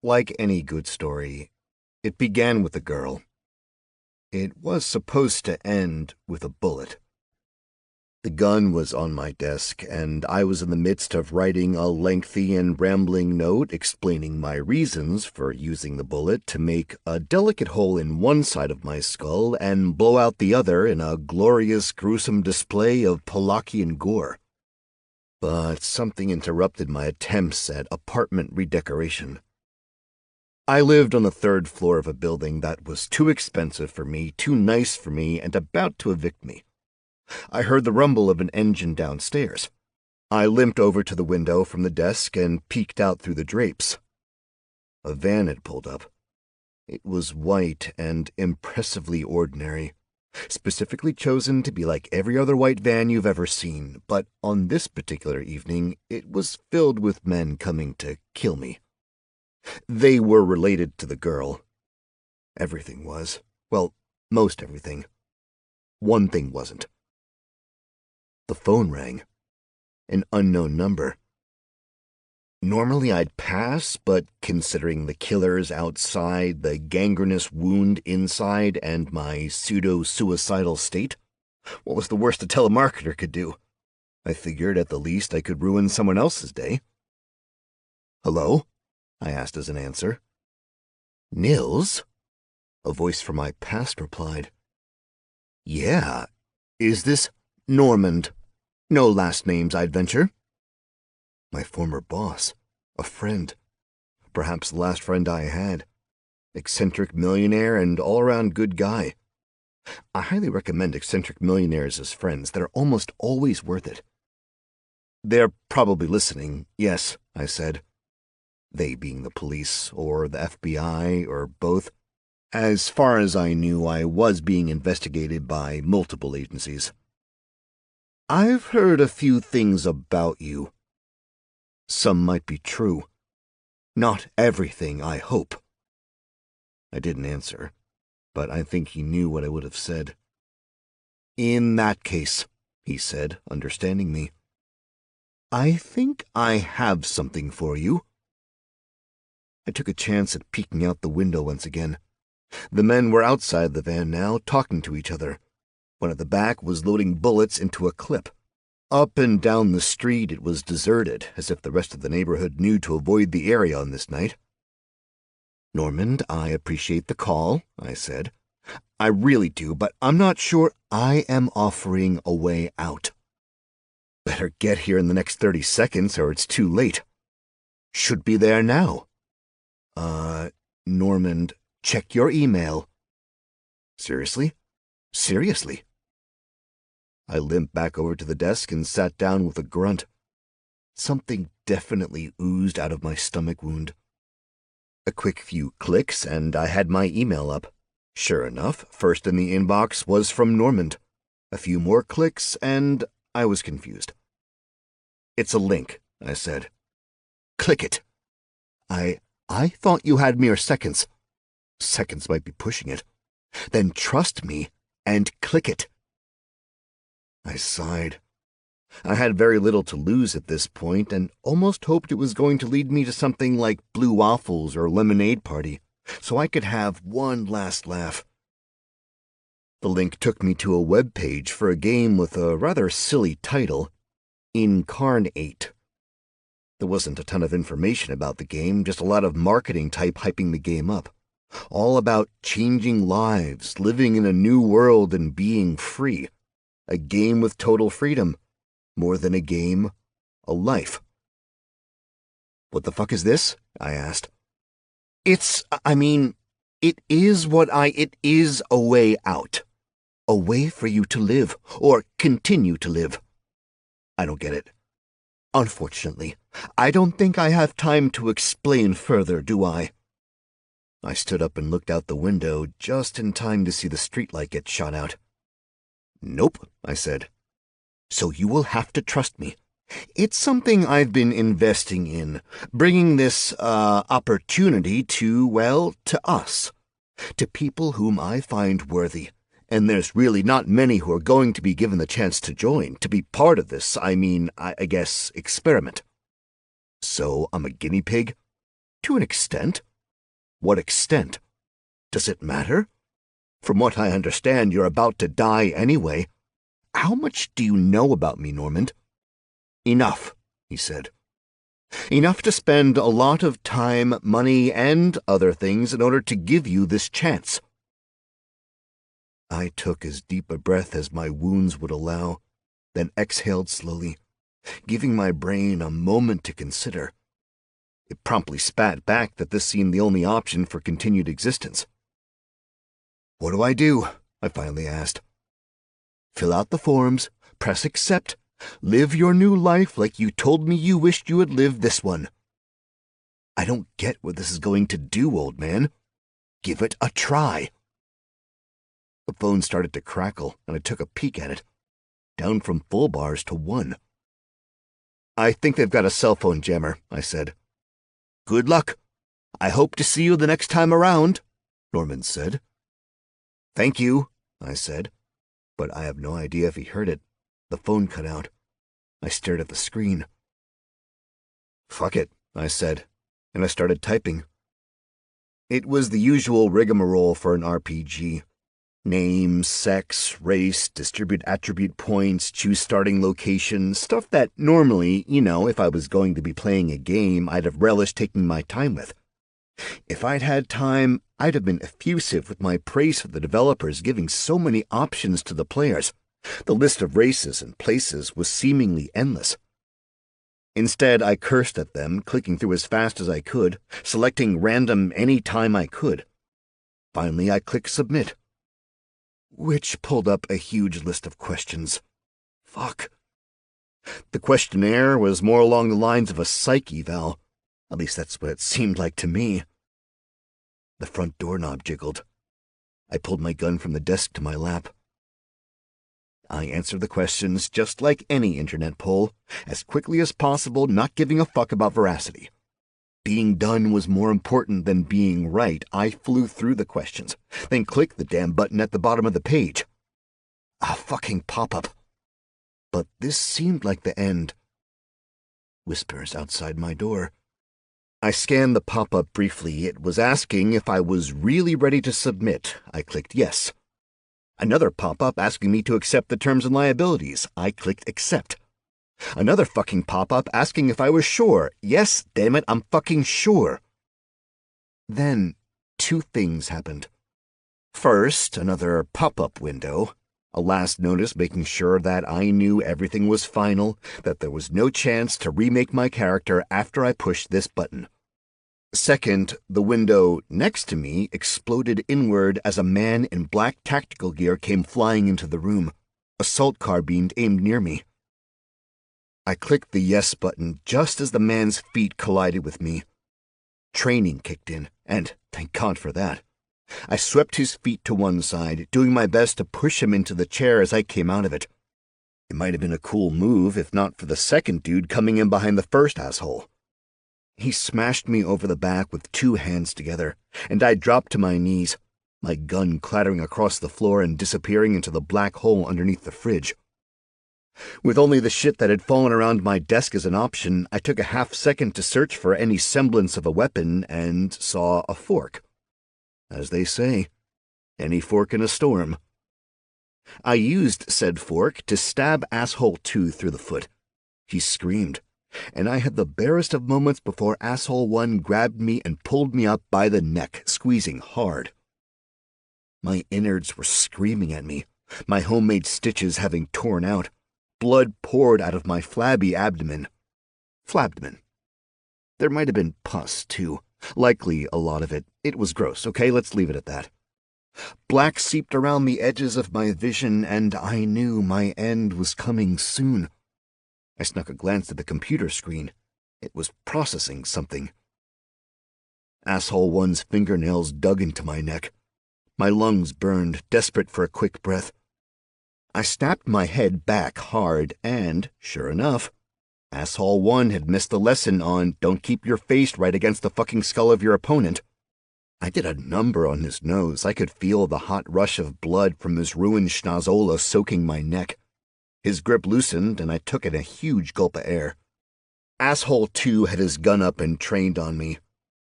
Like any good story, it began with a girl. It was supposed to end with a bullet. The gun was on my desk, and I was in the midst of writing a lengthy and rambling note explaining my reasons for using the bullet to make a delicate hole in one side of my skull and blow out the other in a glorious, gruesome display of Polakian gore. But something interrupted my attempts at apartment redecoration. I lived on the third floor of a building that was too expensive for me, too nice for me, and about to evict me. I heard the rumble of an engine downstairs. I limped over to the window from the desk and peeked out through the drapes. A van had pulled up. It was white and impressively ordinary, specifically chosen to be like every other white van you've ever seen, but on this particular evening it was filled with men coming to kill me. They were related to the girl. Everything was. Well, most everything. One thing wasn't. The phone rang. An unknown number. Normally I'd pass, but considering the killers outside, the gangrenous wound inside, and my pseudo-suicidal state, what was the worst a telemarketer could do? I figured at the least I could ruin someone else's day. "Hello?" I asked as an answer. "Nils?" A voice from my past replied. "Yeah. Is this Normand? No last names, I'd venture." My former boss. A friend. Perhaps the last friend I had. Eccentric millionaire and all-around good guy. I highly recommend eccentric millionaires as friends. They're almost always worth it. "They're probably listening, yes," I said. They being the police, or the FBI, or both. As far as I knew, I was being investigated by multiple agencies. "I've heard a few things about you. Some might be true. Not everything, I hope." I didn't answer, but I think he knew what I would have said. "In that case," he said, understanding me, "I think I have something for you." I took a chance at peeking out the window once again. The men were outside the van now, talking to each other. One at the back was loading bullets into a clip. Up and down the street it was deserted, as if the rest of the neighborhood knew to avoid the area on this night. "Normand, I appreciate the call," I said. "I really do, but I'm not sure I am offering a way out." "Better get here in the next 30 seconds or it's too late." "Should be there now." Normand, check your email." "Seriously?" "Seriously." I limped back over to the desk and sat down with a grunt. Something definitely oozed out of my stomach wound. A quick few clicks and I had my email up. Sure enough, first in the inbox was from Normand. A few more clicks and I was confused. "It's a link," I said. "Click it." I thought you had mere seconds." "Seconds might be pushing it." "Then trust me and click it." I sighed. I had very little to lose at this point and almost hoped it was going to lead me to something like Blue Waffles or Lemonade Party, so I could have one last laugh. The link took me to a web page for a game with a rather silly title, Incarnate. There wasn't a ton of information about the game, just a lot of marketing type hyping the game up. All about changing lives, living in a new world, and being free. A game with total freedom. More than a game, a life. "What the fuck is this?" I asked. It is a way out. A way for you to live, or continue to live." "I don't get it." "Unfortunately, I don't think I have time to explain further, do I?" I stood up and looked out the window just in time to see the streetlight get shot out. "Nope," I said. "So you will have to trust me. It's something I've been investing in, bringing this, opportunity to us. To people whom I find worthy. And there's really not many who are going to be given the chance to join, to be part of this, I guess, experiment. So I'm a guinea pig? To an extent. What extent? Does it matter? From what I understand, you're about to die anyway. How much do you know about me, Normand? Enough, he said. Enough to spend a lot of time, money, and other things in order to give you this chance. I took as deep a breath as my wounds would allow, then exhaled slowly, giving my brain a moment to consider. It promptly spat back that this seemed the only option for continued existence. What do I do? I finally asked. Fill out the forms, press accept, live your new life like you told me you wished you had lived this one. I don't get what this is going to do, old man. Give it a try. The phone started to crackle, and I took a peek at it, down from full bars to 1. I think they've got a cell phone jammer, I said. Good luck. I hope to see you the next time around, Normand said. Thank you, I said, but I have no idea if he heard it. The phone cut out. I stared at the screen. Fuck it, I said, and I started typing. It was the usual rigmarole for an RPG. Name, sex, race, distribute attribute points, choose starting location, stuff that normally, if I was going to be playing a game, I'd have relished taking my time with. If I'd had time, I'd have been effusive with my praise for the developers giving so many options to the players. The list of races and places was seemingly endless. Instead, I cursed at them, clicking through as fast as I could, selecting random any time I could. Finally, I clicked submit, which pulled up a huge list of questions. Fuck. The questionnaire was more along the lines of a psych eval. At least that's what it seemed like to me. The front doorknob jiggled. I pulled my gun from the desk to my lap. I answered the questions just like any internet poll, as quickly as possible, not giving a fuck about veracity. Being done was more important than being right. I flew through the questions, then clicked the damn button at the bottom of the page. A fucking pop-up. But this seemed like the end. Whispers outside my door. I scanned the pop-up briefly. It was asking if I was really ready to submit. I clicked yes. Another pop-up asking me to accept the terms and liabilities. I clicked accept. Another fucking pop-up asking if I was sure. Yes, damn it, I'm fucking sure. Then, 2 things happened. First, another pop-up window. A last notice making sure that I knew everything was final, that there was no chance to remake my character after I pushed this button. Second, the window next to me exploded inward as a man in black tactical gear came flying into the room, assault carbine aimed near me. I clicked the yes button just as the man's feet collided with me. Training kicked in, and thank God for that. I swept his feet to one side, doing my best to push him into the chair as I came out of it. It might have been a cool move if not for the second dude coming in behind the first asshole. He smashed me over the back with 2 hands together, and I dropped to my knees, my gun clattering across the floor and disappearing into the black hole underneath the fridge. With only the shit that had fallen around my desk as an option, I took a half-second to search for any semblance of a weapon and saw a fork. As they say, any fork in a storm. I used said fork to stab Asshole 2 through the foot. He screamed, and I had the barest of moments before Asshole 1 grabbed me and pulled me up by the neck, squeezing hard. My innards were screaming at me, my homemade stitches having torn out. Blood poured out of my flabby abdomen. Flabdomen. There might have been pus, too. Likely a lot of it. It was gross, okay? Let's leave it at that. Black seeped around the edges of my vision, and I knew my end was coming soon. I snuck a glance at the computer screen. It was processing something. Asshole 1's fingernails dug into my neck. My lungs burned, desperate for a quick breath. I snapped my head back hard, and, sure enough, Asshole 1 had missed the lesson on don't keep your face right against the fucking skull of your opponent. I did a number on his nose. I could feel the hot rush of blood from his ruined schnozola soaking my neck. His grip loosened, and I took in a huge gulp of air. Asshole 2 had his gun up and trained on me.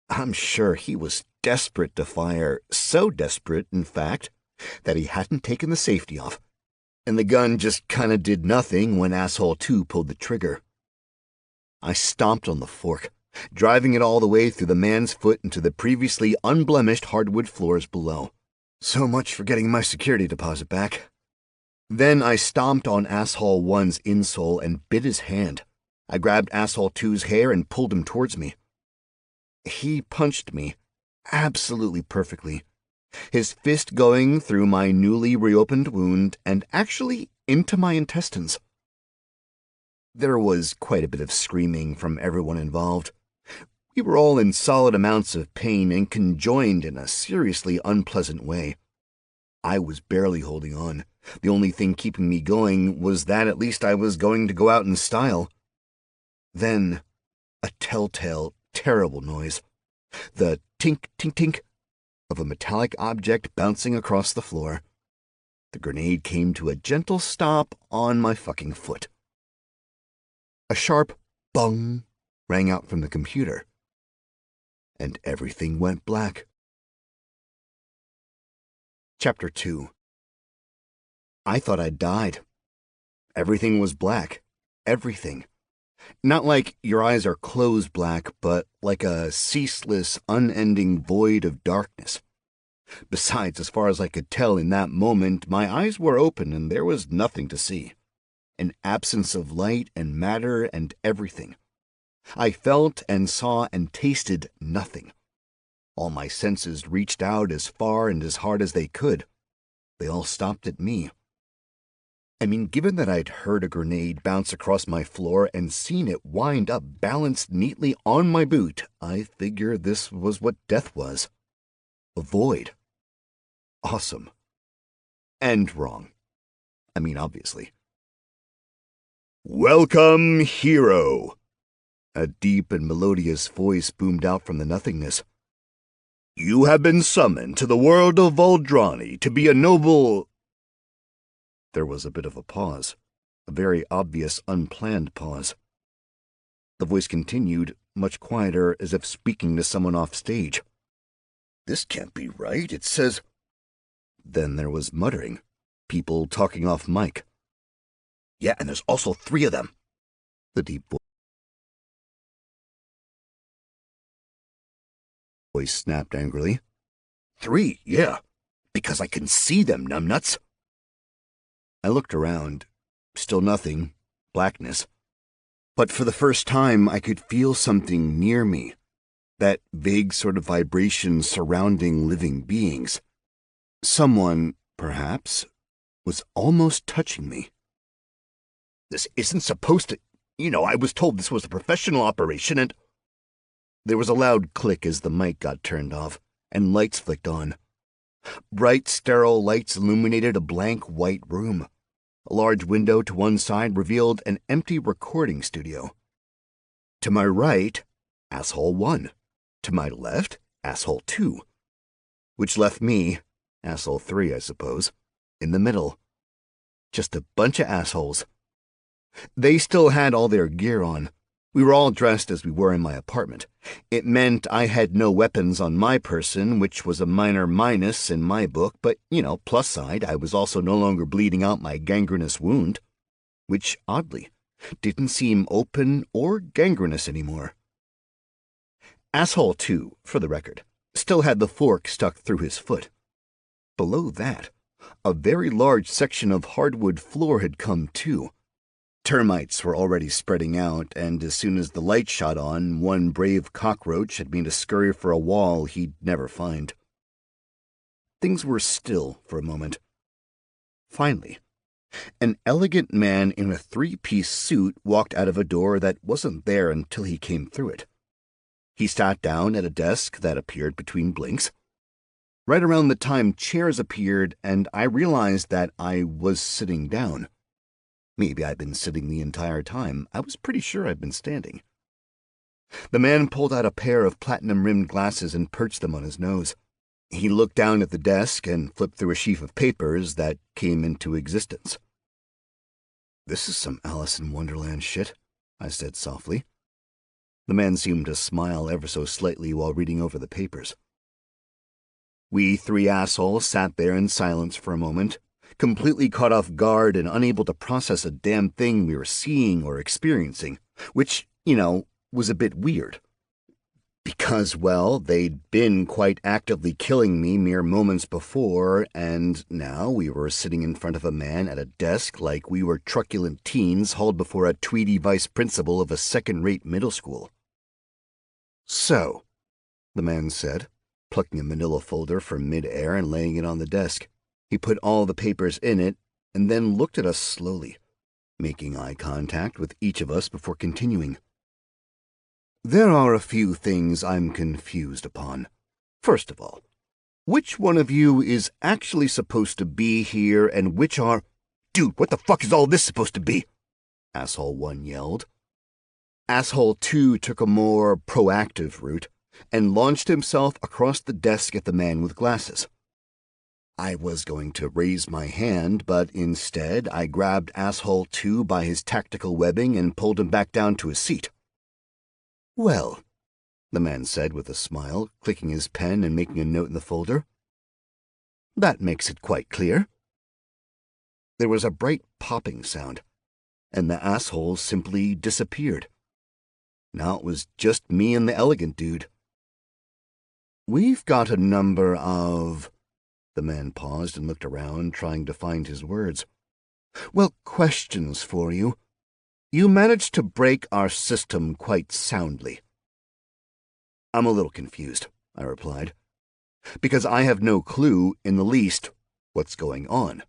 I'm sure he was desperate to fire, so desperate, in fact, that he hadn't taken the safety off, and the gun just kinda did nothing when Asshole 2 pulled the trigger. I stomped on the fork, driving it all the way through the man's foot into the previously unblemished hardwood floors below. So much for getting my security deposit back. Then I stomped on Asshole 1's insole and bit his hand. I grabbed Asshole 2's hair and pulled him towards me. He punched me, absolutely perfectly, his fist going through my newly reopened wound and actually into my intestines. There was quite a bit of screaming from everyone involved. We were all in solid amounts of pain and conjoined in a seriously unpleasant way. I was barely holding on. The only thing keeping me going was that at least I was going to go out in style. Then, a telltale, terrible noise. The tink-tink-tink of a metallic object bouncing across the floor. The grenade came to a gentle stop on my fucking foot. A sharp bung rang out from the computer, and everything went black. Chapter 2. I thought I'd died. Everything was black. Everything. Not like your eyes are closed black, but like a ceaseless, unending void of darkness. Besides, as far as I could tell in that moment, my eyes were open and there was nothing to see. An absence of light and matter and everything. I felt and saw and tasted nothing. All my senses reached out as far and as hard as they could. They all stopped at me. I mean, given that I'd heard a grenade bounce across my floor and seen it wind up balanced neatly on my boot, I figured this was what death was. A void. Awesome. And wrong. I mean, obviously. "Welcome, hero!" A deep and melodious voice boomed out from the nothingness. "You have been summoned to the world of Voldrani to be a noble—" There was a bit of a pause, a very obvious, unplanned pause. The voice continued, much quieter, as if speaking to someone off stage. "This can't be right, it says—" Then there was muttering, people talking off mic. "Yeah, and there's also 3 of them," the deep voice snapped angrily. "3, yeah, because I can see them, numbnuts." I looked around. Still nothing. Blackness. But for the first time, I could feel something near me. That vague sort of vibration surrounding living beings. Someone, perhaps, was almost touching me. "This isn't supposed to... I was told this was a professional operation and..." There was a loud click as the mic got turned off, and lights flicked on. Bright, sterile lights illuminated a blank white room. A large window to one side revealed an empty recording studio. To my right, Asshole 1. To my left, Asshole 2. Which left me, Asshole 3, I suppose, in the middle. Just a bunch of assholes. They still had all their gear on. We were all dressed as we were in my apartment. It meant I had no weapons on my person, which was a minor minus in my book, but, plus side, I was also no longer bleeding out my gangrenous wound, which, oddly, didn't seem open or gangrenous anymore. Asshole 2, for the record, still had the fork stuck through his foot. Below that, a very large section of hardwood floor had come too. Termites were already spreading out, and as soon as the light shot on, one brave cockroach had made a scurry for a wall he'd never find. Things were still for a moment. Finally, an elegant man in a 3-piece suit walked out of a door that wasn't there until he came through it. He sat down at a desk that appeared between blinks. Right around the time chairs appeared, and I realized that I was sitting down. Maybe I'd been sitting the entire time. I was pretty sure I'd been standing. The man pulled out a pair of platinum-rimmed glasses and perched them on his nose. He looked down at the desk and flipped through a sheaf of papers that came into existence. "This is some Alice in Wonderland shit," I said softly. The man seemed to smile ever so slightly while reading over the papers. We three assholes sat there in silence for a moment, completely caught off guard and unable to process a damn thing we were seeing or experiencing, which, was a bit weird. Because, well, they'd been quite actively killing me mere moments before, and now we were sitting in front of a man at a desk like we were truculent teens hauled before a tweedy vice principal of a second-rate middle school. "So," the man said, plucking a manila folder from mid-air and laying it on the desk. He put all the papers in it and then looked at us slowly, making eye contact with each of us before continuing. "There are a few things I'm confused upon. First of all, which one of you is actually supposed to be here and which are—" "Dude, what the fuck is all this supposed to be?" Asshole 1 yelled. Asshole 2 took a more proactive route and launched himself across the desk at the man with glasses. I was going to raise my hand, but instead I grabbed Asshole 2 by his tactical webbing and pulled him back down to his seat. "Well," the man said with a smile, clicking his pen and making a note in the folder, "that makes it quite clear." There was a bright popping sound, and the asshole simply disappeared. Now it was just me and the elegant dude. "We've got a number of—" The man paused and looked around, trying to find his words. "Well, questions for you. You managed to break our system quite soundly." "I'm a little confused," I replied, "because I have no clue in the least what's going on."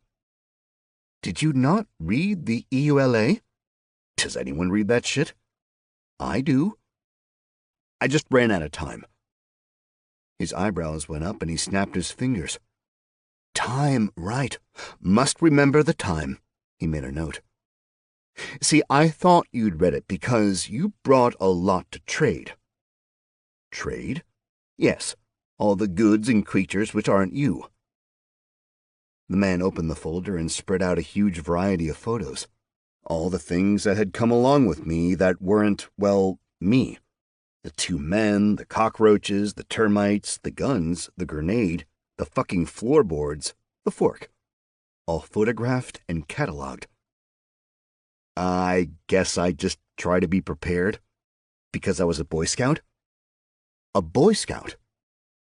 "Did you not read the EULA? Does anyone read that shit? I do." "I just ran out of time." His eyebrows went up and he snapped his fingers. "Time, right. Must remember the time." He made a note. "See, I thought you'd read it because you brought a lot to trade." "Trade?" "Yes, all the goods and creatures which aren't you." The man opened the folder and spread out a huge variety of photos. All the things that had come along with me that weren't, well, me. The 2 men, the cockroaches, the termites, the guns, the grenade, the fucking floorboards, the fork. All photographed and catalogued. I guess I just try to be prepared. Because I was a Boy Scout? A Boy Scout?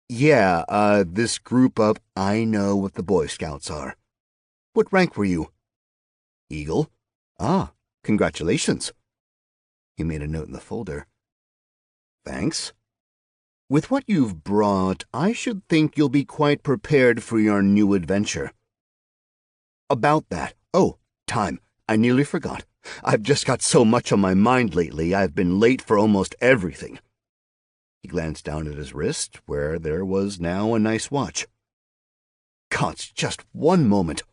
Yeah, this group of— I know what the Boy Scouts are. What rank were you? Eagle. Ah, congratulations. He made a note in the folder. Thanks. With what you've brought, I should think you'll be quite prepared for your new adventure. About that. Oh, time. I nearly forgot. I've just got so much on my mind lately, I've been late for almost everything. He glanced down at his wrist, where there was now a nice watch. Gods, just one moment.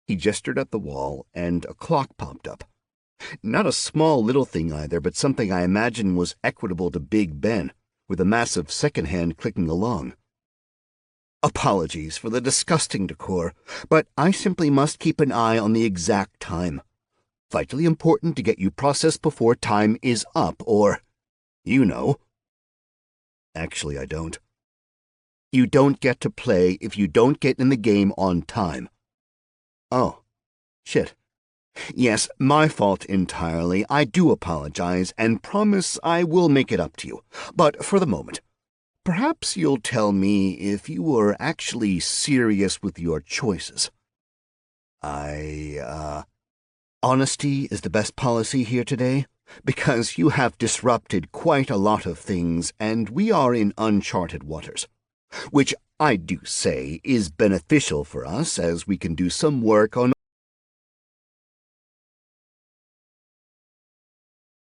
He gestured at the wall, and a clock popped up. Not a small little thing either, but something I imagine was equitable to Big Ben, with a massive second hand clicking along. Apologies for the disgusting decor, but I simply must keep an eye on the exact time. Vitally important to get you processed before time is up, or— you know. Actually, I don't. You don't get to play if you don't get in the game on time. Oh, shit. Yes, my fault entirely. I do apologize and promise I will make it up to you. But for the moment, perhaps you'll tell me if you were actually serious with your choices. Honesty is the best policy here today, because you have disrupted quite a lot of things and we are in uncharted waters, which I do say is beneficial for us as we can do some work on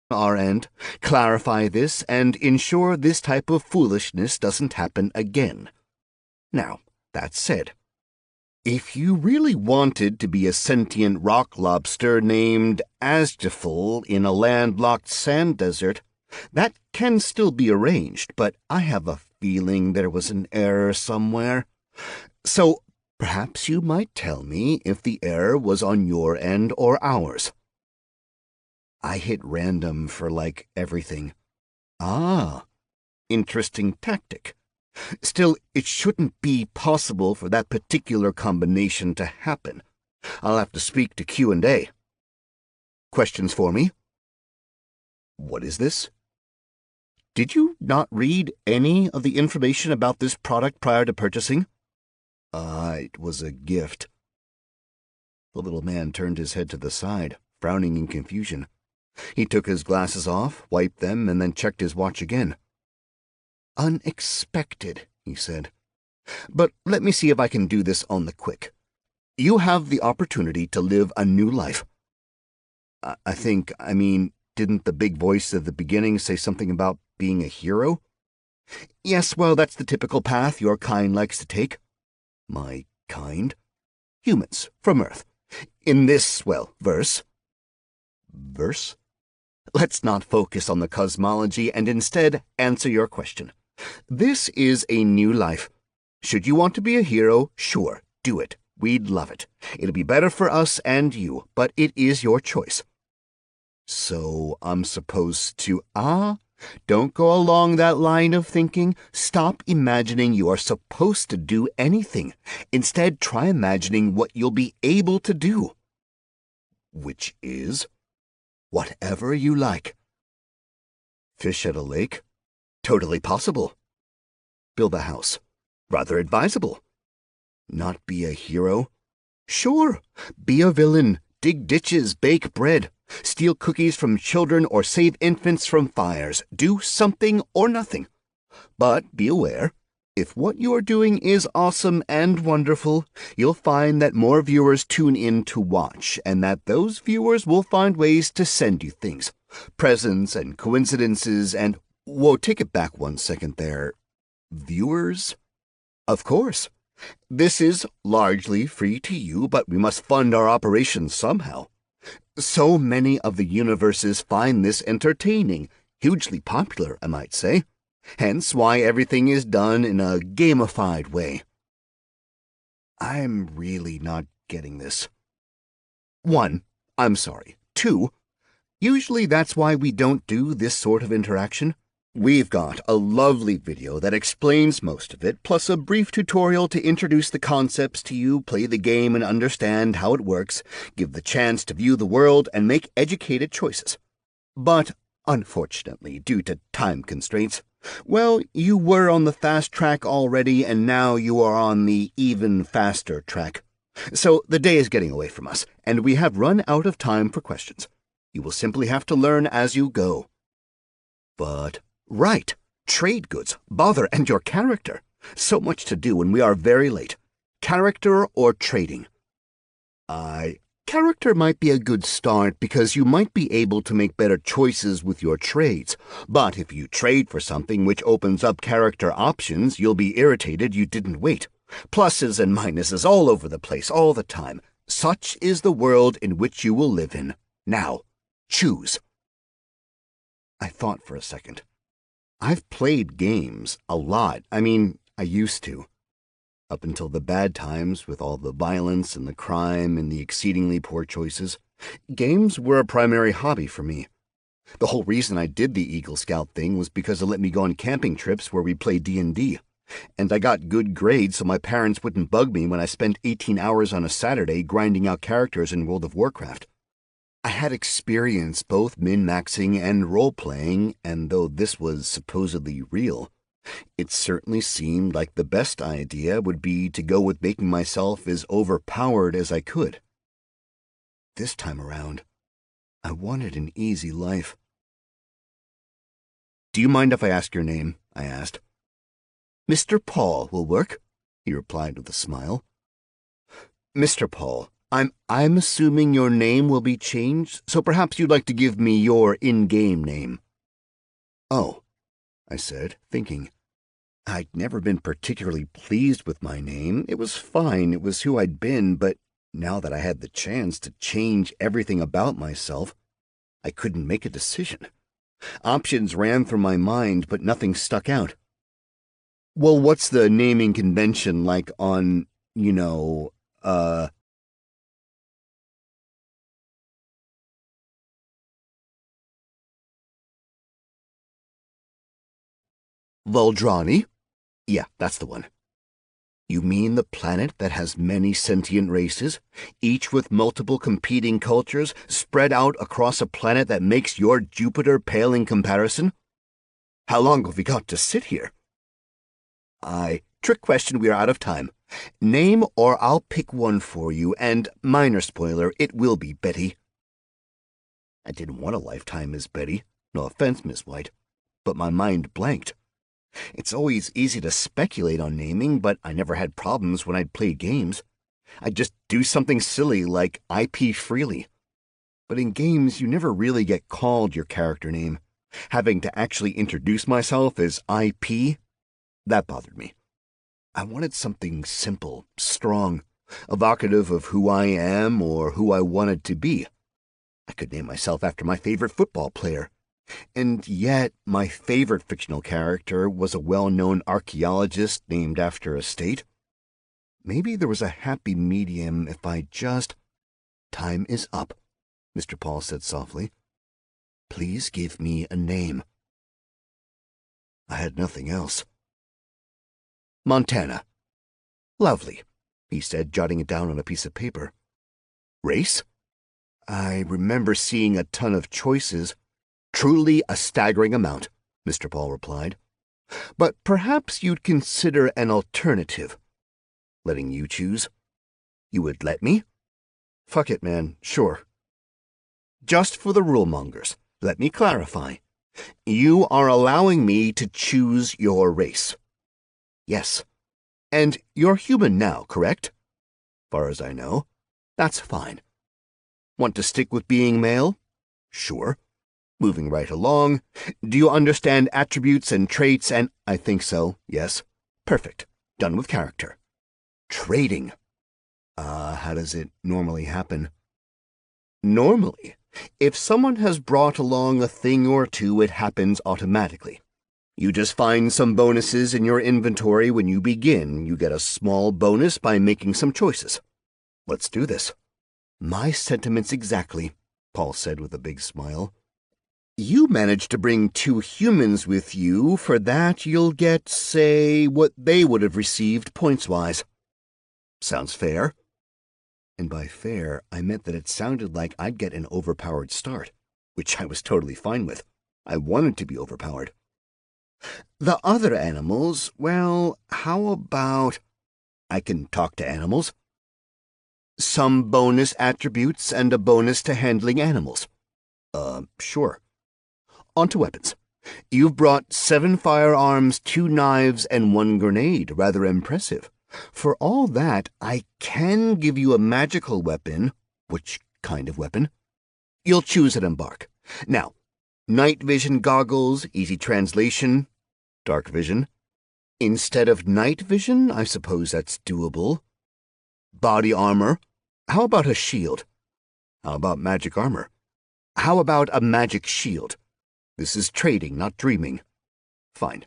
our end, clarify this, and ensure this type of foolishness doesn't happen again. Now, that said, if you really wanted to be a sentient rock lobster named Asjaful in a landlocked sand desert, that can still be arranged, but I have a feeling there was an error somewhere. So perhaps you might tell me if the error was on your end or ours. I hit random for, everything. Ah, interesting tactic. Still, it shouldn't be possible for that particular combination to happen. I'll have to speak to Q&A. Questions for me? What is this? Did you not read any of the information about this product prior to purchasing? It was a gift. The little man turned his head to the side, frowning in confusion. He took his glasses off, wiped them, and then checked his watch again. Unexpected, he said. But let me see if I can do this on the quick. You have the opportunity to live a new life. Didn't the big voice at the beginning say something about being a hero? Yes, well, that's the typical path your kind likes to take. My kind? Humans, from Earth. In this, verse. Verse? Let's not focus on the cosmology and instead answer your question. This is a new life. Should you want to be a hero, sure, do it. We'd love it. It'll be better for us and you, but it is your choice. So I'm supposed to, Don't go along that line of thinking. Stop imagining you are supposed to do anything. Instead, try imagining what you'll be able to do. Which is whatever you like. Fish at a lake? Totally possible. Build a house? Rather advisable. Not be a hero? Sure. Be a villain. Dig ditches, bake bread, steal cookies from children, or save infants from fires. Do something or nothing. But be aware, if what you are doing is awesome and wonderful, you'll find that more viewers tune in to watch, and that those viewers will find ways to send you things. Presents and coincidences and... Whoa, take it back 1 second there. Viewers? Of course. This is largely free to you, but we must fund our operations somehow. So many of the universes find this entertaining, hugely popular, I might say. Hence why everything is done in a gamified way. I'm really not getting this. 1, I'm sorry. 2, usually that's why we don't do this sort of interaction. We've got a lovely video that explains most of it, plus a brief tutorial to introduce the concepts to you, play the game and understand how it works, give the chance to view the world and make educated choices. But, unfortunately, due to time constraints, well, you were on the fast track already and now you are on the even faster track. So the day is getting away from us, and we have run out of time for questions. You will simply have to learn as you go. But... Right. Trade goods, bother, and your character. So much to do and we are very late. Character or trading? Character might be a good start because you might be able to make better choices with your trades. But if you trade for something which opens up character options, you'll be irritated you didn't wait. Pluses and minuses all over the place all the time. Such is the world in which you will live in. Now, choose. I thought for a second. I've played games a lot. I used to. Up until the bad times with all the violence and the crime and the exceedingly poor choices, games were a primary hobby for me. The whole reason I did the Eagle Scout thing was because it let me go on camping trips where we played D&D. And I got good grades so my parents wouldn't bug me when I spent 18 hours on a Saturday grinding out characters in World of Warcraft. I had experience both min-maxing and role-playing, and though this was supposedly real, it certainly seemed like the best idea would be to go with making myself as overpowered as I could. This time around, I wanted an easy life. Do you mind if I ask your name? I asked. Mr. Paul will work, he replied with a smile. Mr. Paul, I'm assuming your name will be changed, so perhaps you'd like to give me your in-game name. Oh, I said, thinking. I'd never been particularly pleased with my name. It was fine, it was who I'd been, but now that I had the chance to change everything about myself, I couldn't make a decision. Options ran through my mind, but nothing stuck out. Well, what's the naming convention like on, Voldrani? Yeah, that's the one. You mean the planet that has many sentient races, each with multiple competing cultures, spread out across a planet that makes your Jupiter pale in comparison? How long have we got to sit here? Trick question, we are out of time. Name or I'll pick one for you, and minor spoiler, it will be Betty. I didn't want a lifetime as Betty. No offense, Miss White, but my mind blanked. It's always easy to speculate on naming, but I never had problems when I'd play games. I'd just do something silly like IP Freely. But in games, you never really get called your character name. Having to actually introduce myself as IP, that bothered me. I wanted something simple, strong, evocative of who I am or who I wanted to be. I could name myself after my favorite football player. And yet, my favorite fictional character was a well-known archaeologist named after a state. Maybe there was a happy medium if I just... Time is up, Mr. Paul said softly. Please give me a name. I had nothing else. Montana. Lovely, he said, jotting it down on a piece of paper. Race? I remember seeing a ton of choices. Truly a staggering amount, Mr. Paul replied. But perhaps you'd consider an alternative. Letting you choose? You would let me? Fuck it, man, sure. Just for the rule-mongers, let me clarify. You are allowing me to choose your race. Yes. And you're human now, correct? Far as I know. That's fine. Want to stick with being male? Sure. Moving right along. Do you understand attributes and traits and... I think so, yes. Perfect. Done with character. Trading. How does it normally happen? Normally, if someone has brought along a thing or two, it happens automatically. You just find some bonuses in your inventory when you begin. You get a small bonus by making some choices. Let's do this. My sentiments exactly, Paul said with a big smile. You managed to bring 2 humans with you. For that, you'll get, say, what they would have received points-wise. Sounds fair? And by fair, I meant that it sounded like I'd get an overpowered start, which I was totally fine with. I wanted to be overpowered. The other animals, well, how about... I can talk to animals. Some bonus attributes and a bonus to handling animals. Sure. On to weapons. You've brought 7 firearms, 2 knives, and 1 grenade. Rather impressive. For all that, I can give you a magical weapon. Which kind of weapon? You'll choose at embark. Now, night vision goggles, easy translation, dark vision. Instead of night vision, I suppose that's doable. Body armor. How about a shield? How about magic armor? How about a magic shield? This is trading, not dreaming. Fine.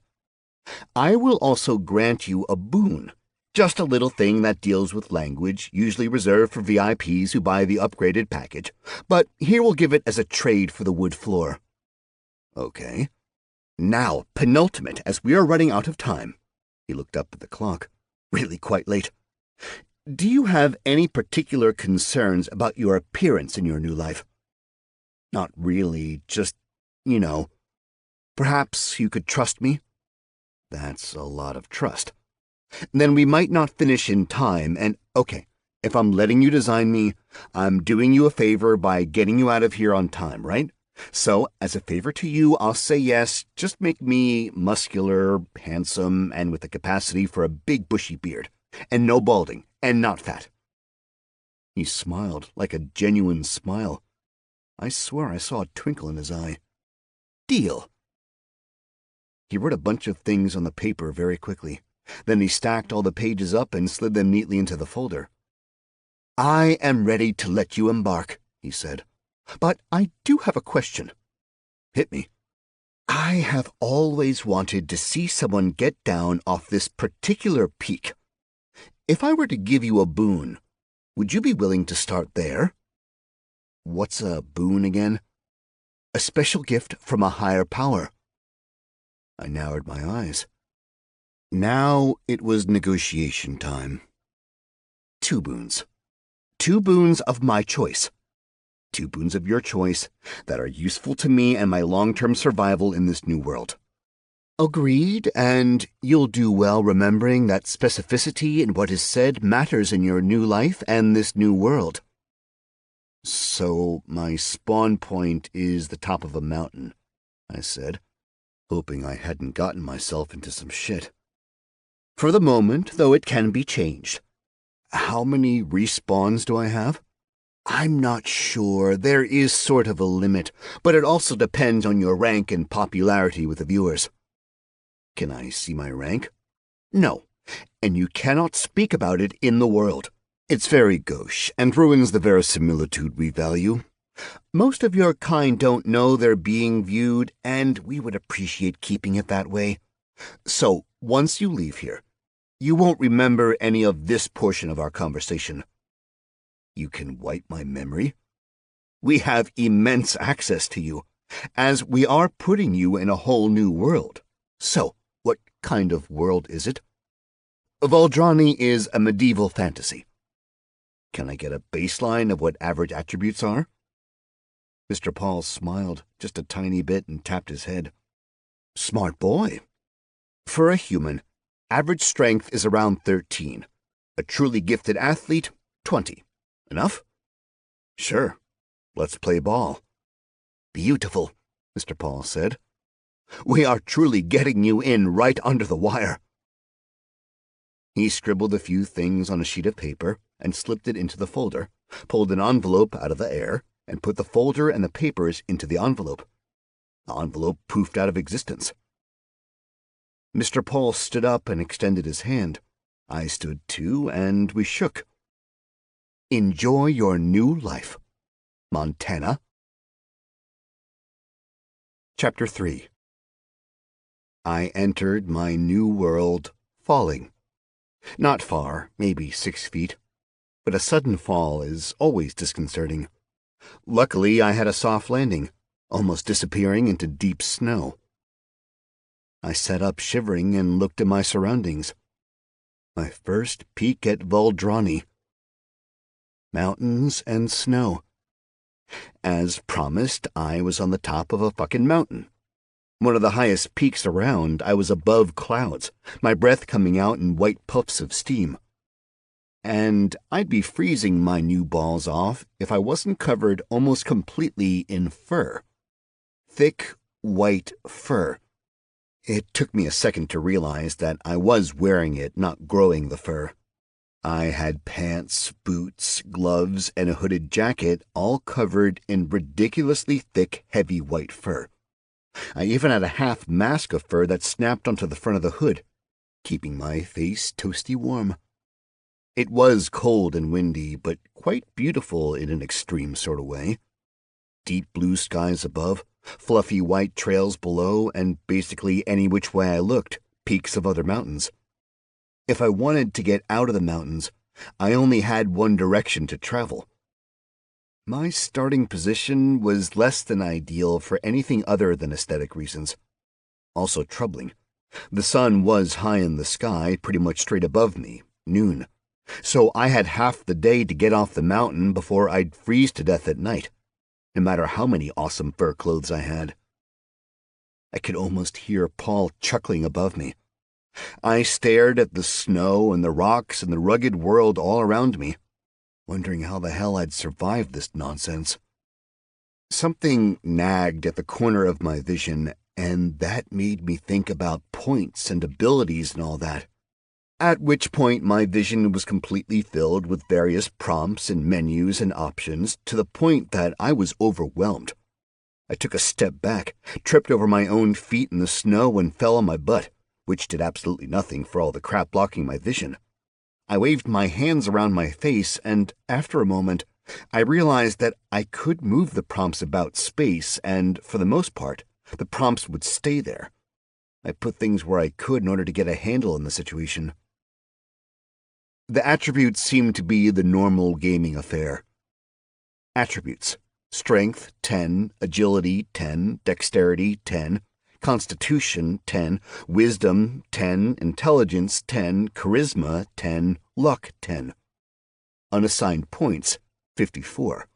I will also grant you a boon. Just a little thing that deals with language, usually reserved for VIPs who buy the upgraded package. But here we'll give it as a trade for the wood floor. Okay. Now, penultimate, as we are running out of time. He looked up at the clock. Really quite late. Do you have any particular concerns about your appearance in your new life? Not really, just, Perhaps you could trust me? That's a lot of trust. Then we might not finish in time, and, okay, if I'm letting you design me, I'm doing you a favor by getting you out of here on time, right? So, as a favor to you, I'll say yes, just make me muscular, handsome, and with the capacity for a big bushy beard. And no balding, and not fat. He smiled like a genuine smile. I swear I saw a twinkle in his eye. Deal. He wrote a bunch of things on the paper very quickly. Then he stacked all the pages up and slid them neatly into the folder. I am ready to let you embark, he said. But I do have a question. Hit me. I have always wanted to see someone get down off this particular peak. If I were to give you a boon, would you be willing to start there? What's a boon again? A special gift from a higher power. I narrowed my eyes. Now it was negotiation time. 2 boons. 2 boons of my choice. 2 boons of your choice that are useful to me and my long-term survival in this new world. Agreed, and you'll do well remembering that specificity in what is said matters in your new life and this new world. So my spawn point is the top of a mountain, I said, hoping I hadn't gotten myself into some shit. For the moment, though it can be changed. How many respawns do I have? I'm not sure. There is sort of a limit, but it also depends on your rank and popularity with the viewers. Can I see my rank? No, and you cannot speak about it in the world. It's very gauche and ruins the verisimilitude we value. Most of your kind don't know they're being viewed, and we would appreciate keeping it that way. So, once you leave here, you won't remember any of this portion of our conversation. You can wipe my memory? We have immense access to you, as we are putting you in a whole new world. So, what kind of world is it? Valdrani is a medieval fantasy. Can I get a baseline of what average attributes are? Mr. Paul smiled just a tiny bit and tapped his head. Smart boy. For a human, average strength is around 13. A truly gifted athlete, 20. Enough? Sure. Let's play ball. Beautiful, Mr. Paul said. We are truly getting you in right under the wire. He scribbled a few things on a sheet of paper and slipped it into the folder, pulled an envelope out of the air, and put the folder and the papers into the envelope. The envelope poofed out of existence. Mr. Paul stood up and extended his hand. I stood too, and we shook. Enjoy your new life. Montana. Chapter 3. I entered my new world falling. Not far, maybe 6 feet, but a sudden fall is always disconcerting. Luckily, I had a soft landing, almost disappearing into deep snow. I sat up shivering and looked at my surroundings. My first peek at Valdrani. Mountains and snow. As promised, I was on the top of a fucking mountain. One of the highest peaks around. I was above clouds, my breath coming out in white puffs of steam. And I'd be freezing my new balls off if I wasn't covered almost completely in fur. Thick, white fur. It took me a second to realize that I was wearing it, not growing the fur. I had pants, boots, gloves, and a hooded jacket all covered in ridiculously thick, heavy white fur. I even had a half mask of fur that snapped onto the front of the hood, keeping my face toasty warm. It was cold and windy, but quite beautiful in an extreme sort of way. Deep blue skies above, fluffy white trails below, and basically any which way I looked, peaks of other mountains. If I wanted to get out of the mountains, I only had one direction to travel. My starting position was less than ideal for anything other than aesthetic reasons. Also troubling. The sun was high in the sky, pretty much straight above me, noon. So I had half the day to get off the mountain before I'd freeze to death at night, no matter how many awesome fur clothes I had. I could almost hear Paul chuckling above me. I stared at the snow and the rocks and the rugged world all around me, wondering how the hell I'd survived this nonsense. Something nagged at the corner of my vision, and that made me think about points and abilities and all that. At which point my vision was completely filled with various prompts and menus and options to the point that I was overwhelmed. I took a step back, tripped over my own feet in the snow, and fell on my butt, which did absolutely nothing for all the crap blocking my vision. I waved my hands around my face, and after a moment, I realized that I could move the prompts about space, and for the most part, the prompts would stay there. I put things where I could in order to get a handle on the situation. The attributes seemed to be the normal gaming affair. Attributes: strength, 10, agility, 10, dexterity, 10, Constitution 10, Wisdom 10, Intelligence 10, Charisma 10, Luck 10. Unassigned points 54.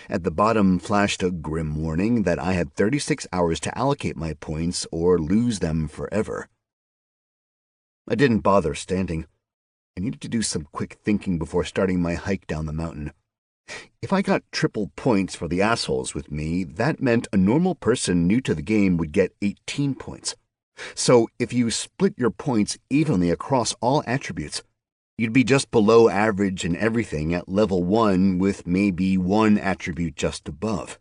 At the bottom flashed a grim warning that I had 36 hours to allocate my points or lose them forever. I didn't bother standing. I needed to do some quick thinking before starting my hike down the mountain. If I got triple points for the assholes with me, that meant a normal person new to the game would get 18 points. So if you split your points evenly across all attributes, you'd be just below average in everything at level 1 with maybe one attribute just above.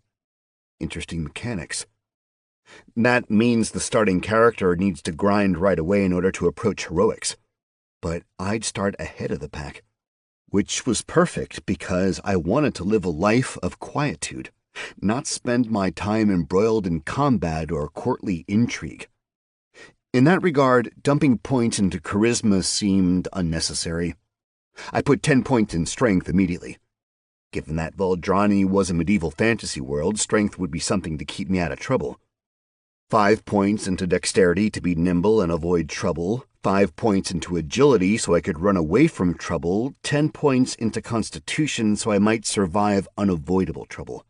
Interesting mechanics. That means the starting character needs to grind right away in order to approach heroics. But I'd start ahead of the pack, which was perfect because I wanted to live a life of quietude, not spend my time embroiled in combat or courtly intrigue. In that regard, dumping points into charisma seemed unnecessary. I put 10 points in strength immediately. Given that Valdrani was a medieval fantasy world, strength would be something to keep me out of trouble. 5 points into dexterity to be nimble and avoid trouble, 5 points into agility so I could run away from trouble, 10 points into constitution so I might survive unavoidable trouble.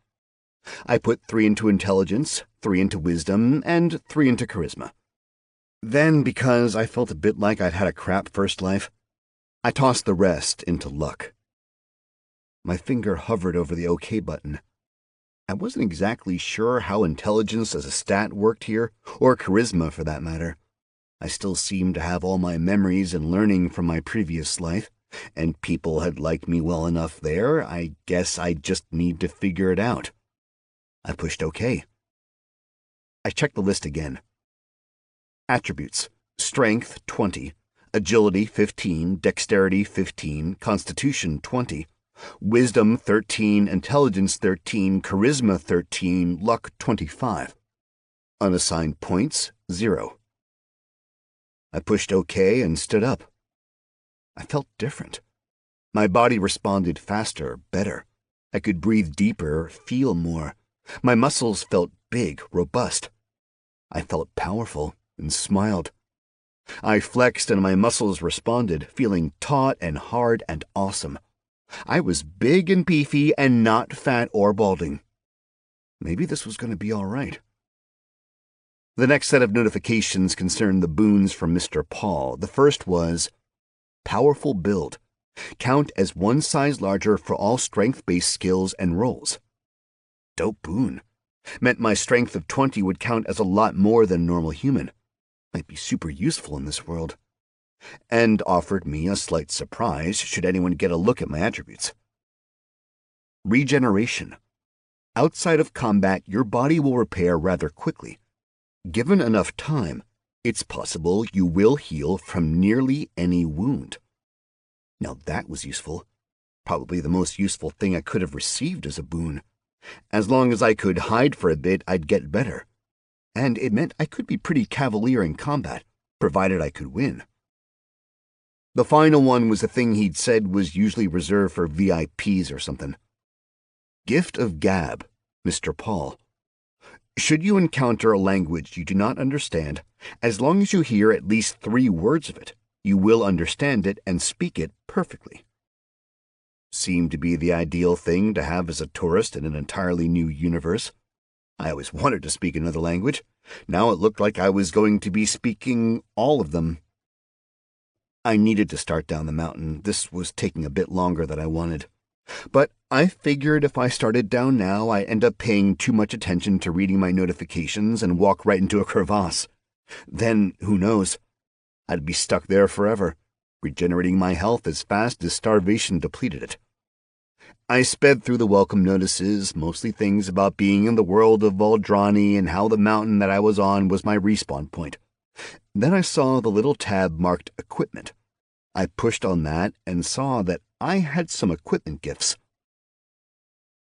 I put 3 into intelligence, 3 into wisdom, and 3 into charisma. Then, because I felt a bit like I'd had a crap first life, I tossed the rest into luck. My finger hovered over the OK button. I wasn't exactly sure how intelligence as a stat worked here, or charisma for that matter. I still seemed to have all my memories and learning from my previous life, and people had liked me well enough there. I guess I just need to figure it out. I pushed OK. I checked the list again. Attributes: Strength 20, Agility 15, Dexterity 15, Constitution 20, Wisdom 13, Intelligence 13, Charisma 13, Luck 25. Unassigned points 0. I pushed OK and stood up. I felt different. My body responded faster, better. I could breathe deeper, feel more. My muscles felt big, robust. I felt powerful and smiled. I flexed and my muscles responded, feeling taut and hard and awesome. I was big and beefy and not fat or balding. Maybe this was going to be all right. The next set of notifications concerned the boons from Mr. Paul. The first was, Powerful build. Count as 1 size larger for all strength-based skills and rolls. Dope boon. Meant my strength of 20 would count as a lot more than normal human. Might be super useful in this world. And offered me a slight surprise should anyone get a look at my attributes. Regeneration. Outside of combat, your body will repair rather quickly. Given enough time, it's possible you will heal from nearly any wound. Now that was useful. Probably the most useful thing I could have received as a boon. As long as I could hide for a bit, I'd get better. And it meant I could be pretty cavalier in combat, provided I could win. The final one was a thing he'd said was usually reserved for VIPs or something. Gift of Gab, Mr. Paul. Should you encounter a language you do not understand, as long as you hear at least 3 words of it, you will understand it and speak it perfectly. Seemed to be the ideal thing to have as a tourist in an entirely new universe. I always wanted to speak another language. Now it looked like I was going to be speaking all of them. I needed to start down the mountain. This was taking a bit longer than I wanted. But I figured if I started down now, I'd end up paying too much attention to reading my notifications and walk right into a crevasse. Then, who knows? I'd be stuck there forever, regenerating my health as fast as starvation depleted it. I sped through the welcome notices, mostly things about being in the world of Valdrani and how the mountain that I was on was my respawn point. Then I saw the little tab marked Equipment. I pushed on that and saw that I had some equipment gifts.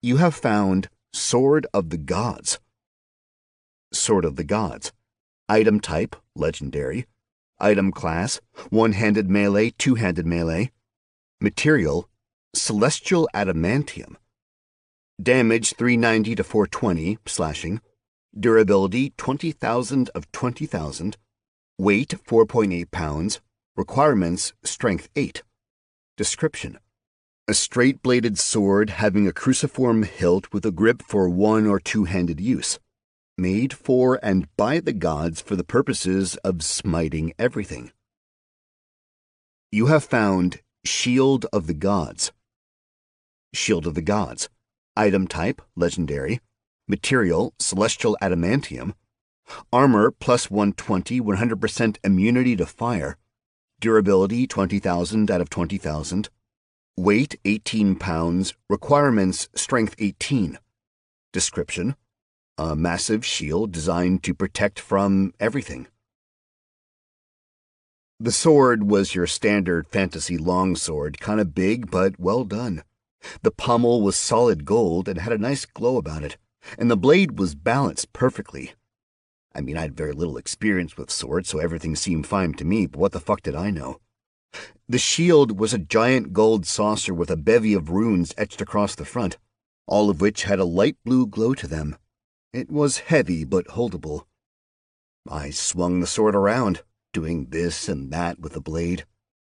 You have found Sword of the Gods. Sword of the Gods. Item type, Legendary. Item class, 1-handed melee, 2-handed melee. Material, Celestial Adamantium. Damage 390 to 420, slashing. Durability 20,000 of 20,000. Weight 4.8 pounds. Requirements strength 8. Description: a straight-bladed sword having a cruciform hilt with a grip for one- or two-handed use. Made for and by the gods for the purposes of smiting everything. You have found Shield of the Gods. Shield of the Gods. Item type, legendary. Material, celestial adamantium. Armor plus 120, 100% immunity to fire. Durability 20,000 out of 20,000. Weight 18 pounds. Requirements strength 18. Description: a massive shield designed to protect from everything. The sword was your standard fantasy longsword, kinda big but well done. The pommel was solid gold and had a nice glow about it, and the blade was balanced perfectly. I mean, I had very little experience with swords, so everything seemed fine to me, but what the fuck did I know? The shield was a giant gold saucer with a bevy of runes etched across the front, all of which had a light blue glow to them. It was heavy but holdable. I swung the sword around, doing this and that with the blade,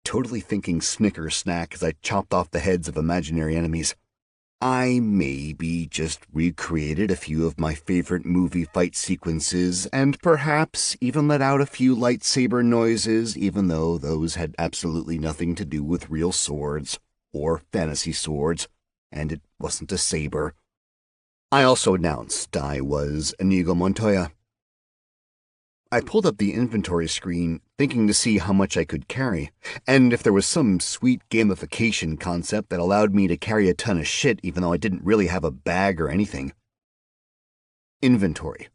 totally thinking Snickers snack as I chopped off the heads of imaginary enemies. I maybe just recreated a few of my favorite movie fight sequences and perhaps even let out a few lightsaber noises, even though those had absolutely nothing to do with real swords or fantasy swords, and it wasn't a saber. I also announced I was Inigo Montoya. I pulled up the inventory screen, thinking to see how much I could carry, and if there was some sweet gamification concept that allowed me to carry a ton of shit even though I didn't really have a bag or anything. Inventory: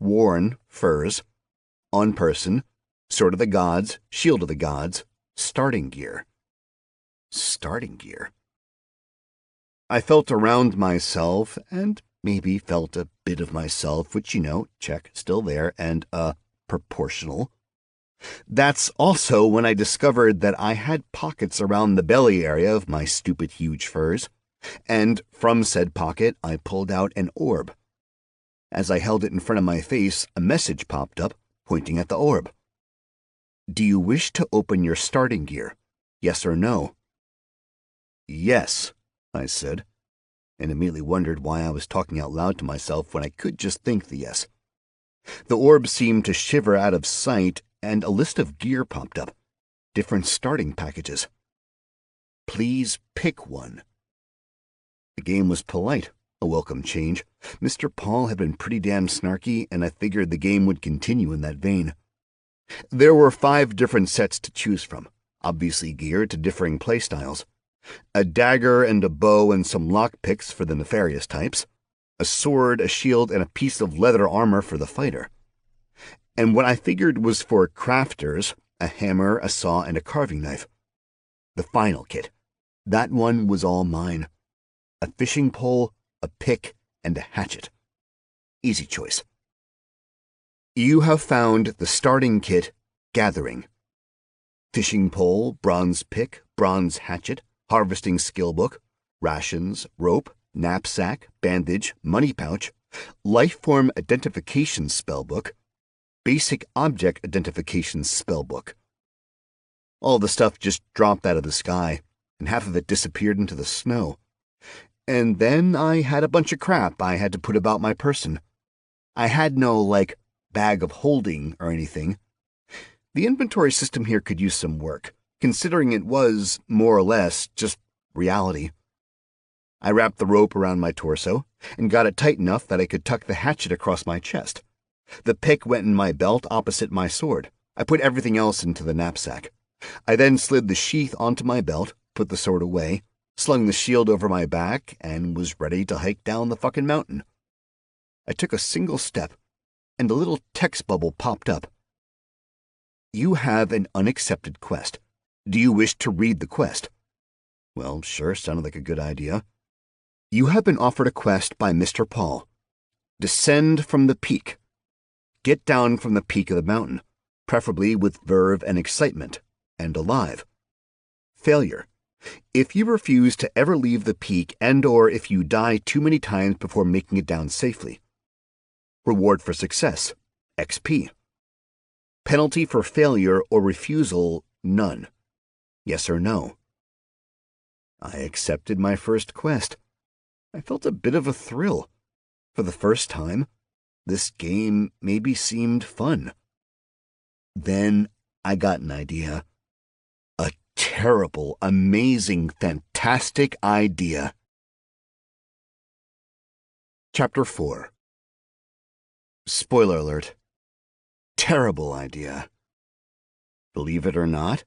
worn furs, on person, sword of the gods, shield of the gods, starting gear. Starting gear. I felt around myself and maybe felt a bit of myself, which, check, still there, and, proportional. That's also when I discovered that I had pockets around the belly area of my stupid huge furs, and from said pocket I pulled out an orb. As I held it in front of my face, a message popped up, pointing at the orb. Do you wish to open your starting gear? Yes or no? Yes, I said, and immediately wondered why I was talking out loud to myself when I could just think the yes. The orb seemed to shiver out of sight, and a list of gear popped up. Different starting packages. Please pick one. The game was polite, a welcome change. Mr. Paul had been pretty damn snarky, and I figured the game would continue in that vein. There were 5 different sets to choose from, obviously geared to differing playstyles. A dagger and a bow and some lockpicks for the nefarious types. A sword, a shield, and a piece of leather armor for the fighter. And what I figured was for crafters, a hammer, a saw, and a carving knife. The final kit. That one was all mine. A fishing pole, a pick, and a hatchet. Easy choice. You have found the starting kit, Gathering. Fishing pole, bronze pick, bronze hatchet, harvesting skill book, rations, rope, knapsack, bandage, money pouch, life-form identification spellbook, basic object identification spellbook. All the stuff just dropped out of the sky, and half of it disappeared into the snow. And then I had a bunch of crap I had to put about my person. I had no, bag of holding or anything. The inventory system here could use some work, considering it was, more or less, just reality. I wrapped the rope around my torso and got it tight enough that I could tuck the hatchet across my chest. The pick went in my belt opposite my sword. I put everything else into the knapsack. I then slid the sheath onto my belt, put the sword away, slung the shield over my back, and was ready to hike down the fucking mountain. I took a single step, and a little text bubble popped up. You have an unaccepted quest. Do you wish to read the quest? Well, sure, sounded like a good idea. You have been offered a quest by Mr. Paul. Descend from the peak. Get down from the peak of the mountain, preferably with verve and excitement, and alive. Failure. If you refuse to ever leave the peak and/or if you die too many times before making it down safely. Reward for success, XP. Penalty for failure or refusal, none. Yes or no? I accepted my first quest. I felt a bit of a thrill. For the first time, this game maybe seemed fun. Then I got an idea. A terrible, amazing, fantastic idea. Chapter 4. Spoiler alert. Terrible idea. Believe it or not,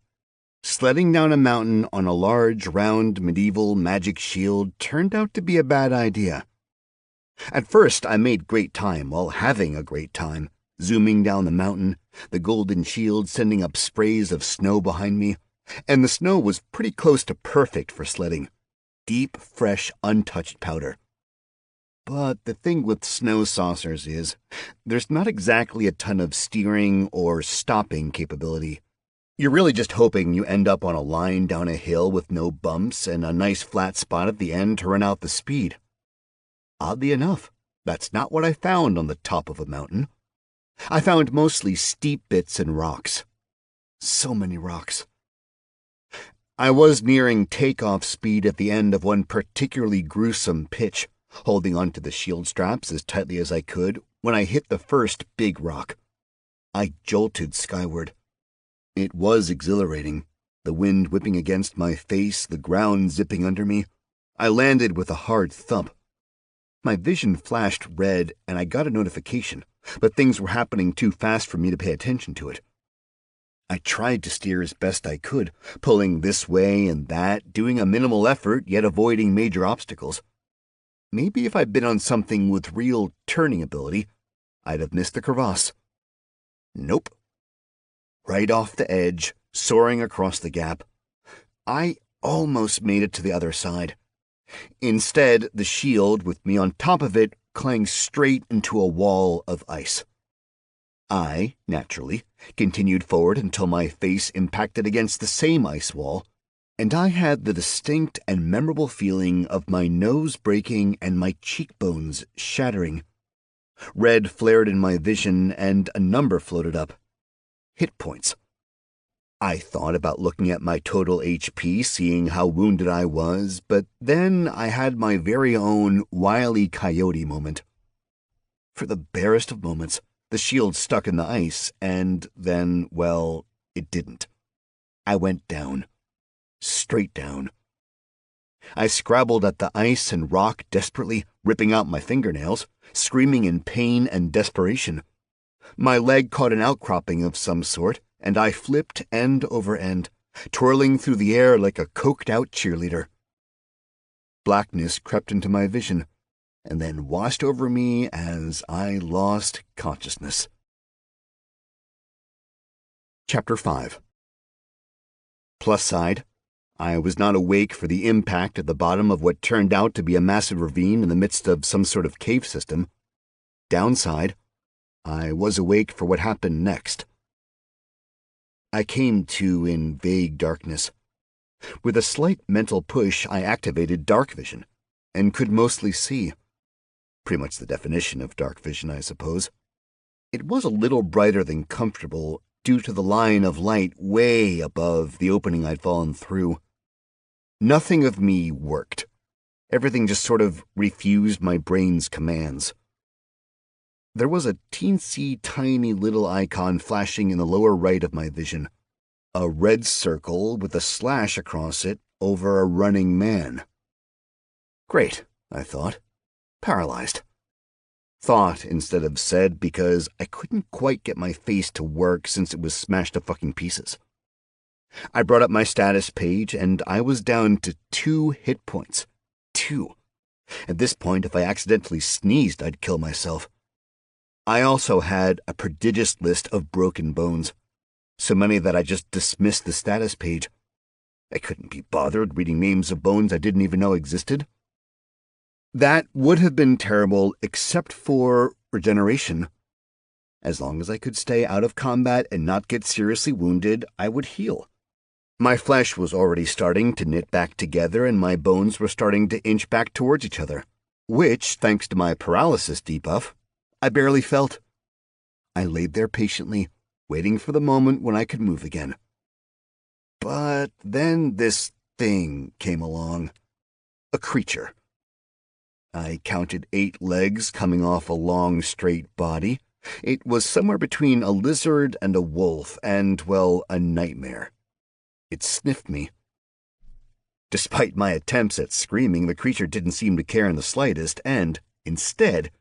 sledding down a mountain on a large, round, medieval magic shield turned out to be a bad idea. At first, I made great time while having a great time, zooming down the mountain, the golden shield sending up sprays of snow behind me, and the snow was pretty close to perfect for sledding. Deep, fresh, untouched powder. But the thing with snow saucers is, there's not exactly a ton of steering or stopping capability. You're really just hoping you end up on a line down a hill with no bumps and a nice flat spot at the end to run out the speed. Oddly enough, that's not what I found on the top of a mountain. I found mostly steep bits and rocks. So many rocks. I was nearing takeoff speed at the end of one particularly gruesome pitch, holding onto the shield straps as tightly as I could when I hit the first big rock. I jolted skyward. It was exhilarating, the wind whipping against my face, the ground zipping under me. I landed with a hard thump. My vision flashed red and I got a notification, but things were happening too fast for me to pay attention to it. I tried to steer as best I could, pulling this way and that, doing a minimal effort yet avoiding major obstacles. Maybe if I'd been on something with real turning ability, I'd have missed the crevasse. Nope. Right off the edge, soaring across the gap. I almost made it to the other side. Instead, the shield, with me on top of it, clanged straight into a wall of ice. I, naturally, continued forward until my face impacted against the same ice wall, and I had the distinct and memorable feeling of my nose breaking and my cheekbones shattering. Red flared in my vision, and a number floated up. Hit points. I thought about looking at my total HP, seeing how wounded I was, but then I had my very own Wile E. Coyote moment. For the barest of moments, the shield stuck in the ice, and then, well, it didn't. I went down. Straight down. I scrabbled at the ice and rock desperately, ripping out my fingernails, screaming in pain and desperation. My leg caught an outcropping of some sort, and I flipped end over end, twirling through the air like a coked-out cheerleader. Blackness crept into my vision, and then washed over me as I lost consciousness. Chapter 5. Plus side, I was not awake for the impact at the bottom of what turned out to be a massive ravine in the midst of some sort of cave system. Downside, I was awake for what happened next. I came to in vague darkness. With a slight mental push, I activated dark vision, and could mostly see. Pretty much the definition of dark vision, I suppose. It was a little brighter than comfortable, due to the line of light way above the opening I'd fallen through. Nothing of me worked. Everything just sort of refused my brain's commands. There was a teensy tiny little icon flashing in the lower right of my vision. A red circle with a slash across it over a running man. Great, I thought. Paralyzed. Thought instead of said, because I couldn't quite get my face to work since it was smashed to fucking pieces. I brought up my status page and I was down to 2 hit points. 2. At this point, if I accidentally sneezed, I'd kill myself. I also had a prodigious list of broken bones, so many that I just dismissed the status page. I couldn't be bothered reading names of bones I didn't even know existed. That would have been terrible except for regeneration. As long as I could stay out of combat and not get seriously wounded, I would heal. My flesh was already starting to knit back together and my bones were starting to inch back towards each other, which, thanks to my paralysis debuff, I barely felt. I laid there patiently, waiting for the moment when I could move again. But then this thing came along. A creature. I counted 8 legs coming off a long, straight body. It was somewhere between a lizard and a wolf, and, well, a nightmare. It sniffed me. Despite my attempts at screaming, the creature didn't seem to care in the slightest, and, instead,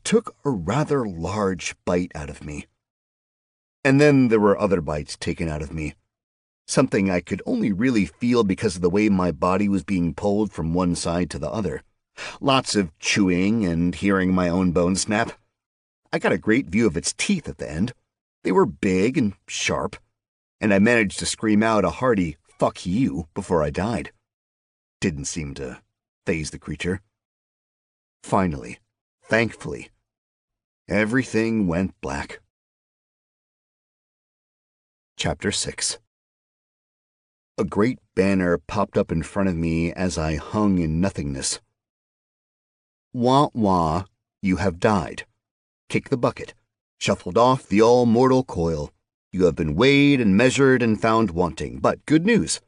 took a rather large bite out of me. And then there were other bites taken out of me. Something I could only really feel because of the way my body was being pulled from one side to the other. Lots of chewing and hearing my own bones snap. I got a great view of its teeth at the end. They were big and sharp, and I managed to scream out a hearty "fuck you" before I died. Didn't seem to faze the creature. Finally, thankfully, everything went black. Chapter 6. A great banner popped up in front of me as I hung in nothingness. Wah wah, you have died. Kick the bucket. Shuffled off the all-mortal coil. You have been weighed and measured and found wanting. But good news.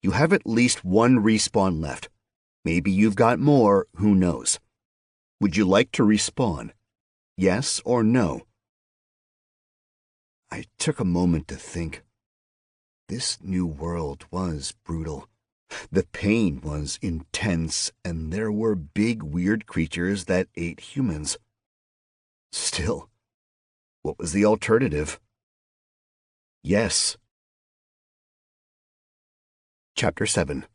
You have at least 1 respawn left. Maybe you've got more, who knows. Would you like to respawn? Yes or no? I took a moment to think. This new world was brutal. The pain was intense, and there were big, weird creatures that ate humans. Still, what was the alternative? Yes. Chapter 7.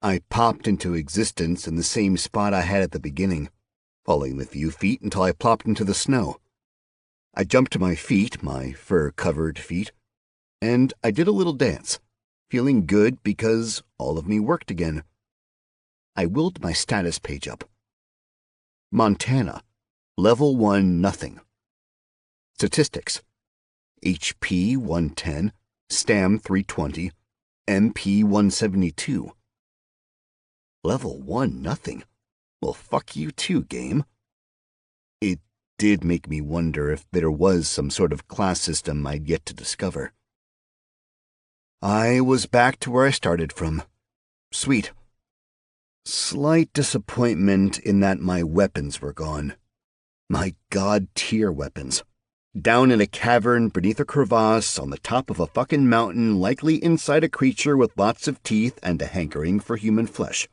I popped into existence in the same spot I had at the beginning, falling a few feet until I plopped into the snow. I jumped to my feet, my fur-covered feet, and I did a little dance, feeling good because all of me worked again. I willed my status page up. Montana, Level 1 nothing. Statistics: HP 110, Stam 320, MP 172. Level 1 nothing? Well, fuck you too, game. It did make me wonder if there was some sort of class system I'd yet to discover. I was back to where I started from. Sweet. Slight disappointment in that my weapons were gone. My god-tier weapons. Down in a cavern beneath a crevasse on the top of a fucking mountain, likely inside a creature with lots of teeth and a hankering for human flesh.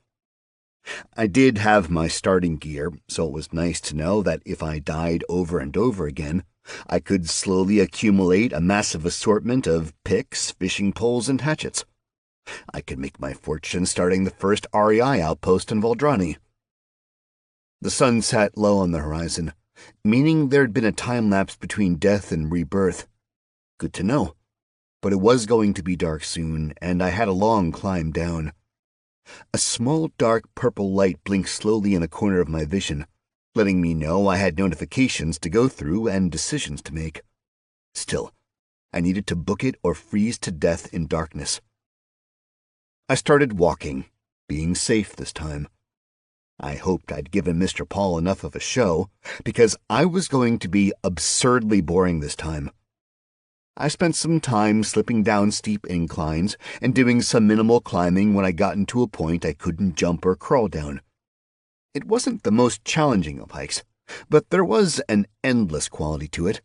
I did have my starting gear, so it was nice to know that if I died over and over again, I could slowly accumulate a massive assortment of picks, fishing poles, and hatchets. I could make my fortune starting the first REI outpost in Valdrani. The sun sat low on the horizon, meaning there'd been a time-lapse between death and rebirth. Good to know. But it was going to be dark soon, and I had a long climb down. A small dark purple light blinked slowly in a corner of my vision, letting me know I had notifications to go through and decisions to make. Still, I needed to book it or freeze to death in darkness. I started walking, being safe this time. I hoped I'd given Mr. Paul enough of a show, because I was going to be absurdly boring this time. I spent some time slipping down steep inclines and doing some minimal climbing when I got into a point I couldn't jump or crawl down. It wasn't the most challenging of hikes, but there was an endless quality to it.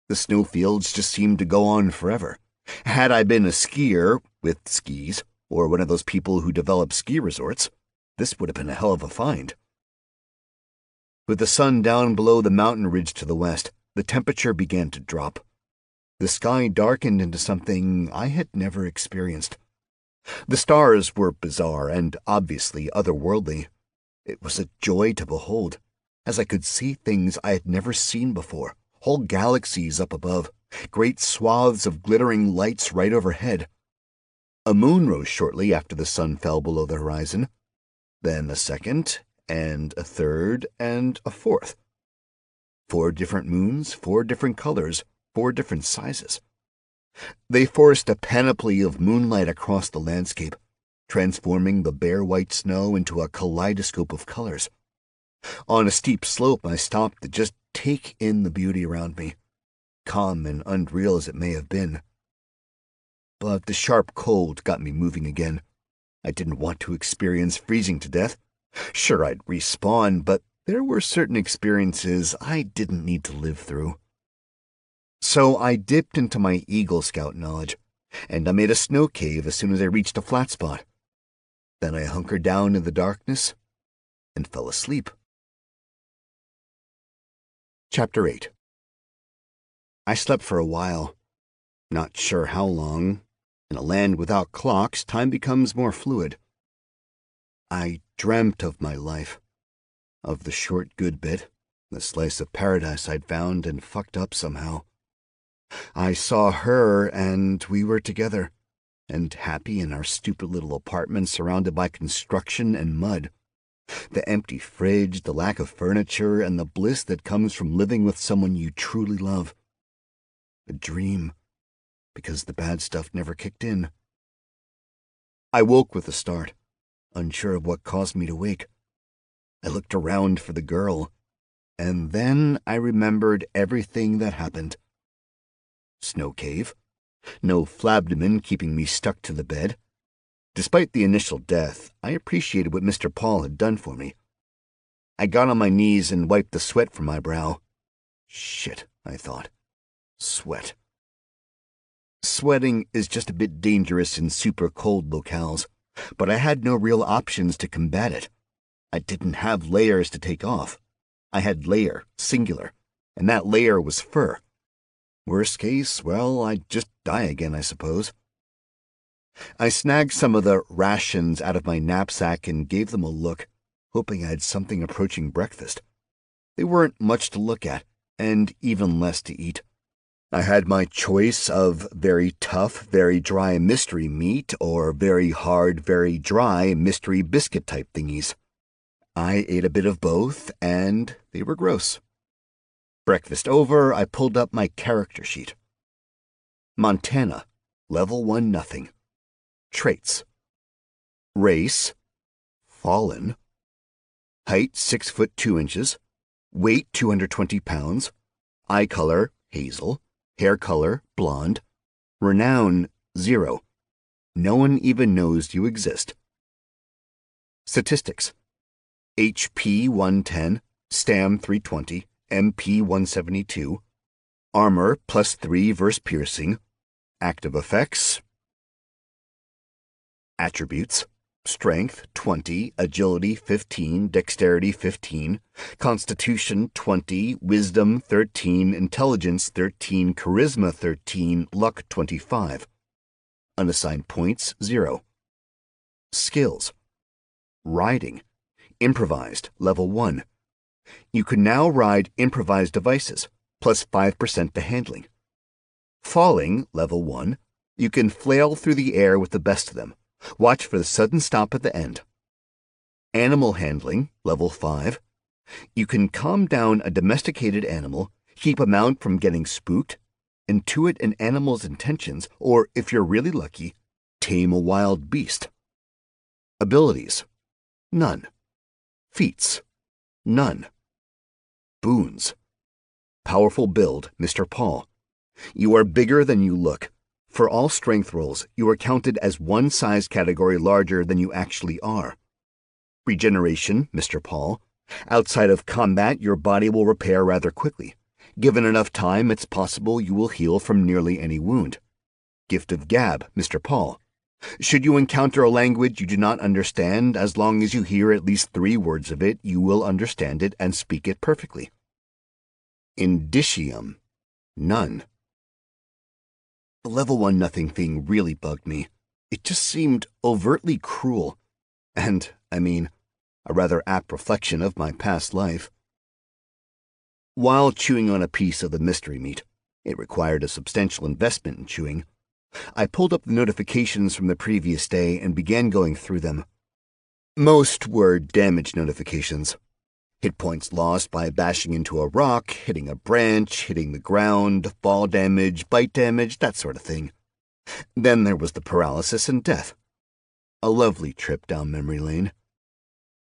The snowfields just seemed to go on forever. Had I been a skier with skis, or one of those people who develop ski resorts, this would have been a hell of a find. With the sun down below the mountain ridge to the west, the temperature began to drop. The sky darkened into something I had never experienced. The stars were bizarre and obviously otherworldly. It was a joy to behold, as I could see things I had never seen before, whole galaxies up above, great swaths of glittering lights right overhead. A moon rose shortly after the sun fell below the horizon, then a second, and a third, and a fourth. 4 different moons, 4 different colors, 4 different sizes. They forced a panoply of moonlight across the landscape, transforming the bare white snow into a kaleidoscope of colors. On a steep slope, I stopped to just take in the beauty around me, calm and unreal as it may have been. But the sharp cold got me moving again. I didn't want to experience freezing to death. Sure, I'd respawn, but there were certain experiences I didn't need to live through. So I dipped into my Eagle Scout knowledge, and I made a snow cave as soon as I reached a flat spot. Then I hunkered down in the darkness and fell asleep. Chapter 8. I slept for a while. Not sure how long. In a land without clocks, time becomes more fluid. I dreamt of my life, of the short good bit, the slice of paradise I'd found and fucked up somehow. I saw her, and we were together, and happy in our stupid little apartment surrounded by construction and mud. The empty fridge, the lack of furniture, and the bliss that comes from living with someone you truly love. A dream, because the bad stuff never kicked in. I woke with a start, unsure of what caused me to wake. I looked around for the girl, and then I remembered everything that happened. Snow cave. No flabberman keeping me stuck to the bed. Despite the initial death, I appreciated what Mr. Paul had done for me. I got on my knees and wiped the sweat from my brow. Shit, I thought. Sweat. Sweating is just a bit dangerous in super cold locales, but I had no real options to combat it. I didn't have layers to take off. I had layer, singular, and that layer was fur. Worst case, well, I'd just die again, I suppose. I snagged some of the rations out of my knapsack and gave them a look, hoping I had something approaching breakfast. They weren't much to look at, and even less to eat. I had my choice of very tough, very dry mystery meat or very hard, very dry mystery biscuit type thingies. I ate a bit of both, and they were gross. Breakfast over, I pulled up my character sheet. Montana, level 1 nothing. Traits. Race, fallen. Height 6 foot 2 inches. Weight 220 pounds. Eye color, hazel. Hair color, blonde. Renown, 0. No one even knows you exist. Statistics. HP 110, Stam 320, MP 172. Armor +3 versus piercing. Active effects. Attributes. Strength 20, Agility 15, Dexterity 15, Constitution 20, Wisdom 13, Intelligence 13, Charisma 13, Luck 25. Unassigned points 0. Skills. Riding. Improvised, level 1. You can now ride improvised devices, plus 5% to handling. Falling, level 1. You can flail through the air with the best of them. Watch for the sudden stop at the end. Animal handling, level 5. You can calm down a domesticated animal, keep a mount from getting spooked, intuit an animal's intentions, or, if you're really lucky, tame a wild beast. Abilities. None. Feats. None. Boons. Powerful build, Mr. Paul. You are bigger than you look. For all strength rolls, you are counted as one size category larger than you actually are. Regeneration, Mr. Paul. Outside of combat, your body will repair rather quickly. Given enough time, it's possible you will heal from nearly any wound. Gift of gab, Mr. Paul. Should you encounter a language you do not understand, as long as you hear at least 3 words of it, you will understand it and speak it perfectly. Indicium. None. The level 1 nothing thing really bugged me. It just seemed overtly cruel. And, a rather apt reflection of my past life. While chewing on a piece of the mystery meat, it required a substantial investment in chewing, I pulled up the notifications from the previous day and began going through them. Most were damage notifications. Hit points lost by bashing into a rock, hitting a branch, hitting the ground, fall damage, bite damage, that sort of thing. Then there was the paralysis and death. A lovely trip down memory lane.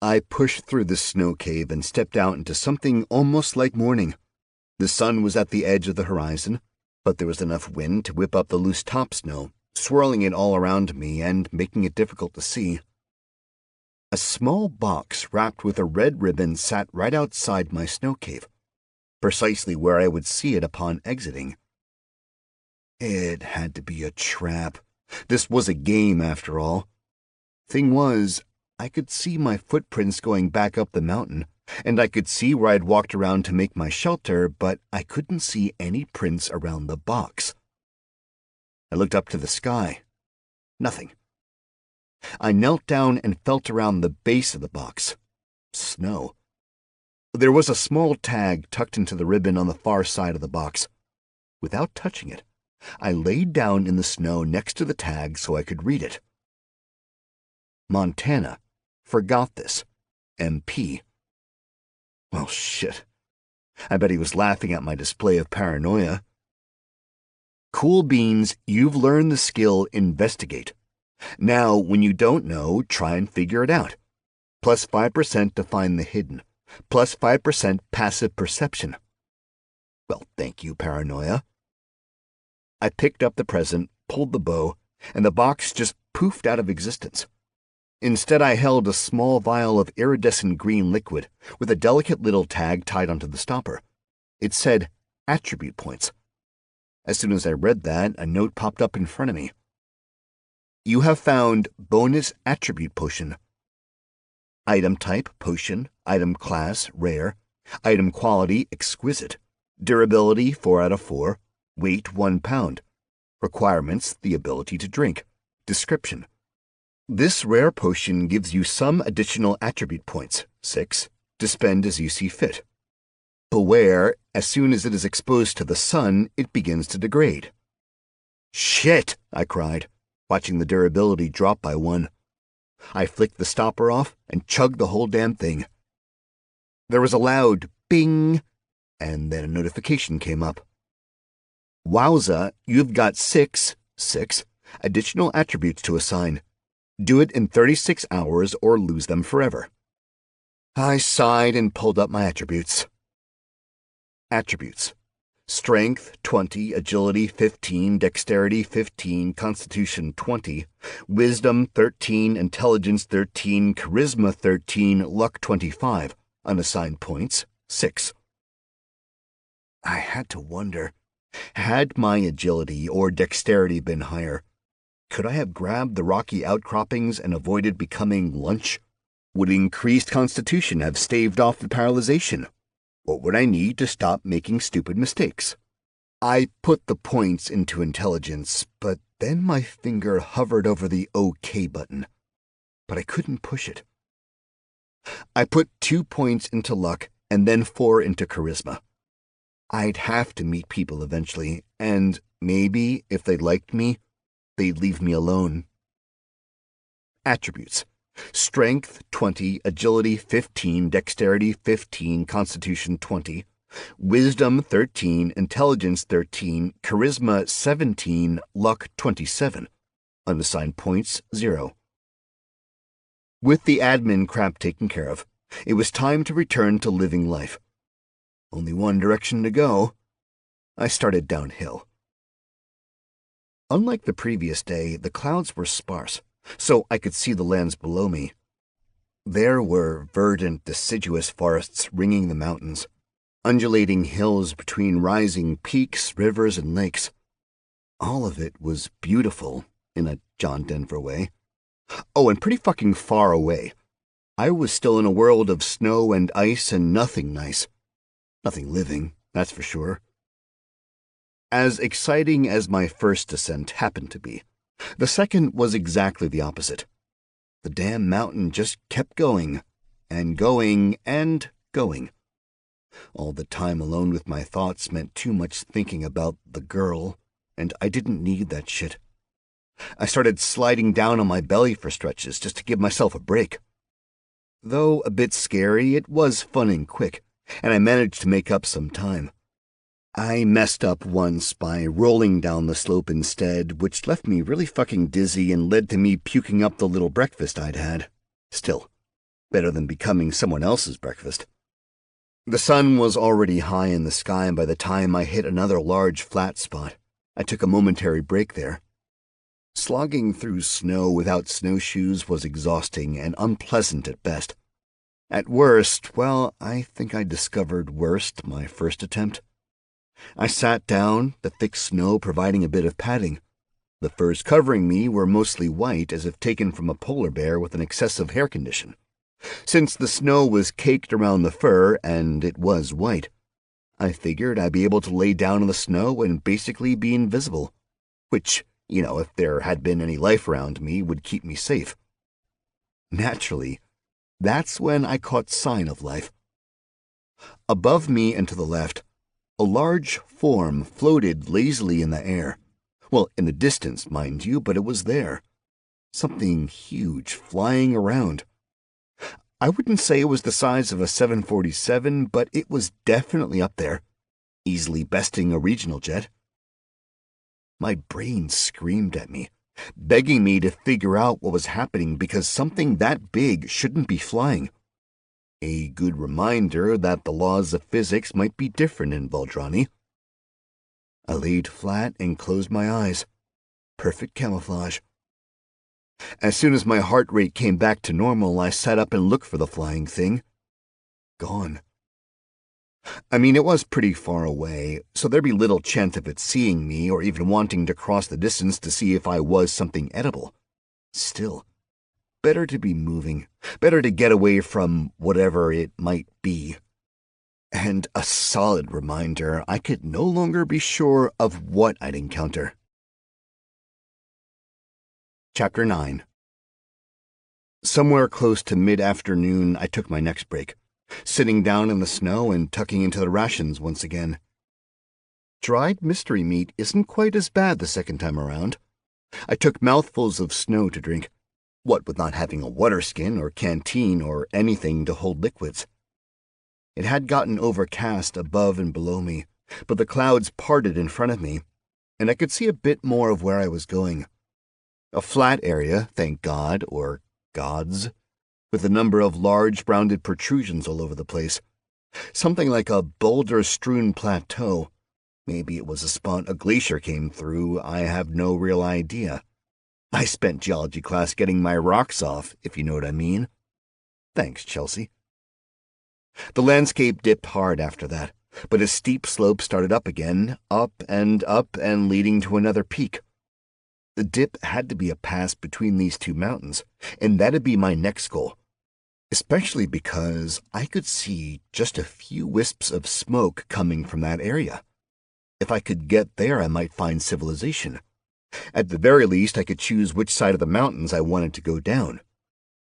I pushed through the snow cave and stepped out into something almost like morning. The sun was at the edge of the horizon, but there was enough wind to whip up the loose top snow, swirling it all around me and making it difficult to see. A small box wrapped with a red ribbon sat right outside my snow cave, precisely where I would see it upon exiting. It had to be a trap. This was a game, after all. Thing was, I could see my footprints going back up the mountain, and I could see where I'd walked around to make my shelter, but I couldn't see any prints around the box. I looked up to the sky. Nothing. I knelt down and felt around the base of the box. Snow. There was a small tag tucked into the ribbon on the far side of the box. Without touching it, I laid down in the snow next to the tag so I could read it. Montana. Forgot this. MP. Well, shit. I bet he was laughing at my display of paranoia. Cool beans, you've learned the skill investigate. Now, when you don't know, try and figure it out. Plus 5% to find the hidden. Plus 5% passive perception. Well, thank you, paranoia. I picked up the present, pulled the bow, and the box just poofed out of existence. Instead, I held a small vial of iridescent green liquid with a delicate little tag tied onto the stopper. It said, attribute points. As soon as I read that, a note popped up in front of me. You have found bonus attribute potion. Item type, potion. Item class, rare. Item quality, exquisite. Durability, 4 out of 4. Weight, 1 pound. Requirements, the ability to drink. Description. This rare potion gives you some additional attribute points, 6, to spend as you see fit. Beware, as soon as it is exposed to the sun, it begins to degrade. Shit, I cried, watching the durability drop by 1. I flicked the stopper off and chugged the whole damn thing. There was a loud bing, and then a notification came up. Wowza, you've got 6 additional attributes to assign. Do it in 36 hours or lose them forever. I sighed and pulled up my attributes. Attributes. Strength, 20, Agility, 15, Dexterity, 15, Constitution, 20, Wisdom, 13, Intelligence, 13, Charisma, 13, Luck, 25, unassigned points, 6. I had to wonder, had my Agility or Dexterity been higher, could I have grabbed the rocky outcroppings and avoided becoming lunch? Would increased Constitution have staved off the paralyzation? What would I need to stop making stupid mistakes? I put the points into intelligence, but then my finger hovered over the OK button. But I couldn't push it. I put 2 points into luck and then 4 into charisma. I'd have to meet people eventually, and maybe, if they liked me, they'd leave me alone. Attributes. Strength, 20, Agility, 15, Dexterity, 15, Constitution, 20, Wisdom, 13, Intelligence, 13, Charisma, 17, Luck, 27, unassigned points, 0. With the admin crap taken care of, it was time to return to living life. Only one direction to go. I started downhill. Unlike the previous day, the clouds were sparse, so I could see the lands below me. There were verdant, deciduous forests ringing the mountains, undulating hills between rising peaks, rivers, and lakes. All of it was beautiful, in a John Denver way. Oh, and pretty fucking far away. I was still in a world of snow and ice and nothing nice. Nothing living, that's for sure. As exciting as my first descent happened to be, the second was exactly the opposite. The damn mountain just kept going, and going, and going. All the time alone with my thoughts meant too much thinking about the girl, and I didn't need that shit. I started sliding down on my belly for stretches just to give myself a break. Though a bit scary, it was fun and quick, and I managed to make up some time. I messed up once by rolling down the slope instead, which left me really fucking dizzy and led to me puking up the little breakfast I'd had. Still, Better than becoming someone else's breakfast. The sun was already high in the sky by the time I hit another large flat spot. I took a momentary break there. Slogging through snow without snowshoes was exhausting and unpleasant at best. At worst, well, I think I discovered worst my first attempt. I sat down, the thick snow providing a bit of padding. The furs covering me were mostly white, as if taken from a polar bear with an excessive hair condition. Since the snow was caked around the fur, and it was white, I figured I'd be able to lay down in the snow and basically be invisible, which, if there had been any life around me, would keep me safe. Naturally, that's when I caught sign of life. Above me and to the left, a large form floated lazily in the air. Well, in the distance, mind you, but it was there. Something huge flying around. I wouldn't say it was the size of a 747, but it was definitely up there, easily besting a regional jet. My brain screamed at me, begging me to figure out what was happening because something that big shouldn't be flying. A good reminder that the laws of physics might be different in Valdrani. I laid flat and closed my eyes. Perfect camouflage. As soon as my heart rate came back to normal, I sat up and looked for the flying thing. Gone. I mean, it was pretty far away, so there'd be little chance of it seeing me or even wanting to cross the distance to see if I was something edible. Still, better to be moving, better to get away from whatever it might be. And a solid reminder I could no longer be sure of what I'd encounter. Chapter 9. Somewhere close to mid-afternoon, I took my next break, sitting down in the snow and tucking into the rations once again. Dried mystery meat isn't quite as bad the second time around. I took mouthfuls of snow to drink, what with not having a water skin or canteen or anything to hold liquids. It had gotten overcast above and below me, but the clouds parted in front of me, and I could see a bit more of where I was going. A flat area, thank God, or gods, with a number of large rounded protrusions all over the place. Something like a boulder-strewn plateau. Maybe it was a spot a glacier came through, I have no real idea. I spent geology class getting my rocks off, if you know what I mean. Thanks, Chelsea. The landscape dipped hard after that, but a steep slope started up again, up and leading to another peak. The dip had to be a pass between these two mountains, and that'd be my next goal, especially because I could see just a few wisps of smoke coming from that area. If I could get there, I might find civilization. At the very least, I could choose which side of the mountains I wanted to go down.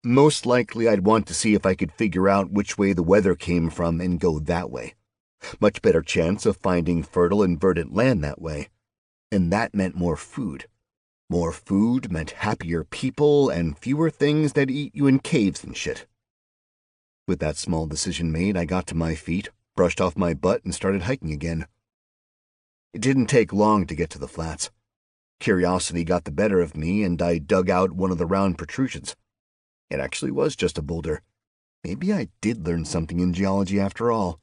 Most likely, I'd want to see if I could figure out which way the weather came from and go that way. Much better chance of finding fertile and verdant land that way. And that meant more food. More food meant happier people and fewer things that eat you in caves and shit. With that small decision made, I got to my feet, brushed off my butt, and started hiking again. It didn't take long to get to the flats. Curiosity got the better of me, and I dug out one of the round protrusions. It actually was just a boulder. Maybe I did learn something in geology after all.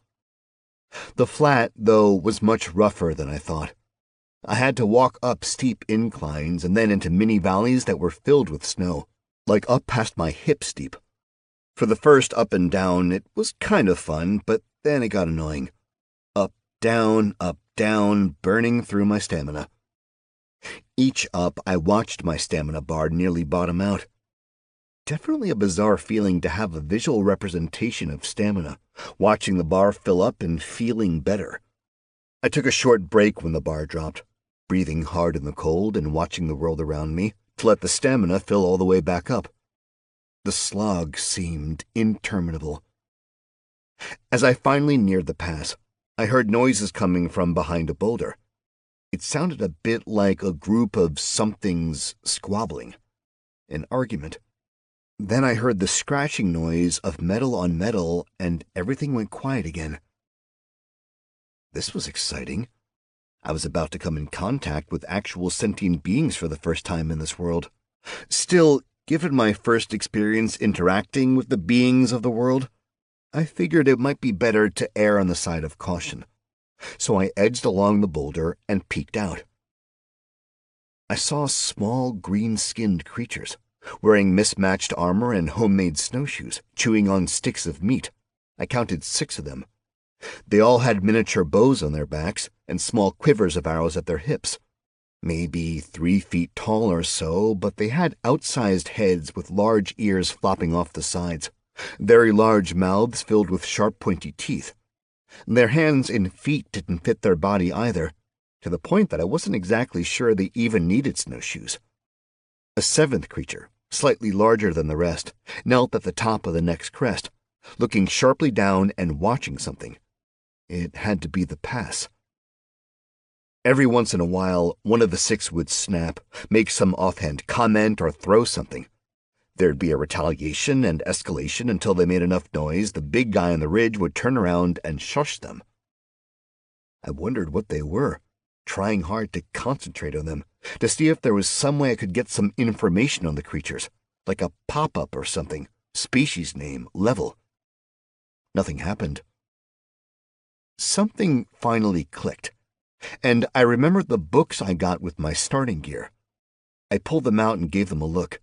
The flat, though, was much rougher than I thought. I had to walk up steep inclines and then into mini valleys that were filled with snow, like up past my hips deep. For the first up and down, it was kind of fun, but then it got annoying. Up, down, burning through my stamina. Each up, I watched my stamina bar nearly bottom out. Definitely a bizarre feeling to have a visual representation of stamina, watching the bar fill up and feeling better. I took a short break when the bar dropped, breathing hard in the cold and watching the world around me to let the stamina fill all the way back up. The slog seemed interminable. As I finally neared the pass, I heard noises coming from behind a boulder. It sounded a bit like a group of somethings squabbling. An argument. Then I heard the scratching noise of metal on metal, and everything went quiet again. This was exciting. I was about to come in contact with actual sentient beings for the first time in this world. Still, Given my first experience interacting with the beings of the world, I figured it might be better to err on the side of caution. So I edged along the boulder and peeked out. I saw small green-skinned creatures, wearing mismatched armor and homemade snowshoes, chewing on sticks of meat. I counted 6 of them. They all had miniature bows on their backs and small quivers of arrows at their hips. Maybe 3 feet tall or so, but they had outsized heads with large ears flopping off the sides, very large mouths filled with sharp pointy teeth. Their hands and feet didn't fit their body either, to the point that I wasn't exactly sure they even needed snowshoes. A 7th creature, slightly larger than the rest, knelt at the top of the next crest, looking sharply down and watching something. It had to be the pass. Every once in a while, one of the 6 would snap, make some offhand comment, or throw something. There'd be a retaliation and escalation until they made enough noise. The big guy on the ridge would turn around and shush them. I wondered what they were, trying hard to concentrate on them, to see if there was some way I could get some information on the creatures, like a pop-up or something, species name, level. Nothing happened. Something finally clicked, and I remembered the books I got with my starting gear. I pulled them out and gave them a look.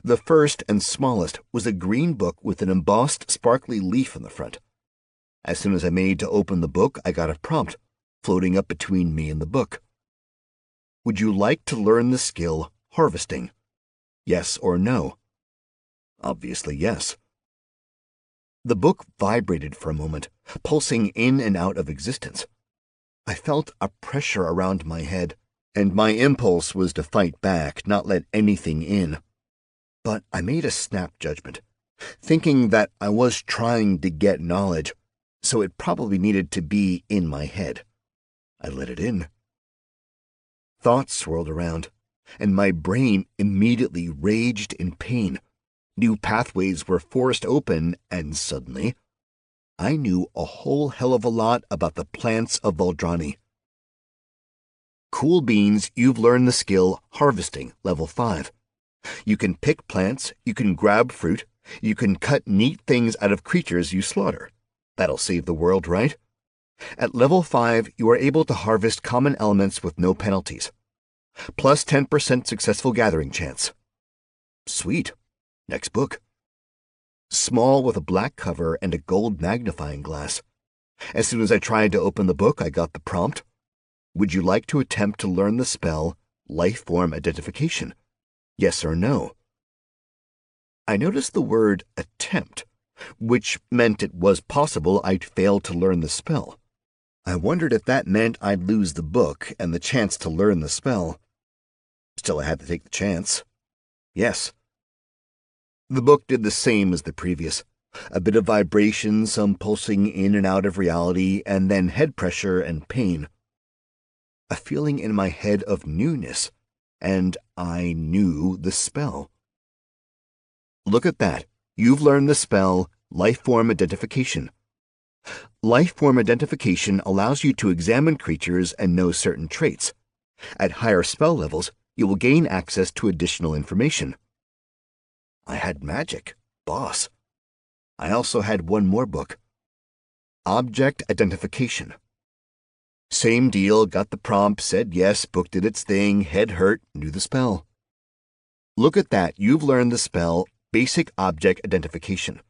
The first and smallest was a green book with an embossed, sparkly leaf in the front. As soon as I made to open the book, I got a prompt, floating up between me and the book. Would you like to learn the skill harvesting? Yes or no? Obviously yes. The book vibrated for a moment, pulsing in and out of existence. I felt a pressure around my head, and my impulse was to fight back, not let anything in. But I made a snap judgment, thinking that I was trying to get knowledge, so it probably needed to be in my head. I let it in. Thoughts swirled around, and my brain immediately raged in pain. New pathways were forced open, and suddenly, I knew a whole hell of a lot about the plants of Valdrani. Cool beans, you've learned the skill harvesting, level 5. You can pick plants, you can grab fruit, you can cut neat things out of creatures you slaughter. That'll save the world, right? At level 5, you are able to harvest common elements with no penalties. Plus 10% successful gathering chance. Sweet. Next book. Small with a black cover and a gold magnifying glass. As soon as I tried to open the book, I got the prompt. Would you like to attempt to learn the spell Life Form Identification? Yes or no? I noticed the word attempt, which meant it was possible I'd fail to learn the spell. I wondered if that meant I'd lose the book and the chance to learn the spell. Still, I had to take the chance. Yes. The book did the same as the previous. A bit of vibration, some pulsing in and out of reality, and then head pressure and pain. A feeling in my head of newness, and I knew the spell. Look at that. You've learned the spell Life Form Identification. Life Form Identification allows you to examine creatures and know certain traits. At higher spell levels, you will gain access to additional information. I had magic. Boss. I also had one more book. Object Identification. Same deal, got the prompt, said yes, book did its thing, head hurt, knew the spell. Look at that, you've learned the spell Basic Object Identification.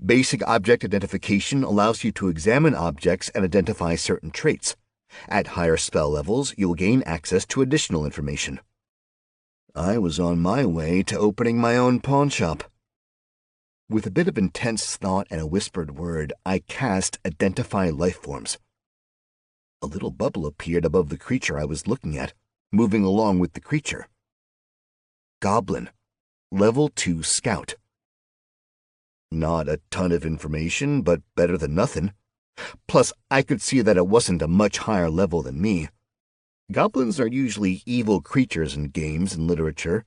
Basic Object Identification allows you to examine objects and identify certain traits. At higher spell levels, you will gain access to additional information. I was on my way to opening my own pawn shop. With a bit of intense thought and a whispered word, I cast Identify Life Forms. A little bubble appeared above the creature I was looking at, moving along with the creature. Goblin. Level 2 Scout. Not a ton of information, but better than nothing. Plus, I could see that it wasn't a much higher level than me. Goblins are usually evil creatures in games and literature,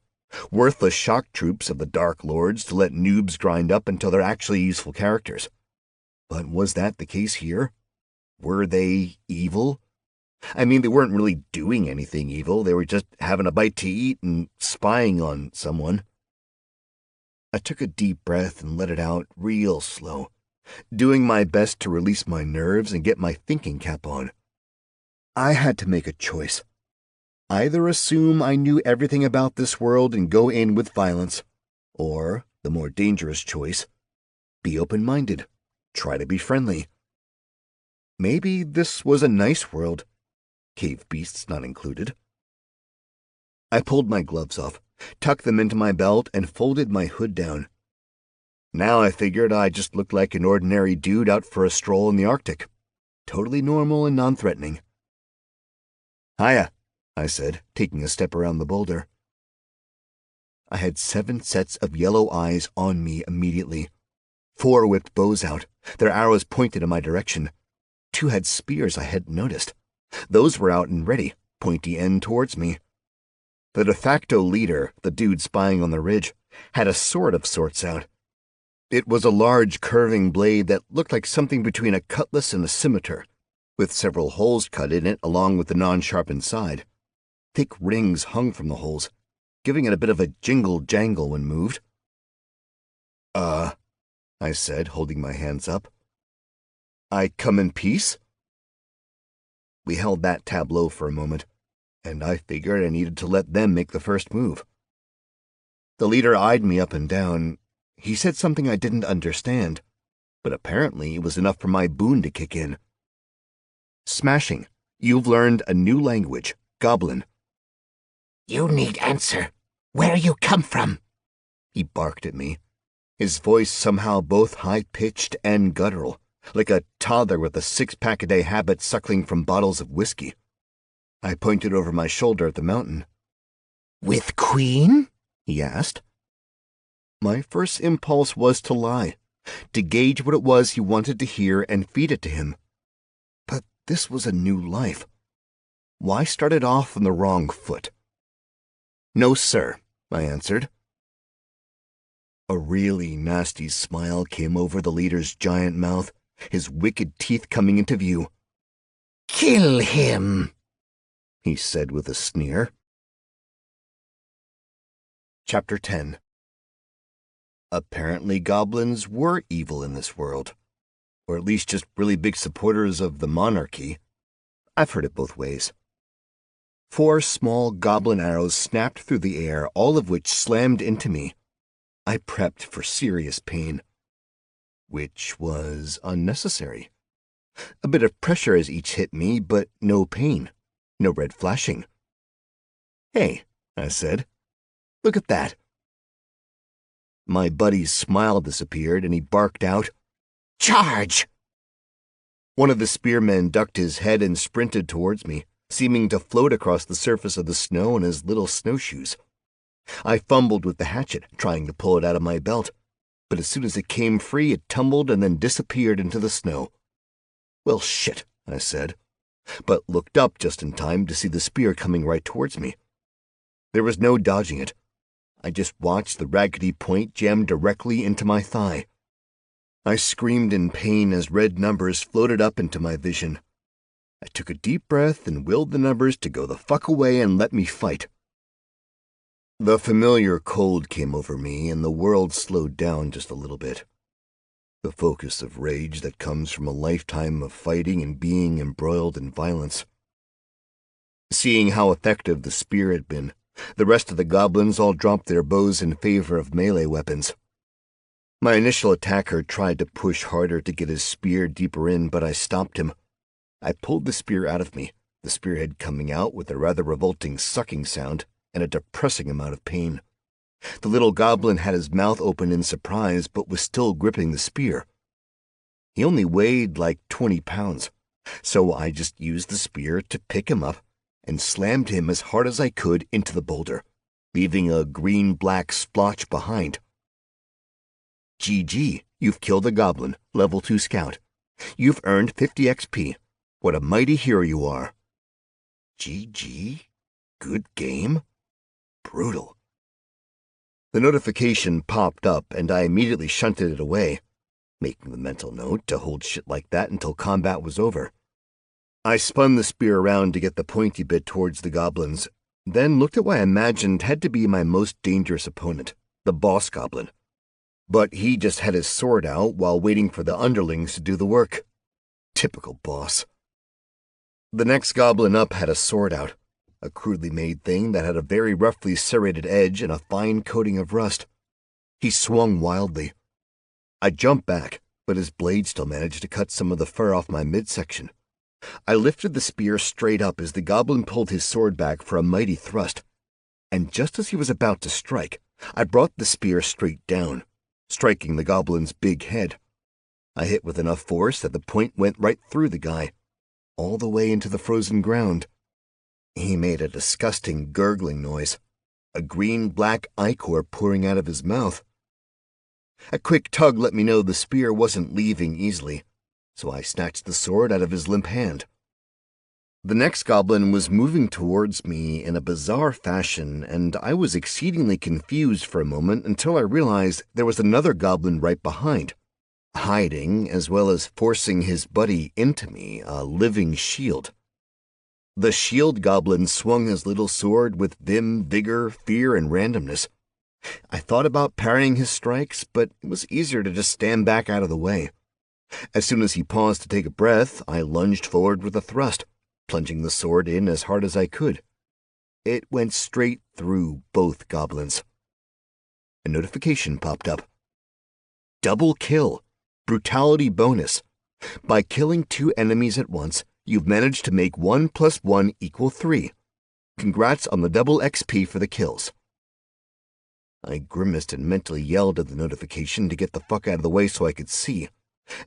worthless shock troops of the Dark Lords to let noobs grind up until they're actually useful characters. But was that the case here? Were they evil? I mean, they weren't really doing anything evil. They were just having a bite to eat and spying on someone. I took a deep breath and let it out real slow, doing my best to release my nerves and get my thinking cap on. I had to make a choice. Either assume I knew everything about this world and go in with violence, or, the more dangerous choice, be open-minded, try to be friendly. Maybe this was a nice world, cave beasts not included. I pulled my gloves off, tucked them into my belt, and folded my hood down. Now I figured I just looked like an ordinary dude out for a stroll in the Arctic. Totally normal and non-threatening. "Hiya," I said, taking a step around the boulder. I had 7 sets of yellow eyes on me immediately. 4 whipped bows out, their arrows pointed in my direction. 2 had spears I hadn't noticed. Those were out and ready, pointy end towards me. The de facto leader, the dude spying on the ridge, had a sword of sorts out. It was a large curving blade that looked like something between a cutlass and a scimitar, with several holes cut in it along with the non-sharpened side. Thick rings hung from the holes, giving it a bit of a jingle-jangle when moved. I said, holding my hands up. "I come in peace?" We held that tableau for a moment, and I figured I needed to let them make the first move. The leader eyed me up and down. He said something I didn't understand, but apparently it was enough for my boon to kick in. "Smashing. You've learned a new language, Goblin." "You need answer. Where you come from?" He barked at me, his voice somehow both high-pitched and guttural, like a toddler with a 6-pack-a-day habit suckling from bottles of whiskey. I pointed over my shoulder at the mountain. "With Queen?" he asked. My first impulse was to lie, to gauge what it was he wanted to hear and feed it to him. But this was a new life. Why start it off on the wrong foot? "No, sir," I answered. A really nasty smile came over the leader's giant mouth, his wicked teeth coming into view. "Kill him," he said with a sneer. Chapter 10. Apparently goblins were evil in this world, or at least just really big supporters of the monarchy. I've heard it both ways. 4 small goblin arrows snapped through the air, all of which slammed into me. I prepped for serious pain, which was unnecessary. A bit of pressure as each hit me, but no pain, no red flashing. "Hey," I said, "look at that." My buddy's smile disappeared, and he barked out, "Charge!" One of the spearmen ducked his head and sprinted towards me, seeming to float across the surface of the snow in his little snowshoes. I fumbled with the hatchet, trying to pull it out of my belt, but as soon as it came free, it tumbled and then disappeared into the snow. "Well, shit," I said, but looked up just in time to see the spear coming right towards me. There was no dodging it. I just watched the raggedy point jam directly into my thigh. I screamed in pain as red numbers floated up into my vision. I took a deep breath and willed the numbers to go the fuck away and let me fight. The familiar cold came over me, and the world slowed down just a little bit. The focus of rage that comes from a lifetime of fighting and being embroiled in violence. Seeing how effective the spear had been, the rest of the goblins all dropped their bows in favor of melee weapons. My initial attacker tried to push harder to get his spear deeper in, but I stopped him. I pulled the spear out of me, the spearhead coming out with a rather revolting sucking sound and a depressing amount of pain. The little goblin had his mouth open in surprise, but was still gripping the spear. He only weighed like 20 pounds, so I just used the spear to pick him up and slammed him as hard as I could into the boulder, leaving a green-black splotch behind. "GG, you've killed a goblin, level 2 scout. You've earned 50 XP. What a mighty hero you are." GG? Good game? Brutal. The notification popped up, and I immediately shunted it away, making the mental note to hold shit like that until combat was over. I spun the spear around to get the pointy bit towards the goblins, then looked at what I imagined had to be my most dangerous opponent, the boss goblin, but he just had his sword out while waiting for the underlings to do the work. Typical boss. The next goblin up had a sword out, a crudely made thing that had a very roughly serrated edge and a fine coating of rust. He swung wildly. I jumped back, but his blade still managed to cut some of the fur off my midsection. I lifted the spear straight up as the goblin pulled his sword back for a mighty thrust, and just as he was about to strike, I brought the spear straight down, striking the goblin's big head. I hit with enough force that the point went right through the guy, all the way into the frozen ground. He made a disgusting gurgling noise, a green-black ichor pouring out of his mouth. A quick tug let me know the spear wasn't leaving easily, so I snatched the sword out of his limp hand. The next goblin was moving towards me in a bizarre fashion, and I was exceedingly confused for a moment until I realized there was another goblin right behind, hiding as well as forcing his buddy into me, a living shield. The shield goblin swung his little sword with vim, vigor, fear, and randomness. I thought about parrying his strikes, but it was easier to just stand back out of the way. As soon as he paused to take a breath, I lunged forward with a thrust, plunging the sword in as hard as I could. It went straight through both goblins. A notification popped up. Double kill. Brutality bonus. By killing 2 enemies at once, you've managed to make 1 + 1 = 3. Congrats on the double XP for the kills. I grimaced and mentally yelled at the notification to get the fuck out of the way so I could see.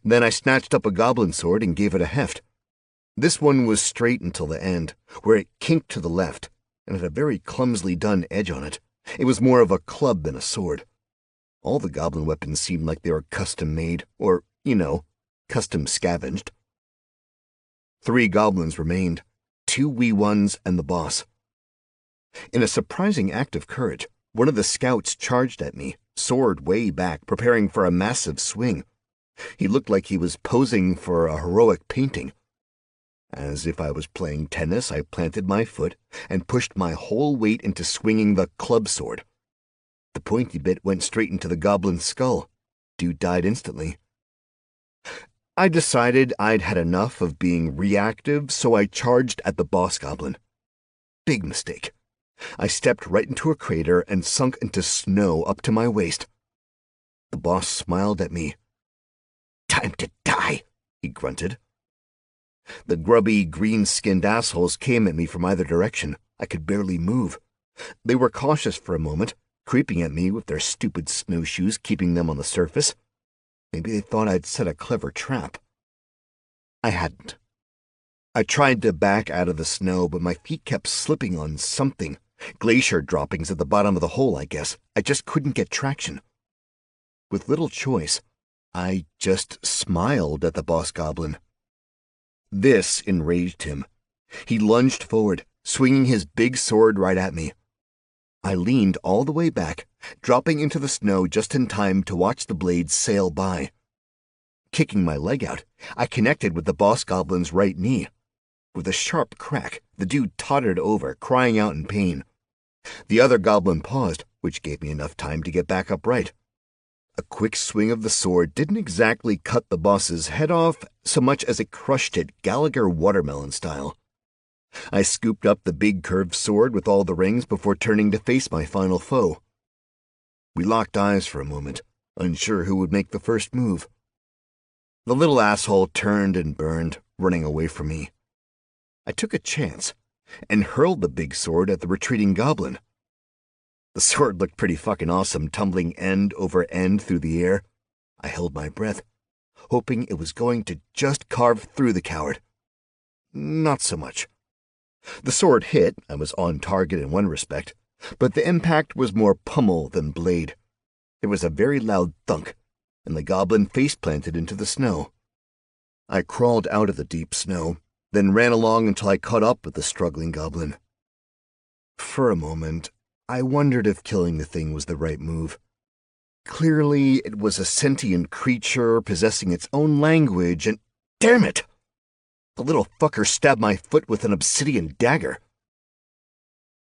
Then I snatched up a goblin sword and gave it a heft. This one was straight until the end, where it kinked to the left, and had a very clumsily done edge on it. It was more of a club than a sword. All the goblin weapons seemed like they were custom-made, or, custom-scavenged. 3 goblins remained, 2 wee ones and the boss. In a surprising act of courage, one of the scouts charged at me, sword way back, preparing for a massive swing. He looked like he was posing for a heroic painting. As if I was playing tennis, I planted my foot and pushed my whole weight into swinging the club sword. The pointy bit went straight into the goblin's skull. Dude died instantly. I decided I'd had enough of being reactive, so I charged at the boss goblin. Big mistake. I stepped right into a crater and sunk into snow up to my waist. The boss smiled at me. Time to die, he grunted. The grubby, green-skinned assholes came at me from either direction. I could barely move. They were cautious for a moment, creeping at me with their stupid snowshoes keeping them on the surface. Maybe they thought I'd set a clever trap. I hadn't. I tried to back out of the snow, but my feet kept slipping on something. Glacier droppings at the bottom of the hole, I guess. I just couldn't get traction. With little choice, I just smiled at the boss goblin. This enraged him. He lunged forward, swinging his big sword right at me. I leaned all the way back, dropping into the snow just in time to watch the blade sail by. Kicking my leg out, I connected with the boss goblin's right knee. With a sharp crack, the dude tottered over, crying out in pain. The other goblin paused, which gave me enough time to get back upright. A quick swing of the sword didn't exactly cut the boss's head off so much as it crushed it Gallagher watermelon style. I scooped up the big curved sword with all the rings before turning to face my final foe. We locked eyes for a moment, unsure who would make the first move. The little asshole turned and burned, running away from me. I took a chance and hurled the big sword at the retreating goblin. The sword looked pretty fucking awesome, tumbling end over end through the air. I held my breath, hoping it was going to just carve through the coward. Not so much. The sword hit. I was on target in one respect, but the impact was more pummel than blade. There was a very loud thunk, and the goblin face-planted into the snow. I crawled out of the deep snow, then ran along until I caught up with the struggling goblin. For a moment, I wondered if killing the thing was the right move. Clearly, it was a sentient creature possessing its own language, and damn it! The little fucker stabbed my foot with an obsidian dagger.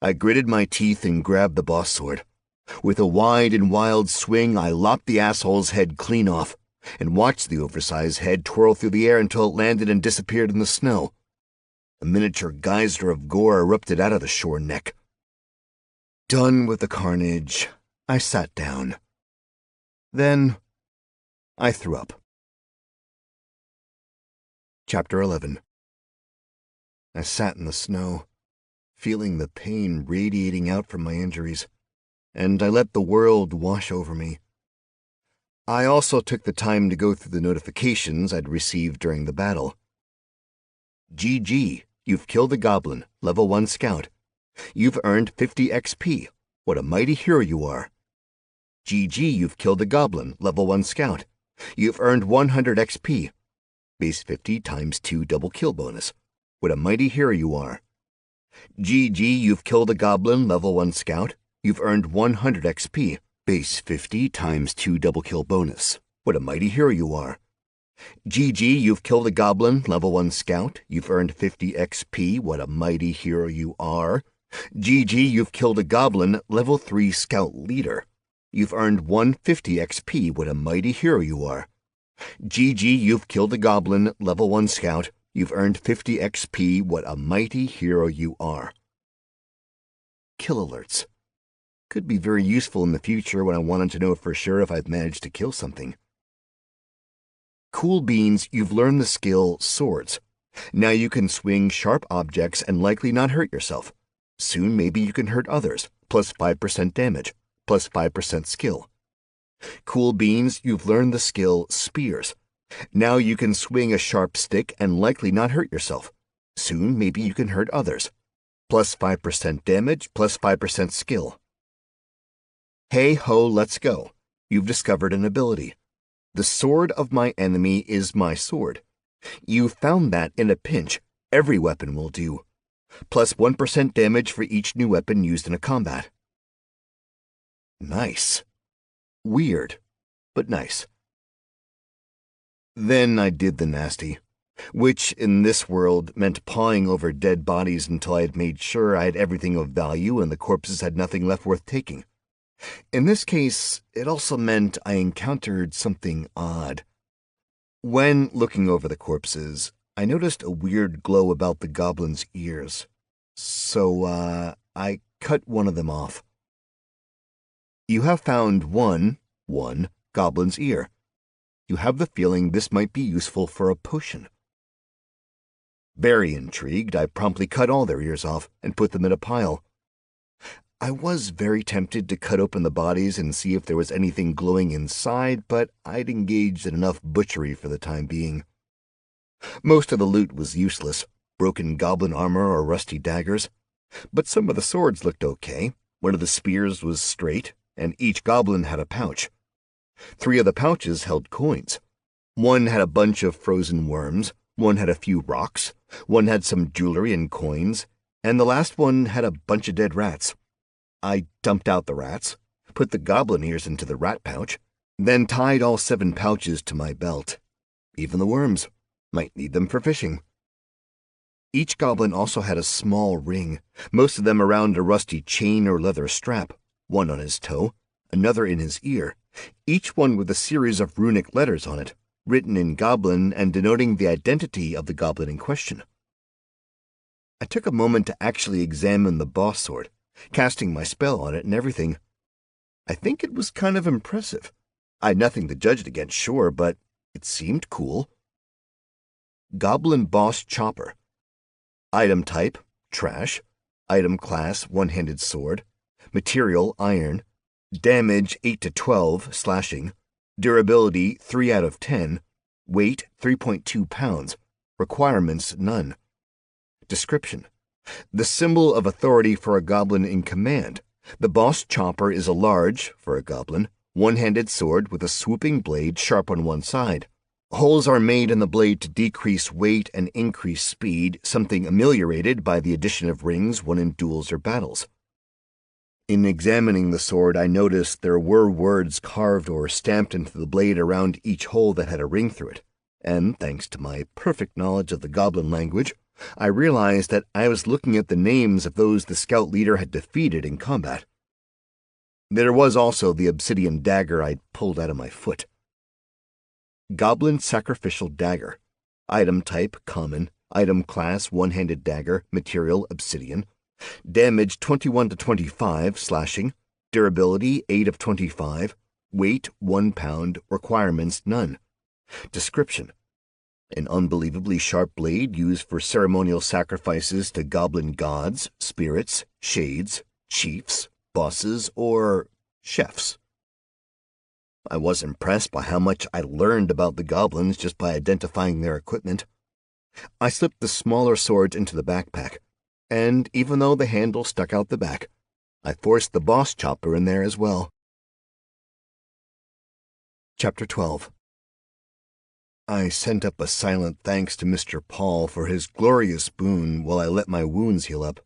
I gritted my teeth and grabbed the boss sword. With a wide and wild swing, I lopped the asshole's head clean off and watched the oversized head twirl through the air until it landed and disappeared in the snow. A miniature geyser of gore erupted out of the shore neck. Done with the carnage, I sat down. Then I threw up. Chapter 11. I sat in the snow, feeling the pain radiating out from my injuries, and I let the world wash over me. I also took the time to go through the notifications I'd received during the battle. GG, you've killed a goblin, level 1 scout. You've earned 50 XP. What a mighty hero you are. GG, you've killed a goblin, level 1 scout. You've earned 100 XP. Base 50 times 2 double kill bonus. What a mighty hero you are. GG, you've killed a goblin, level 1 scout. You've earned 100 XP. Base 50 times 2 double kill bonus. What a mighty hero you are. GG, you've killed a goblin, level 1 scout. You've earned 50 XP. What a mighty hero you are. GG, you've killed a goblin, level 3 scout leader. You've earned 150 XP. What a mighty hero you are. GG, you've killed a goblin, level 1 scout. You've earned 50 XP. What a mighty hero you are. Kill alerts. Could be very useful in the future when I wanted to know for sure if I've managed to kill something. Cool beans, you've learned the skill Swords. Now you can swing sharp objects and likely not hurt yourself. Soon maybe you can hurt others, plus 5% damage, plus 5% skill. Cool beans, you've learned the skill Spears. Now you can swing a sharp stick and likely not hurt yourself. Soon maybe you can hurt others. Plus 5% damage, plus 5% skill. Hey ho, let's go. You've discovered an ability. The sword of my enemy is my sword. You found that in a pinch. Every weapon will do. Plus 1% damage for each new weapon used in a combat. Nice. Weird, but nice. Then I did the nasty, which in this world meant pawing over dead bodies until I had made sure I had everything of value and the corpses had nothing left worth taking. In this case, it also meant I encountered something odd. When looking over the corpses, I noticed a weird glow about the goblin's ears. So, I cut one of them off. You have found one goblin's ear. You have the feeling this might be useful for a potion. Very intrigued, I promptly cut all their ears off and put them in a pile. I was very tempted to cut open the bodies and see if there was anything glowing inside, but I'd engaged in enough butchery for the time being. Most of the loot was useless, broken goblin armor or rusty daggers, but some of the swords looked okay. One of the spears was straight, and each goblin had a pouch. 3 of the pouches held coins. One had a bunch of frozen worms, one had a few rocks, one had some jewelry and coins, and the last one had a bunch of dead rats. I dumped out the rats, put the goblin ears into the rat pouch, then tied all 7 pouches to my belt. Even the worms. Might need them for fishing. Each goblin also had a small ring, most of them around a rusty chain or leather strap, one on his toe, another in his ear, each one with a series of runic letters on it, written in goblin and denoting the identity of the goblin in question. I took a moment to actually examine the boss sword, casting my spell on it and everything. I think it was kind of impressive. I had nothing to judge it against, sure, but it seemed cool. Goblin Boss Chopper. Item type, trash. Item class, one-handed sword. Material, iron. Damage, 8 to 12, slashing. Durability, 3 out of 10. Weight, 3.2 pounds. Requirements, none. Description. The symbol of authority for a goblin in command. The boss chopper is a large, for a goblin, one-handed sword with a swooping blade sharp on one side. Holes are made in the blade to decrease weight and increase speed, something ameliorated by the addition of rings won in duels or battles. In examining the sword, I noticed there were words carved or stamped into the blade around each hole that had a ring through it, and thanks to my perfect knowledge of the goblin language, I realized that I was looking at the names of those the scout leader had defeated in combat. There was also the obsidian dagger I'd pulled out of my foot. Goblin Sacrificial Dagger. Item type, common. Item class, one-handed dagger. Material, obsidian. Damage 21 to 25, slashing. Durability 8 of 25. Weight 1 pound. Requirements none. Description: an unbelievably sharp blade used for ceremonial sacrifices to goblin gods, spirits, shades, chiefs, bosses, or chefs. I was impressed by how much I learned about the goblins just by identifying their equipment. I slipped the smaller swords into the backpack, and even though the handle stuck out the back, I forced the boss chopper in there as well. Chapter 12. I sent up a silent thanks to Mr. Paul for his glorious boon while I let my wounds heal up.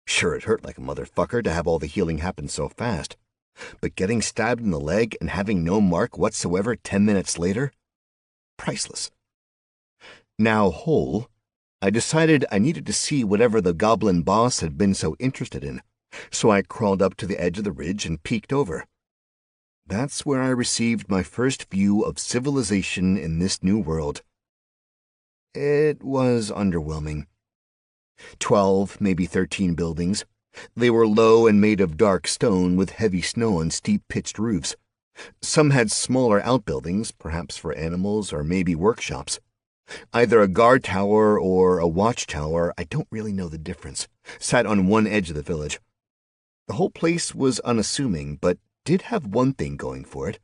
Sure, it hurt like a motherfucker to have all the healing happen so fast, but getting stabbed in the leg and having no mark whatsoever 10 minutes later? Priceless. Now whole, I decided I needed to see whatever the goblin boss had been so interested in, so I crawled up to the edge of the ridge and peeked over. That's where I received my first view of civilization in this new world. It was underwhelming. 12, maybe 13 buildings. They were low and made of dark stone with heavy snow and steep pitched roofs. Some had smaller outbuildings, perhaps for animals or maybe workshops. Either a guard tower or a watchtower, I don't really know the difference, sat on one edge of the village. The whole place was unassuming, but did have one thing going for it.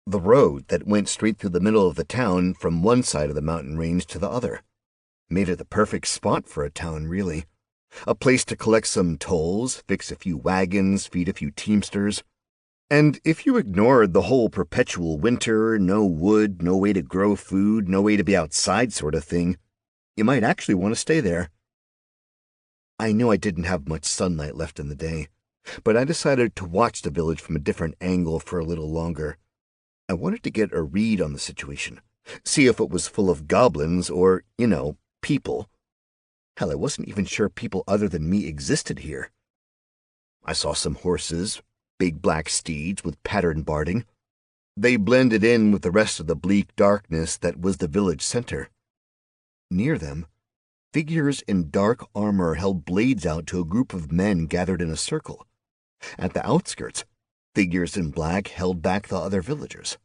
The road that went straight through the middle of the town from one side of the mountain range to the other. Made it the perfect spot for a town, really. A place to collect some tolls, fix a few wagons, feed a few teamsters. And if you ignored the whole perpetual winter, no wood, no way to grow food, no way to be outside sort of thing, you might actually want to stay there. I knew I didn't have much sunlight left in the day, but I decided to watch the village from a different angle for a little longer. I wanted to get a read on the situation, see if it was full of goblins or, people. Hell, I wasn't even sure people other than me existed here. I saw some horses, big black steeds with patterned barding. They blended in with the rest of the bleak darkness that was the village center. Near them, figures in dark armor held blades out to a group of men gathered in a circle. At the outskirts, figures in black held back the other villagers.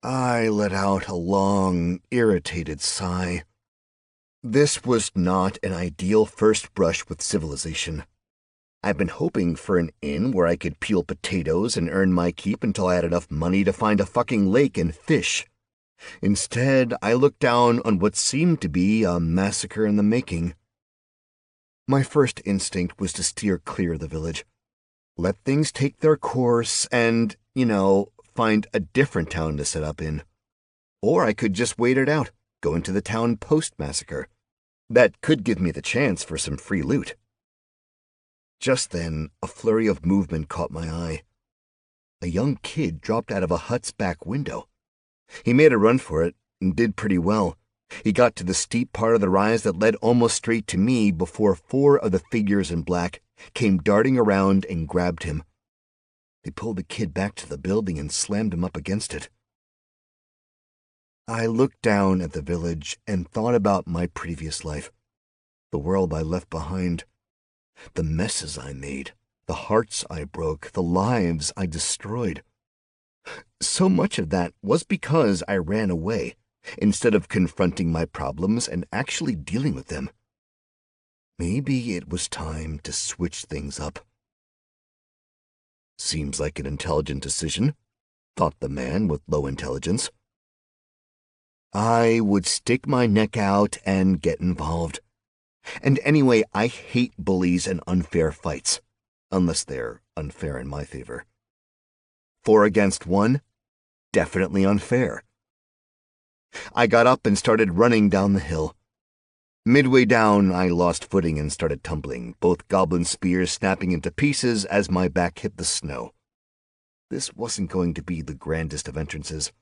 I let out a long, irritated sigh. This was not an ideal first brush with civilization. I'd been hoping for an inn where I could peel potatoes and earn my keep until I had enough money to find a fucking lake and fish. Instead, I looked down on what seemed to be a massacre in the making. My first instinct was to steer clear of the village. Let things take their course and, find a different town to set up in. Or I could just wait it out, go into the town post-massacre. That could give me the chance for some free loot. Just then, a flurry of movement caught my eye. A young kid dropped out of a hut's back window. He made a run for it and did pretty well. He got to the steep part of the rise that led almost straight to me before 4 of the figures in black came darting around and grabbed him. They pulled the kid back to the building and slammed him up against it. I looked down at the village and thought about my previous life, the world I left behind, the messes I made, the hearts I broke, the lives I destroyed. So much of that was because I ran away, instead of confronting my problems and actually dealing with them. Maybe it was time to switch things up. Seems like an intelligent decision, thought the man with low intelligence. I would stick my neck out and get involved. And anyway, I hate bullies and unfair fights, unless they're unfair in my favor. 4 against 1? Definitely unfair. I got up and started running down the hill. Midway down, I lost footing and started tumbling, both goblin spears snapping into pieces as my back hit the snow. This wasn't going to be the grandest of entrances.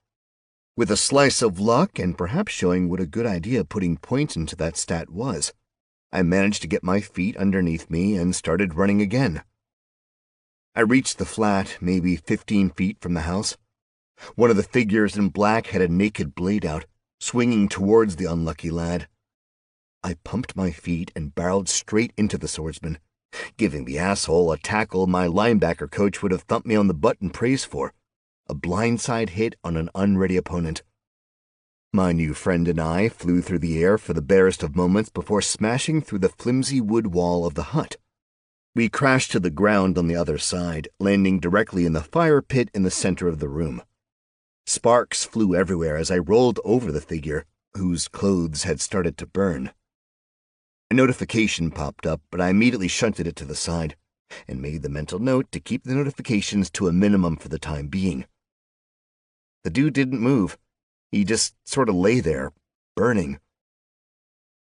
With a slice of luck and perhaps showing what a good idea putting points into that stat was, I managed to get my feet underneath me and started running again. I reached the flat, maybe 15 feet from the house. One of the figures in black had a naked blade out, swinging towards the unlucky lad. I pumped my feet and barreled straight into the swordsman, giving the asshole a tackle my linebacker coach would have thumped me on the butt in praise for. A blindside hit on an unready opponent. My new friend and I flew through the air for the barest of moments before smashing through the flimsy wood wall of the hut. We crashed to the ground on the other side, landing directly in the fire pit in the center of the room. Sparks flew everywhere as I rolled over the figure, whose clothes had started to burn. A notification popped up, but I immediately shunted it to the side and made the mental note to keep the notifications to a minimum for the time being. The dude didn't move. He just sort of lay there, burning.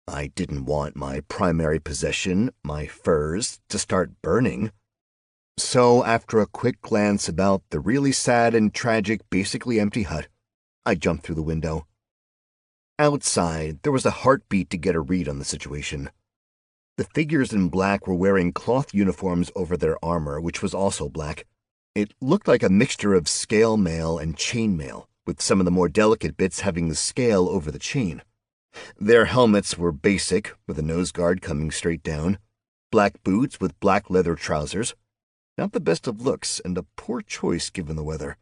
I didn't want my primary possession, my furs, to start burning. So, after a quick glance about the really sad and tragic, basically empty hut, I jumped through the window. Outside, there was a heartbeat to get a read on the situation. The figures in black were wearing cloth uniforms over their armor, which was also black. It looked like a mixture of scale mail and chain mail, with some of the more delicate bits having the scale over the chain. Their helmets were basic, with a nose guard coming straight down, black boots with black leather trousers. Not the best of looks, and a poor choice given the weather.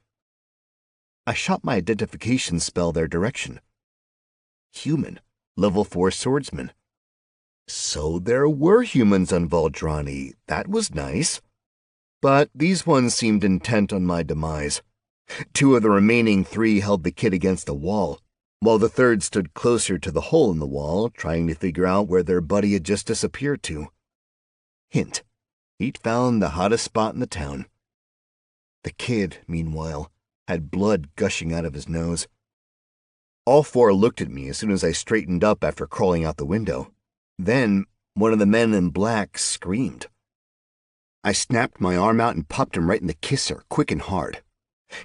I shot my identification spell their direction. Human, level 4 swordsman. So there were humans on Valdrani. That was nice. But these ones seemed intent on my demise. 2 of the remaining 3 held the kid against the wall, while the third stood closer to the hole in the wall, trying to figure out where their buddy had just disappeared to. Hint. He'd found the hottest spot in the town. The kid, meanwhile, had blood gushing out of his nose. All 4 looked at me as soon as I straightened up after crawling out the window. Then, one of the men in black screamed. I snapped my arm out and popped him right in the kisser, quick and hard.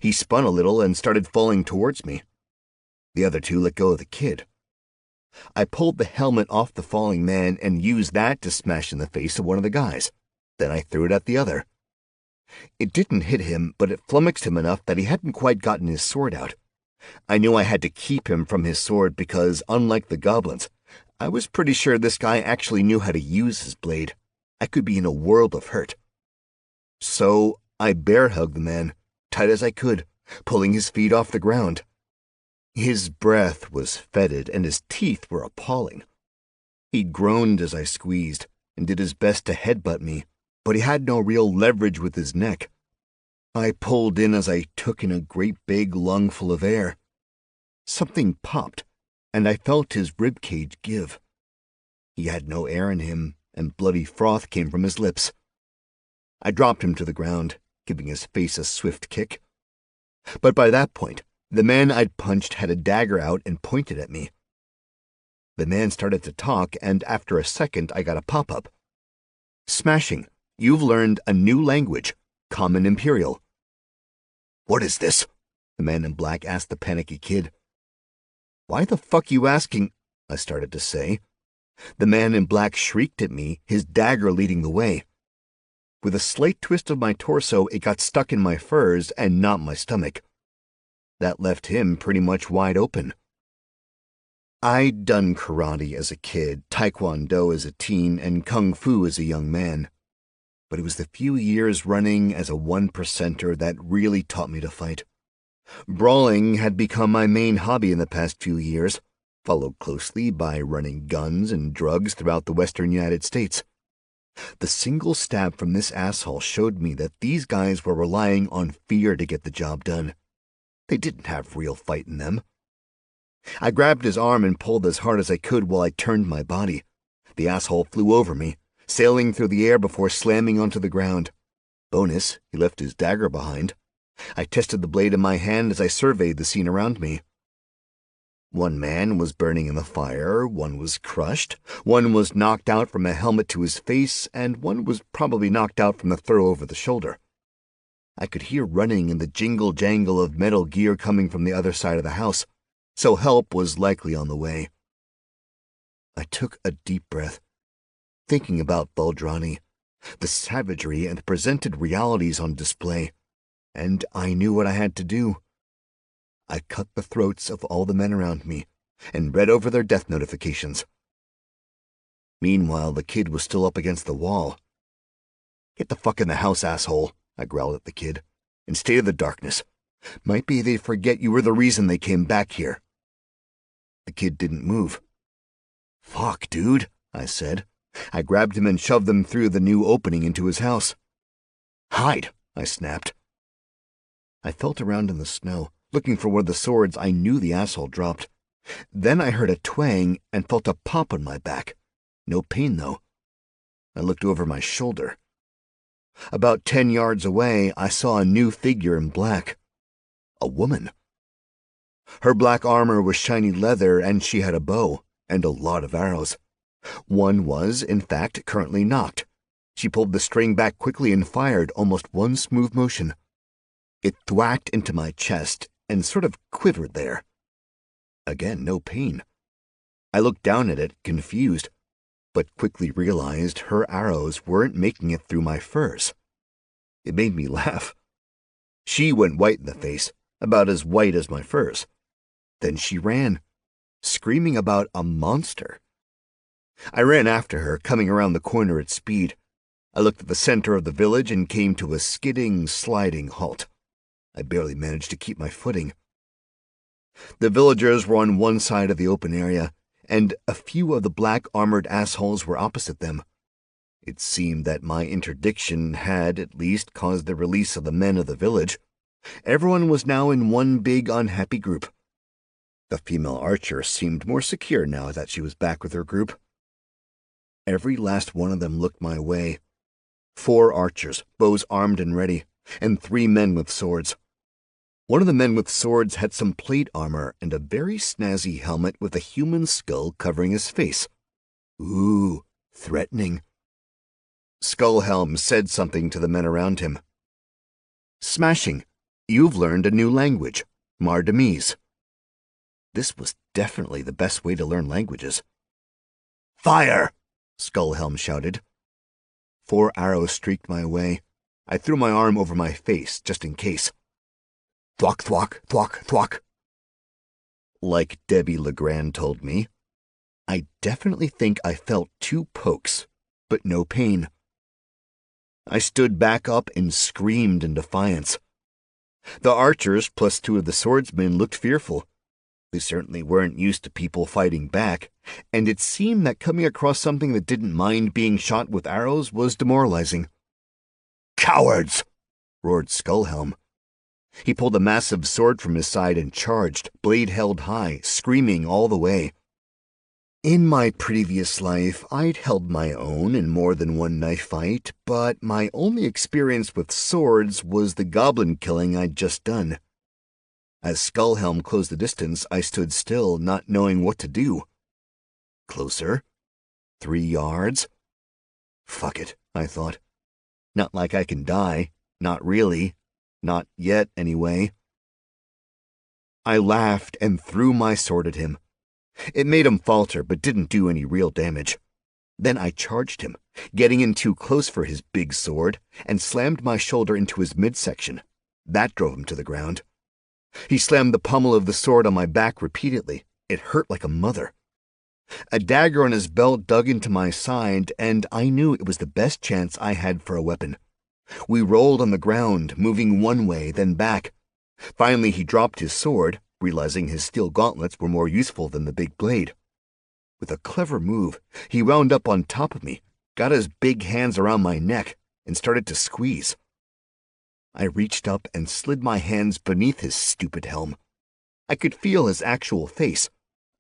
He spun a little and started falling towards me. The other 2 let go of the kid. I pulled the helmet off the falling man and used that to smash in the face of one of the guys. Then I threw it at the other. It didn't hit him, but it flummoxed him enough that he hadn't quite gotten his sword out. I knew I had to keep him from his sword because, unlike the goblins, I was pretty sure this guy actually knew how to use his blade. I could be in a world of hurt. So I bear-hugged the man, tight as I could, pulling his feet off the ground. His breath was fetid and his teeth were appalling. He groaned as I squeezed and did his best to headbutt me, but he had no real leverage with his neck. I pulled in as I took in a great big lungful of air. Something popped, and I felt his ribcage give. He had no air in him, and bloody froth came from his lips. I dropped him to the ground, giving his face a swift kick. But by that point, the man I'd punched had a dagger out and pointed at me. The man started to talk, and after a second I got a pop-up. Smashing. You've learned a new language, Common Imperial. What is this? The man in black asked the panicky kid. Why the fuck you asking? I started to say. The man in black shrieked at me, his dagger leading the way. With a slight twist of my torso, it got stuck in my furs and not my stomach. That left him pretty much wide open. I'd done karate as a kid, taekwondo as a teen, and kung fu as a young man. But it was the few years running as a 1%er that really taught me to fight. Brawling had become my main hobby in the past few years, followed closely by running guns and drugs throughout the western United States. The single stab from this asshole showed me that these guys were relying on fear to get the job done. They didn't have real fight in them. I grabbed his arm and pulled as hard as I could while I turned my body. The asshole flew over me, sailing through the air before slamming onto the ground. Bonus, he left his dagger behind. I tested the blade in my hand as I surveyed the scene around me. One man was burning in the fire, one was crushed, one was knocked out from a helmet to his face, and one was probably knocked out from the throw over the shoulder. I could hear running and the jingle-jangle of metal gear coming from the other side of the house, so help was likely on the way. I took a deep breath, thinking about Valdrani, The savagery and the presented realities on display, and I knew what I had to do. I cut the throats of all the men around me and read over their death notifications. Meanwhile, the kid was still up against the wall. "Get the fuck in the house, asshole," I growled at the kid, "and stay in the darkness. Might be they forget you were the reason they came back here." The kid didn't move. "Fuck, dude," I said. I grabbed him and shoved him through the new opening into his house. "Hide," I snapped. I felt around in the snow, looking for one of the swords I knew the asshole dropped. Then I heard a twang and felt a pop on my back. No pain, though. I looked over my shoulder. About 10 yards away, I saw a new figure in black. A woman. Her black armor was shiny leather, and she had a bow and a lot of arrows. One was, in fact, currently knocked. She pulled the string back quickly and fired almost one smooth motion. It thwacked into my chest and sort of quivered there. Again, no pain. I looked down at it, confused, but quickly realized her arrows weren't making it through my furs. It made me laugh. She went white in the face, about as white as my furs. Then she ran, screaming about a monster. I ran after her, coming around the corner at speed. I looked at the center of the village and came to a skidding, sliding halt. I barely managed to keep my footing. The villagers were on one side of the open area, and a few of the black armored assholes were opposite them. It seemed that my interdiction had, at least, caused the release of the men of the village. Everyone was now in one big unhappy group. The female archer seemed more secure now that she was back with her group. Every last one of them looked my way. 4 archers, bows armed and ready, and 3 men with swords. One of the men with swords had some plate armor and a very snazzy helmet with a human skull covering his face. Ooh, threatening. Skullhelm said something to the men around him. "Smashing. You've learned a new language, Mardamese." This was definitely the best way to learn languages. "Fire!" Skullhelm shouted. 4 arrows streaked my way. I threw my arm over my face, just in case. Thwack, thwack, thwack, thwack. Like Debbie Legrand told me, I definitely think I felt 2 pokes, but no pain. I stood back up and screamed in defiance. The archers, plus 2 of the swordsmen, looked fearful. They certainly weren't used to people fighting back, and it seemed that coming across something that didn't mind being shot with arrows was demoralizing. "Cowards!" roared Skullhelm. He pulled a massive sword from his side and charged, blade held high, screaming all the way. In my previous life, I'd held my own in more than one knife fight, but my only experience with swords was the goblin killing I'd just done. As Skullhelm closed the distance, I stood still, not knowing what to do. Closer. 3 yards. Fuck it, I thought. Not like I can die. Not really. Not yet, anyway. I laughed and threw my sword at him. It made him falter, but didn't do any real damage. Then I charged him, getting in too close for his big sword, and slammed my shoulder into his midsection. That drove him to the ground. He slammed the pommel of the sword on my back repeatedly. It hurt like a mother. A dagger on his belt dug into my side, and I knew it was the best chance I had for a weapon. We rolled on the ground, moving one way, then back. Finally, he dropped his sword, realizing his steel gauntlets were more useful than the big blade. With a clever move, he wound up on top of me, got his big hands around my neck, and started to squeeze. I reached up and slid my hands beneath his stupid helm. I could feel his actual face,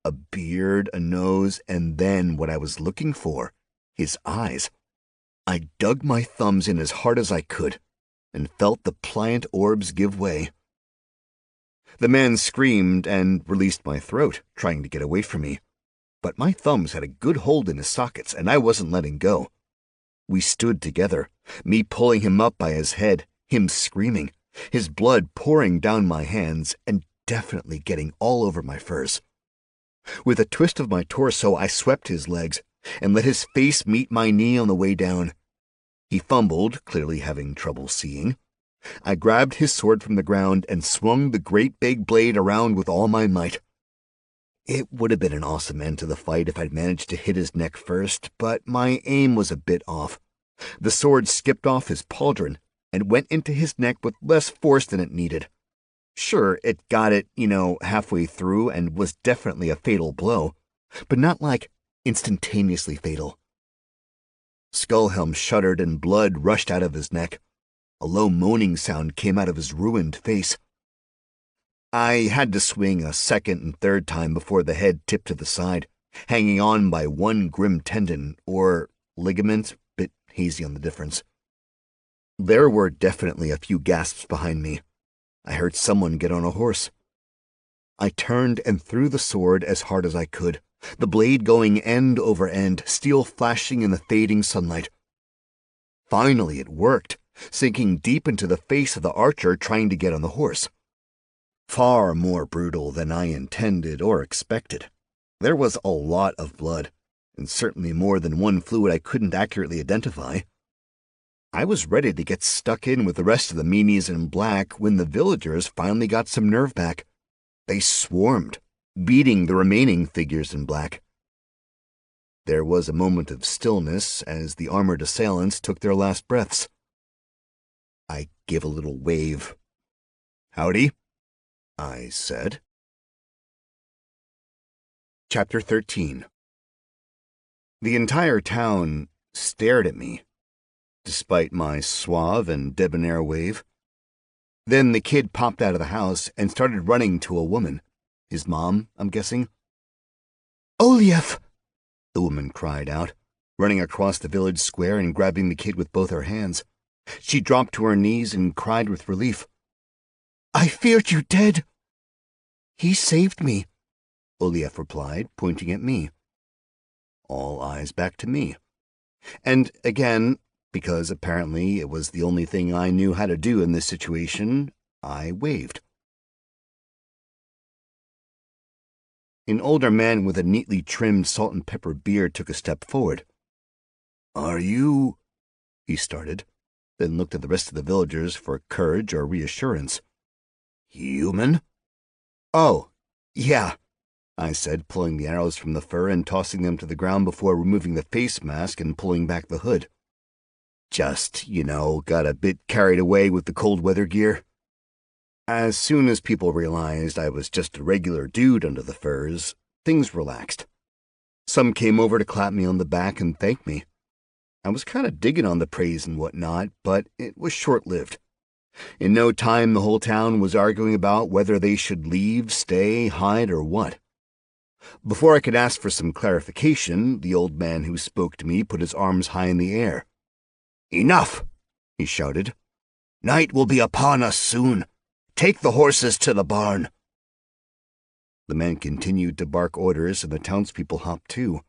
a beard, a nose, and then what I was looking for, his eyes. I dug my thumbs in as hard as I could, and felt the pliant orbs give way. The man screamed and released my throat, trying to get away from me. But my thumbs had a good hold in his sockets, and I wasn't letting go. We stood together, me pulling him up by his head, him screaming, his blood pouring down my hands and definitely getting all over my furs. With a twist of my torso, I swept his legs and let his face meet my knee on the way down. He fumbled, clearly having trouble seeing. I grabbed his sword from the ground and swung the great big blade around with all my might. It would have been an awesome end to the fight if I'd managed to hit his neck first, but my aim was a bit off. The sword skipped off his pauldron and went into his neck with less force than it needed. Sure, it got it, halfway through and was definitely a fatal blow, but not like instantaneously fatal. Skullhelm shuddered and blood rushed out of his neck. A low moaning sound came out of his ruined face. I had to swing a second and third time before the head tipped to the side, hanging on by one grim tendon, or ligament, bit hazy on the difference. There were definitely a few gasps behind me. I heard someone get on a horse. I turned and threw the sword as hard as I could, the blade going end over end, steel flashing in the fading sunlight. Finally it worked, sinking deep into the face of the archer trying to get on the horse. Far more brutal than I intended or expected. There was a lot of blood, and certainly more than one fluid I couldn't accurately identify. I was ready to get stuck in with the rest of the meanies in black when the villagers finally got some nerve back. They swarmed, beating the remaining figures in black. There was a moment of stillness as the armored assailants took their last breaths. I gave a little wave. "Howdy," I said. Chapter 13. The entire town stared at me, despite my suave and debonair wave. Then the kid popped out of the house and started running to a woman. His mom, I'm guessing. "Olief!" the woman cried out, running across the village square and grabbing the kid with both her hands. She dropped to her knees and cried with relief. "I feared you dead." "He saved me," Olief replied, pointing at me. All eyes back to me. And again, because apparently it was the only thing I knew how to do in this situation, I waved. An older man with a neatly trimmed salt and pepper beard took a step forward. "Are you—" he started, then looked at the rest of the villagers for courage or reassurance. "Human?" "Oh, yeah," I said, pulling the arrows from the fur and tossing them to the ground before removing the face mask and pulling back the hood. Just, got a bit carried away with the cold weather gear. As soon as people realized I was just a regular dude under the furs, things relaxed. Some came over to clap me on the back and thank me. I was kind of digging on the praise and whatnot, but it was short-lived. In no time, the whole town was arguing about whether they should leave, stay, hide, or what. Before I could ask for some clarification, the old man who spoke to me put his arms high in the air. "Enough!" he shouted. "Night will be upon us soon. Take the horses to the barn." The man continued to bark orders, and the townspeople hopped too.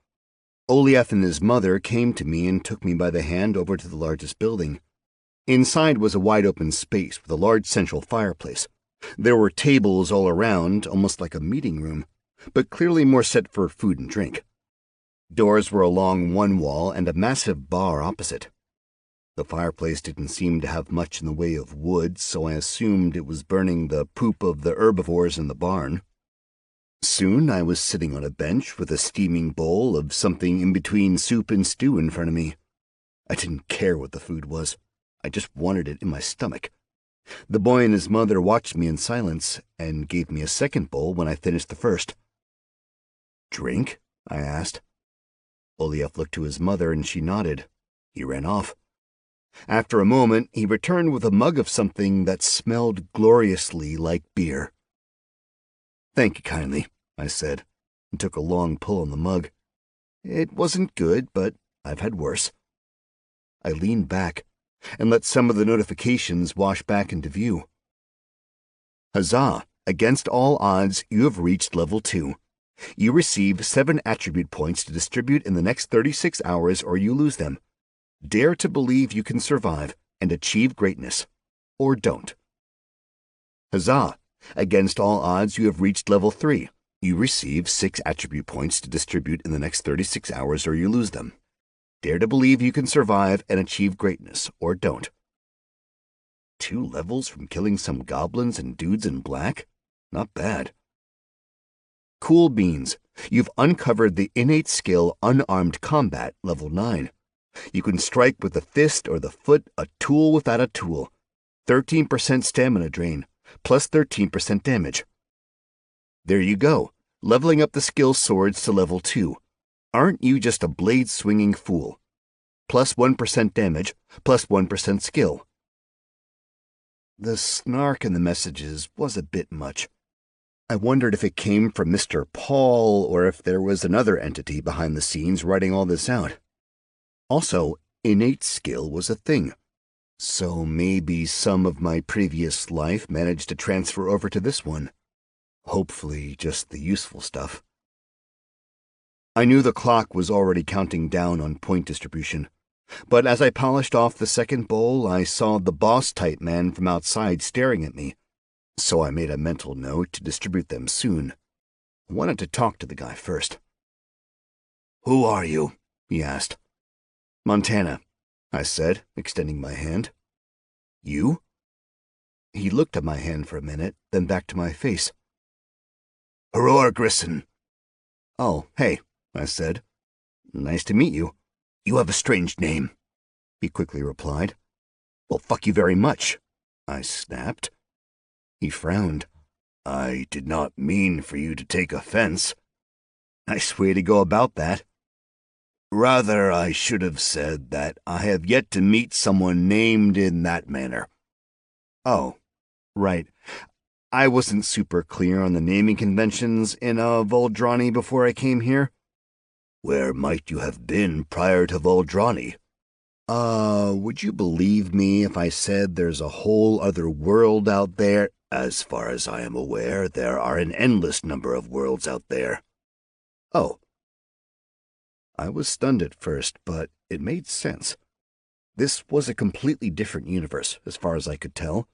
Olief and his mother came to me and took me by the hand over to the largest building. Inside was a wide-open space with a large central fireplace. There were tables all around, almost like a meeting room, but clearly more set for food and drink. Doors were along one wall and a massive bar opposite. The fireplace didn't seem to have much in the way of wood, so I assumed it was burning the poop of the herbivores in the barn. Soon I was sitting on a bench with a steaming bowl of something in between soup and stew in front of me. I didn't care what the food was. I just wanted it in my stomach. The boy and his mother watched me in silence and gave me a second bowl when I finished the first. "Drink?" I asked. Olief looked to his mother and she nodded. He ran off. After a moment, he returned with a mug of something that smelled gloriously like beer. "Thank you kindly," I said, and took a long pull on the mug. It wasn't good, but I've had worse. I leaned back and let some of the notifications wash back into view. "Huzzah! Against all odds, you have reached level 2. You receive 7 attribute points to distribute in the next 36 hours or you lose them. Dare to believe you can survive and achieve greatness. Or don't." "Huzzah! Against all odds, you have reached level 3. You receive 6 attribute points to distribute in the next 36 hours or you lose them. Dare to believe you can survive and achieve greatness, or don't. 2 levels from killing some goblins and dudes in black? Not bad. Cool beans. You've uncovered the innate skill Unarmed Combat, level 9. You can strike with the fist or the foot, a tool without a tool. 13% stamina drain, plus 13% damage. There you go, leveling up the skill swords to level 2. Aren't you just a blade-swinging fool? Plus 1% damage, plus 1% skill. The snark in the messages was a bit much. I wondered if it came from Mr. Paul or if there was another entity behind the scenes writing all this out. Also, innate skill was a thing. So maybe some of my previous life managed to transfer over to this one. Hopefully just the useful stuff. I knew the clock was already counting down on point distribution, but as I polished off the second bowl, I saw the boss-type man from outside staring at me, so I made a mental note to distribute them soon. I wanted to talk to the guy first. "Who are you?" he asked. "Montana," I said, extending my hand. "You?" He looked at my hand for a minute, then back to my face. "Aurora Grissom." "Oh, hey," I said. "Nice to meet you." "You have a strange name," he quickly replied. "Well, fuck you very much," I snapped. He frowned. "I did not mean for you to take offense." "Nice way to go about that." "Rather, I should have said that I have yet to meet someone named in that manner." "Oh, right. I wasn't super clear on the naming conventions in Voldrani before I came here." "Where might you have been prior to Voldrani?" Would you believe me if I said there's a whole other world out there?" "As far as I am aware, there are an endless number of worlds out there." "Oh." I was stunned at first, but it made sense. This was a completely different universe, as far as I could tell.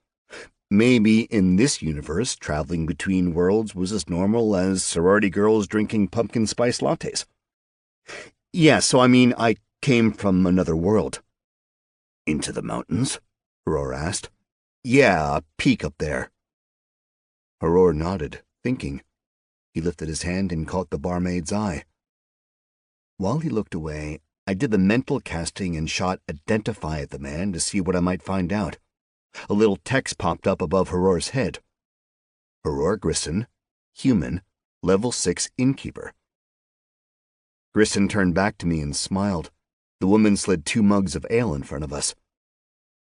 Maybe in this universe, traveling between worlds was as normal as sorority girls drinking pumpkin spice lattes. "Yeah, so I came from another world." "Into the mountains?" Haror asked. "Yeah, a peak up there." Haror nodded, thinking. He lifted his hand and caught the barmaid's eye. While he looked away, I did the mental casting and shot Identify at the man to see what I might find out. A little text popped up above Haror's head. "Haror Grissom, human, level 6 innkeeper." Grissom turned back to me and smiled. The woman slid 2 mugs of ale in front of us.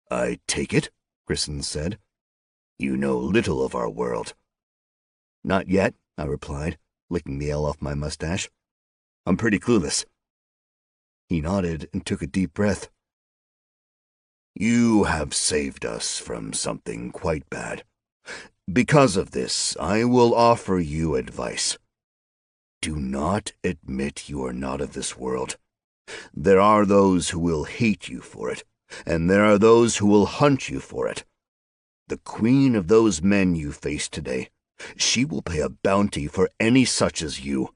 "I take it," Grissom said. "You know little of our world." "Not yet," I replied, licking the ale off my mustache. "I'm pretty clueless." He nodded and took a deep breath. "You have saved us from something quite bad. Because of this, I will offer you advice. Do not admit you are not of this world. There are those who will hate you for it, and there are those who will hunt you for it. The queen of those men you face today, she will pay a bounty for any such as you.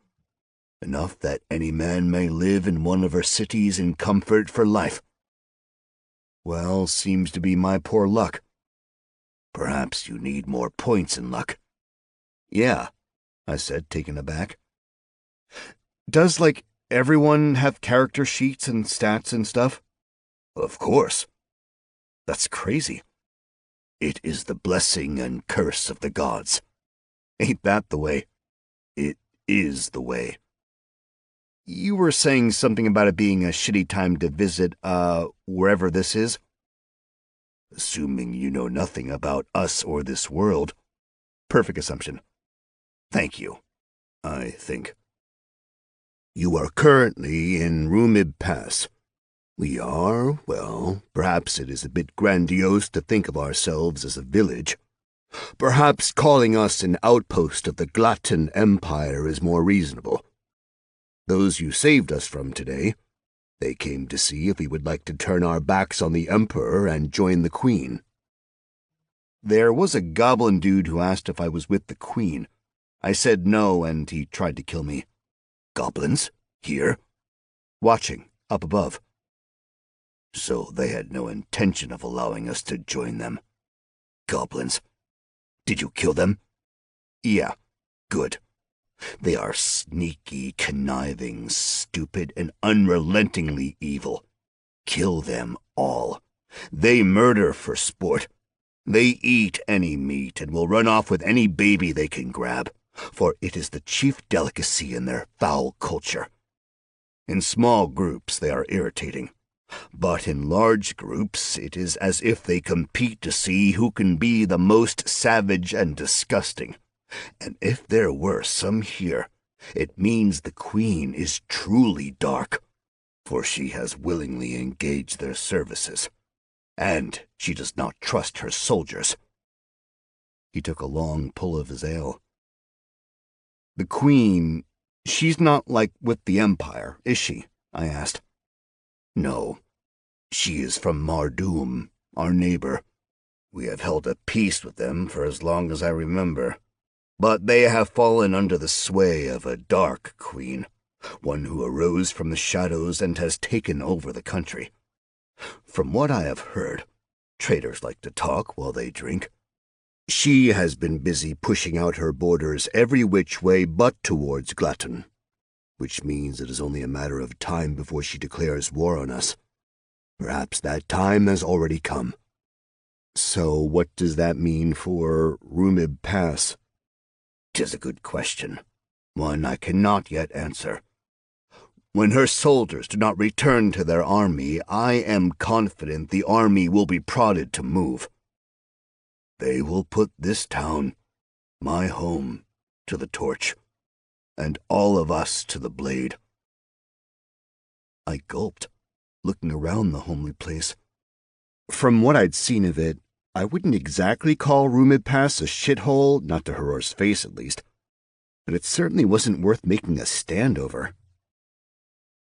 Enough that any man may live in one of her cities in comfort for life." "Well, seems to be my poor luck." "Perhaps you need more points in luck." "Yeah," I said, taken aback. "Does, everyone have character sheets and stats and stuff?" "Of course." "That's crazy." "It is the blessing and curse of the gods." "Ain't that the way?" "It is the way." "You were saying something about it being a shitty time to visit, wherever this is?" "Assuming you know nothing about us or this world." "Perfect assumption." "Thank you, I think. You are currently in Rumib Pass. We are, well, perhaps it is a bit grandiose to think of ourselves as a village. Perhaps calling us an outpost of the Glutton Empire is more reasonable. Those you saved us from today, they came to see if we would like to turn our backs on the Emperor and join the Queen." "There was a goblin dude who asked if I was with the Queen. I said no, and he tried to kill me." "Goblins? Here?" "Watching, up above. so they had no intention of allowing us to join them. Goblins. Did you kill them? Yeah, good. They are sneaky, conniving, stupid, and unrelentingly evil. Kill them all. They murder for sport. They eat any meat and will run off with any baby they can grab, for it is the chief delicacy in their foul culture. In small groups they are irritating, but in large groups it is as if they compete to see who can be the most savage and disgusting. And if there were some here, it means the Queen is truly dark, for she has willingly engaged their services, and she does not trust her soldiers. He took a long pull of his ale. The Queen, she's not like with the Empire, is she? I asked. No, she is from Mardoom, our neighbor. We have held a peace with them for as long as I remember, but they have fallen under the sway of a dark queen, one who arose from the shadows and has taken over the country. From what I have heard, traitors like to talk while they drink. She has been busy pushing out her borders every which way but towards Glatton, which means it is only a matter of time before she declares war on us. Perhaps that time has already come. So what does that mean for Rumib Pass? 'Tis a good question, one I cannot yet answer. When her soldiers do not return to their army, I am confident the army will be prodded to move. They will put this town, my home, to the torch, and all of us to the blade. I gulped, looking around the homely place. From what I'd seen of it, I wouldn't exactly call Rumid Pass a shithole, not to Heror's face at least, but it certainly wasn't worth making a stand over.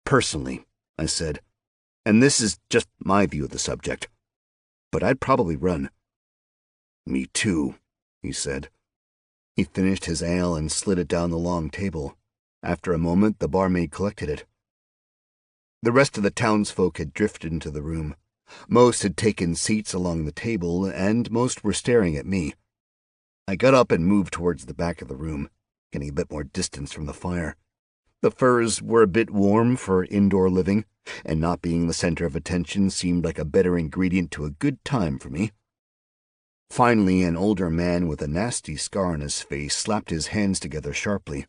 Personally, I said, and this is just my view of the subject, but I'd probably run. Me too, he said. He finished his ale and slid it down the long table. After a moment, the barmaid collected it. The rest of the townsfolk had drifted into the room. Most had taken seats along the table, and most were staring at me. I got up and moved towards the back of the room, getting a bit more distance from the fire. The furs were a bit warm for indoor living, and not being the center of attention seemed like a better ingredient to a good time for me. Finally, an older man with a nasty scar on his face slapped his hands together sharply.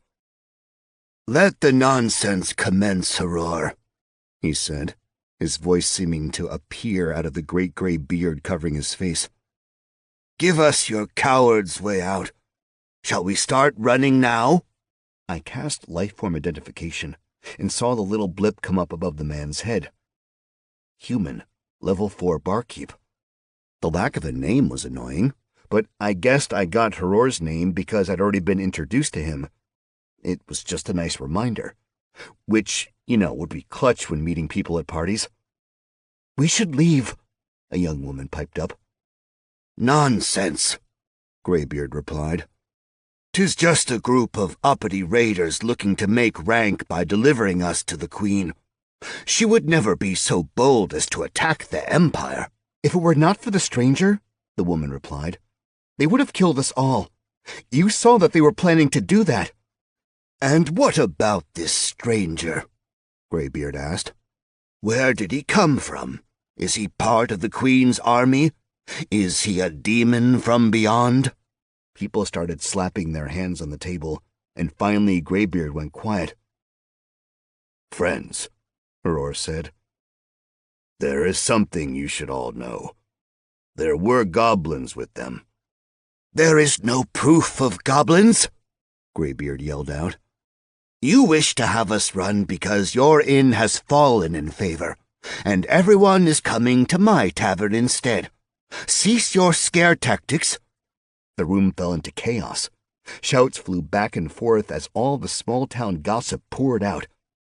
"Let the nonsense commence, Heror," he said, his voice seeming to appear out of the great gray beard covering his face. "Give us your coward's way out. Shall we start running now?" I cast lifeform identification and saw the little blip come up above the man's head. Human, level 4 barkeep. The lack of a name was annoying, but I guessed I got Heror's name because I'd already been introduced to him. It was just a nice reminder, which, would be clutch when meeting people at parties. "We should leave," a young woman piped up. "Nonsense," Greybeard replied. "'Tis just a group of uppity raiders looking to make rank by delivering us to the Queen. She would never be so bold as to attack the Empire." "If it were not for the stranger," the woman replied, "they would have killed us all. You saw that they were planning to do that." "And what about this stranger?" Greybeard asked. "Where did he come from? Is he part of the Queen's army? Is he a demon from beyond?" People started slapping their hands on the table, and finally Greybeard went quiet. "Friends," Heror said, "there is something you should all know. There were goblins with them." "There is no proof of goblins," Greybeard yelled out. "You wish to have us run because your inn has fallen in favor, and everyone is coming to my tavern instead. Cease your scare tactics." The room fell into chaos. Shouts flew back and forth as all the small-town gossip poured out.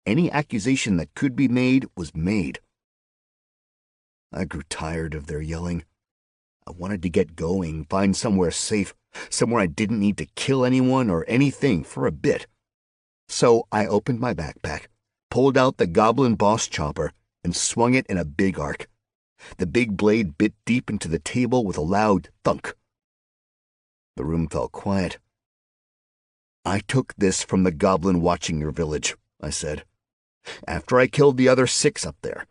Any accusation that could be made was made. I grew tired of their yelling. I wanted to get going, find somewhere safe, somewhere I didn't need to kill anyone or anything for a bit. So I opened my backpack, pulled out the goblin boss chopper, and swung it in a big arc. The big blade bit deep into the table with a loud thunk. The room fell quiet. "I took this from the goblin watching your village," I said. "After I killed the other 6 up there.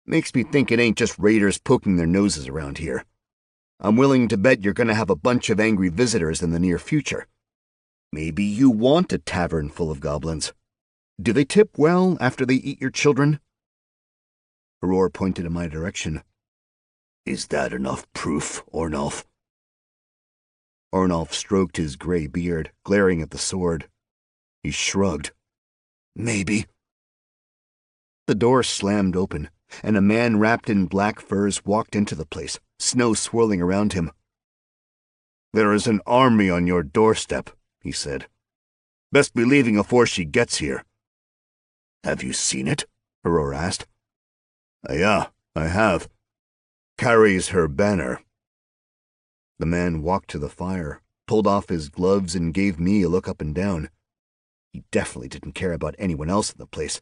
Makes me think it ain't just raiders poking their noses around here. I'm willing to bet you're gonna have a bunch of angry visitors in the near future. Maybe you want a tavern full of goblins. Do they tip well after they eat your children?" Aurora pointed in my direction. "Is that enough proof, Ornolf?" Ornolf stroked his gray beard, glaring at the sword. He shrugged. "Maybe." The door slammed open, and a man wrapped in black furs walked into the place, snow swirling around him. "There is an army on your doorstep," he said. "Best be leaving afore she gets here." "Have you seen it?" Aurora asked. "Yeah, I have. Carries her banner." The man walked to the fire, pulled off his gloves, and gave me a look up and down. He definitely didn't care about anyone else in the place,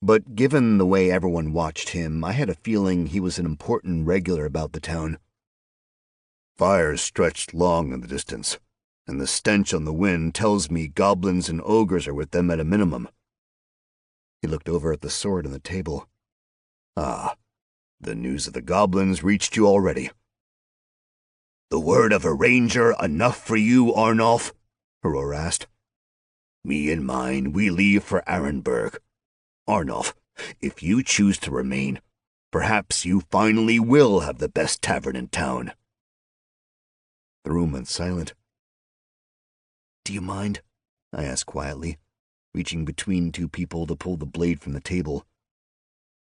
but given the way everyone watched him, I had a feeling he was an important regular about the town. "Fires stretched long in the distance, and the stench on the wind tells me goblins and ogres are with them at a minimum." He looked over at the sword on the table. "Ah, the news of the goblins reached you already." "The word of a ranger enough for you, Arnulf?" Aurora asked. "Me and mine, we leave for Arenberg. Arnulf, if you choose to remain, perhaps you finally will have the best tavern in town." The room went silent. "Do you mind?" I asked quietly, reaching between 2 people to pull the blade from the table.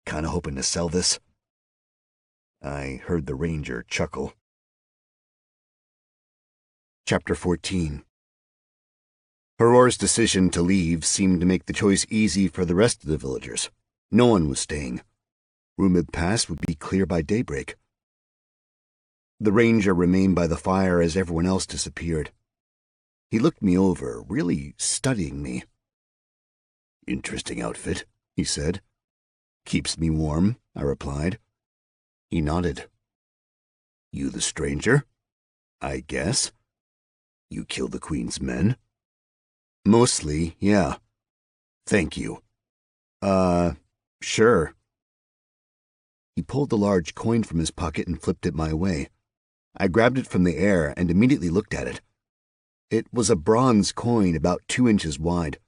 "Kinda hoping to sell this." I heard the ranger chuckle. Chapter 14. Aurora's decision to leave seemed to make the choice easy for the rest of the villagers. No one was staying. Rumid Pass would be clear by daybreak. The ranger remained by the fire as everyone else disappeared. He looked me over, really studying me. "Interesting outfit," he said. "Keeps me warm," I replied. He nodded. "You the stranger?" "I guess." "You killed the Queen's men?" "Mostly, yeah." "Thank you." Sure." He pulled the large coin from his pocket and flipped it my way. I grabbed it from the air and immediately looked at it. It was a bronze coin about 2 inches wide.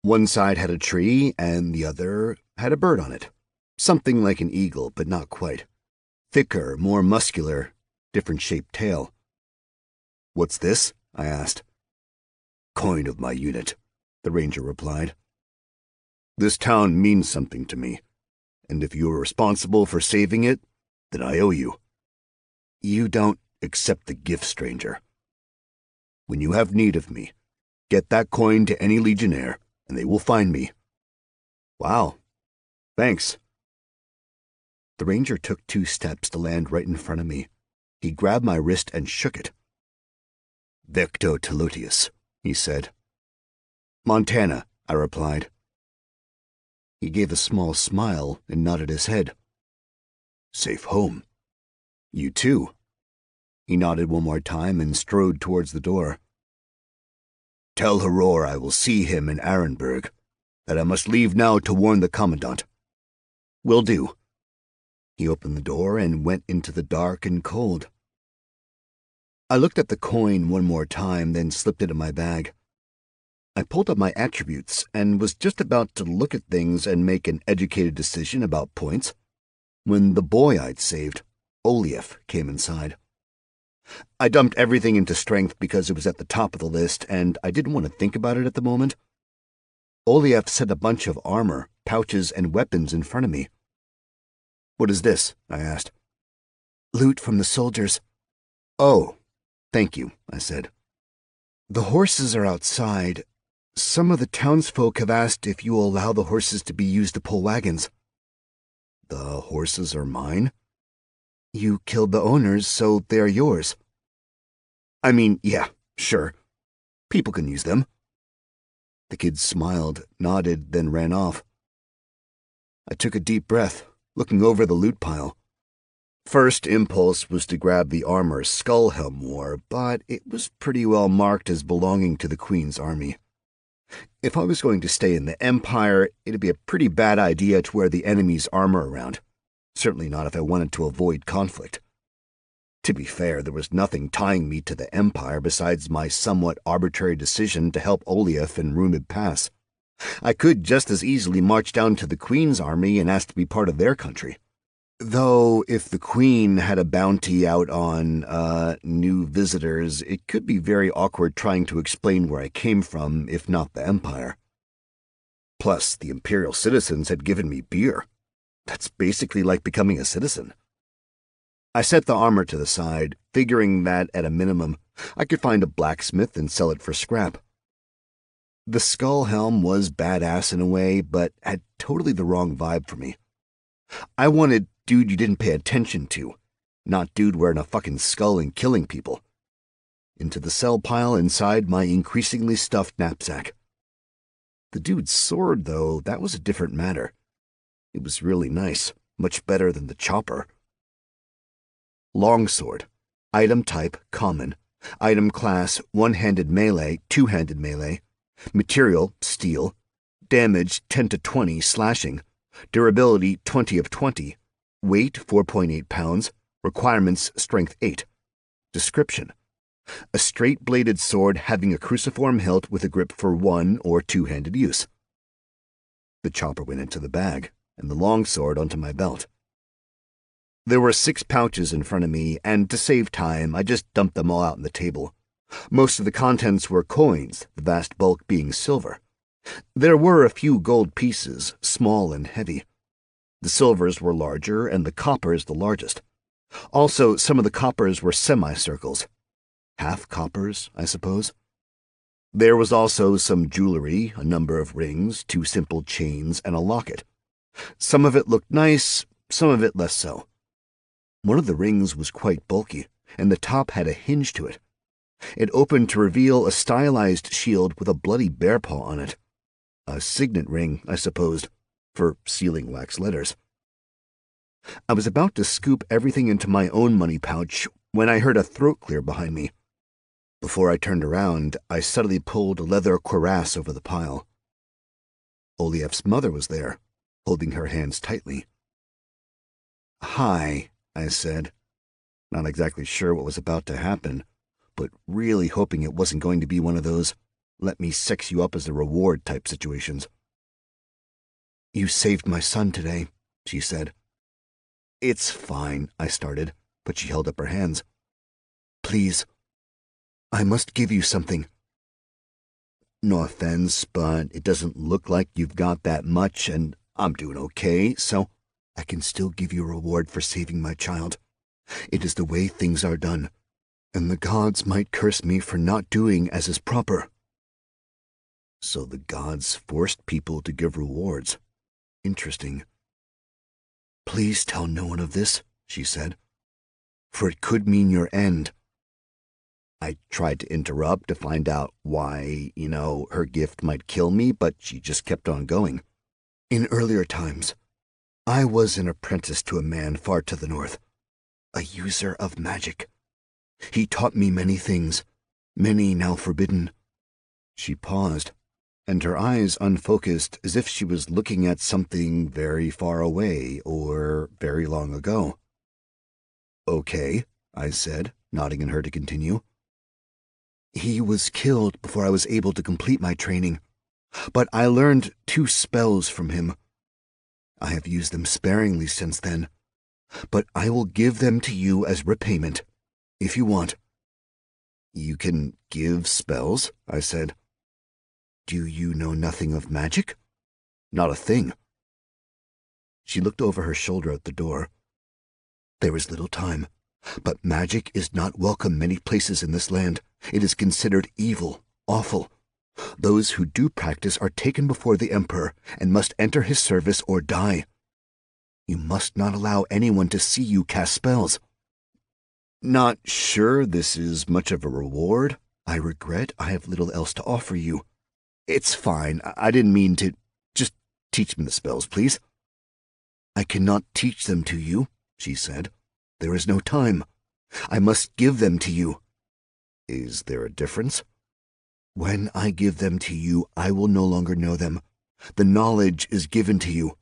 One side had a tree and the other had a bird on it. Something like an eagle, but not quite. Thicker, more muscular, different-shaped tail. "What's this?" I asked. "Coin of my unit," the ranger replied. "This town means something to me, and if you are responsible for saving it, then I owe you. You don't accept the gift, stranger. When you have need of me, get that coin to any legionnaire, and they will find me." "Wow. Thanks." The ranger took 2 steps to land right in front of me. He grabbed my wrist and shook it. "Vecto Telotius," he said. "Montana," I replied. He gave a small smile and nodded his head. "Safe home." "You too." He nodded one more time and strode towards the door. "Tell Haror I will see him in Arenberg, that I must leave now to warn the commandant." "Will do." He opened the door and went into the dark and cold. I looked at the coin one more time, then slipped it in my bag. I pulled up my attributes and was just about to look at things and make an educated decision about points when the boy I'd saved, Olief, came inside. I dumped everything into strength because it was at the top of the list and I didn't want to think about it at the moment. Olief set a bunch of armor, pouches, and weapons in front of me. "What is this?" I asked. "Loot from the soldiers." "Oh, thank you," I said. "The horses are outside. Some of the townsfolk have asked if you will allow the horses to be used to pull wagons." "The horses are mine?" "You killed the owners, so they are yours." "I mean, yeah, sure. People can use them." The kid smiled, nodded, then ran off. I took a deep breath. looking over the loot pile. First impulse was to grab the armor Skullhelm wore, but it was pretty well marked as belonging to the Queen's army. If I was going to stay in the Empire, it'd be a pretty bad idea to wear the enemy's armor around. Certainly not if I wanted to avoid conflict. To be fair, there was nothing tying me to the Empire besides my somewhat arbitrary decision to help Olief in Rumid Pass. I could just as easily march down to the Queen's army and ask to be part of their country. Though, if the Queen had a bounty out on, new visitors, it could be very awkward trying to explain where I came from, if not the Empire. Plus, the Imperial citizens had given me beer. That's basically like becoming a citizen. I set the armor to the side, figuring that, at a minimum, I could find a blacksmith and sell it for scrap. The Skullhelm was badass in a way, but had totally the wrong vibe for me. I wanted dude you didn't pay attention to, not dude wearing a fucking skull and killing people. Into the sell pile inside my increasingly stuffed knapsack. The dude's sword, though, that was a different matter. It was really nice, much better than the chopper. Longsword. Item type, common. Item class, one-handed melee, two-handed melee. Material, steel. Damage, 10 to 20, slashing. Durability, 20 of 20. Weight, 4.8 pounds. Requirements, strength 8. Description: a straight-bladed sword having a cruciform hilt with a grip for one- or two-handed use. The chopper went into the bag, and the longsword onto my belt. There were 6 pouches in front of me, and to save time, I just dumped them all out on the table. Most of the contents were coins, the vast bulk being silver. There were a few gold pieces, small and heavy. The silvers were larger, and the coppers the largest. Also, some of the coppers were semicircles. Half coppers, I suppose. There was also some jewelry, a number of rings, 2 simple chains, and a locket. Some of it looked nice, some of it less so. One of the rings was quite bulky, and the top had a hinge to it. It opened to reveal a stylized shield with a bloody bear paw on it. A signet ring, I supposed, for sealing wax letters. I was about to scoop everything into my own money pouch when I heard a throat clear behind me. Before I turned around, I suddenly pulled a leather cuirass over the pile. Olief's mother was there, holding her hands tightly. "Hi," I said, not exactly sure what was about to happen, but really hoping it wasn't going to be one of those let me sex you up as a reward type situations. "You saved my son today," she said. "It's fine," I started, but she held up her hands. "Please, I must give you something. No offense, but it doesn't look like you've got that much, and I'm doing okay, so I can still give you a reward for saving my child. It is the way things are done, and the gods might curse me for not doing as is proper." So the gods forced people to give rewards. Interesting. "Please tell no one of this," she said, "for it could mean your end." I tried to interrupt to find out why, her gift might kill me, but she just kept on going. "In earlier times, I was an apprentice to a man far to the north, a user of magic. He taught me many things, many now forbidden." She paused, and her eyes unfocused as if she was looking at something very far away or very long ago. "Okay," I said, nodding at her to continue. "He was killed before I was able to complete my training, but I learned 2 spells from him. I have used them sparingly since then, but I will give them to you as repayment, if you want." "You can give spells?" I said. "Do you know nothing of magic?" "Not a thing." She looked over her shoulder at the door. "There is little time, but magic is not welcome many places in this land. It is considered evil, awful. Those who do practice are taken before the Emperor and must enter his service or die. You must not allow anyone to see you cast spells." "Not sure this is much of a reward. I regret I have little else to offer you. It's fine. I didn't mean to. Just teach me the spells, please." I cannot teach them to you, she said. There is no time. I must give them to you. Is there a difference? When I give them to you, I will no longer know them. The knowledge is given to you.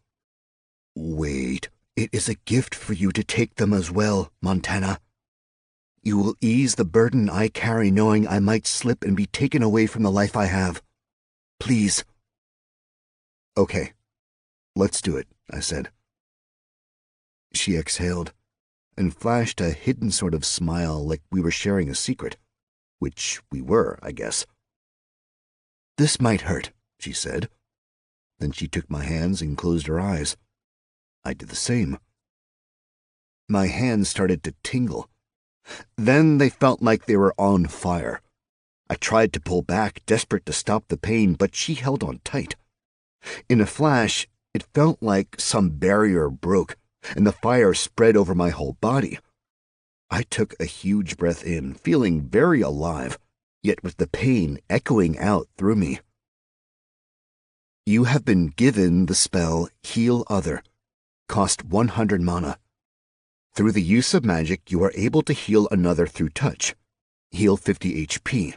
Wait, it is a gift for you to take them as well, Montana. You will ease the burden I carry knowing I might slip and be taken away from the life I have. Please. Okay, let's do it, I said. She exhaled and flashed a hidden sort of smile like we were sharing a secret, which we were, I guess. This might hurt, she said. Then she took my hands and closed her eyes. I did the same. My hands started to tingle. Then they felt like they were on fire. I tried to pull back, desperate to stop the pain, but she held on tight. In a flash, it felt like some barrier broke, and the fire spread over my whole body. I took a huge breath in, feeling very alive, yet with the pain echoing out through me. You have been given the spell Heal Other. Cost 100 mana. Through the use of magic, you are able to heal another through touch. Heal 50 HP.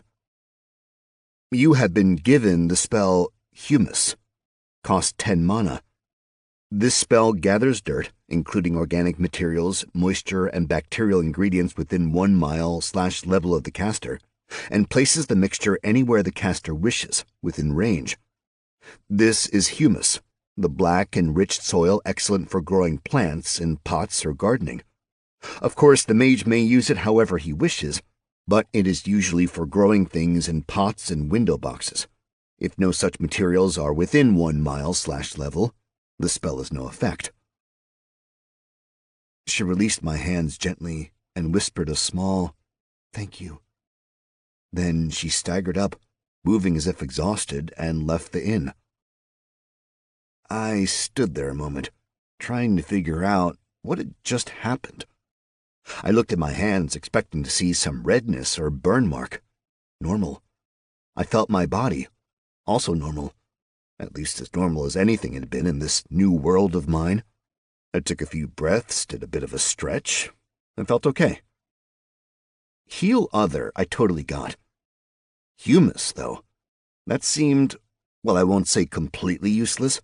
You have been given the spell Humus. Cost 10 mana. This spell gathers dirt, including organic materials, moisture, and bacterial ingredients within 1 mile/level of the caster, and places the mixture anywhere the caster wishes, within range. This is humus, the black, enriched soil excellent for growing plants in pots or gardening. Of course, the mage may use it however he wishes, but it is usually for growing things in pots and window boxes. If no such materials are within 1 mile/level, the spell is no effect. She released my hands gently and whispered a small, "Thank you." Then she staggered up, moving as if exhausted, and left the inn. I stood there a moment, trying to figure out what had just happened. I looked at my hands, expecting to see some redness or burn mark. Normal. I felt my body. Also normal. At least as normal as anything had been in this new world of mine. I took a few breaths, did a bit of a stretch, and felt okay. Heal Other I totally got. Humus, though. That seemed, well, I won't say completely useless,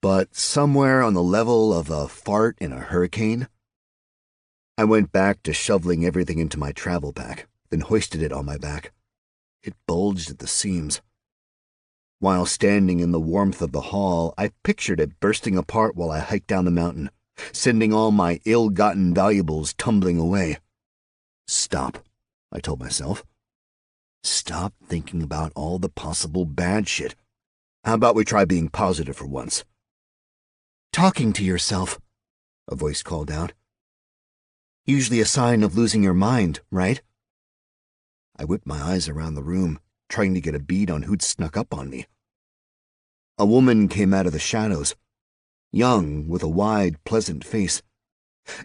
but somewhere on the level of a fart in a hurricane. I went back to shoveling everything into my travel pack, then hoisted it on my back. It bulged at the seams. While standing in the warmth of the hall, I pictured it bursting apart while I hiked down the mountain, sending all my ill-gotten valuables tumbling away. Stop, I told myself. Stop thinking about all the possible bad shit. How about we try being positive for once? Talking to yourself, a voice called out. Usually a sign of losing your mind, right? I whipped my eyes around the room, trying to get a bead on who'd snuck up on me. A woman came out of the shadows, young, with a wide, pleasant face.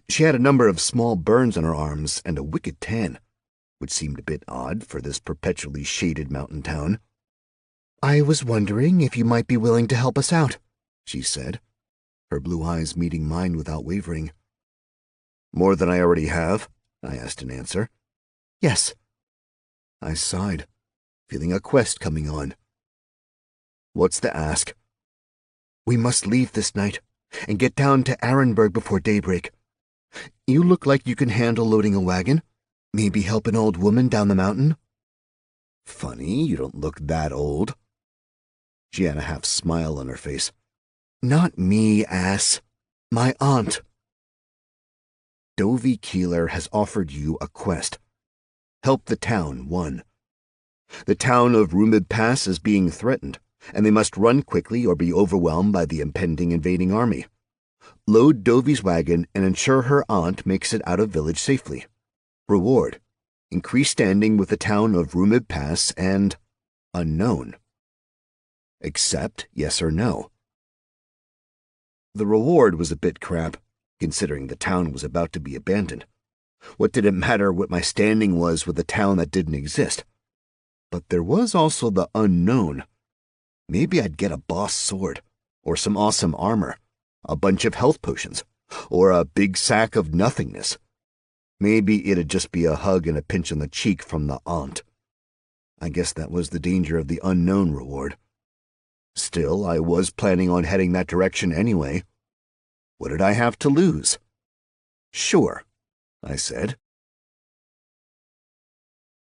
She had a number of small burns on her arms and a wicked tan, which seemed a bit odd for this perpetually shaded mountain town. I was wondering if you might be willing to help us out, she said, her blue eyes meeting mine without wavering. More than I already have? I asked in answer. Yes. I sighed, feeling a quest coming on. What's the ask? We must leave this night and get down to Arenberg before daybreak. You look like you can handle loading a wagon. Maybe help an old woman down the mountain? Funny, you don't look that old. She had a half smile on her face. Not me, ass. My aunt. Dovey Keeler has offered you a quest. Help the town, 1. The town of Rumid Pass is being threatened, and they must run quickly or be overwhelmed by the impending invading army. Load Dovey's wagon and ensure her aunt makes it out of village safely. Reward: increased standing with the town of Rumid Pass and unknown. Accept, yes or no? The reward was a bit crap, considering the town was about to be abandoned. What did it matter what my standing was with a town that didn't exist? But there was also the unknown. Maybe I'd get a boss sword, or some awesome armor, a bunch of health potions, or a big sack of nothingness. Maybe it'd just be a hug and a pinch on the cheek from the aunt. I guess that was the danger of the unknown reward. Still, I was planning on heading that direction anyway. What did I have to lose? Sure, I said.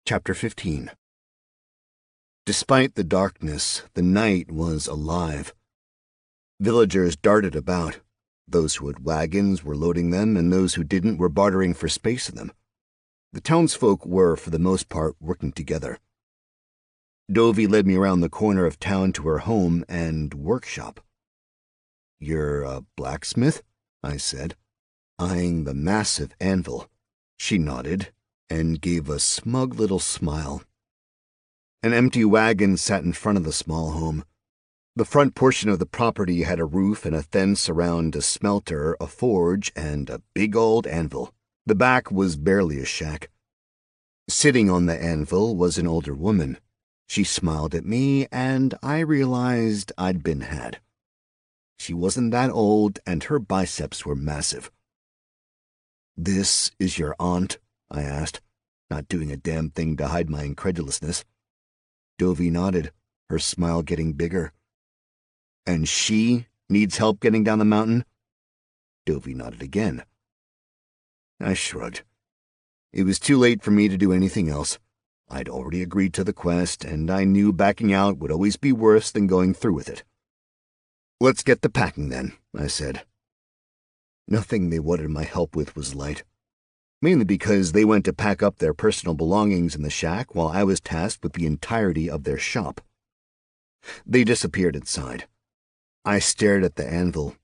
Chapter 15. Despite the darkness, the night was alive. Villagers darted about. Those who had wagons were loading them, and those who didn't were bartering for space in them. The townsfolk were, for the most part, working together. Dovey led me around the corner of town to her home and workshop. "You're a blacksmith?" I said, eyeing the massive anvil. She nodded and gave a smug little smile. An empty wagon sat in front of the small home. The front portion of the property had a roof and a fence around a smelter, a forge, and a big old anvil. The back was barely a shack. Sitting on the anvil was an older woman. She smiled at me, and I realized I'd been had. She wasn't that old, and her biceps were massive. "This is your aunt?" I asked, not doing a damn thing to hide my incredulousness. Dovey nodded, her smile getting bigger. "And she needs help getting down the mountain?" Dovey nodded again. I shrugged. It was too late for me to do anything else. I'd already agreed to the quest, and I knew backing out would always be worse than going through with it. "Let's get to packing, then," I said. Nothing they wanted my help with was light, mainly because they went to pack up their personal belongings in the shack while I was tasked with the entirety of their shop. They disappeared inside. I stared at the anvil.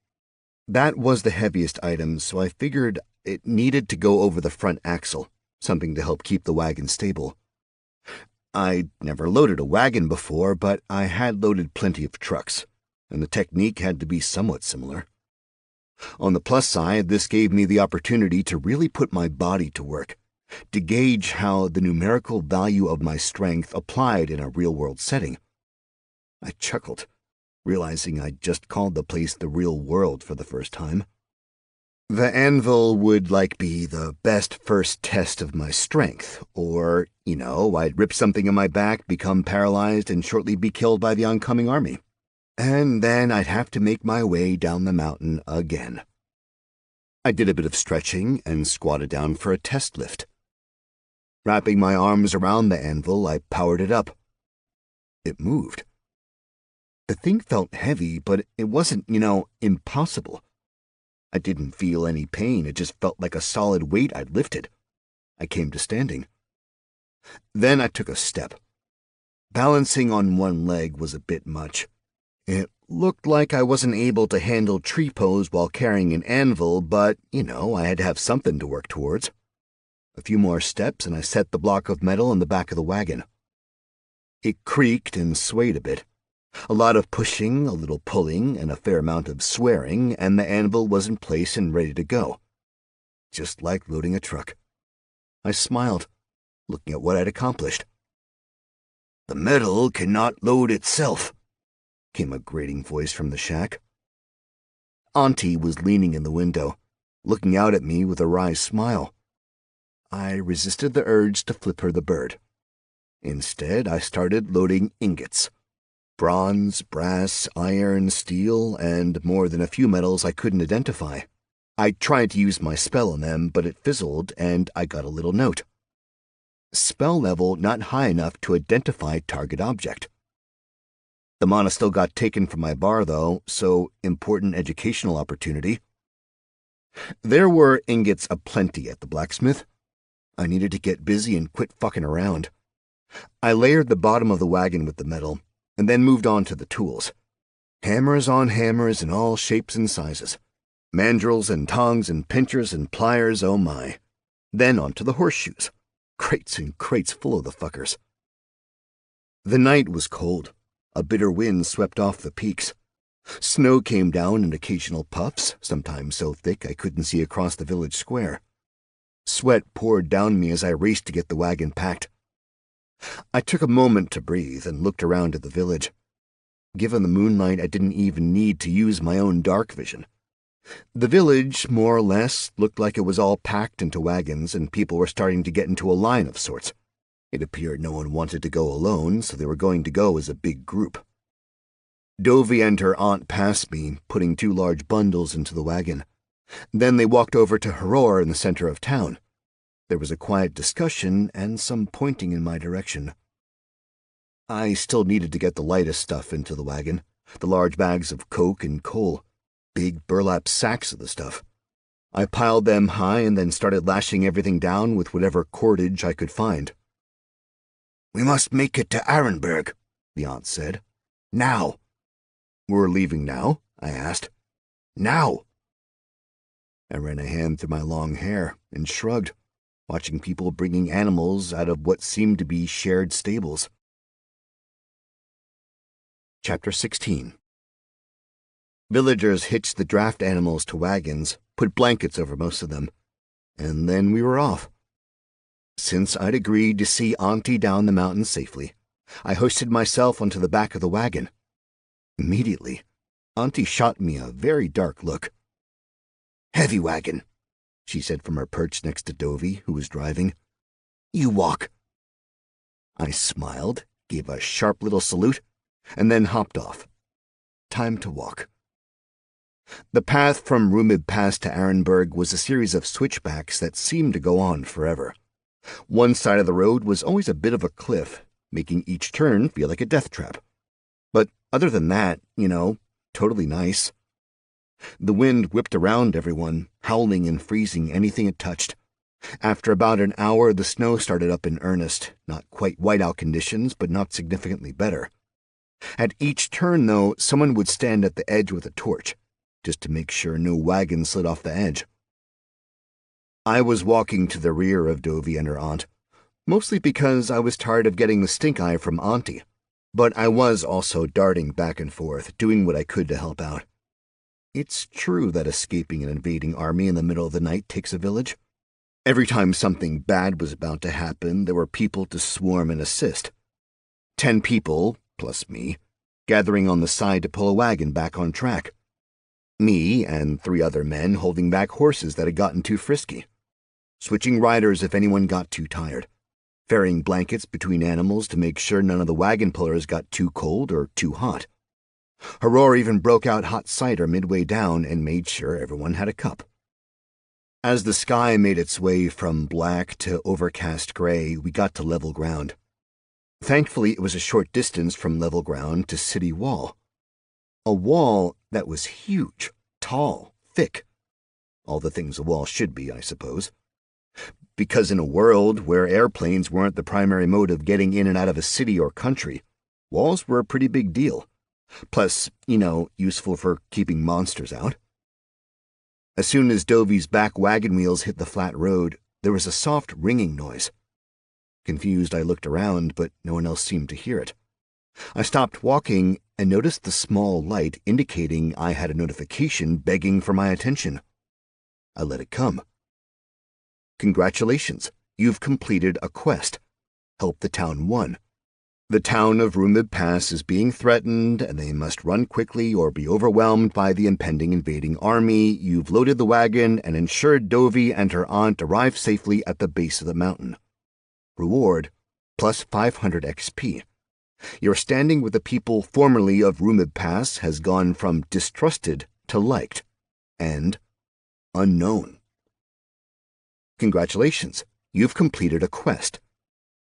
That was the heaviest item, so I figured it needed to go over the front axle, something to help keep the wagon stable. I'd never loaded a wagon before, but I had loaded plenty of trucks, and the technique had to be somewhat similar. On the plus side, this gave me the opportunity to really put my body to work, to gauge how the numerical value of my strength applied in a real-world setting. I chuckled, realizing I'd just called the place the real world for the first time. The anvil would be the best first test of my strength, or, I'd rip something in my back, become paralyzed, and shortly be killed by the oncoming army. And then I'd have to make my way down the mountain again. I did a bit of stretching and squatted down for a test lift. Wrapping my arms around the anvil, I powered it up. It moved. The thing felt heavy, but it wasn't, impossible. I didn't feel any pain, it just felt like a solid weight I'd lifted. I came to standing. Then I took a step. Balancing on one leg was a bit much. It looked like I wasn't able to handle tree pose while carrying an anvil, but, I had to have something to work towards. A few more steps and I set the block of metal in the back of the wagon. It creaked and swayed a bit. A lot of pushing, a little pulling, and a fair amount of swearing, and the anvil was in place and ready to go. Just like loading a truck. I smiled, looking at what I'd accomplished. "The metal cannot load itself," came a grating voice from the shack. Auntie was leaning in the window, looking out at me with a wry smile. I resisted the urge to flip her the bird. Instead, I started loading ingots. Bronze, brass, iron, steel, and more than a few metals I couldn't identify. I tried to use my spell on them, but it fizzled, and I got a little note. Spell level not high enough to identify target object. The mana still got taken from my bar, though, so important educational opportunity. There were ingots aplenty at the blacksmith. I needed to get busy and quit fucking around. I layered the bottom of the wagon with the metal, and then moved on to the tools. Hammers on hammers in all shapes and sizes. Mandrels and tongs and pinchers and pliers, oh my. Then on to the horseshoes. Crates and crates full of the fuckers. The night was cold. A bitter wind swept off the peaks. Snow came down in occasional puffs, sometimes so thick I couldn't see across the village square. Sweat poured down me as I raced to get the wagon packed. I took a moment to breathe and looked around at the village. Given the moonlight, I didn't even need to use my own dark vision. The village, more or less, looked like it was all packed into wagons, and people were starting to get into a line of sorts. It appeared no one wanted to go alone, so they were going to go as a big group. Dovey and her aunt passed me, putting 2 large bundles into the wagon. Then they walked over to Haror in the center of town. There was a quiet discussion and some pointing in my direction. I still needed to get the lightest stuff into the wagon, the large bags of coke and coal, big burlap sacks of the stuff. I piled them high and then started lashing everything down with whatever cordage I could find. "We must make it to Arenberg," the aunt said. "Now." "We're leaving now?" I asked. "Now." I ran a hand through my long hair and shrugged, watching people bringing animals out of what seemed to be shared stables. Chapter 16. Villagers hitched the draft animals to wagons, put blankets over most of them, and then we were off. Since I'd agreed to see Auntie down the mountain safely, I hoisted myself onto the back of the wagon. Immediately, Auntie shot me a very dark look. "Heavy wagon," she said from her perch next to Dovey, who was driving. "You walk." I smiled, gave a sharp little salute, and then hopped off. Time to walk. The path from Rumib Pass to Arenberg was a series of switchbacks that seemed to go on forever. One side of the road was always a bit of a cliff, making each turn feel like a death trap. But other than that, totally nice. The wind whipped around everyone, howling and freezing anything it touched. After about an hour, the snow started up in earnest, not quite whiteout conditions, but not significantly better. At each turn, though, someone would stand at the edge with a torch, just to make sure no wagon slid off the edge. I was walking to the rear of Dovey and her aunt, mostly because I was tired of getting the stink eye from Auntie, but I was also darting back and forth, doing what I could to help out. It's true that escaping an invading army in the middle of the night takes a village. Every time something bad was about to happen, there were people to swarm and assist. 10 people, plus me, gathering on the side to pull a wagon back on track. Me and 3 other men holding back horses that had gotten too frisky. Switching riders if anyone got too tired. Ferrying blankets between animals to make sure none of the wagon pullers got too cold or too hot. Haror even broke out hot cider midway down and made sure everyone had a cup. As the sky made its way from black to overcast gray, we got to level ground. Thankfully, it was a short distance from level ground to city wall. A wall that was huge, tall, thick. All the things a wall should be, I suppose. Because in a world where airplanes weren't the primary mode of getting in and out of a city or country, walls were a pretty big deal. Plus, useful for keeping monsters out. As soon as Dovey's back wagon wheels hit the flat road, there was a soft ringing noise. Confused, I looked around, but no one else seemed to hear it. I stopped walking and noticed the small light indicating I had a notification begging for my attention. I let it come. Congratulations, you've completed a quest. Help the town 1. The town of Rumib Pass is being threatened, and they must run quickly or be overwhelmed by the impending invading army. You've loaded the wagon and ensured Dovey and her aunt arrive safely at the base of the mountain. Reward, plus 500 XP. Your standing with the people formerly of Rumib Pass has gone from distrusted to liked, and unknown. Congratulations, you've completed a quest.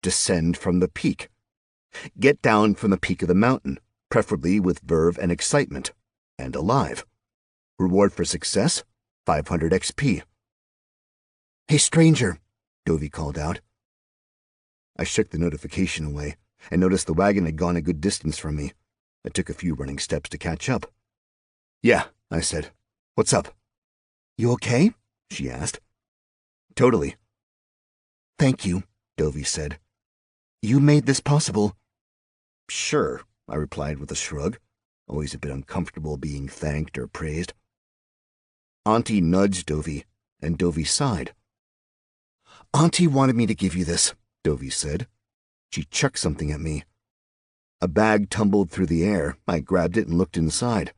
Descend from the peak. Get down from the peak of the mountain, preferably with verve and excitement, and alive. Reward for success, 500 XP. "Hey, stranger," Dovey called out. I shook the notification away and noticed the wagon had gone a good distance from me. I took a few running steps to catch up. "Yeah," I said. "What's up?" "You okay?" she asked. "Totally." "Thank you," Dovey said. "You made this possible." "Sure," I replied with a shrug, always a bit uncomfortable being thanked or praised. Auntie nudged Dovey, and Dovey sighed. "Auntie wanted me to give you this," Dovey said. She chucked something at me. A bag tumbled through the air. I grabbed it and looked inside.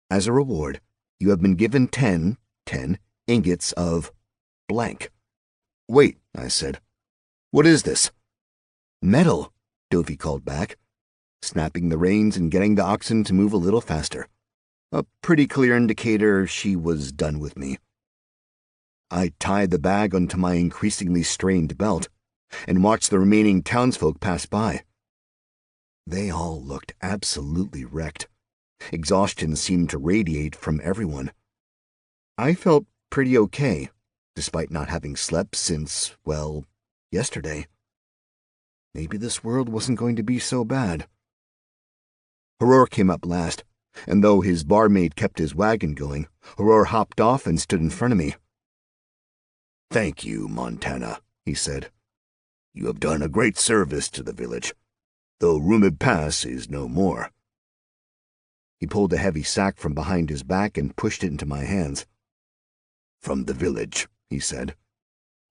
As a reward, You have been given 10 ingots of blank. Wait, I said. What is this? Metal, Dovey called back, snapping the reins and getting the oxen to move a little faster. A pretty clear indicator she was done with me. I tied the bag onto my increasingly strained belt and watched the remaining townsfolk pass by. They all looked absolutely wrecked. Exhaustion seemed to radiate from everyone. I felt pretty okay, despite not having slept since, well, yesterday. Maybe this world wasn't going to be so bad. Horror came up last, and though his barmaid kept his wagon going, Horror hopped off and stood in front of me. "Thank you, Montana," he said. "You have done a great service to the village, though Rumib Pass is no more." He pulled a heavy sack from behind his back and pushed it into my hands. "From the village," he said.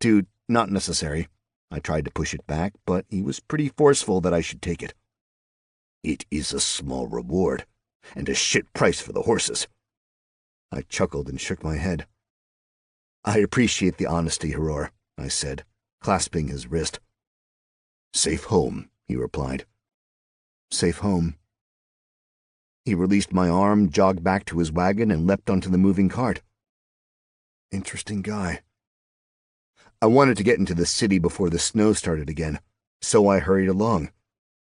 "Dude, not necessary." I tried to push it back, but he was pretty forceful that I should take it. "It is a small reward, and a shit price for the horses." I chuckled and shook my head. "I appreciate the honesty, Horror," I said, clasping his wrist. "Safe home," he replied. "Safe home." He released my arm, jogged back to his wagon, and leapt onto the moving cart. Interesting guy. I wanted to get into the city before the snow started again, so I hurried along,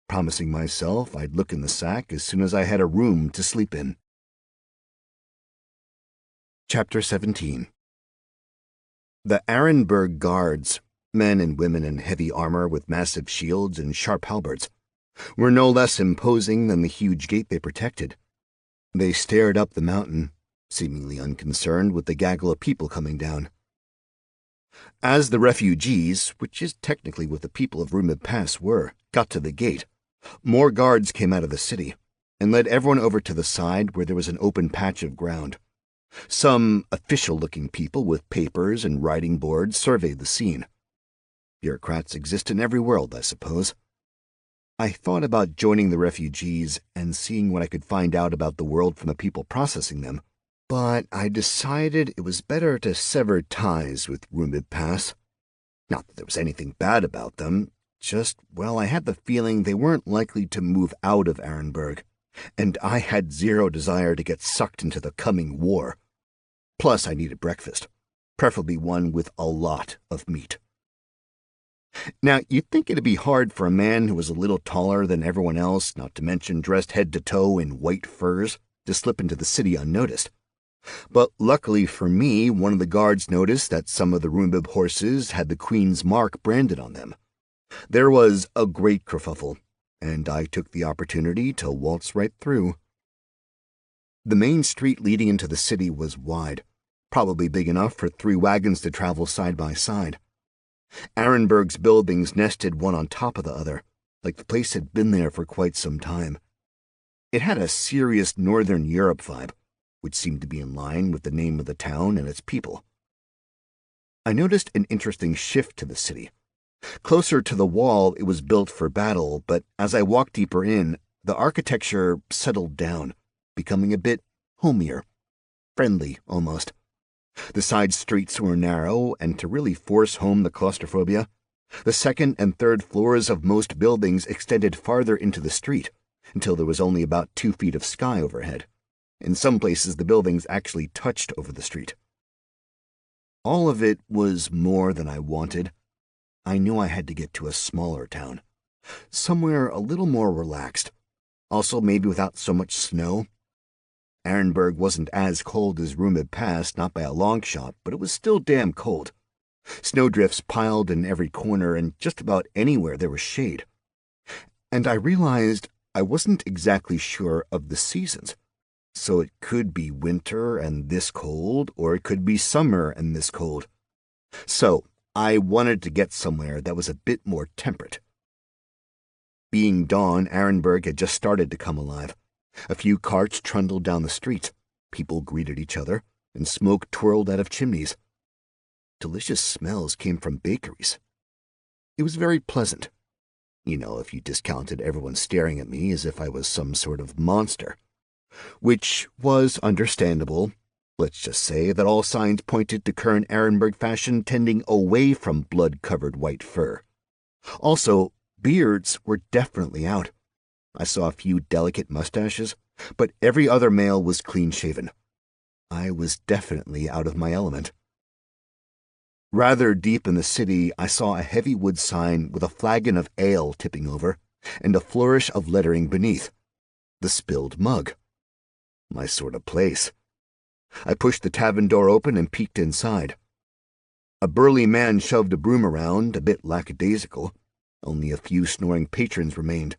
promising myself I'd look in the sack as soon as I had a room to sleep in. Chapter 17. The Arenberg guards, men and women in heavy armor with massive shields and sharp halberds, were no less imposing than the huge gate they protected. They stared up the mountain, seemingly unconcerned with the gaggle of people coming down. As the refugees, which is technically what the people of Rumib Pass were, got to the gate, more guards came out of the city and led everyone over to the side where there was an open patch of ground. Some official-looking people with papers and writing boards surveyed the scene. Bureaucrats exist in every world, I suppose. I thought about joining the refugees and seeing what I could find out about the world from the people processing them, but I decided it was better to sever ties with Rumib Pass. Not that there was anything bad about them, just, well, I had the feeling they weren't likely to move out of Arenberg, and I had zero desire to get sucked into the coming war. Plus, I needed breakfast, preferably one with a lot of meat. Now, you'd think it'd be hard for a man who was a little taller than everyone else, not to mention dressed head to toe in white furs, to slip into the city unnoticed. But luckily for me, one of the guards noticed that some of the Rumib horses had the Queen's mark branded on them. There was a great kerfuffle, and I took the opportunity to waltz right through. The main street leading into the city was wide, probably big enough for 3 wagons to travel side by side. Arenberg's buildings nested one on top of the other, like the place had been there for quite some time. It had a serious Northern Europe vibe, which seemed to be in line with the name of the town and its people. I noticed an interesting shift to the city. Closer to the wall, it was built for battle, but as I walked deeper in, the architecture settled down, becoming a bit homier, friendly almost. The side streets were narrow, and to really force home the claustrophobia, the second and third floors of most buildings extended farther into the street, until there was only about 2 feet of sky overhead. In some places, the buildings actually touched over the street. All of it was more than I wanted. I knew I had to get to a smaller town, somewhere a little more relaxed, also maybe without so much snow. Arenberg wasn't as cold as Rumib Pass, not by a long shot, but it was still damn cold. Snowdrifts piled in every corner, and just about anywhere there was shade. And I realized I wasn't exactly sure of the seasons. So it could be winter and this cold, or it could be summer and this cold. So I wanted to get somewhere that was a bit more temperate. Being dawn, Arenberg had just started to come alive. A few carts trundled down the street, people greeted each other, and smoke twirled out of chimneys. Delicious smells came from bakeries. It was very pleasant. If you discounted everyone staring at me as if I was some sort of monster. Which was understandable. Let's just say that all signs pointed to current Ehrenberg fashion tending away from blood-covered white fur. Also, beards were definitely out. I saw a few delicate mustaches, but every other male was clean-shaven. I was definitely out of my element. Rather deep in the city, I saw a heavy wood sign with a flagon of ale tipping over and a flourish of lettering beneath. The Spilled Mug. My sort of place. I pushed the tavern door open and peeked inside. A burly man shoved a broom around, a bit lackadaisical. Only a few snoring patrons remained.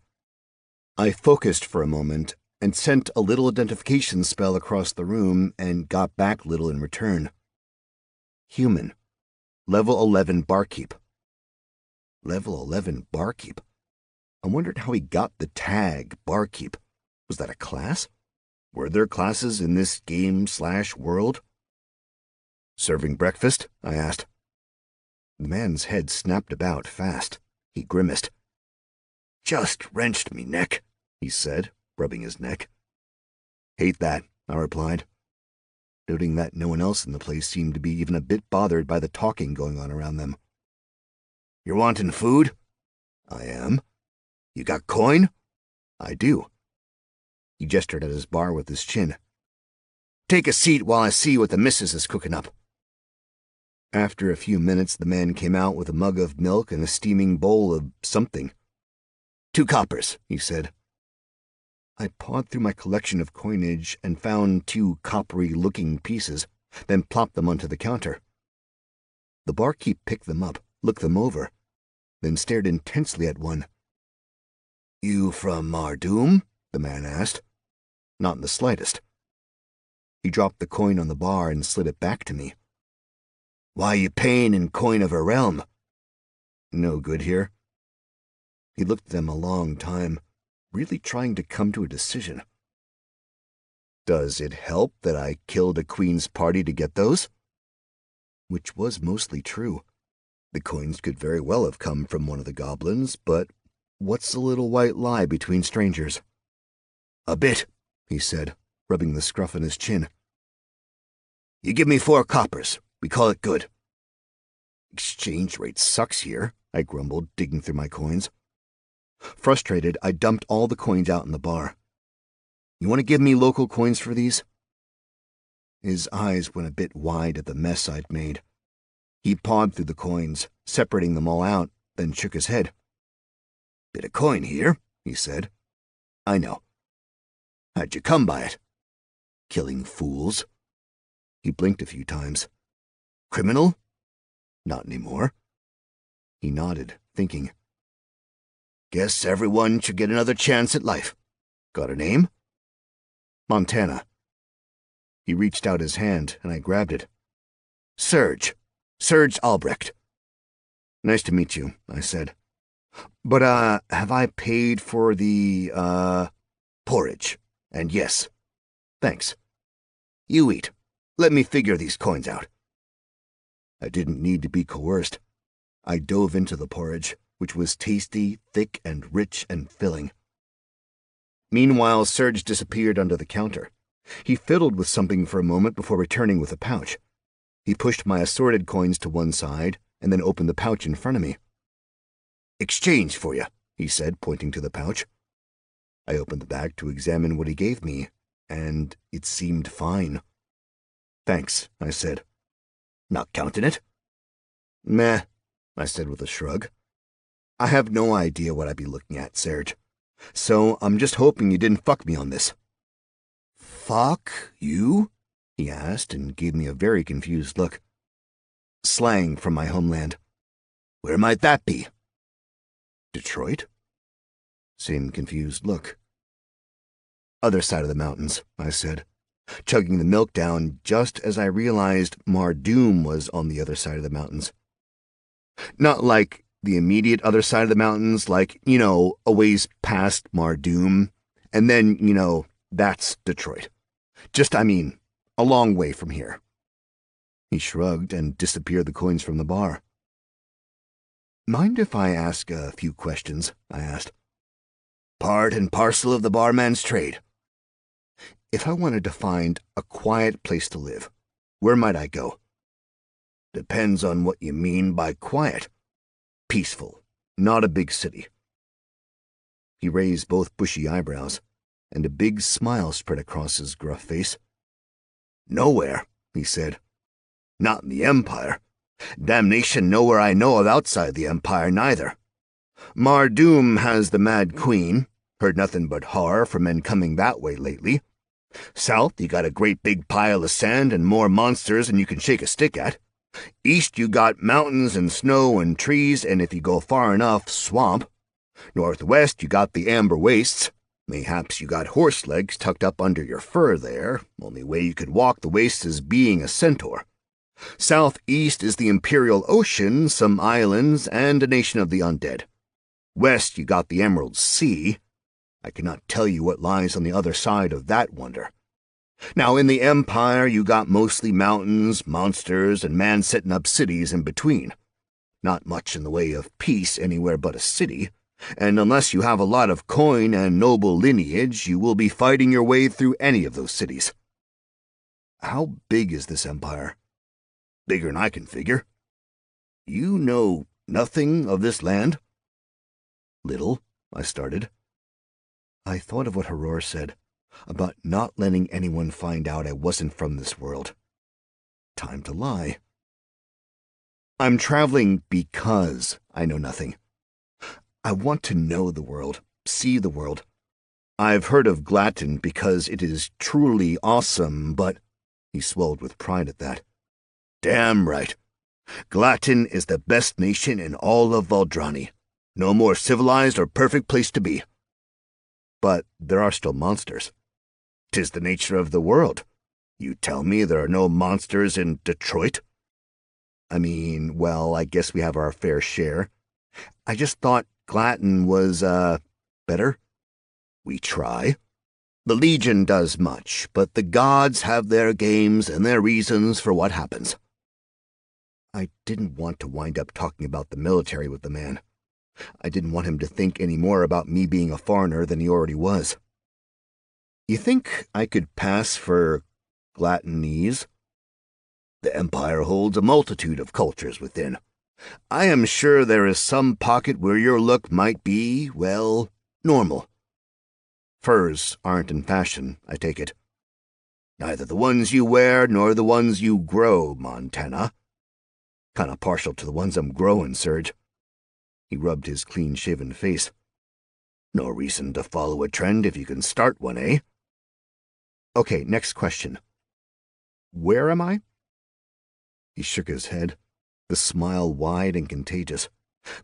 I focused for a moment and sent a little identification spell across the room and got back little in return. Human. Level 11 barkeep. Level 11 barkeep? I wondered how he got the tag barkeep. Was that a class? Were there classes in this game/world? Serving breakfast? I asked. The man's head snapped about fast. He grimaced. Just wrenched me neck, he said, rubbing his neck. Hate that, I replied, noting that no one else in the place seemed to be even a bit bothered by the talking going on around them. You're wanting food? I am. You got coin? I do. He gestured at his bar with his chin. Take a seat while I see what the missus is cooking up. After a few minutes, the man came out with a mug of milk and a steaming bowl of something. 2 coppers, he said. I pawed through my collection of coinage and found 2 coppery-looking pieces, then plopped them onto the counter. The barkeep picked them up, looked them over, then stared intensely at one. You from Mardoom? The man asked. Not in the slightest. He dropped the coin on the bar and slid it back to me. Why you paying in coin of a realm? No good here. He looked at them a long time, really trying to come to a decision. Does it help that I killed a queen's party to get those? Which was mostly true. The coins could very well have come from one of the goblins, but what's a little white lie between strangers? A bit, he said, rubbing the scruff on his chin. You give me 4 coppers. We call it good. Exchange rate sucks here, I grumbled, digging through my coins. Frustrated, I dumped all the coins out in the bar. You want to give me local coins for these? His eyes went a bit wide at the mess I'd made. He pawed through the coins, separating them all out, then shook his head. Bit of coin here, he said. I know. How'd you come by it? Killing fools. He blinked a few times. Criminal? Not anymore. He nodded, thinking. Guess everyone should get another chance at life. Got a name? Montana. He reached out his hand, and I grabbed it. Serge. Serge Albrecht. Nice to meet you, I said. But, have I paid for the, porridge? And yes. Thanks. You eat. Let me figure these coins out. I didn't need to be coerced. I dove into the porridge, which was tasty, thick, and rich and filling. Meanwhile, Serge disappeared under the counter. He fiddled with something for a moment before returning with a pouch. He pushed my assorted coins to one side and then opened the pouch in front of me. Exchange for you, he said, pointing to the pouch. I opened the bag to examine what he gave me, and it seemed fine. Thanks, I said. Not counting it? Meh, I said with a shrug. I have no idea what I'd be looking at, Serge. So I'm just hoping you didn't fuck me on this. Fuck you? He asked and gave me a very confused look. Slang from my homeland. Where might that be? Detroit? Same confused look. Other side of the mountains, I said, chugging the milk down just as I realized Mardoom was on the other side of the mountains. Not like the immediate other side of the mountains, like, a ways past Mardoom, and then, that's Detroit. Just, a long way from here. He shrugged and disappeared the coins from the bar. Mind if I ask a few questions? I asked. Part and parcel of the barman's trade. If I wanted to find a quiet place to live, where might I go? Depends on what you mean by quiet. Peaceful, not a big city. He raised both bushy eyebrows, and a big smile spread across his gruff face. Nowhere, he said. Not in the Empire. Damnation nowhere I know of outside the Empire, neither. Mardoom has the Mad Queen. Heard nothing but horror from men coming that way lately. South, you got a great big pile of sand and more monsters than you can shake a stick at. East, you got mountains and snow and trees, and if you go far enough, swamp. Northwest, you got the Amber Wastes. Mayhaps you got horse legs tucked up under your fur there. Only way you could walk the wastes is being a centaur. Southeast is the Imperial Ocean, some islands, and a nation of the undead. West, you got the Emerald Sea. I cannot tell you what lies on the other side of that wonder. Now, in the Empire, you got mostly mountains, monsters, and man setting up cities in between. Not much in the way of peace anywhere but a city, and unless you have a lot of coin and noble lineage, you will be fighting your way through any of those cities. How big is this empire? Bigger'n I can figure. You know nothing of this land? Little, I started. I thought of what Haror said, about not letting anyone find out I wasn't from this world. Time to lie. I'm traveling because I know nothing. I want to know the world, see the world. I've heard of Glatton because it is truly awesome, but he swelled with pride at that. Damn right. Glatton is the best nation in all of Valdrani. No more civilized or perfect place to be. But there are still monsters. 'Tis the nature of the world. You tell me there are no monsters in Detroit? I mean, well, I guess we have our fair share. I just thought Glatton was, better. We try. The Legion does much, but the gods have their games and their reasons for what happens. I didn't want to wind up talking about the military with the man. I didn't want him to think any more about me being a foreigner than he already was. You think I could pass for Glattonese? The Empire holds a multitude of cultures within. I am sure there is some pocket where your look might be, well, normal. Furs aren't in fashion, I take it. Neither the ones you wear nor the ones you grow, Montana. Kinda partial to the ones I'm growing, Serge. He rubbed his clean-shaven face. No reason to follow a trend if you can start one, eh? Okay, next question. Where am I? He shook his head, the smile wide and contagious,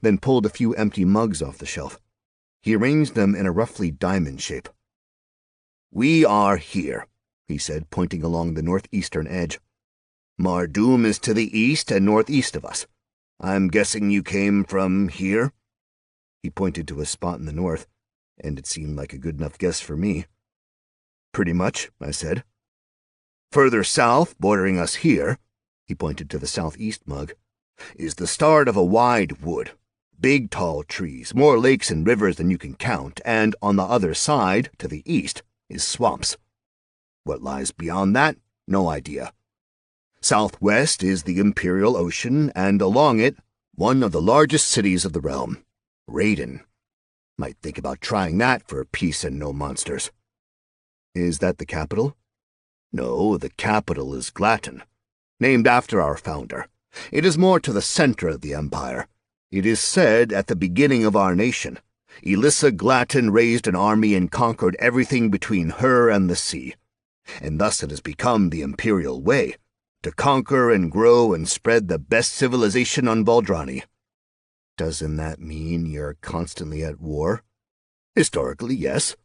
then pulled a few empty mugs off the shelf. He arranged them in a roughly diamond shape. We are here, he said, pointing along the northeastern edge. Mardoom is to the east and northeast of us. I'm guessing you came from here? He pointed to a spot in the north, and it seemed like a good enough guess for me. Pretty much, I said. Further south, bordering us here, he pointed to the southeast mug, is the start of a wide wood. Big tall trees, more lakes and rivers than you can count, and on the other side, to the east, is swamps. What lies beyond that, no idea. Southwest is the Imperial Ocean, and along it, one of the largest cities of the realm, Raiden. Might think about trying that for peace and no monsters. Is that the capital? No, the capital is Glatton, named after our founder. It is more to the center of the empire. It is said at the beginning of our nation, Elissa Glatton raised an army and conquered everything between her and the sea. And thus it has become the imperial way, to conquer and grow and spread the best civilization on Valdrani. Doesn't that mean you're constantly at war? Historically, yes.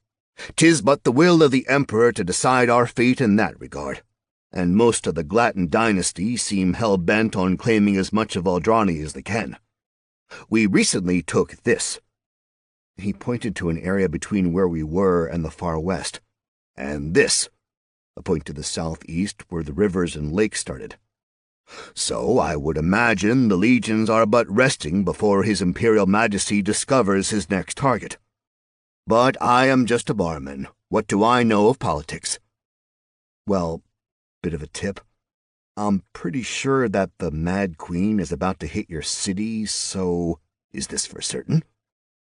'Tis but the will of the Emperor to decide our fate in that regard, and most of the Glatton dynasty seem hell-bent on claiming as much of Valdrani as they can. We recently took this. He pointed to an area between where we were and the far west. And this. A point to the southeast where the rivers and lakes started. So I would imagine the legions are but resting before His Imperial Majesty discovers his next target. But I am just a barman. What do I know of politics? Well, bit of a tip. I'm pretty sure that the Mad Queen is about to hit your city, so Is this for certain?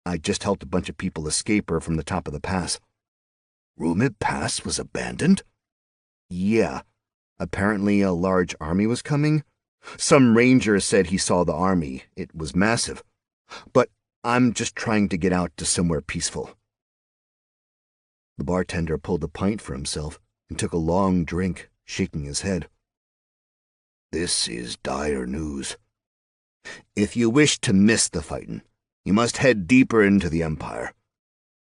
I just helped a bunch of people escape her from the top of the pass. Rumid Pass was abandoned? Yeah. Apparently a large army was coming. Some ranger said he saw the army. It was massive. But I'm just trying to get out to somewhere peaceful. The bartender pulled a pint for himself and took a long drink, shaking his head. This is dire news. If you wish to miss the fightin', you must head deeper into the Empire.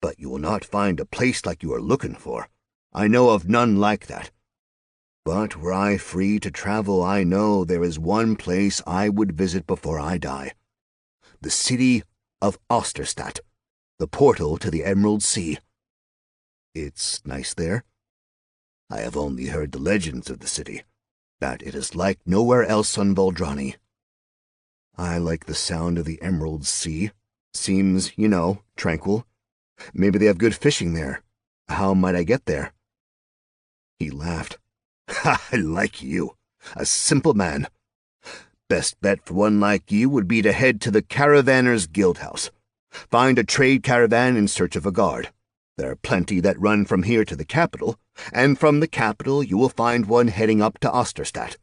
But you will not find a place like you are looking for. I know of none like that. But were I free to travel, I know there is one place I would visit before I die. The city of Osterstadt, the portal to the Emerald Sea. It's nice there. I have only heard the legends of the city, that it is like nowhere else on Voldrani. I like the sound of the Emerald Sea. Seems, tranquil. Maybe they have good fishing there. How might I get there? He laughed. I like you. A simple man. Best bet for one like you would be to head to the Caravanners' Guildhouse. Find a trade caravan in search of a guard. There are plenty that run from here to the capital, and from the capital you will find one heading up to Osterstadt.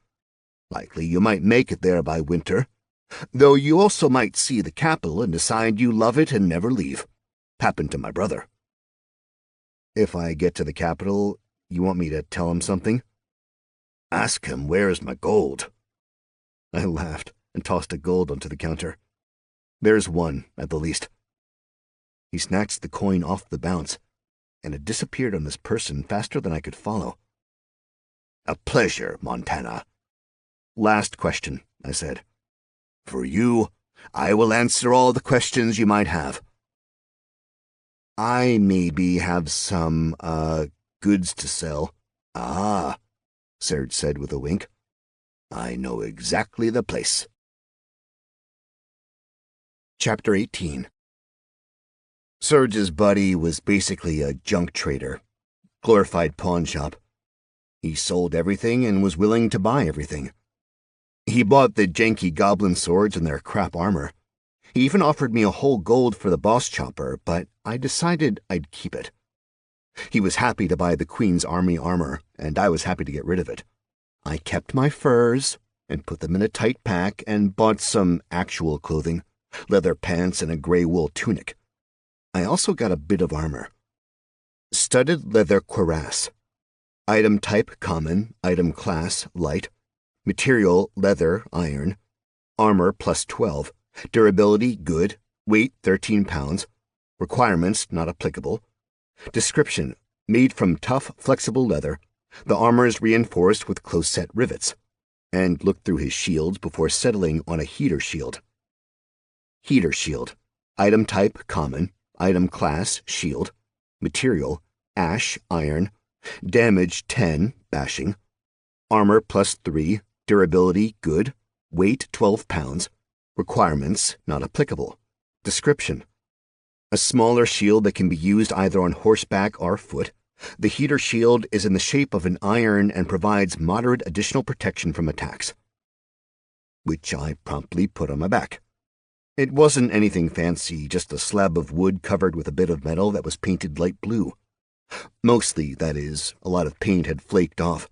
Likely you might make it there by winter, though you also might see the capital and decide you love it and never leave. Happened to my brother. If I get to the capital, you want me to tell him something? Ask him where is my gold. I laughed and tossed a gold onto the counter. There's one, at the least. He snatched the coin off the bounce, and it disappeared on his person faster than I could follow. A pleasure, Montana. Last question, I said. For you, I will answer all the questions you might have. I maybe have some, goods to sell. Ah, Serge said with a wink. I know exactly the place. Chapter 18. Serge's buddy was basically a junk trader, glorified pawn shop. He sold everything and was willing to buy everything. He bought the janky goblin swords and their crap armor. He even offered me a whole gold for the boss chopper, but I decided I'd keep it. He was happy to buy the Queen's army armor, and I was happy to get rid of it. I kept my furs and put them in a tight pack and bought some actual clothing, leather pants and a gray wool tunic. I also got a bit of armor. Studded leather cuirass. Item type common, item class light. Material leather, iron. Armor plus 12. Durability good. Weight 13 pounds. Requirements not applicable. Description: made from tough, flexible leather. The armor is reinforced with close-set rivets. And looked through his shields before settling on a heater shield. Heater shield. Item type common. Item class shield. Material ash, iron. Damage 10, bashing. Armor plus 3. Durability good. Weight 12 pounds. Requirements not applicable. Description: a smaller shield that can be used either on horseback or foot. The heater shield is in the shape of an iron and provides moderate additional protection from attacks. Which I promptly put on my back. It wasn't anything fancy, just a slab of wood covered with a bit of metal that was painted light blue. Mostly, that is, a lot of paint had flaked off.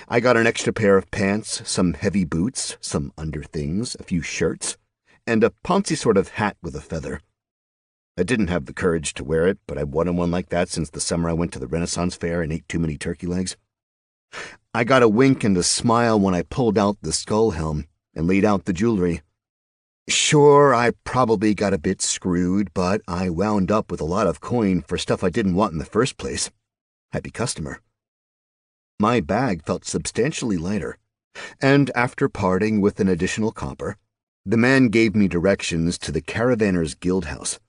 I got an extra pair of pants, some heavy boots, some underthings, a few shirts, and a poncy sort of hat with a feather. I didn't have the courage to wear it, but I wanted one like that since the summer I went to the Renaissance Fair and ate too many turkey legs. I got a wink and a smile when I pulled out the skull helm and laid out the jewelry. Sure, I probably got a bit screwed, but I wound up with a lot of coin for stuff I didn't want in the first place. Happy customer. My bag felt substantially lighter, and after parting with an additional copper, the man gave me directions to the Caravanners' Guildhouse.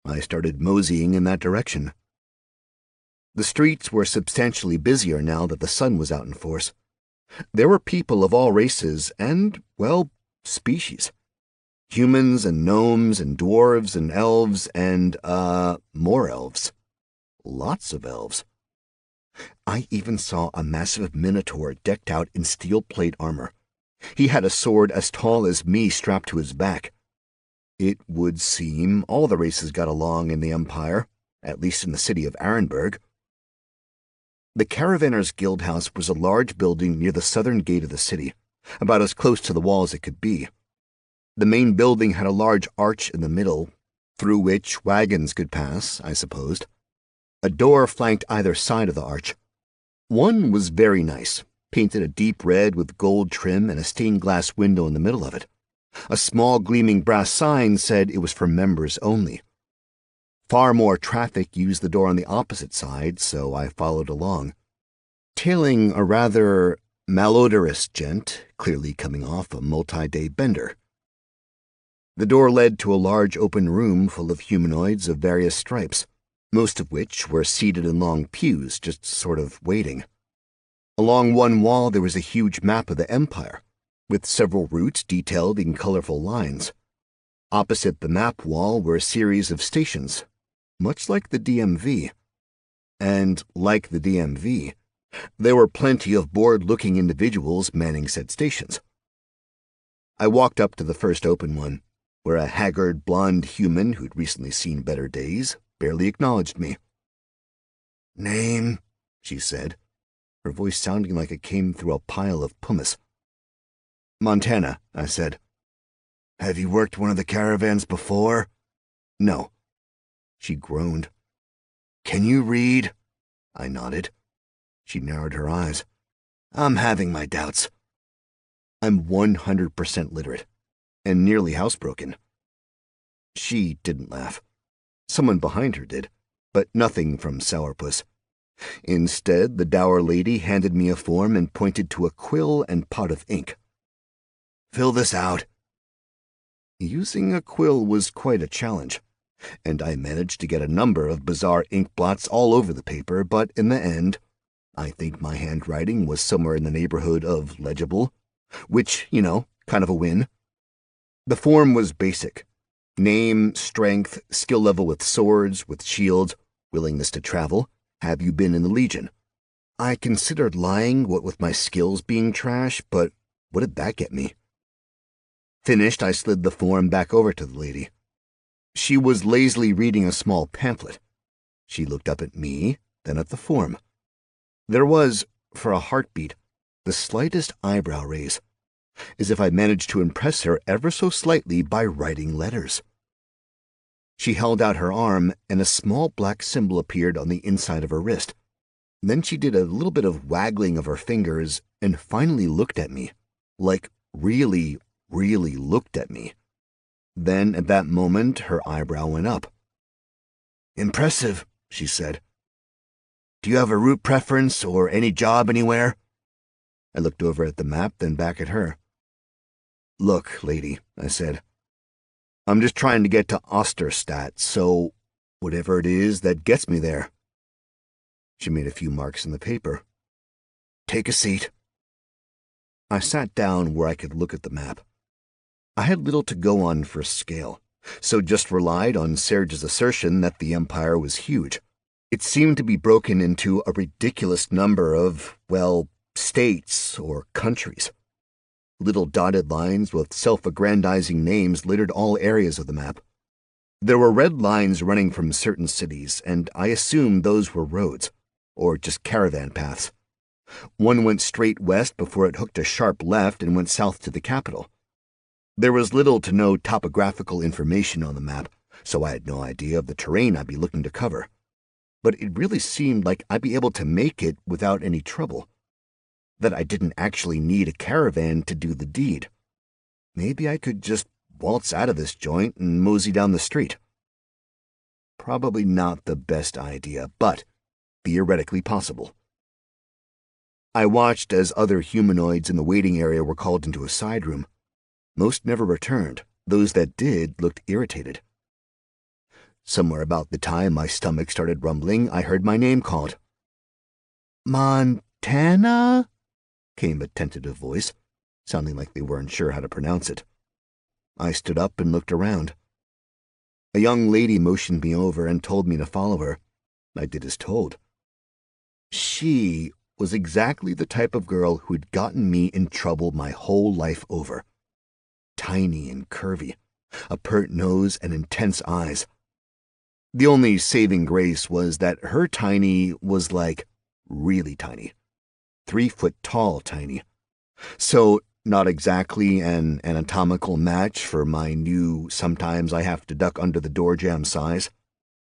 I started moseying in that direction. The streets were substantially busier now that the sun was out in force. There were people of all races and, well, species. Humans and gnomes and dwarves and elves and, more elves. Lots of elves. I even saw a massive minotaur decked out in steel plate armor. He had a sword as tall as me strapped to his back. It would seem all the races got along in the Empire, at least in the city of Arenberg. The Caravanners' Guildhouse was a large building near the southern gate of the city, about as close to the wall as it could be. The main building had a large arch in the middle, through which wagons could pass, I supposed. A door flanked either side of the arch. One was very nice, painted a deep red with gold trim and a stained glass window in the middle of it. A small gleaming brass sign said it was for members only. Far more traffic used the door on the opposite side, so I followed along, tailing a rather malodorous gent, clearly coming off a multi-day bender. The door led to a large open room full of humanoids of various stripes, most of which were seated in long pews, just sort of waiting. Along one wall there was a huge map of the Empire, with several routes detailed in colorful lines. Opposite the map wall were a series of stations, much like the DMV. And like the DMV, there were plenty of bored-looking individuals manning said stations. I walked up to the first open one, where a haggard, blonde human who'd recently seen better days barely acknowledged me. "Name?" she said, her voice sounding like it came through a pile of pumice. "Montana," I said. "Have you worked one of the caravans before?" "No." She groaned. "Can you read?" I nodded. She narrowed her eyes. "I'm having my doubts." "I'm 100% literate, and nearly housebroken." She didn't laugh. Someone behind her did, but nothing from Sourpuss. Instead, the dour lady handed me a form and pointed to a quill and pot of ink. "Fill this out." Using a quill was quite a challenge, and I managed to get a number of bizarre ink blots all over the paper, but in the end, I think my handwriting was somewhere in the neighborhood of legible, which, kind of a win. The form was basic. Name, strength, skill level with swords, with shields, willingness to travel, have you been in the Legion. I considered lying, what with my skills being trash, but what did that get me? Finished, I slid the form back over to the lady. She was lazily reading a small pamphlet. She looked up at me, then at the form. There was, for a heartbeat, the slightest eyebrow raise, as if I managed to impress her ever so slightly by writing letters. She held out her arm, and a small black symbol appeared on the inside of her wrist. Then she did a little bit of waggling of her fingers and finally looked at me, like really looked at me. Then, at that moment, her eyebrow went up. "Impressive," she said. "Do you have a route preference or any job anywhere?" I looked over at the map, then back at her. "Look, lady," I said. "I'm just trying to get to Osterstadt, so whatever it is that gets me there." She made a few marks in the paper. "Take a seat." I sat down where I could look at the map. I had little to go on for scale, so just relied on Serge's assertion that the Empire was huge. It seemed to be broken into a ridiculous number of, states or countries. Little dotted lines with self-aggrandizing names littered all areas of the map. There were red lines running from certain cities, and I assumed those were roads, or just caravan paths. One went straight west before it hooked a sharp left and went south to the capital. There was little to no topographical information on the map, so I had no idea of the terrain I'd be looking to cover. But it really seemed like I'd be able to make it without any trouble. That I didn't actually need a caravan to do the deed. Maybe I could just waltz out of this joint and mosey down the street. Probably not the best idea, but theoretically possible. I watched as other humanoids in the waiting area were called into a side room. Most never returned. Those that did looked irritated. Somewhere about the time my stomach started rumbling, I heard my name called. "Montana?" came a tentative voice, sounding like they weren't sure how to pronounce it. I stood up and looked around. A young lady motioned me over and told me to follow her. I did as told. She was exactly the type of girl who'd gotten me in trouble my whole life over. Tiny and curvy, a pert nose and intense eyes. The only saving grace was that her tiny was like really tiny. 3 foot tall tiny. So not exactly an anatomical match for my new sometimes I have to duck under the door jamb size.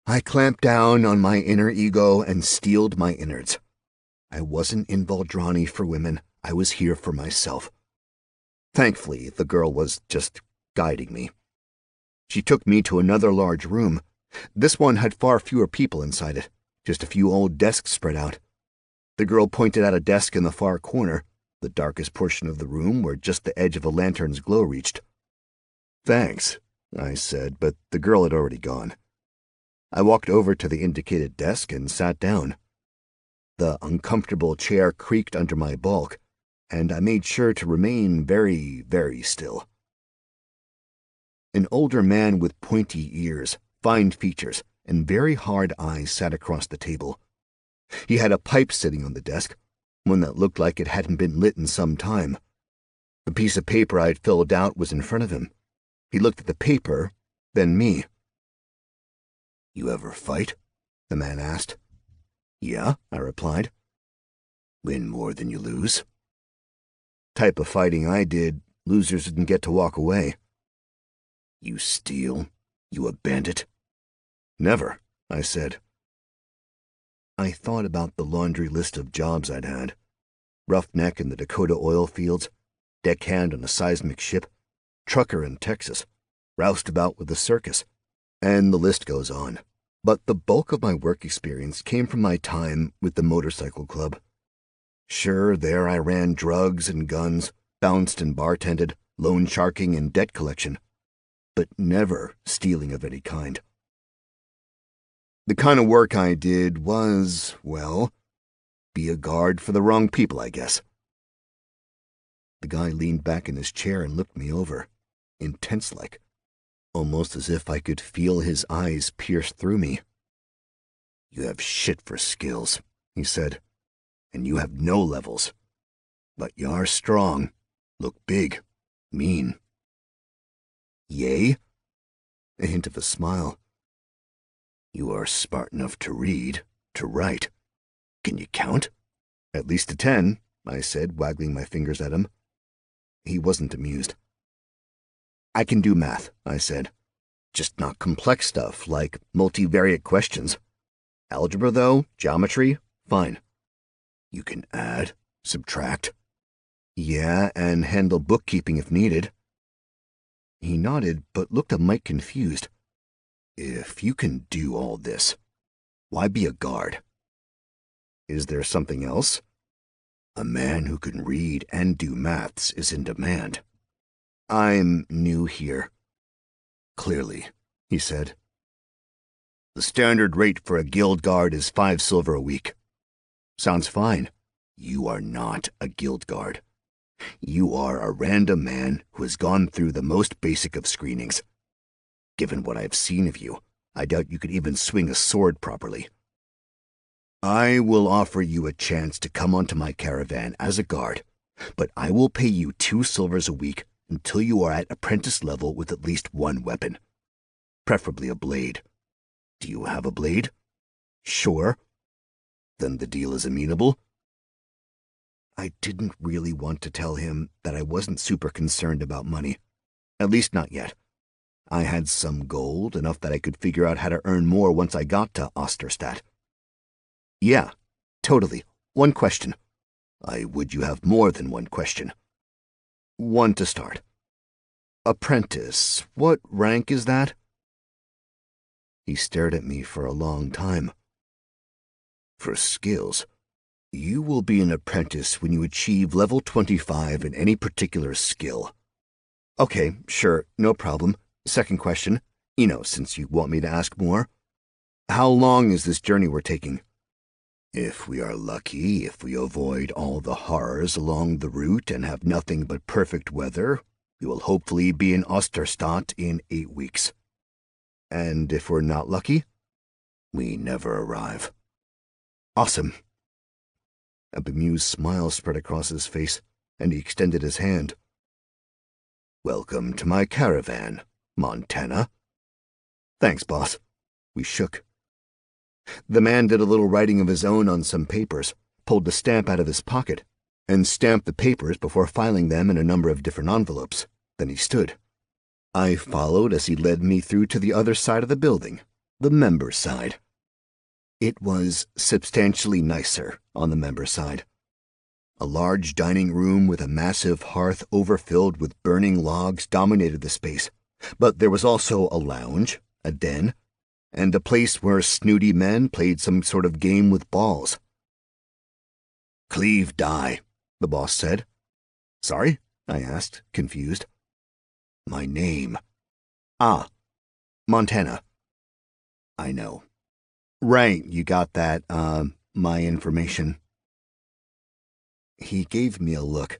I clamped down on my inner ego and steeled my innards. I wasn't in Valdrani for women. I was here for myself. Thankfully, the girl was just guiding me. She took me to another large room. This one had far fewer people inside it, just a few old desks spread out. The girl pointed at a desk in the far corner, the darkest portion of the room where just the edge of a lantern's glow reached. "Thanks," I said, but the girl had already gone. I walked over to the indicated desk and sat down. The uncomfortable chair creaked under my bulk, and I made sure to remain very, very still. An older man with pointy ears, fine features, and very hard eyes sat across the table. He had a pipe sitting on the desk, one that looked like it hadn't been lit in some time. The piece of paper I'd filled out was in front of him. He looked at the paper, then me. "You ever fight?" the man asked. "Yeah," I replied. "Win more than you lose?" "Type of fighting I did, losers didn't get to walk away." "You steal? You a bandit?" "Never," I said. I thought about the laundry list of jobs I'd had. Roughneck in the Dakota oil fields, deckhand on a seismic ship, trucker in Texas, roustabout with the circus, and the list goes on. But the bulk of my work experience came from my time with the motorcycle club. Sure, there I ran drugs and guns, bounced and bartended, loan sharking and debt collection, but never stealing of any kind. The kind of work I did was, well, be a guard for the wrong people, I guess. The guy leaned back in his chair and looked me over, intense-like, almost as if I could feel his eyes pierce through me. "You have shit for skills," he said, "and you have no levels. But you are strong, look big, mean." "Yay?" A hint of a smile. "You are smart enough to read, to write. Can you count?" "At least to 10, I said, waggling my fingers at him. He wasn't amused. "I can do math," I said. "Just not complex stuff like multivariate questions. Algebra, though, geometry, fine." "You can add, subtract?" "Yeah, and handle bookkeeping if needed." He nodded, but looked a mite confused. "If you can do all this, why be a guard?" "Is there something else?" "A man who can read and do maths is in demand." "I'm new here." "Clearly," he said. "The standard rate for a guild guard is 5 silver a week." "Sounds fine." "You are not a guild guard. You are a random man who has gone through the most basic of screenings. Given what I've seen of you, I doubt you could even swing a sword properly. I will offer you a chance to come onto my caravan as a guard, but I will pay you 2 silvers a week until you are at apprentice level with at least one weapon. Preferably a blade. Do you have a blade?" "Sure." "Then the deal is amenable." I didn't really want to tell him that I wasn't super concerned about money. At least not yet. I had some gold, enough that I could figure out how to earn more once I got to Osterstadt. "Yeah, totally. One question." Would you have more than one question?" "One to start." "Apprentice, what rank is that?" He stared at me for a long time. "For skills, you will be an apprentice when you achieve level 25 in any particular skill." "Okay, sure, no problem. Second question, since you want me to ask more. How long is this journey we're taking?" "If we are lucky, if we avoid all the horrors along the route and have nothing but perfect weather, we will hopefully be in Osterstadt in 8 weeks. And if we're not lucky?" "We never arrive." "Awesome. A bemused smile spread across his face, and he extended his hand. "Welcome to my caravan, Montana." "Thanks, boss." We shook. The man did a little writing of his own on some papers, pulled a stamp out of his pocket, and stamped the papers before filing them in a number of different envelopes. Then he stood. I followed as he led me through to the other side of the building, the member side. It was substantially nicer on the member side. A large dining room with a massive hearth overfilled with burning logs dominated the space, but there was also a lounge, a den, and a place where snooty men played some sort of game with balls. "Cleave die," the boss said. "Sorry?" I asked, confused. "My name." "Ah, Montana." "I know." "Right, you got that, my information." He gave me a look,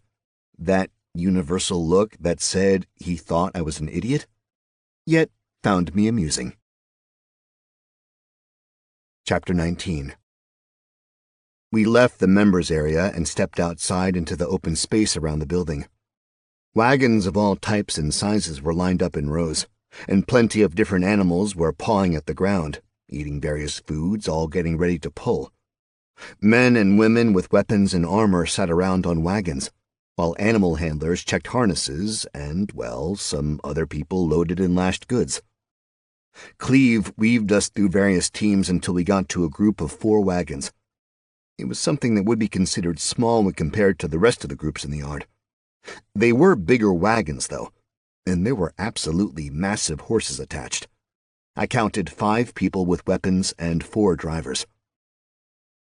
that universal look that said he thought I was an idiot, yet found me amusing. Chapter 19. We left the members area and stepped outside into the open space around the building. Wagons of all types and sizes were lined up in rows, and plenty of different animals were pawing at the ground, eating various foods, all getting ready to pull. Men and women with weapons and armor sat around on wagons, while animal handlers checked harnesses and, well, some other people loaded and lashed goods. Cleve weaved us through various teams until we got to a group of 4 wagons. It was something that would be considered small when compared to the rest of the groups in the yard. They were bigger wagons, though, and there were absolutely massive horses attached. I counted 5 people with weapons and 4 drivers.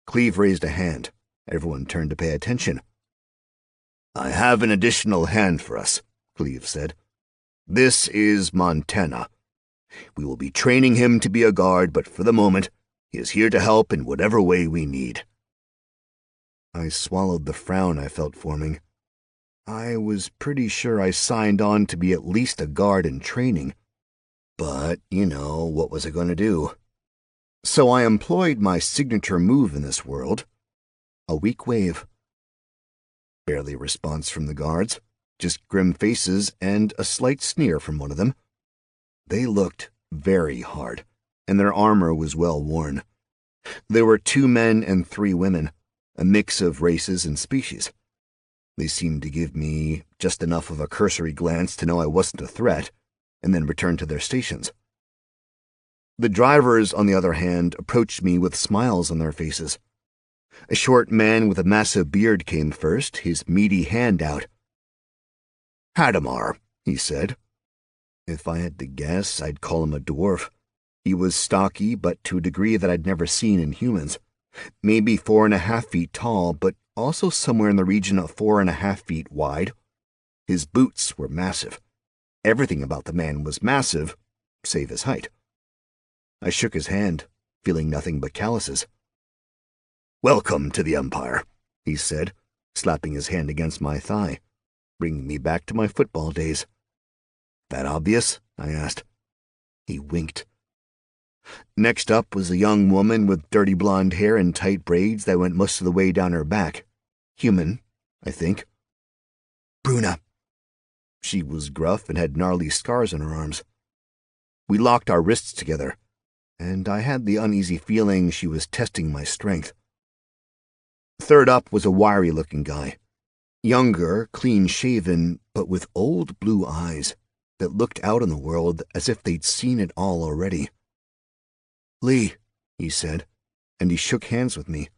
Cleve raised a hand. Everyone turned to pay attention. "I have an additional hand for us," Cleve said. "This is Montana. We will be training him to be a guard, but for the moment, he is here to help in whatever way we need." I swallowed the frown I felt forming. I was pretty sure I signed on to be at least a guard in training. But, what was I going to do? So I employed my signature move in this world, a weak wave. Barely a response from the guards, just grim faces and a slight sneer from one of them. They looked very hard, and their armor was well worn. There were 2 men and 3 women, a mix of races and species. They seemed to give me just enough of a cursory glance to know I wasn't a threat, and then return to their stations. The drivers, on the other hand, approached me with smiles on their faces. A short man with a massive beard came first, his meaty hand out. "Hadamar," he said. If I had to guess, I'd call him a dwarf. He was stocky, but to a degree that I'd never seen in humans. Maybe 4.5 feet tall, but also somewhere in the region of 4.5 feet wide. His boots were massive. Everything about the man was massive, save his height. I shook his hand, feeling nothing but calluses. "Welcome to the Empire," he said, slapping his hand against my thigh, bringing me back to my football days. "That obvious?" I asked. He winked. Next up was a young woman with dirty blonde hair and tight braids that went most of the way down her back. Human, I think. "Bruna." She was gruff and had gnarly scars on her arms. We locked our wrists together, and I had the uneasy feeling she was testing my strength. Third up was a wiry-looking guy. Younger, clean-shaven, but with old blue eyes that looked out on the world as if they'd seen it all already. "Lee," he said, and he shook hands with me.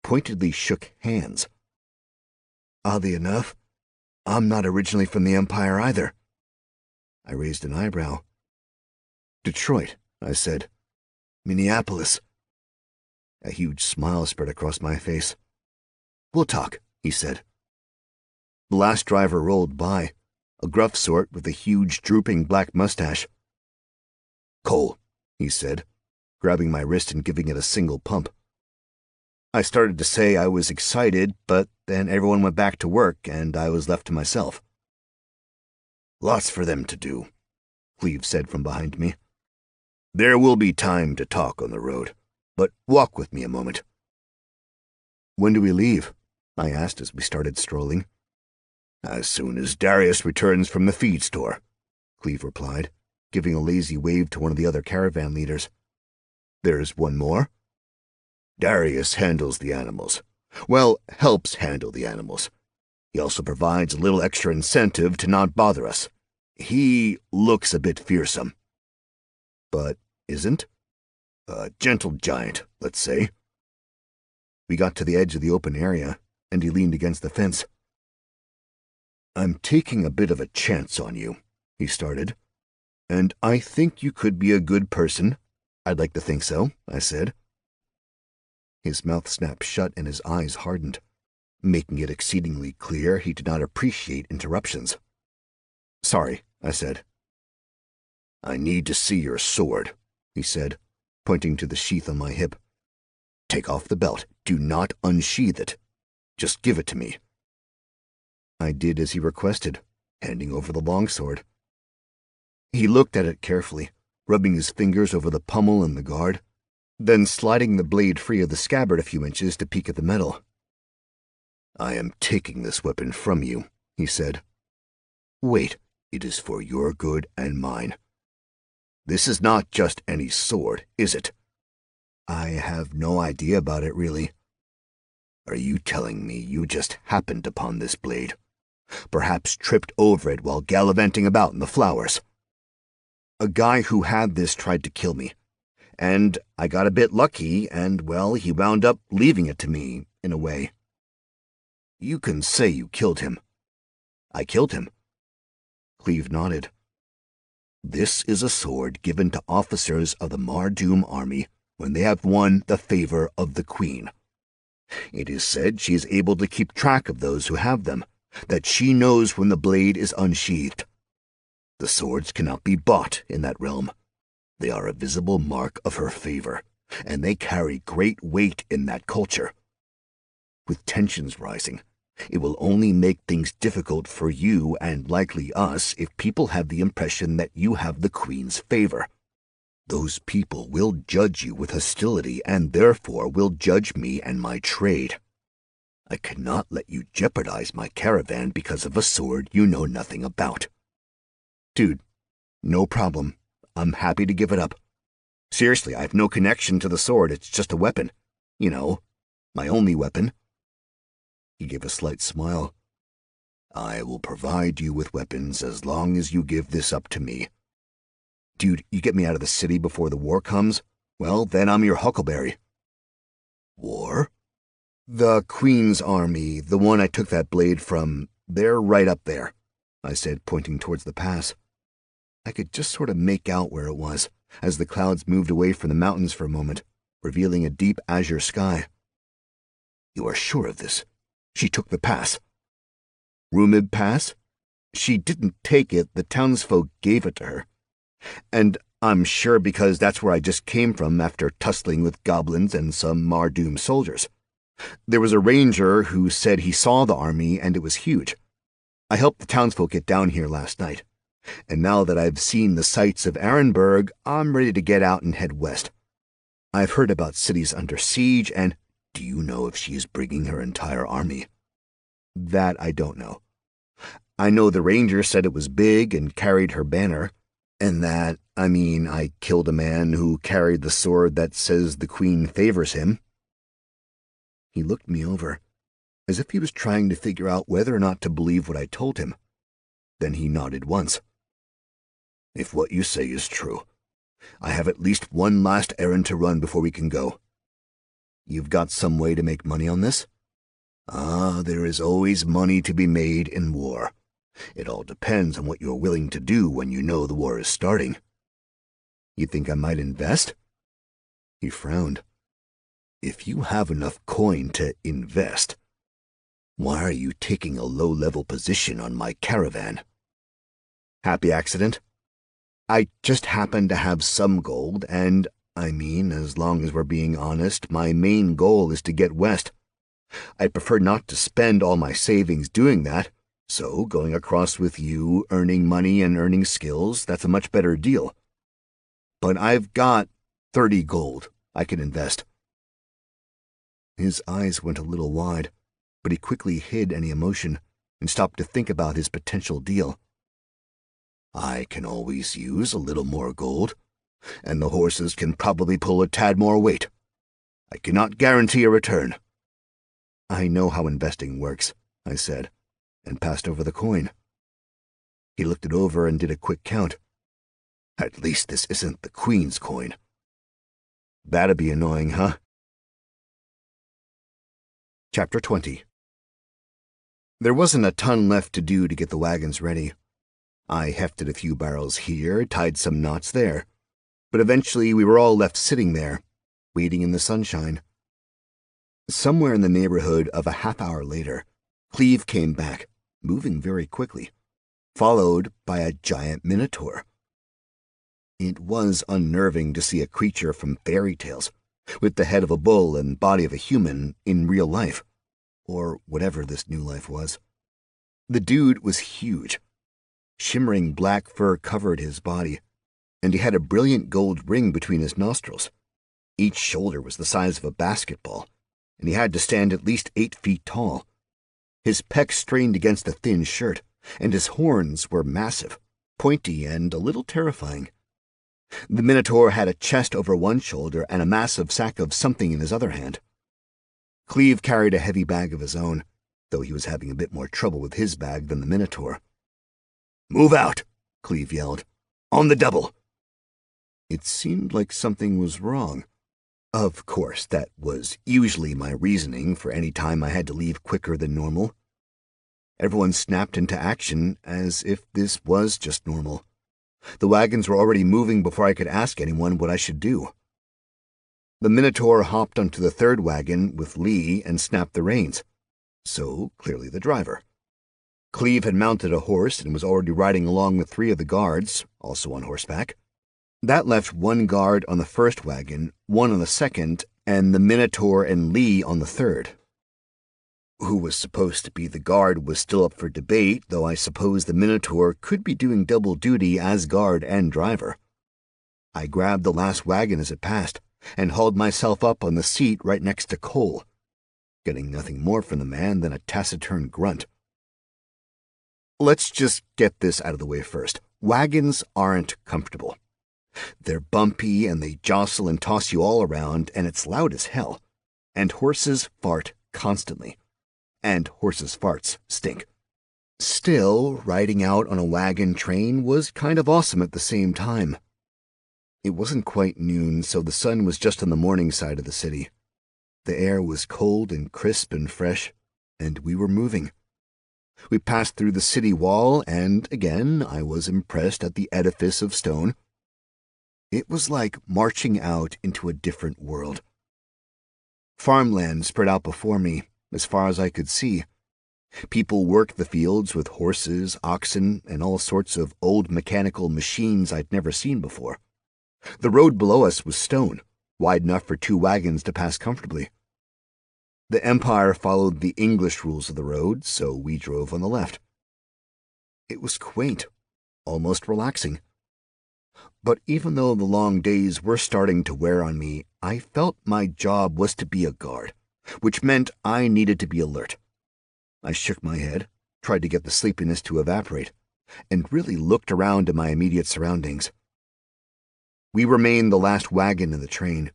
Pointedly shook hands. Oddly enough, I'm not originally from the Empire either. I raised an eyebrow. "Detroit," I said. "Minneapolis." A huge smile spread across my face. "We'll talk," he said. The last driver rolled by, a gruff sort with a huge, drooping black mustache. "Cole," he said, grabbing my wrist and giving it a single pump. I started to say I was excited, but then everyone went back to work and I was left to myself. "Lots for them to do," Cleve said from behind me. "There will be time to talk on the road, but walk with me a moment." When do we leave? I asked as we started strolling. As soon as Darius returns from the feed store, Cleve replied, giving a lazy wave to one of the other caravan leaders. There's one more? Darius handles the animals. Well, helps handle the animals. He also provides a little extra incentive to not bother us. He looks a bit fearsome. But isn't? A gentle giant, let's say. We got to the edge of the open area, and he leaned against the fence. I'm taking a bit of a chance on you, he started. And I think you could be a good person. I'd like to think so, I said. His mouth snapped shut and his eyes hardened, making it exceedingly clear he did not appreciate interruptions. Sorry, I said. I need to see your sword, he said, pointing to the sheath on my hip. Take off the belt. Do not unsheath it. Just give it to me. I did as he requested, handing over the longsword. He looked at it carefully, rubbing his fingers over the pommel and the guard, then sliding the blade free of the scabbard a few inches to peek at the metal. I am taking this weapon from you, he said. Wait, it is for your good and mine. This is not just any sword, is it? I have no idea about it, really. Are you telling me you just happened upon this blade? Perhaps tripped over it while gallivanting about in the flowers? A guy who had this tried to kill me, and I got a bit lucky, and, well, he wound up leaving it to me, in a way. You can say you killed him. I killed him. Cleve nodded. This is a sword given to officers of the Mardoom army when they have won the favor of the Queen. It is said she is able to keep track of those who have them, that she knows when the blade is unsheathed. The swords cannot be bought in that realm. They are a visible mark of her favor, and they carry great weight in that culture. With tensions rising, it will only make things difficult for you and likely us if people have the impression that you have the Queen's favor. Those people will judge you with hostility and therefore will judge me and my trade. I cannot let you jeopardize my caravan because of a sword you know nothing about. Dude, no problem. I'm happy to give it up. Seriously, I have no connection to the sword. It's just a weapon. You know, my only weapon. He gave a slight smile. I will provide you with weapons as long as you give this up to me. Dude, you get me out of the city before the war comes? Well, then I'm your huckleberry. War? The Queen's army, the one I took that blade from, they're right up there, I said, pointing towards the pass. I could just sort of make out where it was, as the clouds moved away from the mountains for a moment, revealing a deep azure sky. You are sure of this? She took the pass. Rumib Pass? She didn't take it, the townsfolk gave it to her. And I'm sure because that's where I just came from after tussling with goblins and some Mardoom soldiers. There was a ranger who said he saw the army and it was huge. I helped the townsfolk get down here last night, and now that I've seen the sights of Arenberg, I'm ready to get out and head west. I've heard about cities under siege, and do you know if she is bringing her entire army? That I don't know. I know the ranger said it was big and carried her banner, and that, I killed a man who carried the sword that says the Queen favors him. He looked me over, as if he was trying to figure out whether or not to believe what I told him. Then he nodded once. If what you say is true, I have at least one last errand to run before we can go. You've got some way to make money on this? There is always money to be made in war. It all depends on what you're willing to do when you know the war is starting. You think I might invest? He frowned. If you have enough coin to invest, why are you taking a low-level position on my caravan? Happy accident? I just happen to have some gold, and, as long as we're being honest, my main goal is to get west. I'd prefer not to spend all my savings doing that, so going across with you, earning money and earning skills, that's a much better deal. But I've got 30 gold I can invest. His eyes went a little wide, but he quickly hid any emotion and stopped to think about his potential deal. I can always use a little more gold, and the horses can probably pull a tad more weight. I cannot guarantee a return. I know how investing works, I said, and passed over the coin. He looked it over and did a quick count. At least this isn't the Queen's coin. That'd be annoying, huh? Chapter 20. There wasn't a ton left to do to get the wagons ready. I hefted a few barrels here, tied some knots there, but eventually we were all left sitting there, waiting in the sunshine. Somewhere in the neighborhood of a half-hour later, Cleve came back, moving very quickly, followed by a giant minotaur. It was unnerving to see a creature from fairy tales, with the head of a bull and body of a human, in real life, or whatever this new life was. The dude was huge. Shimmering black fur covered his body, and he had a brilliant gold ring between his nostrils. Each shoulder was the size of a basketball, and he had to stand at least 8 feet tall. His pecs strained against a thin shirt, and his horns were massive, pointy, and a little terrifying. The Minotaur had a chest over one shoulder and a massive sack of something in his other hand. Cleve carried a heavy bag of his own, though he was having a bit more trouble with his bag than the Minotaur. "Move out!" Cleve yelled. "On the double!" It seemed like something was wrong. Of course, that was usually my reasoning for any time I had to leave quicker than normal. Everyone snapped into action as if this was just normal. The wagons were already moving before I could ask anyone what I should do. The Minotaur hopped onto the third wagon with Lee and snapped the reins. So, clearly the driver. Cleve had mounted a horse and was already riding along with 3 of the guards, also on horseback. That left 1 guard on the first wagon, 1 on the second, and the Minotaur and Lee on the third. Who was supposed to be the guard was still up for debate, though I suppose the Minotaur could be doing double duty as guard and driver. I grabbed the last wagon as it passed, and hauled myself up on the seat right next to Cole, getting nothing more from the man than a taciturn grunt. Let's just get this out of the way first. Wagons aren't comfortable. They're bumpy and they jostle and toss you all around, and it's loud as hell. And horses fart constantly. And horses' farts stink. Still, riding out on a wagon train was kind of awesome at the same time. It wasn't quite noon, so the sun was just on the morning side of the city. The air was cold and crisp and fresh, and we were moving. We passed through the city wall, and again I was impressed at the edifice of stone. It was like marching out into a different world. Farmland spread out before me, as far as I could see. People worked the fields with horses, oxen, and all sorts of old mechanical machines I'd never seen before. The road below us was stone, wide enough for 2 wagons to pass comfortably. The Empire followed the English rules of the road, so we drove on the left. It was quaint, almost relaxing. But even though the long days were starting to wear on me, I felt my job was to be a guard, which meant I needed to be alert. I shook my head, tried to get the sleepiness to evaporate, and really looked around at my immediate surroundings. We remained the last wagon in the train.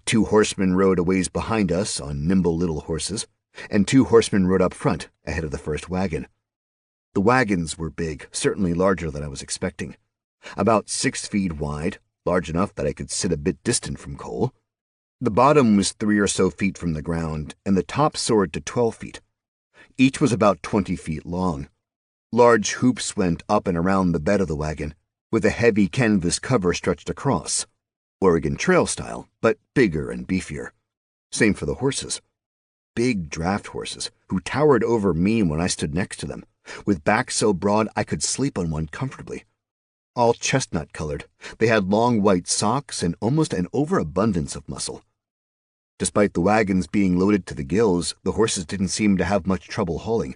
2 horsemen rode a ways behind us on nimble little horses, and 2 horsemen rode up front, ahead of the first wagon. The wagons were big, certainly larger than I was expecting. About 6 feet wide, large enough that I could sit a bit distant from Cole. The bottom was 3 or so feet from the ground, and the top soared to 12 feet. Each was about 20 feet long. Large hoops went up and around the bed of the wagon, with a heavy canvas cover stretched across. Oregon Trail style, but bigger and beefier. Same for the horses. Big draft horses, who towered over me when I stood next to them, with backs so broad I could sleep on one comfortably. All chestnut-colored, they had long white socks and almost an overabundance of muscle. Despite the wagons being loaded to the gills, the horses didn't seem to have much trouble hauling.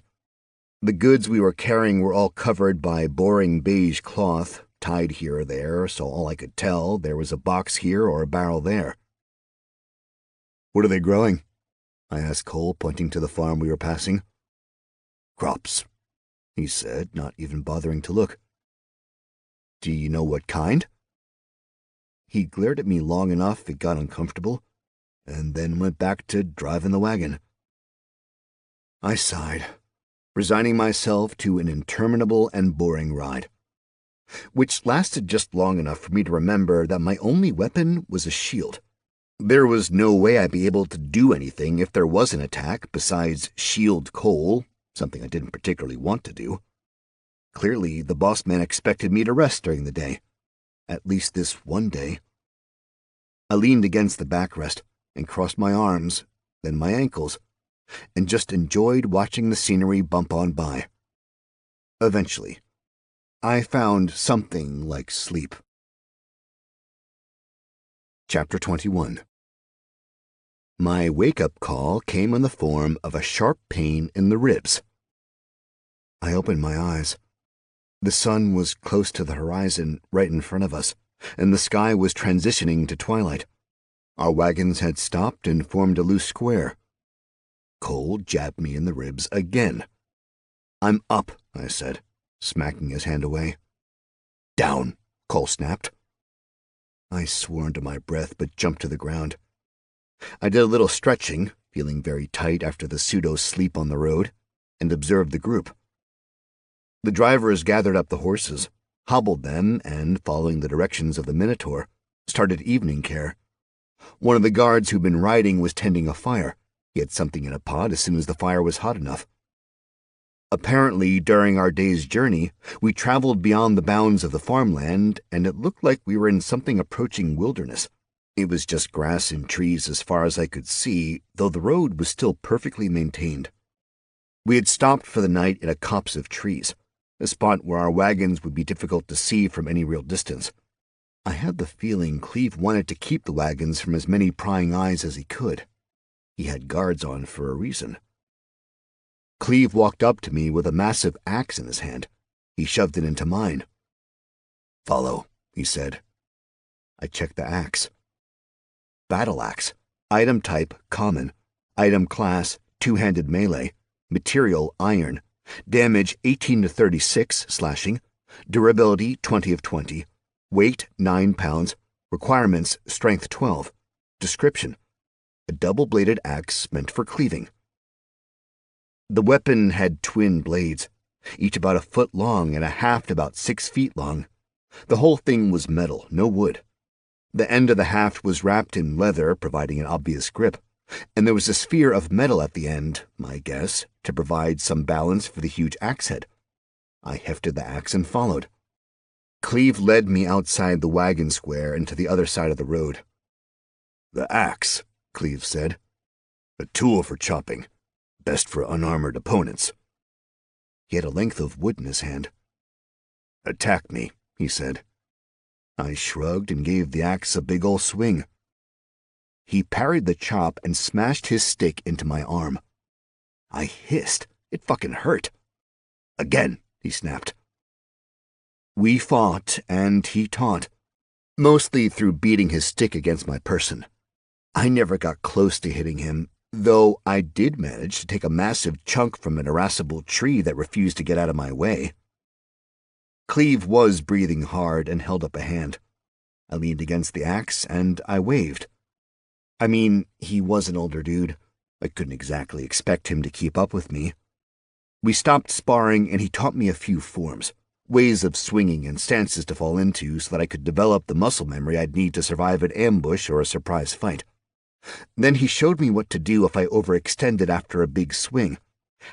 The goods we were carrying were all covered by boring beige cloth, tied here or there, so all I could tell there was a box here or a barrel there. "What are they growing?" I asked Cole, pointing to the farm we were passing. Crops, he said, not even bothering to look. Do you know what kind? He glared at me long enough it got uncomfortable, and then went back to driving the wagon. I sighed, resigning myself to an interminable and boring ride, which lasted just long enough for me to remember that my only weapon was a shield. There was no way I'd be able to do anything if there was an attack besides shield Cole, something I didn't particularly want to do. Clearly, the boss man expected me to rest during the day, at least this one day. I leaned against the backrest and crossed my arms, then my ankles, and just enjoyed watching the scenery bump on by. Eventually, I found something like sleep. Chapter 21. My wake-up call came in the form of a sharp pain in the ribs. I opened my eyes. The sun was close to the horizon, right in front of us, and the sky was transitioning to twilight. Our wagons had stopped and formed a loose square. Cole jabbed me in the ribs again. "I'm up," I said, smacking his hand away. "Down," Cole snapped. I swore under my breath but jumped to the ground. I did a little stretching, feeling very tight after the pseudo-sleep on the road, and observed the group. The drivers gathered up the horses, hobbled them, and, following the directions of the Minotaur, started evening care. One of the guards who'd been riding was tending a fire. He had something in a pot as soon as the fire was hot enough. Apparently, during our day's journey, we traveled beyond the bounds of the farmland, and it looked like we were in something approaching wilderness. It was just grass and trees as far as I could see, though the road was still perfectly maintained. We had stopped for the night in a copse of trees, a spot where our wagons would be difficult to see from any real distance. I had the feeling Cleve wanted to keep the wagons from as many prying eyes as he could. He had guards on for a reason. Cleve walked up to me with a massive axe in his hand. He shoved it into mine. "Follow," he said. I checked the axe. Battle axe. Item type, common. Item class, two-handed melee. Material, iron. Damage 18 to 36, slashing. Durability, 20 of 20. Weight, 9 pounds. Requirements, strength 12. Description: a double-bladed axe meant for cleaving. The weapon had twin blades, each about a foot long and a haft about 6 feet long. The whole thing was metal, no wood. The end of the haft was wrapped in leather, providing an obvious grip, and there was a sphere of metal at the end, my guess, to provide some balance for the huge axe head. I hefted the axe and followed. Cleve led me outside the wagon square and to the other side of the road. "The axe," Cleve said. "A tool for chopping, best for unarmored opponents." He had a length of wood in his hand. "Attack me," he said. I shrugged and gave the axe a big ol' swing. He parried the chop and smashed his stick into my arm. I hissed. It fucking hurt. "Again," he snapped. We fought, and he taunt, mostly through beating his stick against my person. I never got close to hitting him, though I did manage to take a massive chunk from an irascible tree that refused to get out of my way. Cleve was breathing hard and held up a hand. I leaned against the axe, and I waved. I mean, he was an older dude. I couldn't exactly expect him to keep up with me. We stopped sparring, and he taught me a few forms, ways of swinging and stances to fall into so that I could develop the muscle memory I'd need to survive an ambush or a surprise fight. Then he showed me what to do if I overextended after a big swing,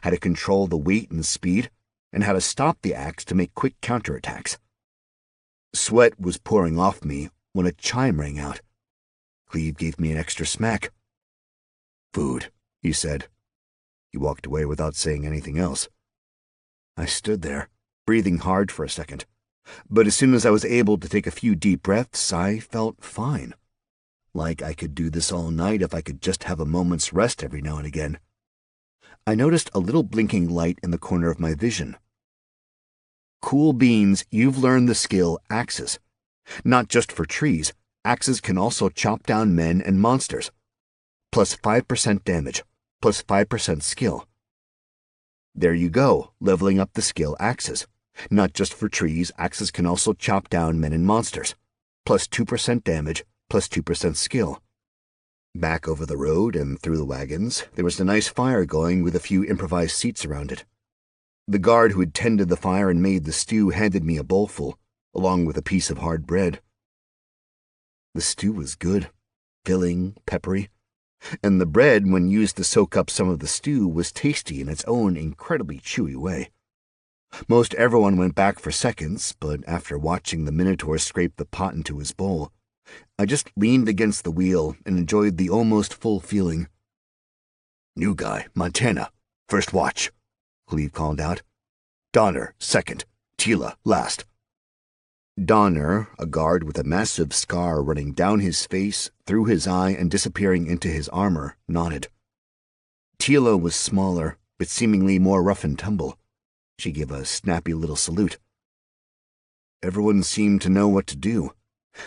how to control the weight and speed, and how to stop the axe to make quick counterattacks. Sweat was pouring off me when a chime rang out. Cleve gave me an extra smack. "Food," he said. He walked away without saying anything else. I stood there, breathing hard for a second, but as soon as I was able to take a few deep breaths, I felt fine. Like I could do this all night if I could just have a moment's rest every now and again. I noticed a little blinking light in the corner of my vision. Cool beans, you've learned the skill axes. Not just for trees, axes can also chop down men and monsters. Plus 5% damage. plus 5% skill. There you go, leveling up the skill axes. Not just for trees, axes can also chop down men and monsters. Plus 2% damage, plus 2% skill. Back over the road and through the wagons, there was a nice fire going with a few improvised seats around it. The guard who had tended the fire and made the stew handed me a bowlful, along with a piece of hard bread. The stew was good, filling, peppery, and the bread, when used to soak up some of the stew, was tasty in its own incredibly chewy way. Most everyone went back for seconds, but after watching the Minotaur scrape the pot into his bowl, I just leaned against the wheel and enjoyed the almost full feeling. "New guy, Montana, first watch," Cleve called out. "Donner, second. Tila, last." Donner, a guard with a massive scar running down his face, through his eye, and disappearing into his armor, nodded. Tila was smaller, but seemingly more rough and tumble. She gave a snappy little salute. Everyone seemed to know what to do.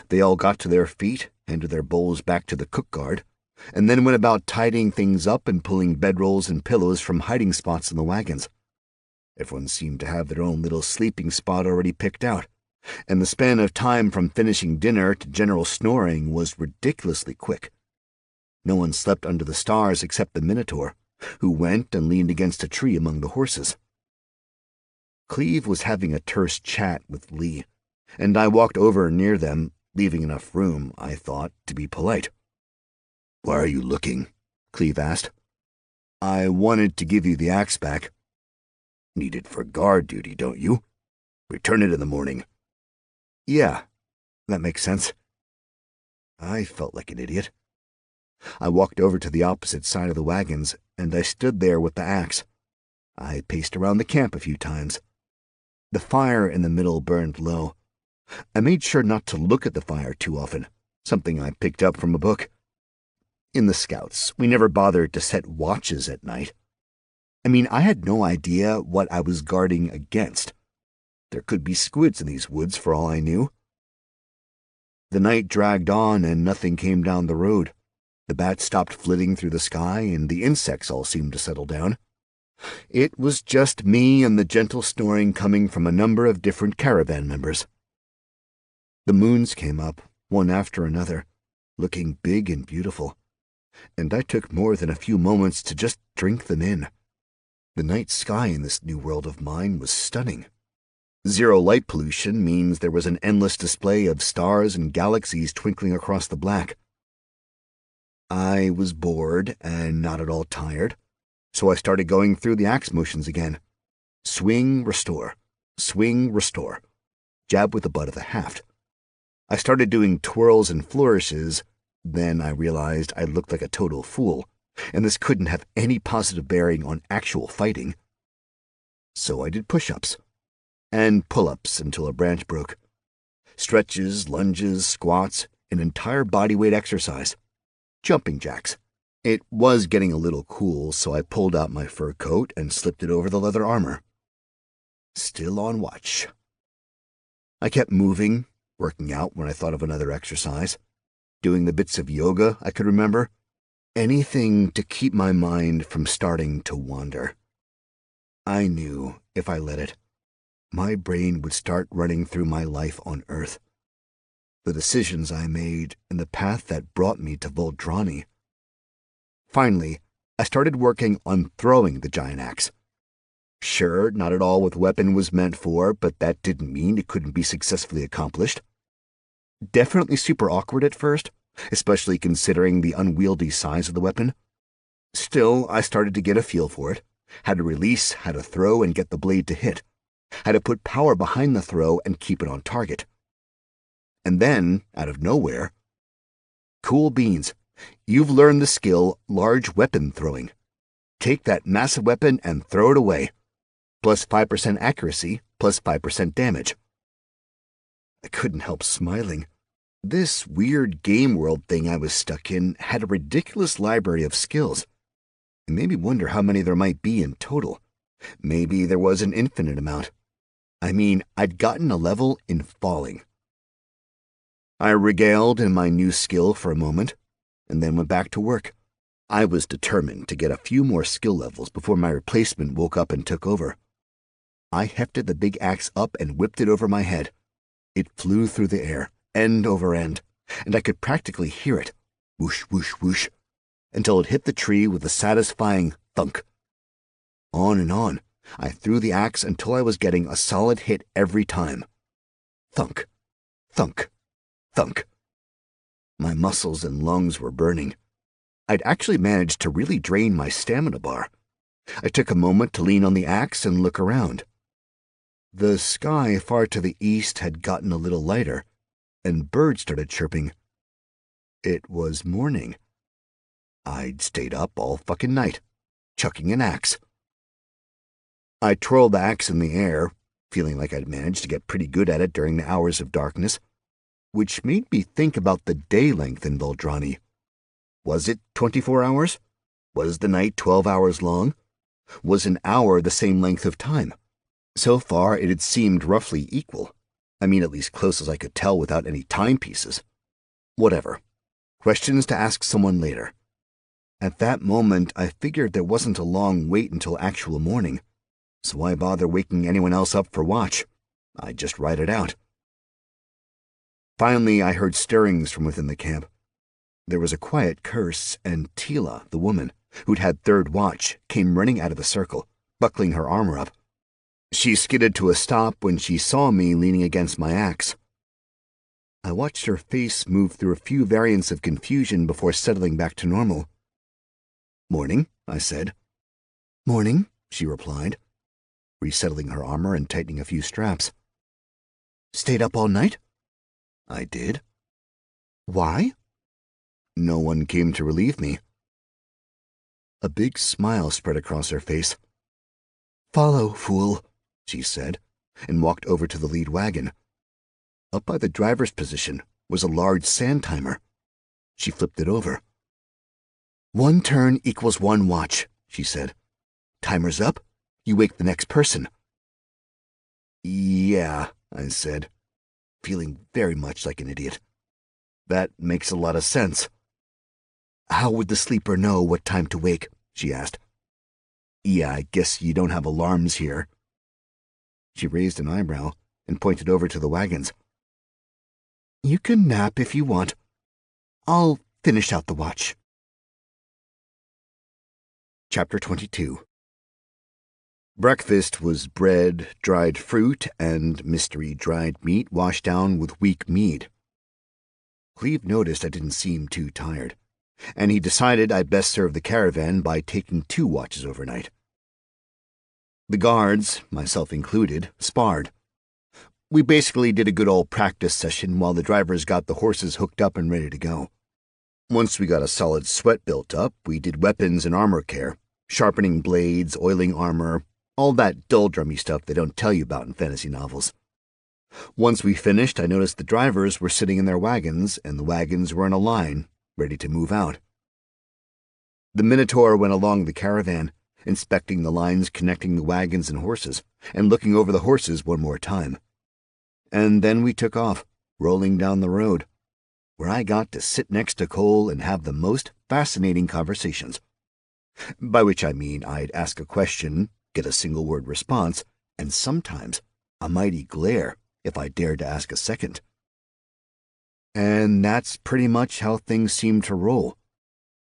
They all got to their feet, handed their bowls back to the cook guard, and then went about tidying things up and pulling bedrolls and pillows from hiding spots in the wagons. Everyone seemed to have their own little sleeping spot already picked out, and the span of time from finishing dinner to general snoring was ridiculously quick. No one slept under the stars except the Minotaur, who went and leaned against a tree among the horses. Cleve was having a terse chat with Lee, and I walked over near them, leaving enough room, I thought, to be polite. "Why are you looking?" Cleve asked. "I wanted to give you the axe back." "Need it for guard duty, don't you? Return it in the morning." "Yeah, that makes sense." I felt like an idiot. I walked over to the opposite side of the wagons, and I stood there with the axe. I paced around the camp a few times. The fire in the middle burned low. I made sure not to look at the fire too often, something I picked up from a book. In the Scouts, we never bothered to set watches at night. I mean, I had no idea what I was guarding against. There could be squids in these woods for all I knew. The night dragged on and nothing came down the road. The bats stopped flitting through the sky and the insects all seemed to settle down. It was just me and the gentle snoring coming from a number of different caravan members. The moons came up, one after another, looking big and beautiful, and I took more than a few moments to just drink them in. The night sky in this new world of mine was stunning. Zero light pollution means there was an endless display of stars and galaxies twinkling across the black. I was bored and not at all tired, so I started going through the axe motions again. Swing, restore. Swing, restore. Jab with the butt of the haft. I started doing twirls and flourishes, then I realized I looked like a total fool, and this couldn't have any positive bearing on actual fighting. So I did push-ups and pull-ups until a branch broke. Stretches, lunges, squats, an entire bodyweight exercise. Jumping jacks. It was getting a little cool, so I pulled out my fur coat and slipped it over the leather armor. Still on watch. I kept moving, working out when I thought of another exercise, doing the bits of yoga I could remember, anything to keep my mind from starting to wander. I knew, if I let it, my brain would start running through my life on Earth. The decisions I made and the path that brought me to Voldrani. Finally, I started working on throwing the giant axe. Sure, not at all what the weapon was meant for, but that didn't mean it couldn't be successfully accomplished. Definitely super awkward at first, especially considering the unwieldy size of the weapon. Still, I started to get a feel for it, how to release, how to throw and get the blade to hit, how to put power behind the throw and keep it on target. And then, out of nowhere, cool beans, you've learned the skill large weapon throwing. Take that massive weapon and throw it away. Plus 5% accuracy, plus 5% damage. I couldn't help smiling. This weird game world thing I was stuck in had a ridiculous library of skills. It made me wonder how many there might be in total. Maybe there was an infinite amount. I mean, I'd gotten a level in falling. I regaled in my new skill for a moment, and then went back to work. I was determined to get a few more skill levels before my replacement woke up and took over. I hefted the big axe up and whipped it over my head. It flew through the air, end over end, and I could practically hear it, whoosh, whoosh, whoosh, until it hit the tree with a satisfying thunk. On and on, I threw the axe until I was getting a solid hit every time. Thunk, thunk, thunk. My muscles and lungs were burning. I'd actually managed to really drain my stamina bar. I took a moment to lean on the axe and look around. The sky far to the east had gotten a little lighter, and birds started chirping. It was morning. I'd stayed up all fucking night, chucking an axe. I twirled the axe in the air, feeling like I'd managed to get pretty good at it during the hours of darkness, which made me think about the day length in Veldrani. Was it 24 hours? Was the night 12 hours long? Was an hour the same length of time? So far, it had seemed roughly equal. I mean, at least close as I could tell without any timepieces. Whatever. Questions to ask someone later. At that moment, I figured there wasn't a long wait until actual morning, so why bother waking anyone else up for watch? I'd just ride it out. Finally, I heard stirrings from within the camp. There was a quiet curse, and Tila, the woman, who'd had third watch, came running out of the circle, buckling her armor up. She skidded to a stop when she saw me leaning against my axe. I watched her face move through a few variants of confusion before settling back to normal. "Morning," I said. "Morning," she replied, resettling her armor and tightening a few straps. "Stayed up all night?" "I did." "Why?" "No one came to relieve me." A big smile spread across her face. "Follow, fool," she said, and walked over to the lead wagon. Up by the driver's position was a large sand timer. She flipped it over. "1 turn equals 1 watch," she said. "Timer's up, you wake the next person." "Yeah," I said, feeling very much like an idiot. "That makes a lot of sense." "How would the sleeper know what time to wake?" she asked. "Yeah, I guess you don't have alarms here." She raised an eyebrow and pointed over to the wagons. "You can nap if you want. I'll finish out the watch." Chapter 22. Breakfast was bread, dried fruit, and mystery dried meat washed down with weak mead. Cleve noticed I didn't seem too tired, and he decided I'd best serve the caravan by taking 2 watches overnight. The guards, myself included, sparred. We basically did a good old practice session while the drivers got the horses hooked up and ready to go. Once we got a solid sweat built up, we did weapons and armor care, sharpening blades, oiling armor, all that dull-drummy stuff they don't tell you about in fantasy novels. Once we finished, I noticed the drivers were sitting in their wagons, and the wagons were in a line, ready to move out. The Minotaur went along the caravan, inspecting the lines connecting the wagons and horses, and looking over the horses one more time. And then we took off, rolling down the road, where I got to sit next to Cole and have the most fascinating conversations. By which I mean I'd ask a question, get a single-word response, and sometimes a mighty glare if I dared to ask a second. And that's pretty much how things seemed to roll.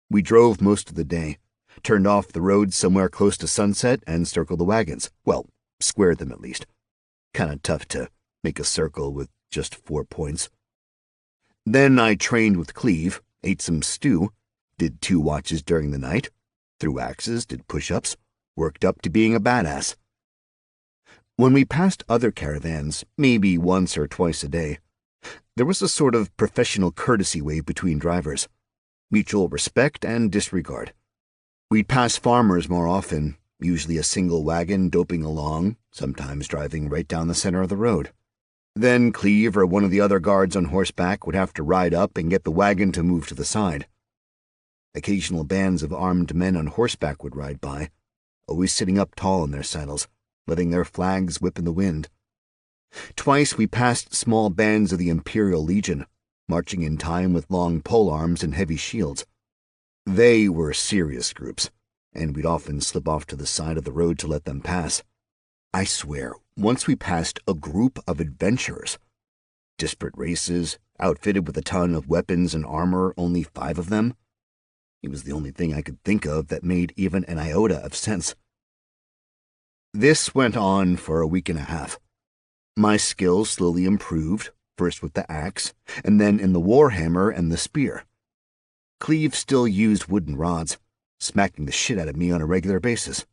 We drove most of the day, turned off the road somewhere close to sunset, and circled the wagons. Well, squared them at least. Kinda tough to make a circle with just 4 points. Then I trained with Cleve, ate some stew, did 2 watches during the night, threw axes, did push-ups, worked up to being a badass. When we passed other caravans, maybe once or twice a day, there was a sort of professional courtesy wave between drivers, mutual respect and disregard. We'd pass farmers more often, usually a single wagon doping along, sometimes driving right down the center of the road. Then Cleve or one of the other guards on horseback would have to ride up and get the wagon to move to the side. Occasional bands of armed men on horseback would ride by, always sitting up tall in their saddles, letting their flags whip in the wind. Twice we passed small bands of the Imperial Legion, marching in time with long polearms and heavy shields. They were serious groups, and we'd often slip off to the side of the road to let them pass. I swear, once we passed a group of adventurers. Disparate races, outfitted with a ton of weapons and armor, only 5 of them. It was the only thing I could think of that made even an iota of sense. This went on for a week and a half. My skills slowly improved, first with the axe, and then in the warhammer and the spear. Cleve still used wooden rods, smacking the shit out of me on a regular basis.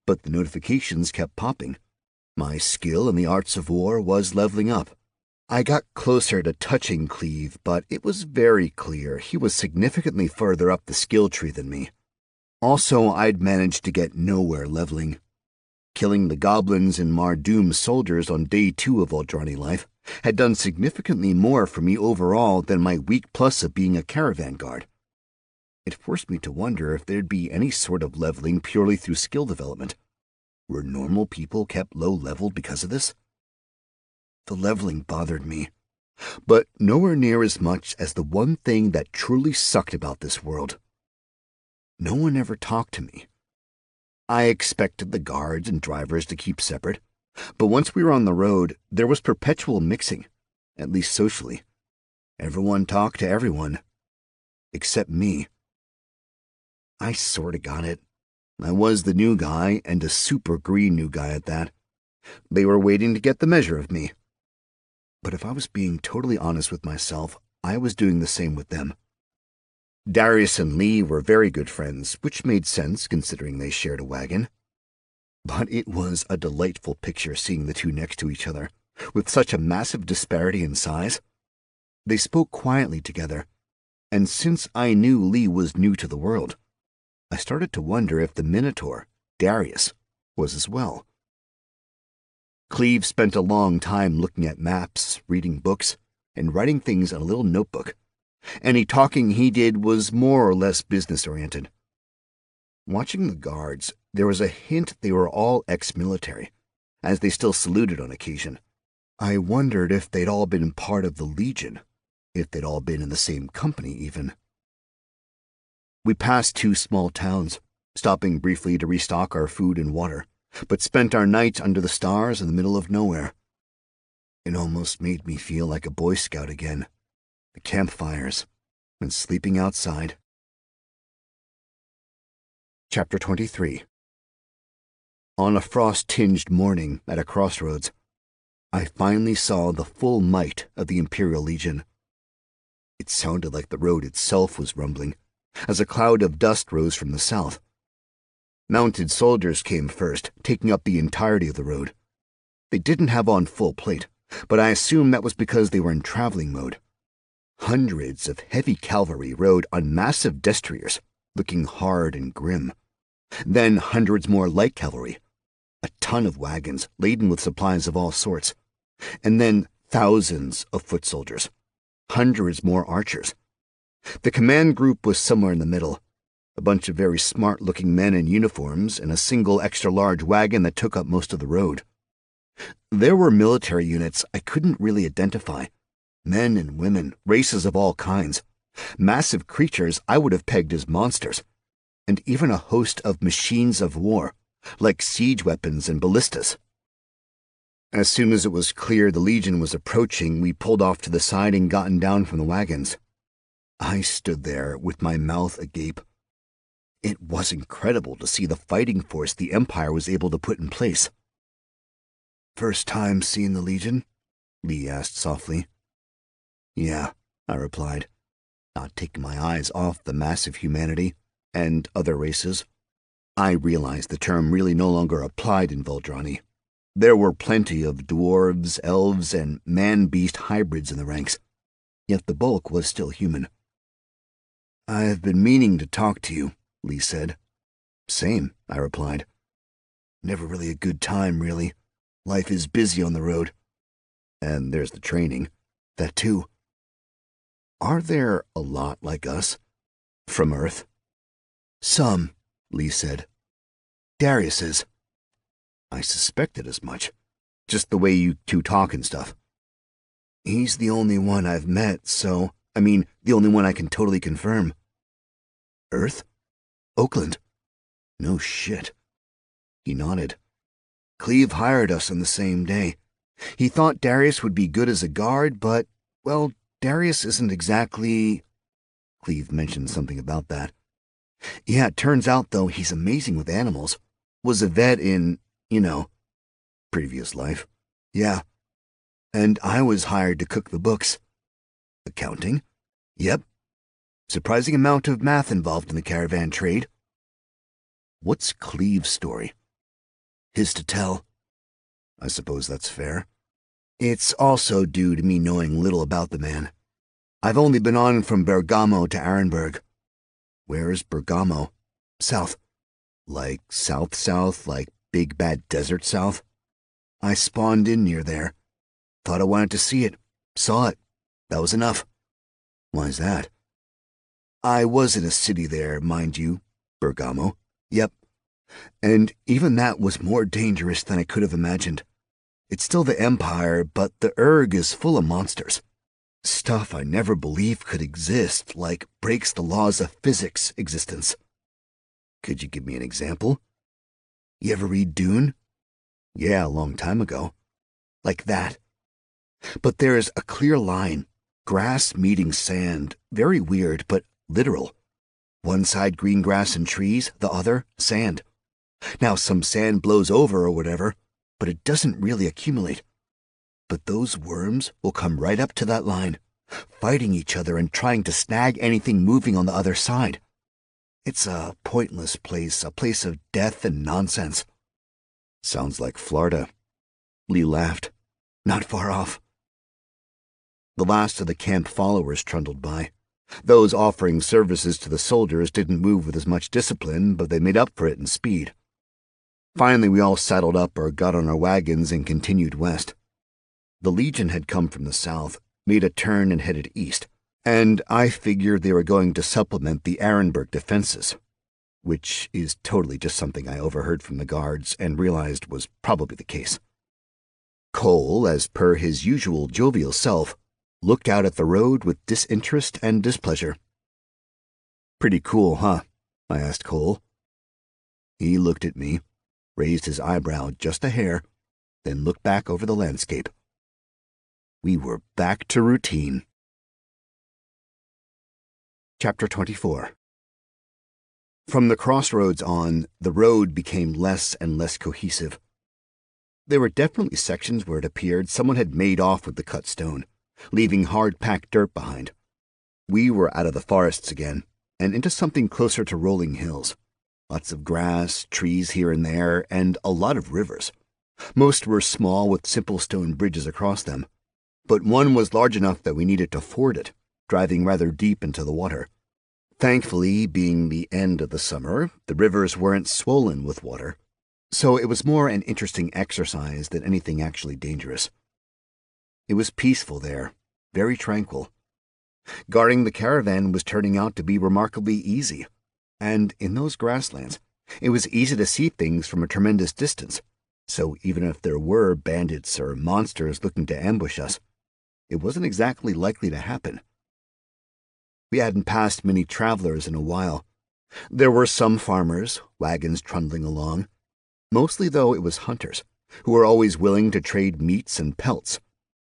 But the notifications kept popping. My skill in the arts of war was leveling up. I got closer to touching Cleve, but it was very clear he was significantly further up the skill tree than me. Also, I'd managed to get nowhere leveling. Killing the goblins and Mardoom's soldiers on day 2 of Aldrani life had done significantly more for me overall than my week plus of being a caravan guard. It forced me to wonder if there'd be any sort of leveling purely through skill development. Were normal people kept low-leveled because of this? The leveling bothered me, but nowhere near as much as the one thing that truly sucked about this world. No one ever talked to me. I expected the guards and drivers to keep separate, but once we were on the road, there was perpetual mixing, at least socially. Everyone talked to everyone, except me. I sorta got it. I was the new guy, and a super green new guy at that. They were waiting to get the measure of me. But if I was being totally honest with myself, I was doing the same with them. Darius and Lee were very good friends, which made sense considering they shared a wagon. But it was a delightful picture seeing the two next to each other, with such a massive disparity in size. They spoke quietly together, and since I knew Lee was new to the world, I started to wonder if the Minotaur, Darius, was as well. Cleve spent a long time looking at maps, reading books, and writing things in a little notebook. Any talking he did was more or less business-oriented. Watching the guards, there was a hint they were all ex-military, as they still saluted on occasion. I wondered if they'd all been part of the Legion, if they'd all been in the same company even. We passed 2 small towns, stopping briefly to restock our food and water, but spent our night under the stars in the middle of nowhere. It almost made me feel like a Boy Scout again. The campfires, and sleeping outside. Chapter 23. On a frost-tinged morning at a crossroads, I finally saw the full might of the Imperial Legion. It sounded like the road itself was rumbling, as a cloud of dust rose from the south. Mounted soldiers came first, taking up the entirety of the road. They didn't have on full plate, but I assume that was because they were in traveling mode. Hundreds of heavy cavalry rode on massive destriers, looking hard and grim. Then hundreds more light cavalry, a ton of wagons laden with supplies of all sorts, and then thousands of foot soldiers, hundreds more archers. The command group was somewhere in the middle, a bunch of very smart-looking men in uniforms and a single extra-large wagon that took up most of the road. There were military units I couldn't really identify, men and women, races of all kinds, massive creatures I would have pegged as monsters, and even a host of machines of war, like siege weapons and ballistas. As soon as it was clear the Legion was approaching, we pulled off to the side and gotten down from the wagons. I stood there with my mouth agape. It was incredible to see the fighting force the Empire was able to put in place. "First time seeing the Legion?" Lee asked softly. "Yeah," I replied, not taking my eyes off the massive humanity and other races. I realized the term really no longer applied in Voldrani. There were plenty of dwarves, elves, and man-beast hybrids in the ranks, yet the bulk was still human. "I've been meaning to talk to you," Lee said. "Same," I replied. "Never really a good time, really. Life is busy on the road. And there's the training. That too. Are there a lot like us? From Earth?" "Some," Lee said. "Darius is." I suspected as much. Just the way you two talk and stuff. "He's the only one I've met, so, the only one I can totally confirm." Earth? Oakland? No shit. He nodded. Cleve hired us on the same day. He thought Darius would be good as a guard, but, well, Darius isn't exactly... Cleve mentioned something about that. Yeah, it turns out, though, he's amazing with animals. Was a vet in, previous life. Yeah. And I was hired to cook the books. Accounting? Yep. Surprising amount of math involved in the caravan trade. What's Cleve's story? His to tell. I suppose that's fair. It's also due to me knowing little about the man. I've only been on from Bergamo to Arenberg. Where's Bergamo? South. Like south, like big bad desert south? I spawned in near there. Thought I wanted to see it. Saw it. That was enough. Why's that? I was in a city there, mind you. Bergamo. Yep. And even that was more dangerous than I could have imagined. It's still the Empire, but the Erg is full of monsters. Stuff I never believed could exist, like breaks the laws of physics existence. Could you give me an example? You ever read Dune? Yeah, a long time ago. Like that. But there's a clear line. Grass meeting sand. Very weird, but literal. One side green grass and trees, the other sand. Now some sand blows over or whatever, but it doesn't really accumulate. But those worms will come right up to that line, fighting each other and trying to snag anything moving on the other side. It's a pointless place, a place of death and nonsense. Sounds like Florida. Lee laughed. Not far off. The last of the camp followers trundled by. Those offering services to the soldiers didn't move with as much discipline, but they made up for it in speed. Finally, we all saddled up or got on our wagons and continued west. The Legion had come from the south, made a turn and headed east, and I figured they were going to supplement the Arenberg defenses, which is totally just something I overheard from the guards and realized was probably the case. Cole, as per his usual jovial self, looked out at the road with disinterest and displeasure. Pretty cool, huh? I asked Cole. He looked at me, raised his eyebrow just a hair, then looked back over the landscape. We were back to routine. Chapter 24. From the crossroads on, the road became less and less cohesive. There were definitely sections where it appeared someone had made off with the cut stone, leaving hard-packed dirt behind. We were out of the forests again, and into something closer to rolling hills. Lots of grass, trees here and there, and a lot of rivers. Most were small with simple stone bridges across them, but one was large enough that we needed to ford it, driving rather deep into the water. Thankfully, being the end of the summer, the rivers weren't swollen with water, so it was more an interesting exercise than anything actually dangerous. It was peaceful there, very tranquil. Guarding the caravan was turning out to be remarkably easy, and in those grasslands, it was easy to see things from a tremendous distance, so even if there were bandits or monsters looking to ambush us, it wasn't exactly likely to happen. We hadn't passed many travelers in a while. There were some farmers, wagons trundling along. Mostly, though, it was hunters, who were always willing to trade meats and pelts.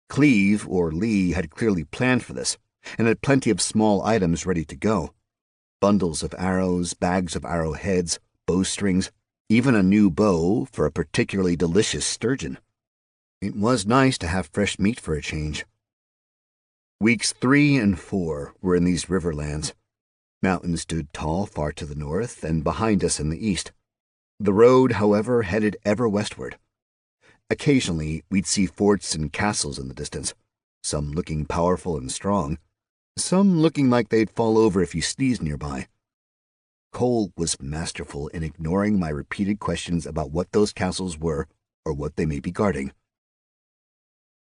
Cleve, or Lee, had clearly planned for this, and had plenty of small items ready to go. Bundles of arrows, bags of arrowheads, bowstrings, even a new bow for a particularly delicious sturgeon. It was nice to have fresh meat for a change. Weeks 3 and 4 were in these riverlands. Mountains stood tall far to the north and behind us in the east. The road, however, headed ever westward. Occasionally, we'd see forts and castles in the distance, some looking powerful and strong, some looking like they'd fall over if you sneezed nearby. Cole was masterful in ignoring my repeated questions about what those castles were or what they may be guarding.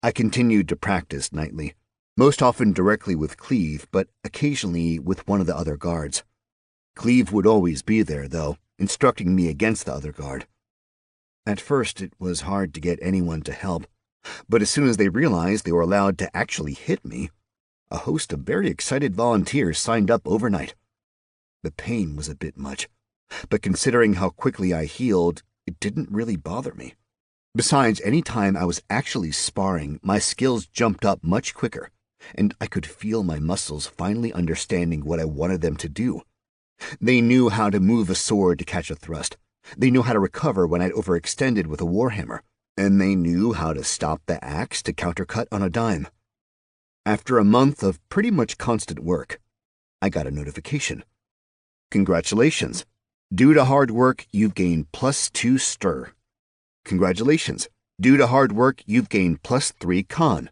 I continued to practice nightly, most often directly with Cleve, but occasionally with one of the other guards. Cleve would always be there, though, instructing me against the other guard. At first, it was hard to get anyone to help, but as soon as they realized they were allowed to actually hit me, a host of very excited volunteers signed up overnight. The pain was a bit much, but considering how quickly I healed, it didn't really bother me. Besides, any time I was actually sparring, my skills jumped up much quicker, and I could feel my muscles finally understanding what I wanted them to do. They knew how to move a sword to catch a thrust. They knew how to recover when I'd overextended with a warhammer, and they knew how to stop the axe to countercut on a dime. After a month of pretty much constant work, I got a notification. Congratulations. Due to hard work, you've gained +2 stir. Congratulations. Due to hard work, you've gained +3 con.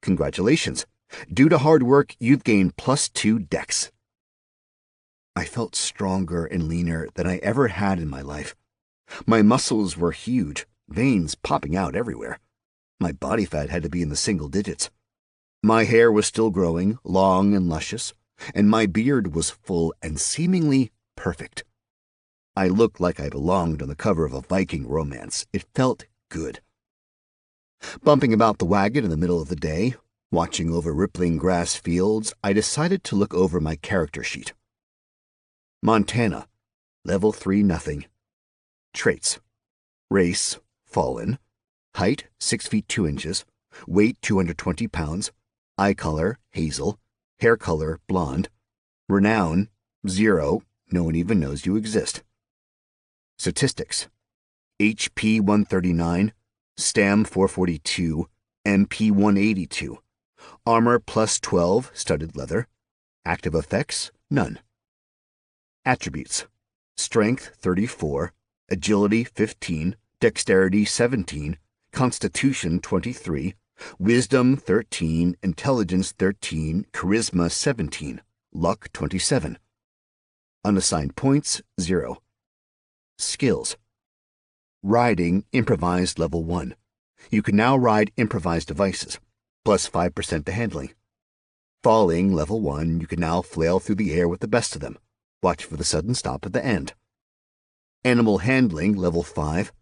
Congratulations. Due to hard work, you've gained +2 dex. I felt stronger and leaner than I ever had in my life. My muscles were huge, veins popping out everywhere. My body fat had to be in the single digits. My hair was still growing, long and luscious, and my beard was full and seemingly perfect. I looked like I belonged on the cover of a Viking romance. It felt good. Bumping about the wagon in the middle of the day, watching over rippling grass fields, I decided to look over my character sheet. Montana, level 3 nothing. Traits: race, fallen. Height, 6 feet 2 inches. Weight, 220 pounds. Eye color, hazel. Hair color, blonde. Renown, 0. No one even knows you exist. Statistics: HP 139, Stam 442, MP 182. Armor +12, studded leather. Active effects, none. Attributes: Strength 34, Agility 15, Dexterity 17, Constitution 23, Wisdom 13, Intelligence 13, Charisma 17, Luck 27. Unassigned points, 0. Skills: Riding, improvised level 1. You can now ride improvised devices, +5% to handling. Falling, level 1. You can now flail through the air with the best of them. Watch for the sudden stop at the end. Animal handling, level 5.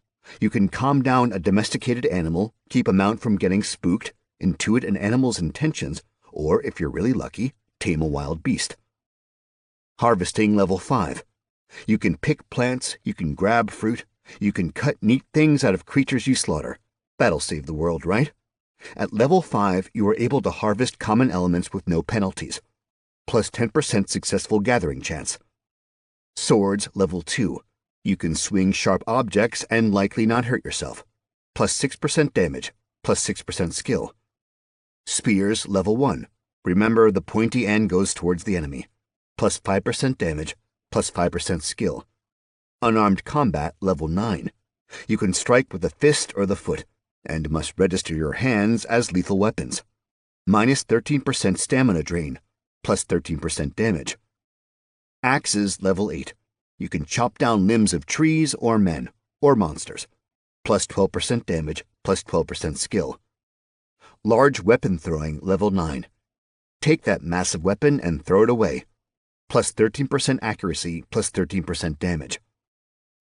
You can calm down a domesticated animal, keep a mount from getting spooked, intuit an animal's intentions, or, if you're really lucky, tame a wild beast. Harvesting, level 5. You can pick plants, you can grab fruit, you can cut neat things out of creatures you slaughter. That'll save the world, right? At level 5, you are able to harvest common elements with no penalties, +10% successful gathering chance. Swords, level 2. You can swing sharp objects and likely not hurt yourself, +6% damage, +6% skill. Spears, level 1. Remember, the pointy end goes towards the enemy, +5% damage, +5% skill. Unarmed combat, level 9. You can strike with the fist or the foot, and must register your hands as lethal weapons. -13% stamina drain, +13% damage. Axes, level 8. You can chop down limbs of trees or men, or monsters, +12% damage, +12% skill. Large weapon throwing, level 9. Take that massive weapon and throw it away, +13% accuracy, +13% damage.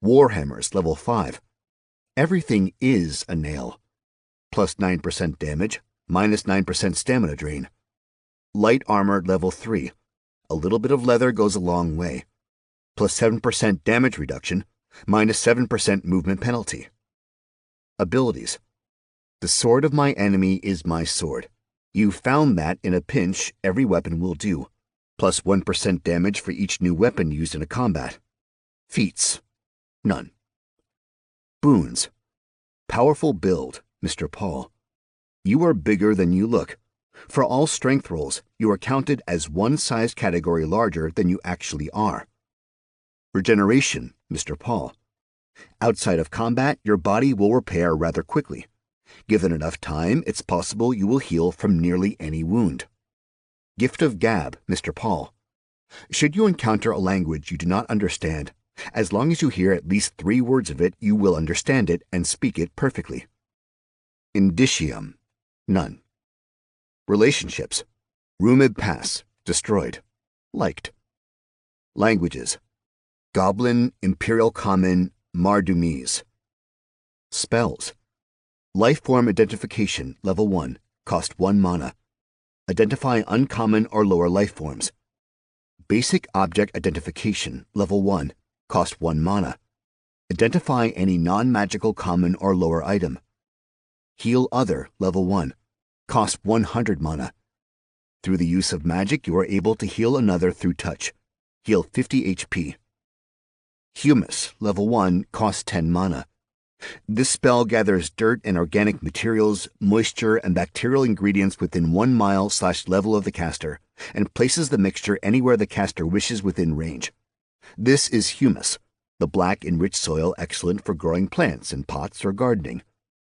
Warhammers, level 5. Everything is a nail, +9% damage, -9% stamina drain. Light armor, level 3. A little bit of leather goes a long way, +7% damage reduction, -7% movement penalty. Abilities: The sword of my enemy is my sword. You found that in a pinch, every weapon will do, +1% damage for each new weapon used in a combat. Feats: none. Boons: Powerful build, Mr. Paul. You are bigger than you look. For all strength rolls, you are counted as one size category larger than you actually are. Regeneration, Mr. Paul. Outside of combat, your body will repair rather quickly. Given enough time, it's possible you will heal from nearly any wound. Gift of Gab, Mr. Paul. Should you encounter a language you do not understand, as long as you hear at least 3 words of it, you will understand it and speak it perfectly. Indicium, none. Relationships: Rumid Pass, destroyed. Liked. Languages: Goblin, Imperial Common, Mardumise. Spells: Lifeform Identification, level 1, cost 1 mana. Identify uncommon or lower lifeforms. Basic Object Identification, Level 1, cost 1 mana. Identify any non-magical common or lower item. Heal Other, Level 1, cost 100 mana. Through the use of magic, you are able to heal another through touch. Heal 50 HP. Humus, Level 1, costs 10 mana. This spell gathers dirt and organic materials, moisture, and bacterial ingredients within 1 mile/level of the caster, and places the mixture anywhere the caster wishes within range. This is humus, the black enriched soil excellent for growing plants in pots or gardening.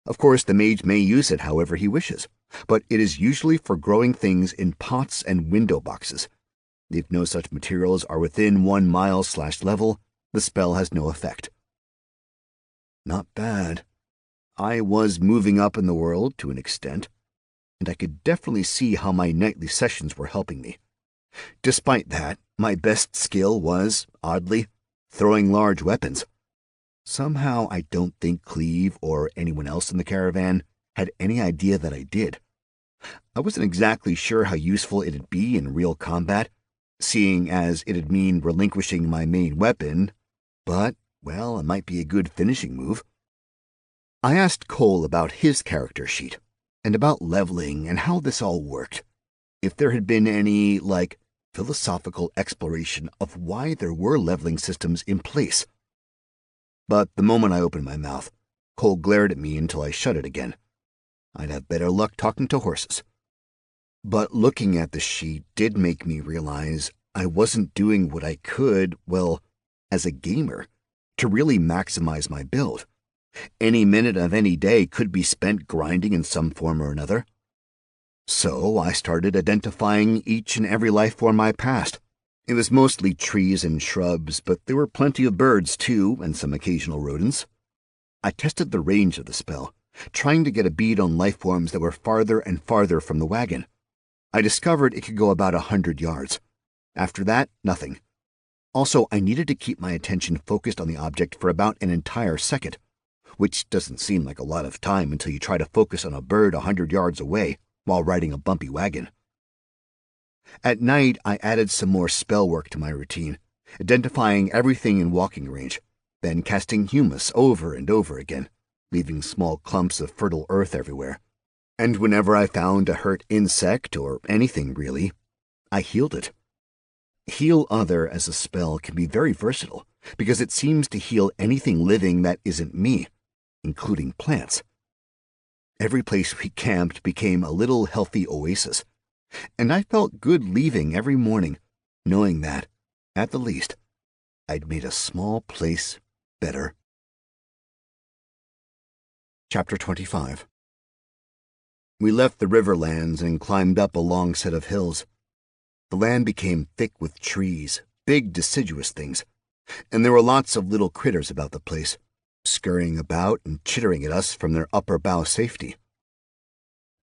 Of course, the mage may use it however he wishes, but it is usually for growing things in pots and window boxes. If no such materials are within 1 mile/level, the spell has no effect. Not bad. I was moving up in the world to an extent, and I could definitely see how my nightly sessions were helping me. Despite that, my best skill was, oddly, throwing large weapons. Somehow I don't think Cleve or anyone else in the caravan had any idea that I did. I wasn't exactly sure how useful it'd be in real combat, seeing as it'd mean relinquishing my main weapon, but, well, it might be a good finishing move. I asked Cole about his character sheet, and about leveling and how this all worked. If there had been any, philosophical exploration of why there were leveling systems in place. But the moment I opened my mouth, Cole glared at me until I shut it again. I'd have better luck talking to horses. But looking at the sheet did make me realize I wasn't doing what I could, as a gamer, to really maximize my build. Any minute of any day could be spent grinding in some form or another. So I started identifying each and every life form I passed. It was mostly trees and shrubs, but there were plenty of birds too, and some occasional rodents. I tested the range of the spell, trying to get a bead on life forms that were farther and farther from the wagon. I discovered it could go about 100 yards. After that, nothing. Also, I needed to keep my attention focused on the object for about an entire second, which doesn't seem like a lot of time until you try to focus on a bird 100 yards away while riding a bumpy wagon. At night, I added some more spell work to my routine, identifying everything in walking range, then casting humus over and over again, leaving small clumps of fertile earth everywhere. And whenever I found a hurt insect or anything really, I healed it. Heal Other as a spell can be very versatile because it seems to heal anything living that isn't me, including plants. Every place we camped became a little healthy oasis, and I felt good leaving every morning, knowing that, at the least, I'd made a small place better. Chapter 25. We left the riverlands and climbed up a long set of hills. The land became thick with trees, big deciduous things, and there were lots of little critters about the place, scurrying about and chittering at us from their upper bough safety.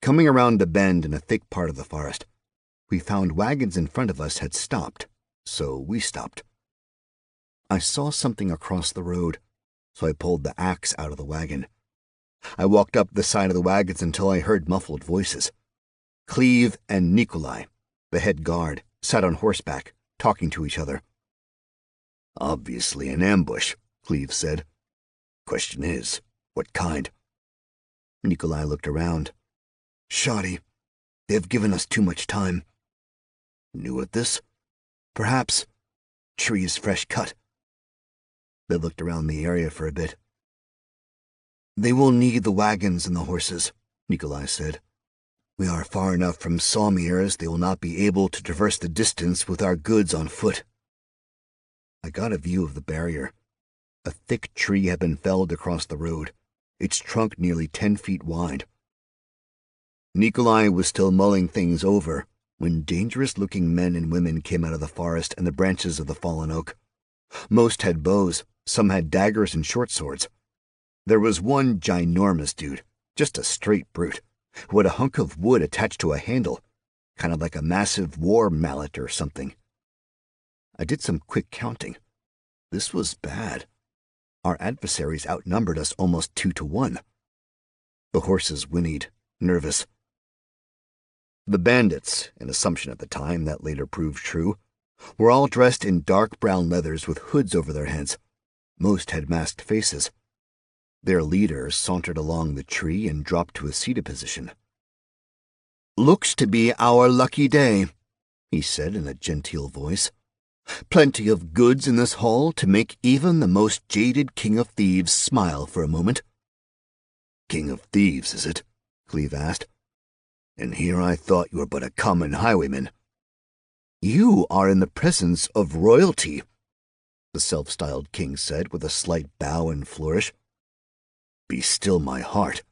Coming around a bend in a thick part of the forest, we found wagons in front of us had stopped, so we stopped. I saw something across the road, so I pulled the axe out of the wagon. I walked up the side of the wagons until I heard muffled voices. Cleve and Nikolai, the head guard, sat on horseback, talking to each other. "Obviously an ambush," Cleve said. "Question is, what kind?" Nikolai looked around. "Shoddy. They've given us too much time." "New at this?" "Perhaps. Tree is fresh cut." They looked around the area for a bit. "They will need the wagons and the horses," Nikolai said. "We are far enough from Sawmire's they will not be able to traverse the distance with our goods on foot." I got a view of the barrier. A thick tree had been felled across the road, its trunk nearly 10 feet wide. Nikolai was still mulling things over when dangerous-looking men and women came out of the forest and the branches of the fallen oak. Most had bows, some had daggers and short swords. There was one ginormous dude, just a straight brute, who had a hunk of wood attached to a handle, kind of like a massive war mallet or something. I did some quick counting. This was bad. Our adversaries outnumbered us almost 2-to-1. The horses whinnied, nervous. The bandits, an assumption at the time that later proved true, were all dressed in dark brown leathers with hoods over their heads. Most had masked faces. Their leader sauntered along the tree and dropped to a seated position. "Looks to be our lucky day," he said in a genteel voice. "Plenty of goods in this hall to make even the most jaded king of thieves smile for a moment." "King of thieves, is it?" Cleve asked. "And here I thought you were but a common highwayman." "You are in the presence of royalty," the self-styled king said with a slight bow and flourish. "Be still my heart,"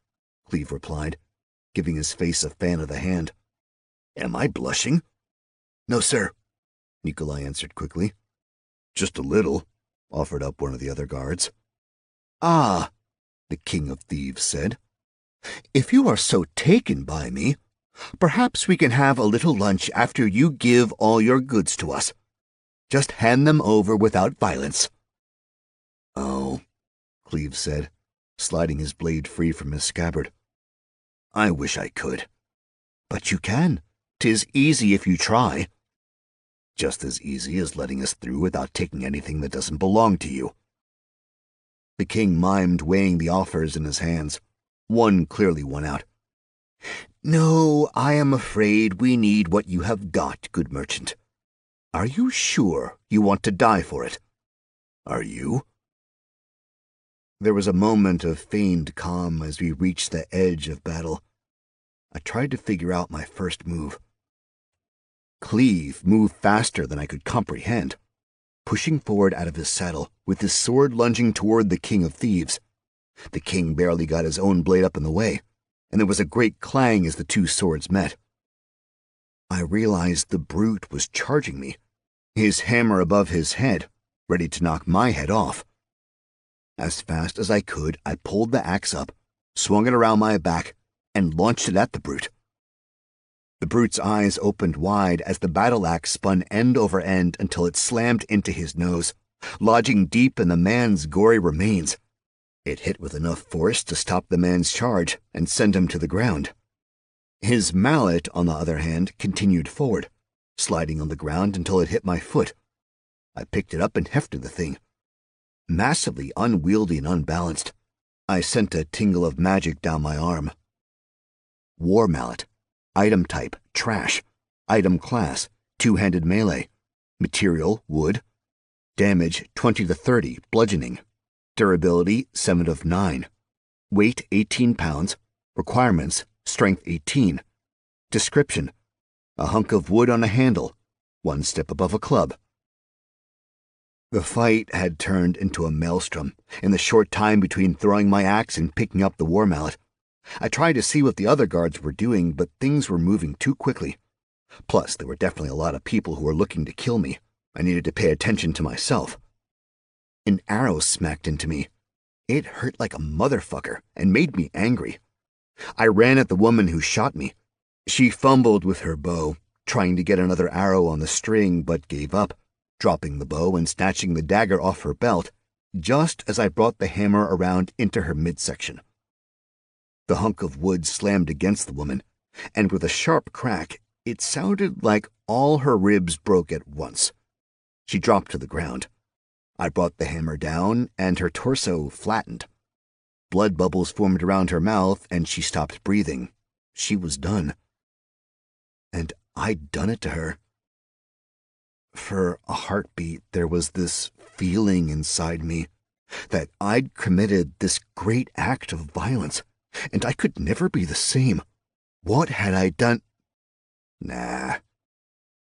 Cleve replied, giving his face a fan of the hand. "Am I blushing?" "No, sir," Nikolai answered quickly. "Just a little," offered up one of the other guards. "Ah," the king of thieves said. "If you are so taken by me, perhaps we can have a little lunch after you give all your goods to us. Just hand them over without violence." "Oh," Cleve said, sliding his blade free from his scabbard. "I wish I could." "But you can. 'Tis easy if you try." "Just as easy as letting us through without taking anything that doesn't belong to you." The king mimed weighing the offers in his hands. One clearly won out. "No, I am afraid we need what you have got, good merchant. Are you sure you want to die for it?" "Are you?" There was a moment of feigned calm as we reached the edge of battle. I tried to figure out my first move. Cleve moved faster than I could comprehend, pushing forward out of his saddle, with his sword lunging toward the king of thieves. The king barely got his own blade up in the way, and there was a great clang as the two swords met. I realized the brute was charging me, his hammer above his head, ready to knock my head off. As fast as I could, I pulled the axe up, swung it around my back, and launched it at the brute. The brute's eyes opened wide as the battle axe spun end over end until it slammed into his nose, lodging deep in the man's gory remains. It hit with enough force to stop the man's charge and send him to the ground. His mallet, on the other hand, continued forward, sliding on the ground until it hit my foot. I picked it up and hefted the thing. Massively unwieldy and unbalanced, I sent a tingle of magic down my arm. War mallet. Item type, trash. Item class, two-handed melee. Material, wood. Damage, 20 to 30, bludgeoning. Durability, 7 of 9. Weight, 18 pounds. Requirements, strength 18. Description, a hunk of wood on a handle, one step above a club. The fight had turned into a maelstrom in the short time between throwing my axe and picking up the war mallet. I tried to see what the other guards were doing, but things were moving too quickly. Plus, there were definitely a lot of people who were looking to kill me. I needed to pay attention to myself. An arrow smacked into me. It hurt like a motherfucker and made me angry. I ran at the woman who shot me. She fumbled with her bow, trying to get another arrow on the string, but gave up, dropping the bow and snatching the dagger off her belt, just as I brought the hammer around into her midsection. The hunk of wood slammed against the woman, and with a sharp crack, it sounded like all her ribs broke at once. She dropped to the ground. I brought the hammer down, and her torso flattened. Blood bubbles formed around her mouth, and she stopped breathing. She was done. And I'd done it to her. For a heartbeat, there was this feeling inside me that I'd committed this great act of violence, and I could never be the same. What had I done? Nah,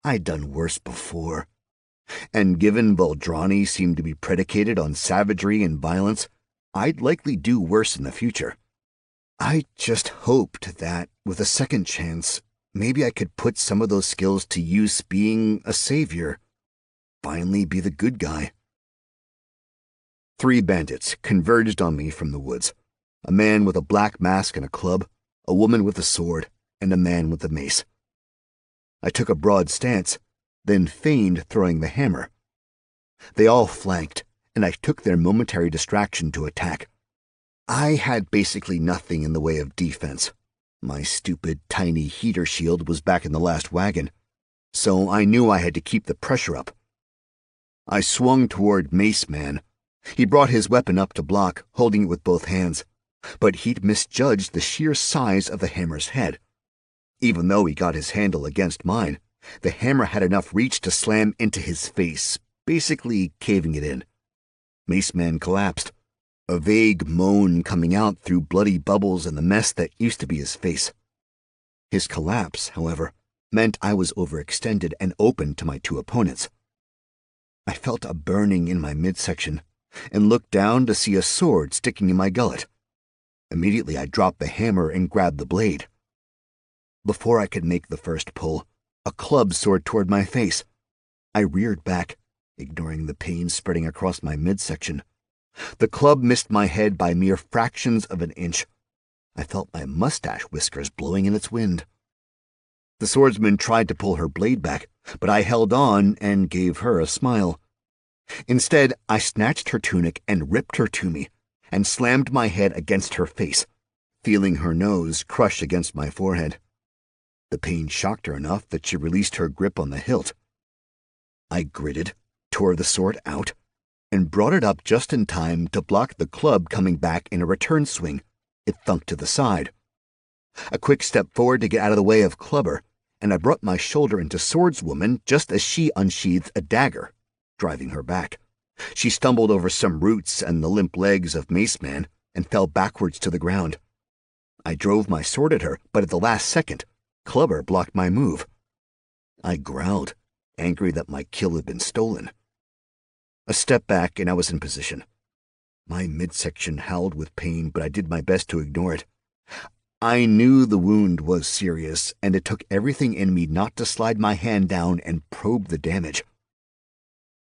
I'd done worse before. And given Veldrani seemed to be predicated on savagery and violence, I'd likely do worse in the future. I just hoped that, with a second chance, maybe I could put some of those skills to use being a savior. Finally be the good guy. 3 bandits converged on me from the woods. A man with a black mask and a club, a woman with a sword, and a man with a mace. I took a broad stance, then feigned throwing the hammer. They all flanked, and I took their momentary distraction to attack. I had basically nothing in the way of defense. My stupid, tiny heater shield was back in the last wagon. so I knew I had to keep the pressure up. I swung toward Mace Man. He brought his weapon up to block, holding it with both hands, but he'd misjudged the sheer size of the hammer's head. Even though he got his handle against mine, the hammer had enough reach to slam into his face, basically caving it in. Mace Man collapsed, a vague moan coming out through bloody bubbles in the mess that used to be his face. His collapse, however, meant I was overextended and open to my two opponents. I felt a burning in my midsection and looked down to see a sword sticking in my gullet. Immediately I dropped the hammer and grabbed the blade. Before I could make the first pull, a club soared toward my face. I reared back, ignoring the pain spreading across my midsection. The club missed my head by mere fractions of an inch. I felt my mustache whiskers blowing in its wind. The swordsman tried to pull her blade back, but I held on and gave her a smile. Instead, I snatched her tunic and ripped her to me, and slammed my head against her face, feeling her nose crush against my forehead. The pain shocked her enough that she released her grip on the hilt. I gritted, tore the sword out, and brought it up just in time to block the club coming back in a return swing. It thunked to the side. A quick step forward to get out of the way of Clubber, and I brought my shoulder into Swordswoman just as she unsheathed a dagger, driving her back. She stumbled over some roots and the limp legs of Mace Man and fell backwards to the ground. I drove my sword at her, but at the last second, Clubber blocked my move. I growled, angry that my kill had been stolen. A step back and I was in position. My midsection howled with pain, but I did my best to ignore it. I knew the wound was serious, and it took everything in me not to slide my hand down and probe the damage.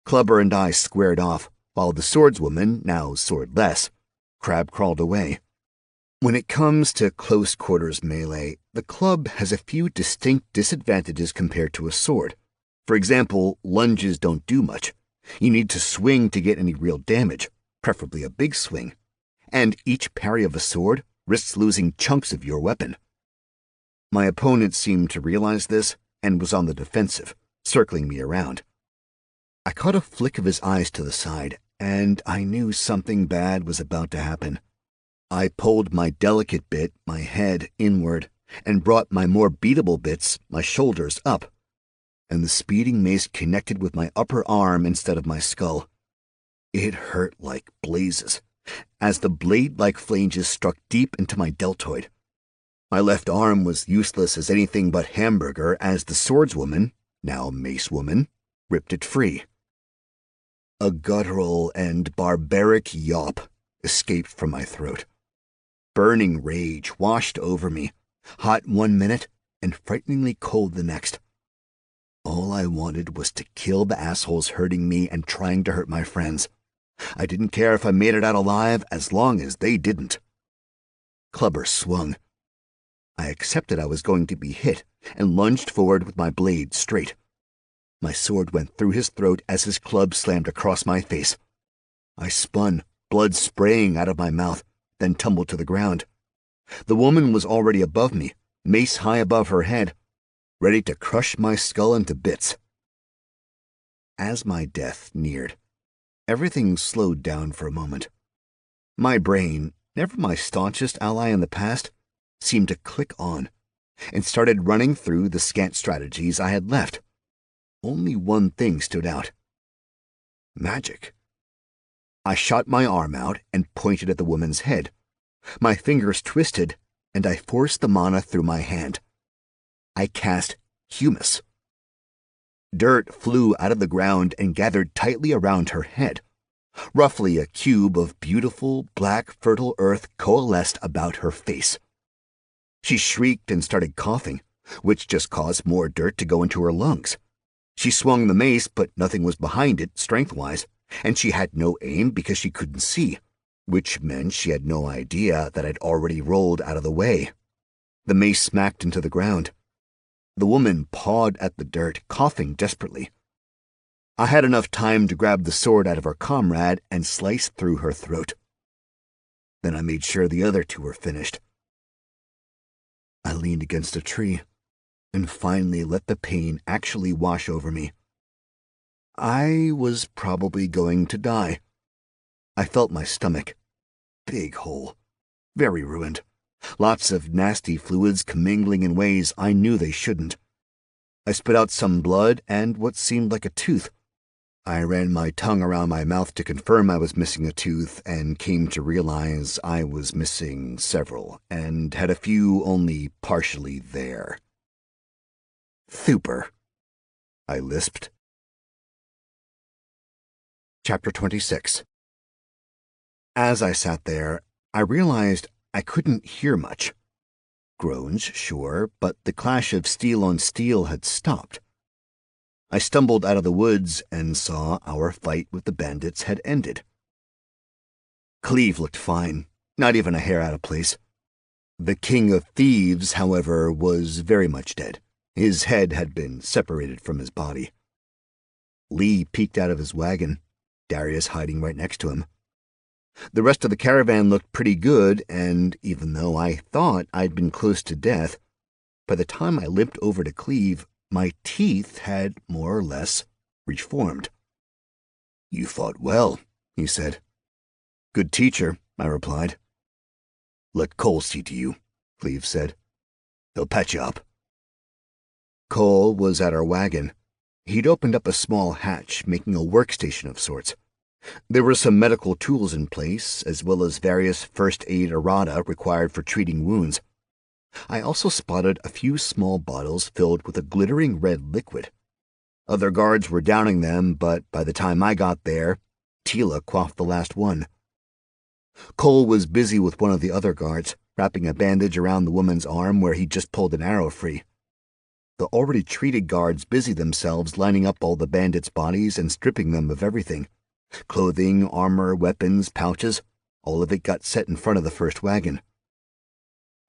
Clubber and I squared off, while the swordswoman, now swordless, crab-crawled away. When it comes to close-quarters melee, the club has a few distinct disadvantages compared to a sword. For example, lunges don't do much. You need to swing to get any real damage, preferably a big swing, and each parry of a sword risks losing chunks of your weapon. My opponent seemed to realize this and was on the defensive, circling me around. I caught a flick of his eyes to the side, and I knew something bad was about to happen. I pulled my delicate bit, my head, inward, and brought my more beatable bits, my shoulders, up, and the speeding mace connected with my upper arm instead of my skull. It hurt like blazes, as the blade-like flanges struck deep into my deltoid. My left arm was useless as anything but hamburger as the swordswoman, now mace woman, ripped it free. A guttural and barbaric yawp escaped from my throat. Burning rage washed over me, hot 1 minute and frighteningly cold the next. All I wanted was to kill the assholes hurting me and trying to hurt my friends. I didn't care if I made it out alive as long as they didn't. Clubber swung. I accepted I was going to be hit and lunged forward with my blade straight. My sword went through his throat as his club slammed across my face. I spun, blood spraying out of my mouth, then tumbled to the ground. The woman was already above me, mace high above her head, ready to crush my skull into bits. As my death neared, everything slowed down for a moment. My brain, never my staunchest ally in the past, seemed to click on and started running through the scant strategies I had left. Only one thing stood out. Magic. I shot my arm out and pointed at the woman's head. My fingers twisted, and I forced the mana through my hand. I cast Humus. Dirt flew out of the ground and gathered tightly around her head. Roughly a cube of beautiful, black, fertile earth coalesced about her face. She shrieked and started coughing, which just caused more dirt to go into her lungs. She swung the mace, but nothing was behind it, strength-wise, and she had no aim because she couldn't see, which meant she had no idea that I'd already rolled out of the way. The mace smacked into the ground. The woman pawed at the dirt, coughing desperately. I had enough time to grab the sword out of her comrade and slice through her throat. Then I made sure the other two were finished. I leaned against a tree and finally let the pain actually wash over me. I was probably going to die. I felt my stomach. Big hole. Very ruined. Lots of nasty fluids commingling in ways I knew they shouldn't. I spit out some blood and what seemed like a tooth. I ran my tongue around my mouth to confirm I was missing a tooth and came to realize I was missing several and had a few only partially there. Thuper, I lisped. Chapter 26. As I sat there, I realized I couldn't hear much. Groans, sure, but the clash of steel on steel had stopped. I stumbled out of the woods and saw our fight with the bandits had ended. Cleve looked fine, not even a hair out of place. The king of thieves, however, was very much dead. His head had been separated from his body. Lee peeked out of his wagon, Darius hiding right next to him. The rest of the caravan looked pretty good, and even though I thought I'd been close to death, by the time I limped over to Cleve, my teeth had more or less reformed. "You fought well," he said. "Good teacher," I replied. "Let Cole see to you," Cleve said. "He'll patch you up." Cole was at our wagon. He'd opened up a small hatch, making a workstation of sorts. There were some medical tools in place, as well as various first aid errata required for treating wounds. I also spotted a few small bottles filled with a glittering red liquid. Other guards were downing them, but by the time I got there, Tila quaffed the last one. Cole was busy with one of the other guards, wrapping a bandage around the woman's arm where he'd just pulled an arrow free. The already treated guards busied themselves lining up all the bandits' bodies and stripping them of everything. Clothing, armor, weapons, pouches, all of it got set in front of the first wagon.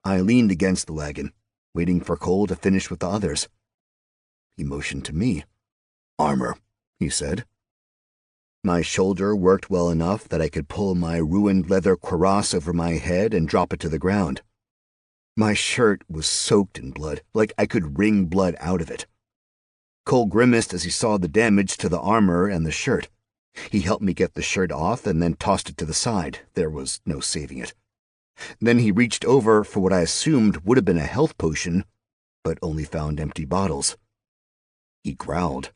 I leaned against the wagon, waiting for Cole to finish with the others. He motioned to me. "Armor," he said. My shoulder worked well enough that I could pull my ruined leather cuirass over my head and drop it to the ground. My shirt was soaked in blood, like I could wring blood out of it. Cole grimaced as he saw the damage to the armor and the shirt. He helped me get the shirt off and then tossed it to the side. There was no saving it. Then he reached over for what I assumed would have been a health potion, but only found empty bottles. He growled.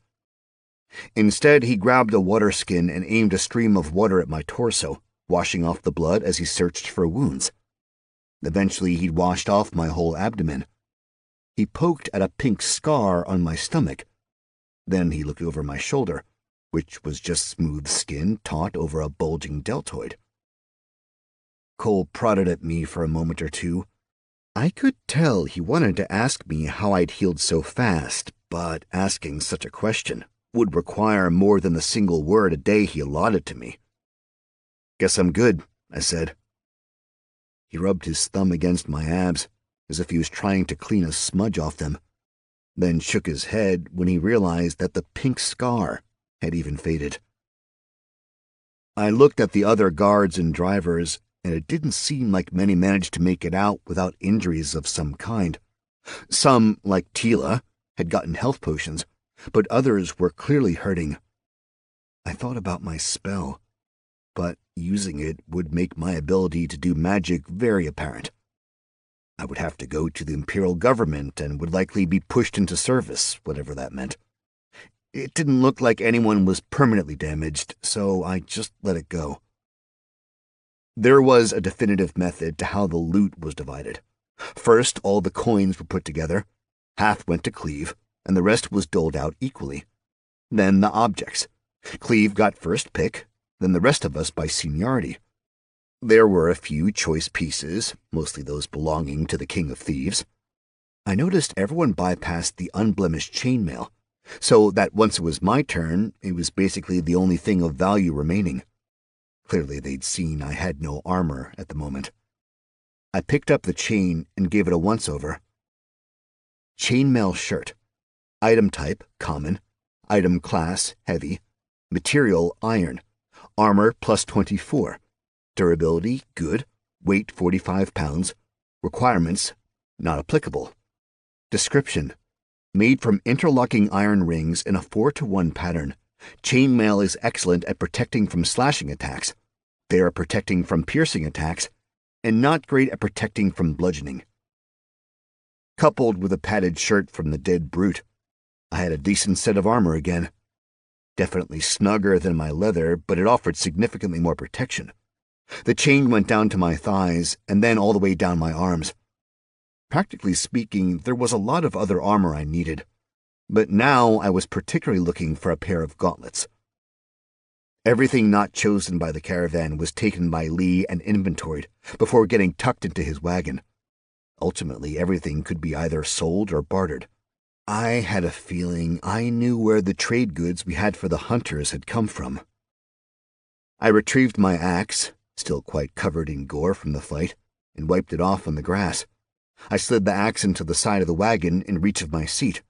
Instead, he grabbed a water skin and aimed a stream of water at my torso, washing off the blood as he searched for wounds. Eventually, he'd washed off my whole abdomen. He poked at a pink scar on my stomach. Then he looked over my shoulder, which was just smooth skin taut over a bulging deltoid. Cole prodded at me for a moment or two. I could tell he wanted to ask me how I'd healed so fast, but asking such a question would require more than the single word a day he allotted to me. "Guess I'm good," I said. He rubbed his thumb against my abs, as if he was trying to clean a smudge off them, then shook his head when he realized that the pink scar had even faded. I looked at the other guards and drivers, and it didn't seem like many managed to make it out without injuries of some kind. Some, like Tila, had gotten health potions, but others were clearly hurting. I thought about my spell, but using it would make my ability to do magic very apparent. I would have to go to the Imperial government and would likely be pushed into service, whatever that meant. It didn't look like anyone was permanently damaged, so I just let it go. There was a definitive method to how the loot was divided. First, all the coins were put together. Half went to Cleve, and the rest was doled out equally. Then the objects. Cleve got first pick, then the rest of us by seniority. There were a few choice pieces, mostly those belonging to the King of Thieves. I noticed everyone bypassed the unblemished chainmail, so that once it was my turn, it was basically the only thing of value remaining. Clearly they'd seen I had no armor at the moment. I picked up the chain and gave it a once-over. Chainmail shirt. Item type, common. Item class, heavy. Material, iron. Armor, plus 24. Durability, good. Weight, 45 pounds. Requirements, not applicable. Description. Made from interlocking iron rings in a 4-to-1 pattern, chainmail is excellent at protecting from slashing attacks. They are protecting from piercing attacks, and not great at protecting from bludgeoning. Coupled with a padded shirt from the dead brute, I had a decent set of armor again. Definitely snugger than my leather, but it offered significantly more protection. The chain went down to my thighs, and then all the way down my arms. Practically speaking, there was a lot of other armor I needed, but now I was particularly looking for a pair of gauntlets. Everything not chosen by the caravan was taken by Lee and inventoried before getting tucked into his wagon. Ultimately, everything could be either sold or bartered. I had a feeling I knew where the trade goods we had for the hunters had come from. I retrieved my axe, still quite covered in gore from the fight, and wiped it off on the grass. I slid the axe into the side of the wagon in reach of my seat.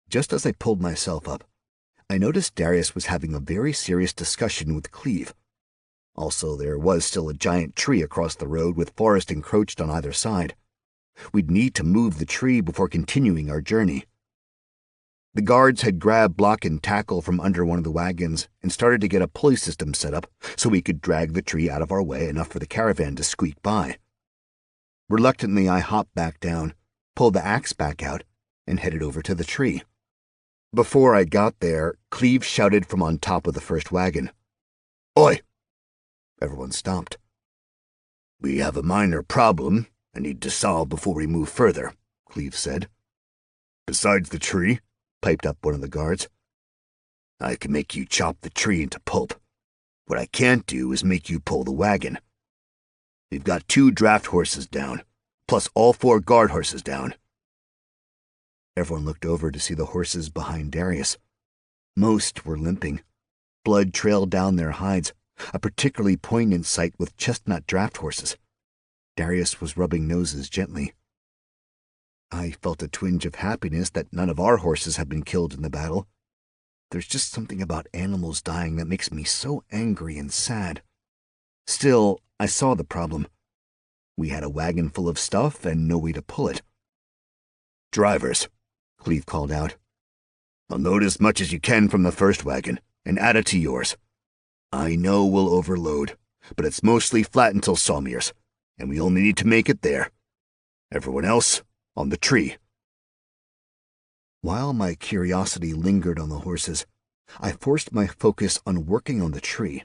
Just as I pulled myself up, I noticed Darius was having a very serious discussion with Cleve. Also, there was still a giant tree across the road with forest encroached on either side. We'd need to move the tree before continuing our journey. The guards had grabbed block and tackle from under one of the wagons and started to get a pulley system set up so we could drag the tree out of our way enough for the caravan to squeak by. Reluctantly, I hopped back down, pulled the axe back out, and headed over to the tree. Before I got there, Cleve shouted from on top of the first wagon, "Oi!" Everyone stopped. "We have a minor problem I need to solve before we move further," Cleve said. "Besides the tree," piped up one of the guards. "I can make you chop the tree into pulp. What I can't do is make you pull the wagon. We've got 2 draft horses down, plus all 4 guard horses down." Everyone looked over to see the horses behind Darius. Most were limping. Blood trailed down their hides, a particularly poignant sight with chestnut draft horses. Darius was rubbing noses gently. I felt a twinge of happiness that none of our horses had been killed in the battle. There's just something about animals dying that makes me so angry and sad. Still, I saw the problem. We had a wagon full of stuff and no way to pull it. "Drivers," Cleve called out. "Unload as much as you can from the first wagon and add it to yours. I know we'll overload, but it's mostly flat until Sawmere's, and we only need to make it there. Everyone else, on the tree." While my curiosity lingered on the horses, I forced my focus on working on the tree.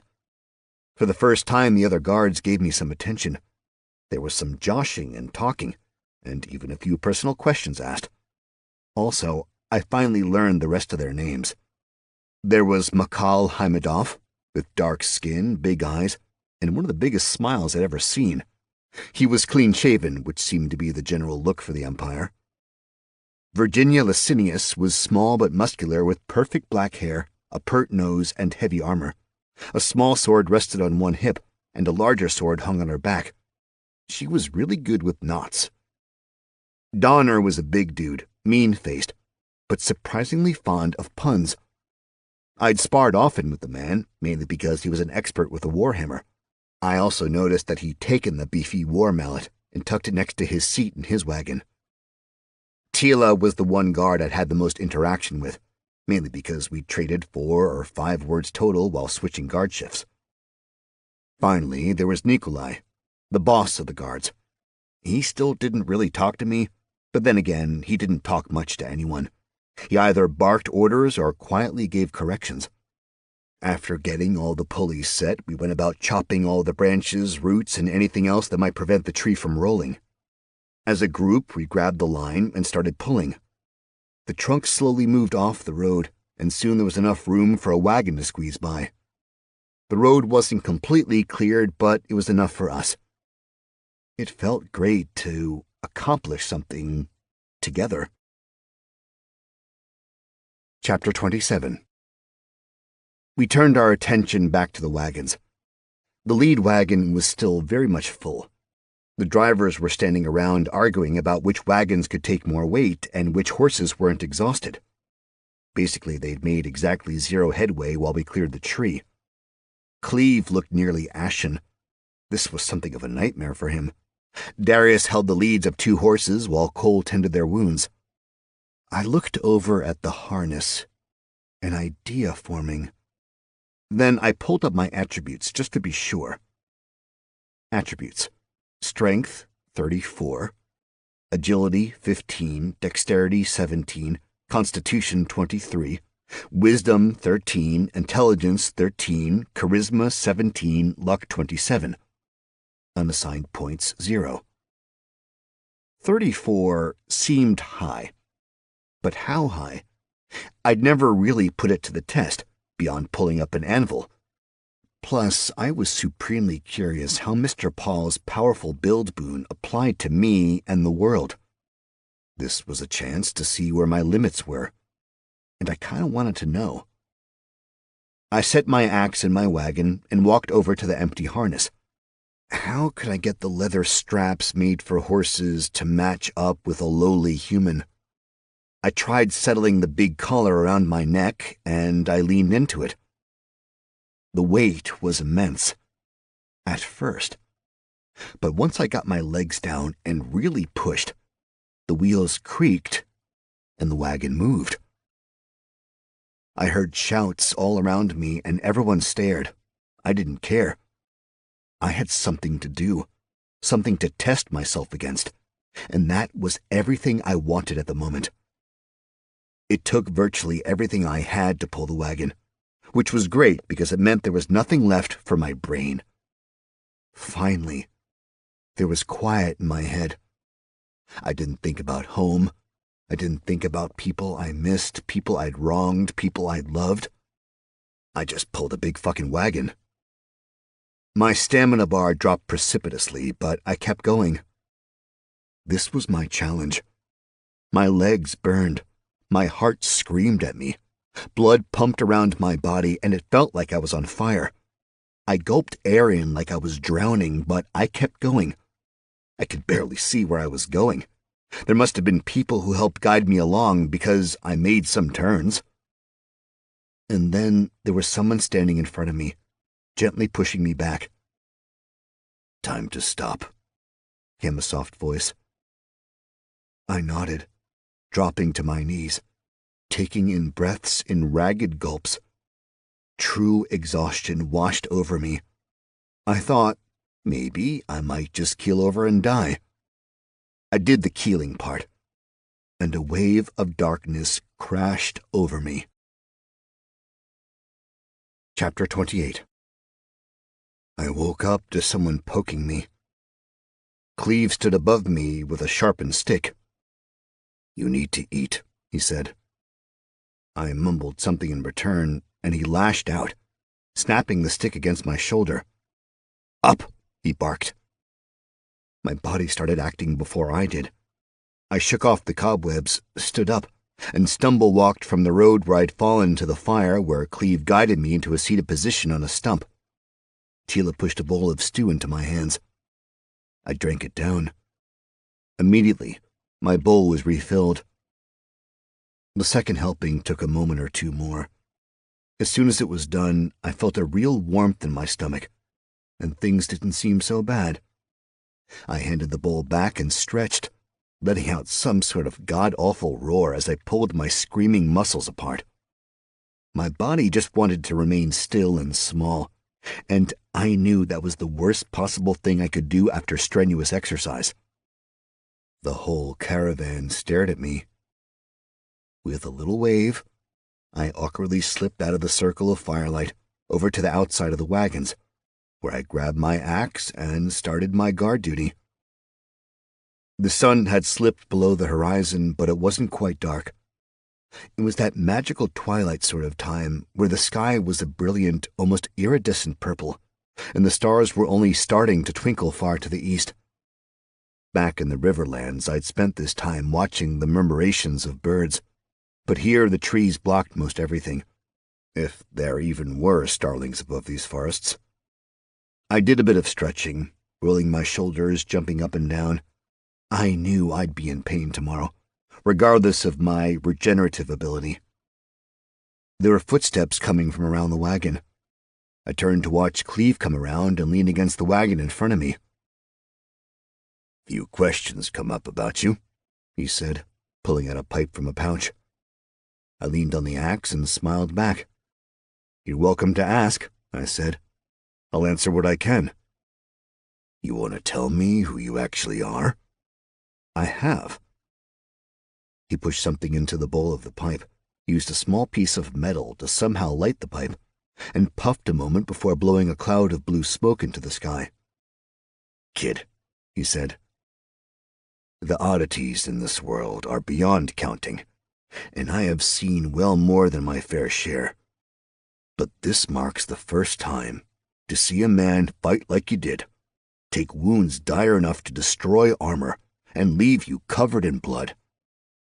For the first time, the other guards gave me some attention. There was some joshing and talking, and even a few personal questions asked. Also, I finally learned the rest of their names. There was Makal Hamadov, with dark skin, big eyes, and one of the biggest smiles I'd ever seen. He was clean-shaven, which seemed to be the general look for the Empire. Virginia Licinius was small but muscular with perfect black hair, a pert nose, and heavy armor. A small sword rested on one hip, and a larger sword hung on her back. She was really good with knots. Donner was a big dude, mean-faced, but surprisingly fond of puns. I'd sparred often with the man, mainly because he was an expert with a warhammer. I also noticed that he'd taken the beefy war mallet and tucked it next to his seat in his wagon. Tila was the one guard I'd had the most interaction with, mainly because we'd traded 4 or 5 words total while switching guard shifts. Finally, there was Nikolai, the boss of the guards. He still didn't really talk to me, but then again, he didn't talk much to anyone. He either barked orders or quietly gave corrections. After getting all the pulleys set, we went about chopping all the branches, roots, and anything else that might prevent the tree from rolling. As a group, we grabbed the line and started pulling. The trunk slowly moved off the road, and soon there was enough room for a wagon to squeeze by. The road wasn't completely cleared, but it was enough for us. It felt great to accomplish something together. Chapter 27. We turned our attention back to the wagons. The lead wagon was still very much full. The drivers were standing around arguing about which wagons could take more weight and which horses weren't exhausted. Basically, they'd made exactly 0 headway while we cleared the tree. Cleve looked nearly ashen. This was something of a nightmare for him. Darius held the leads of 2 horses while Cole tended their wounds. I looked over at the harness, an idea forming. Then I pulled up my attributes just to be sure. Attributes: Strength, 34. Agility, 15. Dexterity, 17. Constitution, 23. Wisdom, 13. Intelligence, 13. Charisma, 17. Luck, 27. Unassigned points, 0. 34 seemed high. But how high? I'd never really put it to the test, beyond pulling up an anvil. Plus, I was supremely curious how Mr. Paul's powerful build boon applied to me and the world. This was a chance to see where my limits were, and I kind of wanted to know. I set my axe in my wagon and walked over to the empty harness. How could I get the leather straps made for horses to match up with a lowly human? I tried settling the big collar around my neck, and I leaned into it. The weight was immense, at first. But once I got my legs down and really pushed, the wheels creaked and the wagon moved. I heard shouts all around me and everyone stared. I didn't care. I had something to do, something to test myself against, and that was everything I wanted at the moment. It took virtually everything I had to pull the wagon, which was great because it meant there was nothing left for my brain. Finally, there was quiet in my head. I didn't think about home. I didn't think about people I missed, people I'd wronged, people I'd loved. I just pulled a big fucking wagon. My stamina bar dropped precipitously, but I kept going. This was my challenge. My legs burned. My heart screamed at me. Blood pumped around my body, and it felt like I was on fire. I gulped air in like I was drowning, but I kept going. I could barely see where I was going. There must have been people who helped guide me along because I made some turns. And then there was someone standing in front of me, gently pushing me back. "Time to stop," came a soft voice. I nodded, dropping to my knees, taking in breaths in ragged gulps. True exhaustion washed over me. I thought, maybe I might just keel over and die. I did the keeling part, and a wave of darkness crashed over me. Chapter 28. I woke up to someone poking me. Cleve stood above me with a sharpened stick. "You need to eat," he said. I mumbled something in return, and he lashed out, snapping the stick against my shoulder. "Up!" he barked. My body started acting before I did. I shook off the cobwebs, stood up, and stumble-walked from the road where I'd fallen to the fire, where Cleve guided me into a seated position on a stump. Tila pushed a bowl of stew into my hands. I drank it down. Immediately, my bowl was refilled. The second helping took a moment or two more. As soon as it was done, I felt a real warmth in my stomach, and things didn't seem so bad. I handed the bowl back and stretched, letting out some sort of god-awful roar as I pulled my screaming muscles apart. My body just wanted to remain still and small, and I knew that was the worst possible thing I could do after strenuous exercise. The whole caravan stared at me. With a little wave, I awkwardly slipped out of the circle of firelight over to the outside of the wagons, where I grabbed my axe and started my guard duty. The sun had slipped below the horizon, but it wasn't quite dark. It was that magical twilight sort of time where the sky was a brilliant, almost iridescent purple, and the stars were only starting to twinkle far to the east. Back in the Riverlands, I'd spent this time watching the murmurations of birds, but here the trees blocked most everything, if there even were starlings above these forests. I did a bit of stretching, rolling my shoulders, jumping up and down. I knew I'd be in pain tomorrow, regardless of my regenerative ability. There were footsteps coming from around the wagon. I turned to watch Cleve come around and lean against the wagon in front of me. "Few questions come up about you," he said, pulling out a pipe from a pouch. I leaned on the axe and smiled back. "You're welcome to ask," I said. "I'll answer what I can." "You want to tell me who you actually are?" "I have." He pushed something into the bowl of the pipe, used a small piece of metal to somehow light the pipe, and puffed a moment before blowing a cloud of blue smoke into the sky. "Kid," he said, "the oddities in this world are beyond counting, and I have seen well more than my fair share. But this marks the first time to see a man fight like you did, take wounds dire enough to destroy armor and leave you covered in blood,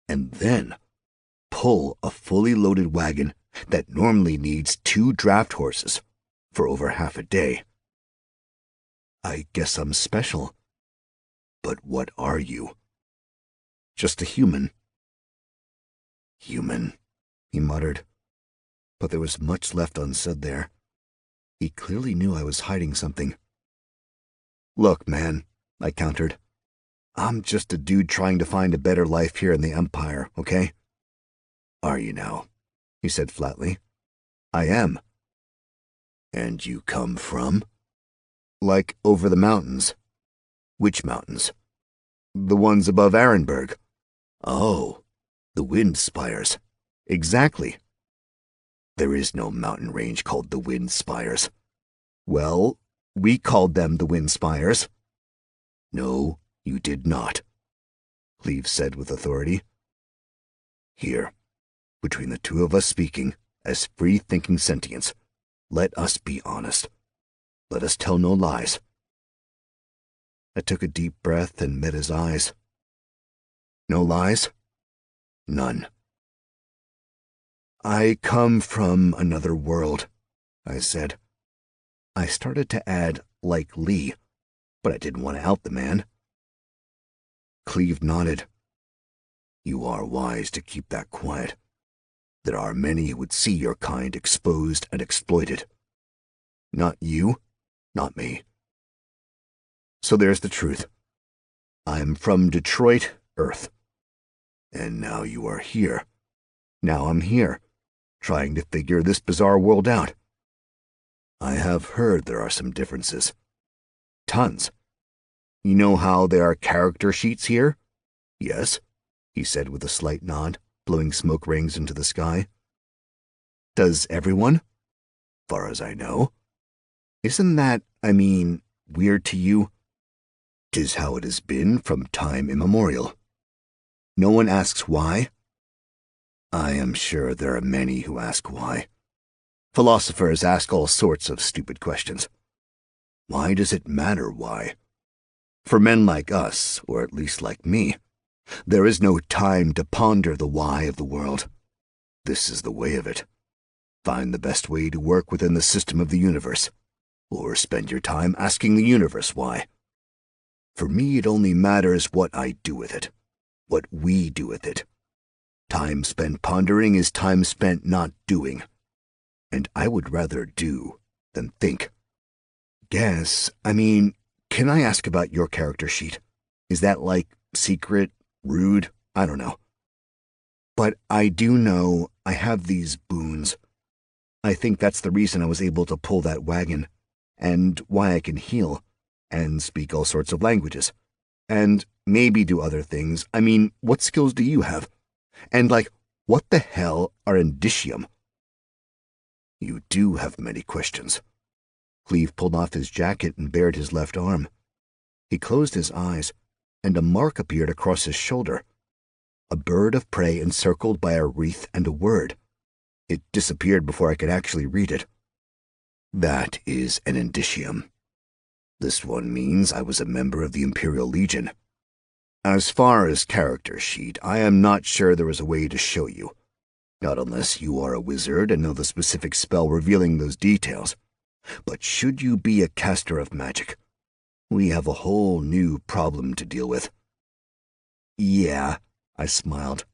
and then pull a fully loaded wagon that normally needs 2 draft horses for over half a day. I guess I'm special. But what are you?" "Just a human." "Human," he muttered, but there was much left unsaid there. He clearly knew I was hiding something. "Look, man," I countered, "I'm just a dude trying to find a better life here in the Empire, okay?" "Are you now?" he said flatly. "I am." "And you come from?" "Like over the mountains." "Which mountains?" "The ones above Arenberg." "Oh, the Wind Spires." "Exactly." "There is no mountain range called the Wind Spires." "Well, we called them the Wind Spires." "No, you did not," Cleve said with authority. "Here, between the two of us speaking, as free-thinking sentients, let us be honest. Let us tell no lies." I took a deep breath and met his eyes. "No lies?" "None." "I come from another world," I said. I started to add, "like Lee," but I didn't want to out the man. Cleve nodded. "You are wise to keep that quiet. There are many who would see your kind exposed and exploited. Not you, not me. So there's the truth. I'm from Detroit, Earth. And now you are here. Now I'm here, trying to figure this bizarre world out. I have heard there are some differences. Tons. You know how there are character sheets here?" "Yes," he said with a slight nod, blowing smoke rings into the sky. "Does everyone?" "Far as I know." "Isn't that, weird to you?" "'Tis how it has been from time immemorial." "No one asks why?" "I am sure there are many who ask why. Philosophers ask all sorts of stupid questions. Why does it matter why? For men like us, or at least like me, there is no time to ponder the why of the world. This is the way of it. Find the best way to work within the system of the universe, or spend your time asking the universe why. For me, it only matters what I do with it, what we do with it. Time spent pondering is time spent not doing, and I would rather do than think." Can I ask about your character sheet? Is that, secret, rude? I don't know. But I do know I have these boons. I think that's the reason I was able to pull that wagon, and why I can heal, and speak all sorts of languages, and maybe do other things. What skills do you have? And, what the hell are indicium? You do have many questions. Cleve pulled off his jacket and bared his left arm. He closed his eyes, and a mark appeared across his shoulder. A bird of prey encircled by a wreath and a word. It disappeared before I could actually read it. "That is an indicium. This one means I was a member of the Imperial Legion. As far as character sheet, I am not sure there is a way to show you. Not unless you are a wizard and know the specific spell revealing those details. But should you be a caster of magic, we have a whole new problem to deal with." "Yeah," I smiled.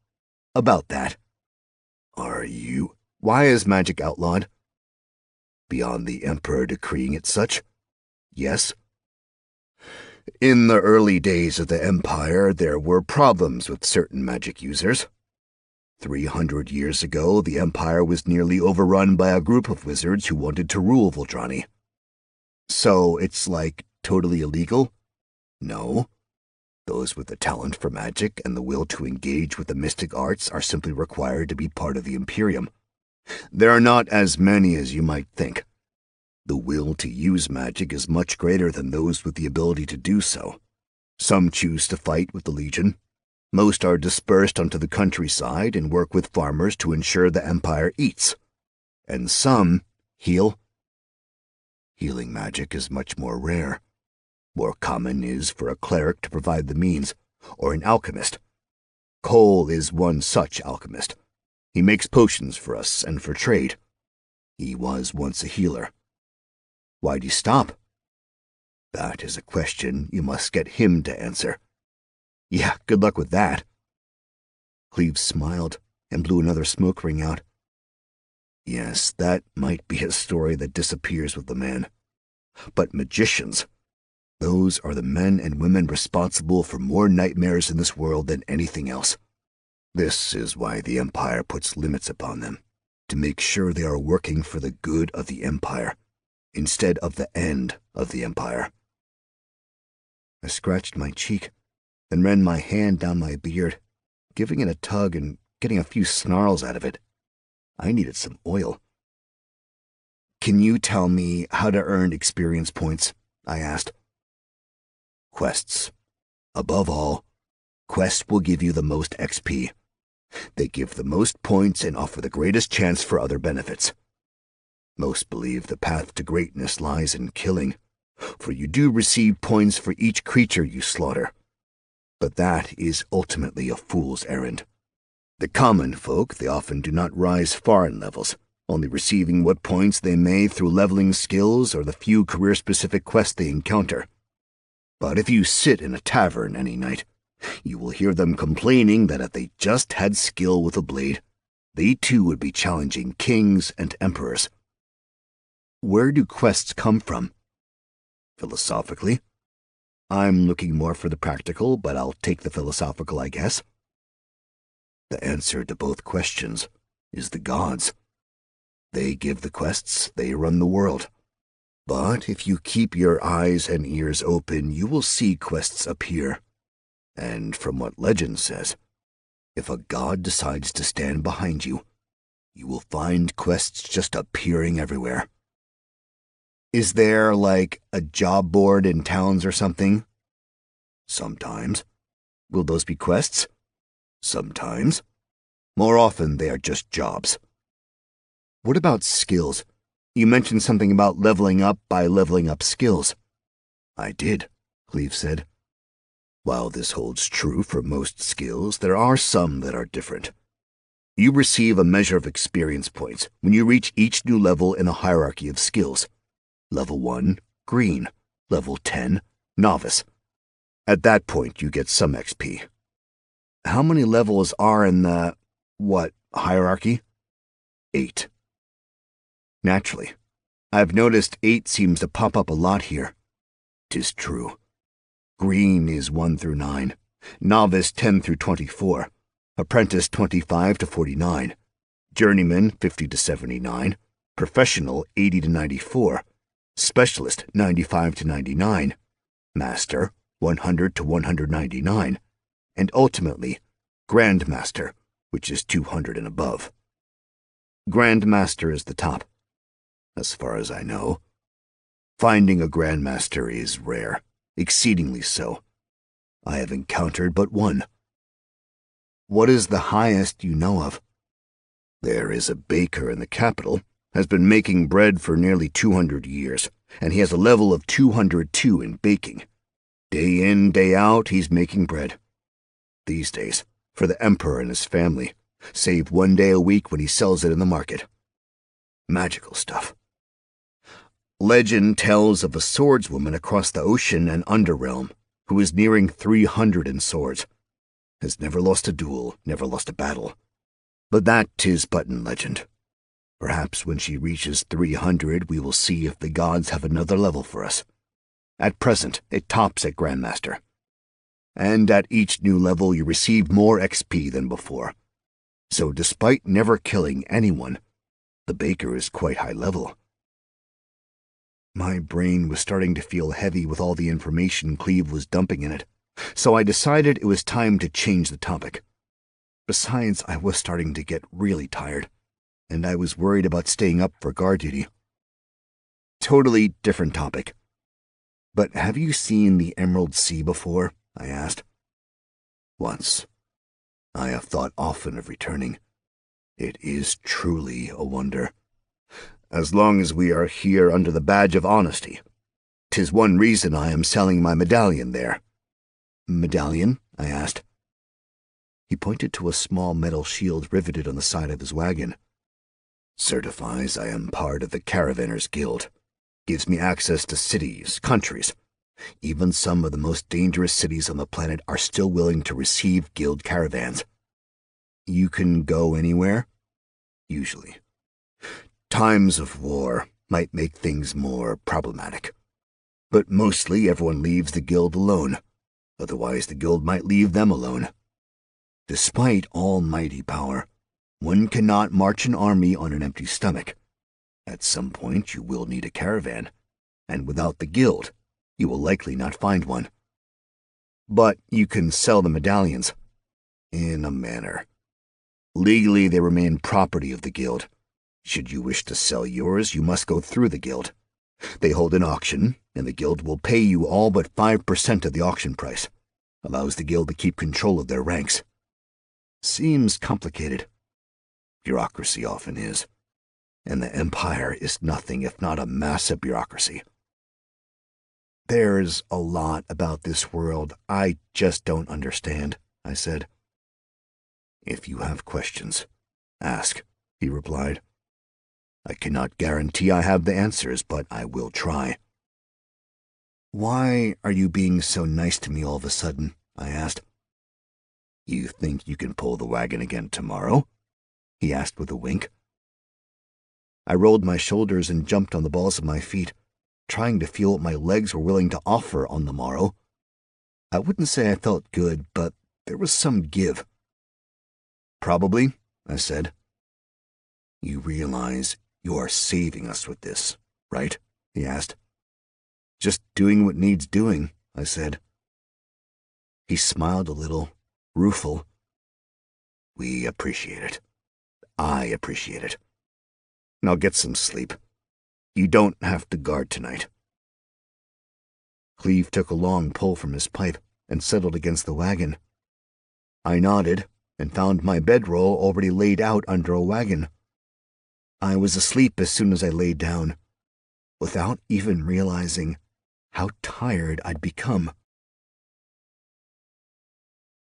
"About that." "Are you? Why is magic outlawed?" "Beyond the Emperor decreeing it such? Yes." In the early days of the Empire, there were problems with certain magic users. 300 years ago, the Empire was nearly overrun by a group of wizards who wanted to rule Voldrani. So it's like totally illegal? No. Those with the talent for magic and the will to engage with the mystic arts are simply required to be part of the Imperium. There are not as many as you might think. The will to use magic is much greater than those with the ability to do so. Some choose to fight with the Legion. Most are dispersed onto the countryside and work with farmers to ensure the Empire eats. And some heal. Healing magic is much more rare. More common is for a cleric to provide the means, or an alchemist. Cole is one such alchemist. He makes potions for us and for trade. He was once a healer. Why'd you stop? That is a question you must get him to answer. Yeah, good luck with that. Cleves smiled and blew another smoke ring out. Yes, that might be a story that disappears with the man. But magicians, those are the men and women responsible for more nightmares in this world than anything else. This is why the Empire puts limits upon them, to make sure they are working for the good of the Empire, instead of the end of the Empire. I scratched my cheek, then ran my hand down my beard, giving it a tug and getting a few snarls out of it. I needed some oil. Can you tell me how to earn experience points? I asked. Quests. Above all, quests will give you the most XP. They give the most points and offer the greatest chance for other benefits. Most believe the path to greatness lies in killing, for you do receive points for each creature you slaughter. But that is ultimately a fool's errand. The common folk, they often do not rise far in levels, only receiving what points they may through leveling skills or the few career-specific quests they encounter. But if you sit in a tavern any night, you will hear them complaining that if they just had skill with a blade, they too would be challenging kings and emperors. Where do quests come from? Philosophically. I'm looking more for the practical, but I'll take the philosophical, I guess. The answer to both questions is the gods. They give the quests, they run the world. But if you keep your eyes and ears open, you will see quests appear. And from what legend says, if a god decides to stand behind you, you will find quests just appearing everywhere. Is there, like, a job board in towns or something? Sometimes. Will those be quests? Sometimes. More often, they are just jobs. What about skills? You mentioned something about leveling up by leveling up skills. I did, Cleve said. While this holds true for most skills, there are some that are different. You receive a measure of experience points when you reach each new level in a hierarchy of skills. Level 1, green. Level 10, novice. At that point, you get some XP. How many levels are in the, hierarchy? 8. Naturally. I've noticed 8 seems to pop up a lot here. 'Tis true. Green is 1 through 9, novice 10 through 24, apprentice 25 to 49, journeyman 50 to 79, professional 80 to 94, specialist 95 to 99, master 100 to 199, and ultimately grandmaster, which is 200 and above. Grandmaster is the top, as far as I know. Finding a grandmaster is rare, exceedingly so. I have encountered but one. What is the highest you know of? There is a baker in the capital, has been making bread for nearly 200 years, and he has a level of 202 in baking. Day in, day out, he's making bread. These days, for the emperor and his family, save 1 day a week when he sells it in the market. Magical stuff. Legend tells of a swordswoman across the ocean and underrealm who is nearing 300 in swords. Has never lost a duel, never lost a battle. But that 'tis but in legend. Perhaps when she reaches 300 we will see if the gods have another level for us. At present, it tops at Grandmaster. And at each new level you receive more XP than before. So despite never killing anyone, the baker is quite high level. My brain was starting to feel heavy with all the information Cleve was dumping in it, so I decided it was time to change the topic. Besides, I was starting to get really tired, and I was worried about staying up for guard duty. Totally different topic. But have you seen the Emerald Sea before? I asked. Once. I have thought often of returning. It is truly a wonder. As long as we are here under the badge of honesty. 'Tis one reason I am selling my medallion there. Medallion? I asked. He pointed to a small metal shield riveted on the side of his wagon. Certifies I am part of the Caravanners Guild. Gives me access to cities, countries. Even some of the most dangerous cities on the planet are still willing to receive guild caravans. You can go anywhere? Usually. Times of war might make things more problematic. But mostly everyone leaves the guild alone. Otherwise the guild might leave them alone. Despite almighty power, one cannot march an army on an empty stomach. At some point you will need a caravan, and without the guild, you will likely not find one. But you can sell the medallions. In a manner. Legally they remain property of the guild. Should you wish to sell yours, you must go through the guild. They hold an auction, and the guild will pay you all but 5% of the auction price. Allows the guild to keep control of their ranks. Seems complicated. Bureaucracy often is. And the Empire is nothing if not a massive bureaucracy. There's a lot about this world I just don't understand, I said. If you have questions, ask, he replied. I cannot guarantee I have the answers, but I will try. Why are you being so nice to me all of a sudden? I asked. You think you can pull the wagon again tomorrow? He asked with a wink. I rolled my shoulders and jumped on the balls of my feet, trying to feel what my legs were willing to offer on the morrow. I wouldn't say I felt good, but there was some give. Probably, I said. You realize you are saving us with this, right? He asked. Just doing what needs doing, I said. He smiled a little, rueful. We appreciate it. I appreciate it. Now get some sleep. You don't have to guard tonight. Cleve took a long pull from his pipe and settled against the wagon. I nodded and found my bedroll already laid out under a wagon. I was asleep as soon as I laid down, without even realizing how tired I'd become.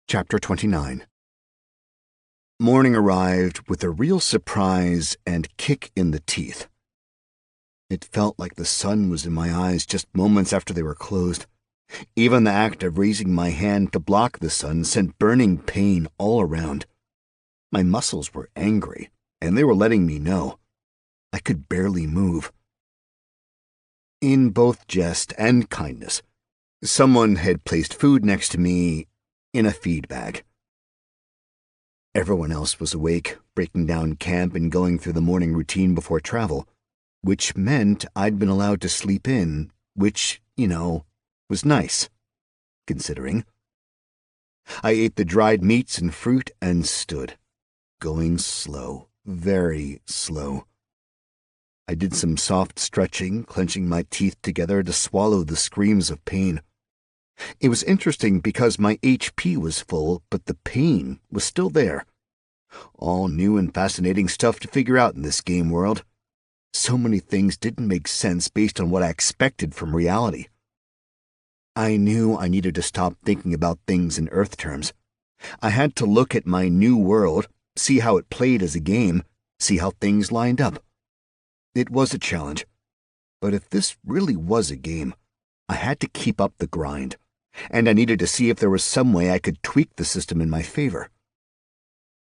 Chapter 29. Morning arrived with a real surprise and kick in the teeth. It felt like the sun was in my eyes just moments after they were closed. Even the act of raising my hand to block the sun sent burning pain all around. My muscles were angry, and they were letting me know. I could barely move. In both jest and kindness, someone had placed food next to me in a feed bag. Everyone else was awake, breaking down camp and going through the morning routine before travel, which meant I'd been allowed to sleep in, which, was nice, considering. I ate the dried meats and fruit and stood, going slow, very slow. I did some soft stretching, clenching my teeth together to swallow the screams of pain. It was interesting because my HP was full, but the pain was still there. All new and fascinating stuff to figure out in this game world. So many things didn't make sense based on what I expected from reality. I knew I needed to stop thinking about things in Earth terms. I had to look at my new world, see how it played as a game, see how things lined up. It was a challenge, but if this really was a game, I had to keep up the grind, and I needed to see if there was some way I could tweak the system in my favor.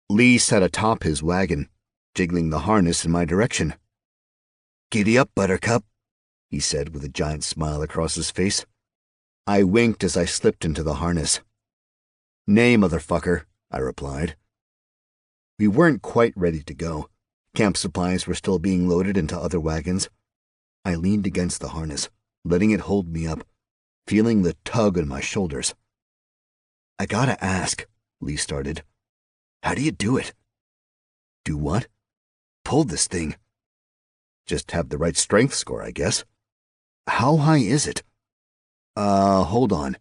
Lee sat atop his wagon, jiggling the harness in my direction. "Giddy up, Buttercup," he said with a giant smile across his face. I winked as I slipped into the harness. Nay, motherfucker, I replied. We weren't quite ready to go. Camp supplies were still being loaded into other wagons. I leaned against the harness, letting it hold me up, feeling the tug on my shoulders. I gotta ask, Lee started. How do you do it? Do what? Pull this thing. Just have the right strength score, I guess. How high is it? Hold on.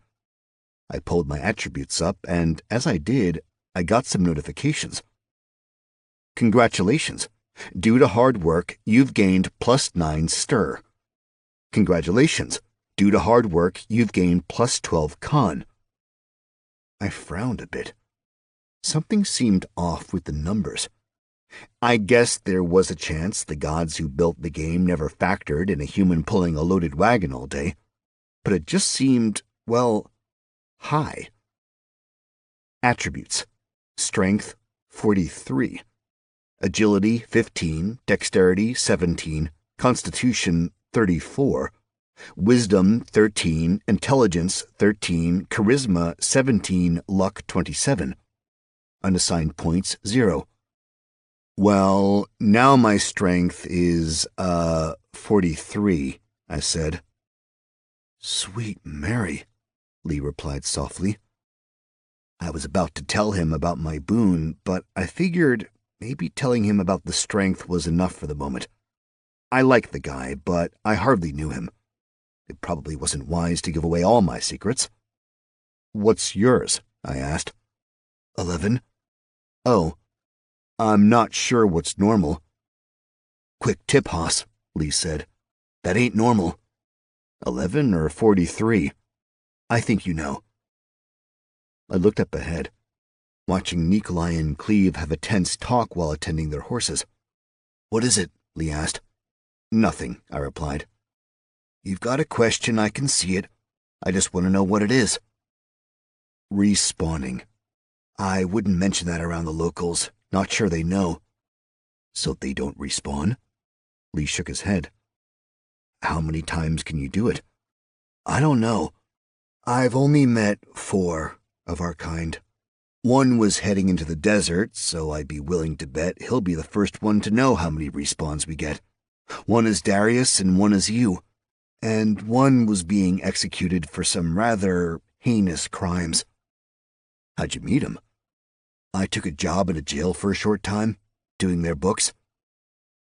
I pulled my attributes up, and as I did, I got some notifications. Congratulations. Due to hard work, you've gained +9 stir. Congratulations. Due to hard work, you've gained +12 con. I frowned a bit. Something seemed off with the numbers. I guess there was a chance the gods who built the game never factored in a human pulling a loaded wagon all day, but it just seemed, well, high. Attributes: Strength 43, Agility 15, Dexterity 17, Constitution 34, Wisdom 13, Intelligence 13, Charisma 17, Luck 27. Unassigned points 0. Well, now my strength is, 43, I said. Sweet Mary, Lee replied softly. I was about to tell him about my boon, but I figured maybe telling him about the strength was enough for the moment. I liked the guy, but I hardly knew him. It probably wasn't wise to give away all my secrets. What's yours? I asked. 11. Oh. I'm not sure what's normal. Quick tip, Hoss, Lee said. That ain't normal. 11 or 43? I think you know. I looked up ahead, watching Nikolai and Cleve have a tense talk while attending their horses. What is it? Lee asked. Nothing, I replied. You've got a question, I can see it. I just want to know what it is. Respawning. I wouldn't mention that around the locals. Not sure they know. So they don't respawn? Lee shook his head. How many times can you do it? I don't know. I've only met 4 of our kind. One was heading into the desert, so I'd be willing to bet he'll be the first one to know how many respawns we get. One is Darius and one is you. And one was being executed for some rather heinous crimes. How'd you meet him? I took a job at a jail for a short time, doing their books.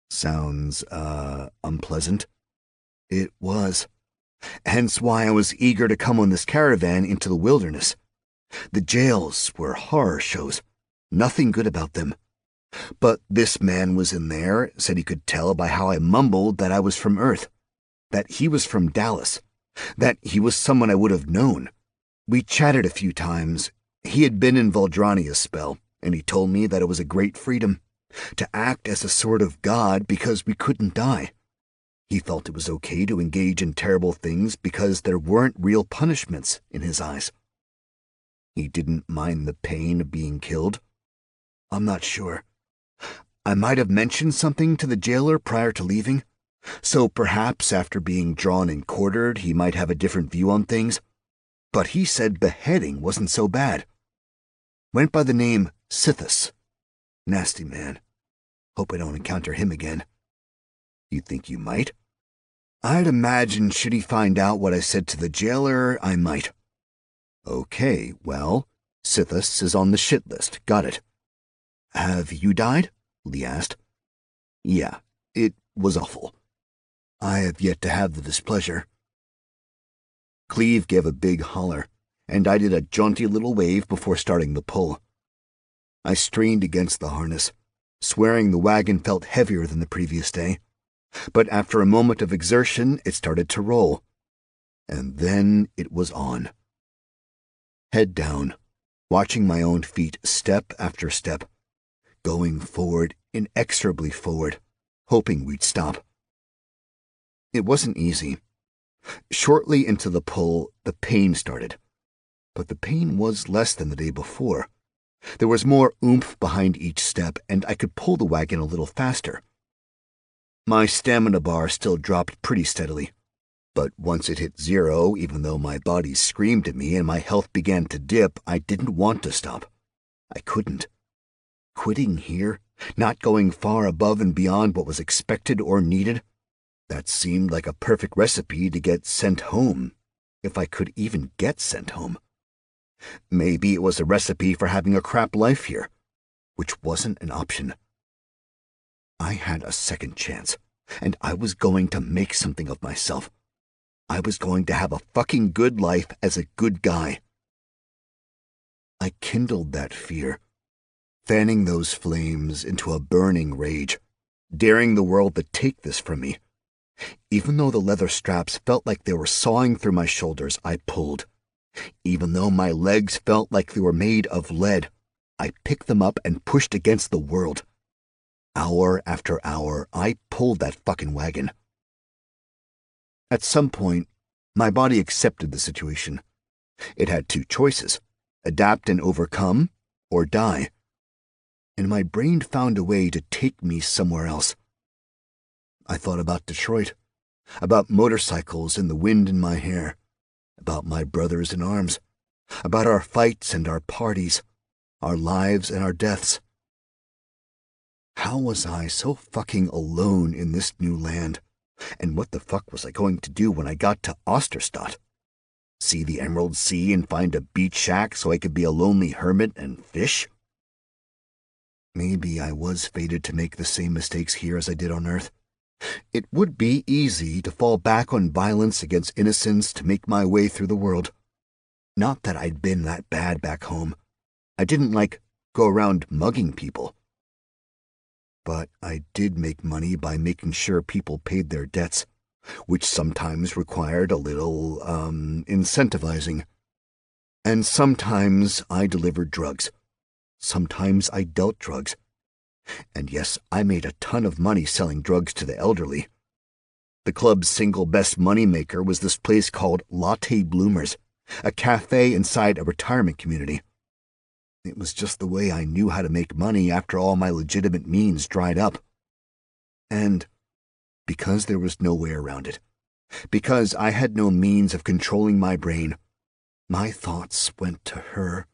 Sounds, unpleasant. It was. Hence why I was eager to come on this caravan into the wilderness. The jails were horror shows. Nothing good about them. But this man was in there, said he could tell by how I mumbled that I was from Earth, that he was from Dallas, that he was someone I would have known. We chatted a few times. He had been in Valdrania a spell, and he told me that it was a great freedom, to act as a sort of god because we couldn't die. He felt it was okay to engage in terrible things because there weren't real punishments in his eyes. He didn't mind the pain of being killed. I'm not sure. I might have mentioned something to the jailer prior to leaving, so perhaps after being drawn and quartered he might have a different view on things. But he said beheading wasn't so bad. Went by the name Sithis. Nasty man. Hope I don't encounter him again. You think you might? I'd imagine should he find out what I said to the jailer, I might. Okay, well, Sithis is on the shit list. Got it. Have you died? Lee asked. Yeah, it was awful. I have yet to have the displeasure. Cleve gave a big holler, and I did a jaunty little wave before starting the pull. I strained against the harness, swearing the wagon felt heavier than the previous day. But after a moment of exertion, it started to roll. And then it was on. Head down, watching my own feet step after step, going forward, inexorably forward, hoping we'd stop. It wasn't easy. Shortly into the pull, the pain started. But the pain was less than the day before. There was more oomph behind each step, and I could pull the wagon a little faster. My stamina bar still dropped pretty steadily, But once it hit 0, even though my body screamed at me and my health began to dip, I didn't want to stop. I couldn't. Quitting here, not going far above and beyond what was expected or needed, that seemed like a perfect recipe to get sent home, if I could even get sent home. Maybe it was a recipe for having a crap life here, which wasn't an option. I had a second chance, and I was going to make something of myself. I was going to have a fucking good life as a good guy. I kindled that fear, fanning those flames into a burning rage, daring the world to take this from me. Even though the leather straps felt like they were sawing through my shoulders, I pulled. Even though my legs felt like they were made of lead, I picked them up and pushed against the world. Hour after hour, I pulled that fucking wagon. At some point, my body accepted the situation. It had two choices: adapt and overcome, or die. And my brain found a way to take me somewhere else. I thought about Detroit, about motorcycles and the wind in my hair, about my brothers in arms, about our fights and our parties, our lives and our deaths. How was I so fucking alone in this new land? And what the fuck was I going to do when I got to Osterstadt? See the Emerald Sea and find a beach shack so I could be a lonely hermit and fish? Maybe I was fated to make the same mistakes here as I did on Earth. It would be easy to fall back on violence against innocents to make my way through the world. Not that I'd been that bad back home. I didn't, go around mugging people. But I did make money by making sure people paid their debts, which sometimes required a little, incentivizing. And sometimes I delivered drugs. Sometimes I dealt drugs. And yes, I made a ton of money selling drugs to the elderly. The club's single best moneymaker was this place called Latte Bloomers, a cafe inside a retirement community. It was just the way I knew how to make money after all my legitimate means dried up. And because there was no way around it, because I had no means of controlling my brain, my thoughts went to her.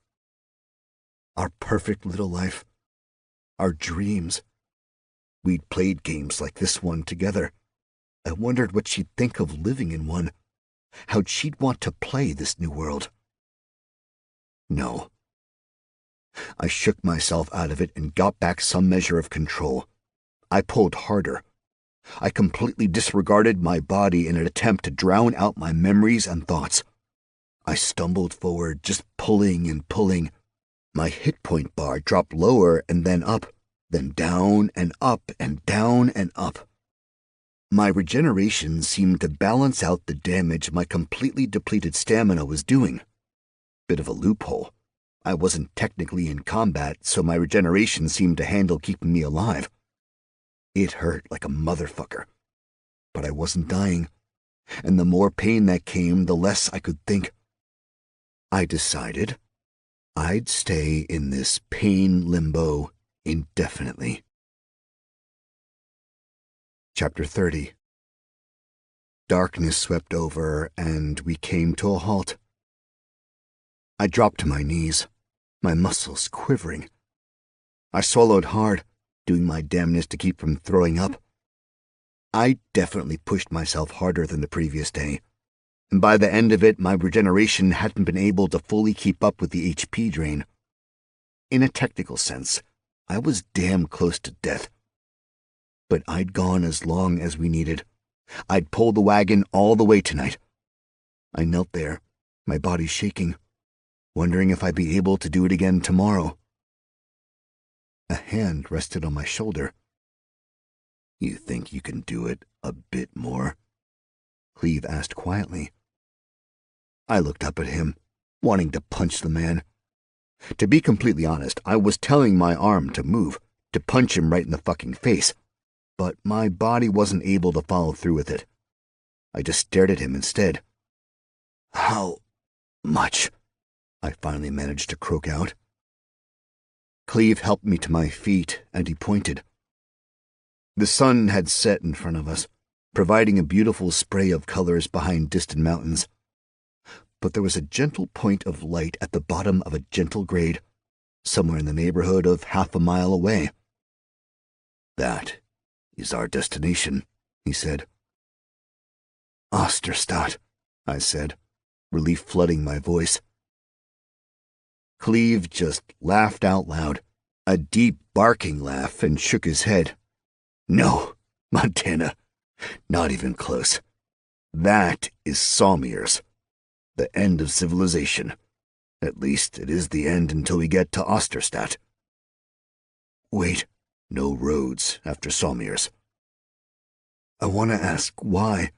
Our perfect little life. Our dreams. We'd played games like this one together. I wondered what she'd think of living in one, how she'd want to play this new world. No. I shook myself out of it and got back some measure of control. I pulled harder. I completely disregarded my body in an attempt to drown out my memories and thoughts. I stumbled forward, just pulling and pulling. My hit point bar dropped lower and then up, then down and up and down and up. My regeneration seemed to balance out the damage my completely depleted stamina was doing. Bit of a loophole. I wasn't technically in combat, so my regeneration seemed to handle keeping me alive. It hurt like a motherfucker. But I wasn't dying, and the more pain that came, the less I could think. I decided I'd stay in this pain limbo indefinitely. Chapter 30. Darkness swept over, and we came to a halt. I dropped to my knees, my muscles quivering. I swallowed hard, doing my damnedest to keep from throwing up. I definitely pushed myself harder than the previous day, and by the end of it, my regeneration hadn't been able to fully keep up with the HP drain. In a technical sense, I was damn close to death. But I'd gone as long as we needed. I'd pulled the wagon all the way tonight. I knelt there, my body shaking, wondering if I'd be able to do it again tomorrow. A hand rested on my shoulder. "You think you can do it a bit more?" Cleve asked quietly. I looked up at him, wanting to punch the man. To be completely honest, I was telling my arm to move, to punch him right in the fucking face, but my body wasn't able to follow through with it. I just stared at him instead. "How much?" I finally managed to croak out. Cleve helped me to my feet, and he pointed. The sun had set in front of us, providing a beautiful spray of colors behind distant mountains. But there was a gentle point of light at the bottom of a gentle grade, somewhere in the neighborhood of half a mile away. "That is our destination," he said. "Osterstadt," I said, relief flooding my voice. Cleve just laughed out loud, a deep barking laugh, and shook his head. "No, Montana, not even close. That is Sawmiers, the end of civilization. At least it is the end until we get to Osterstadt." "Wait, no roads after Sawmiers." "I want to ask why.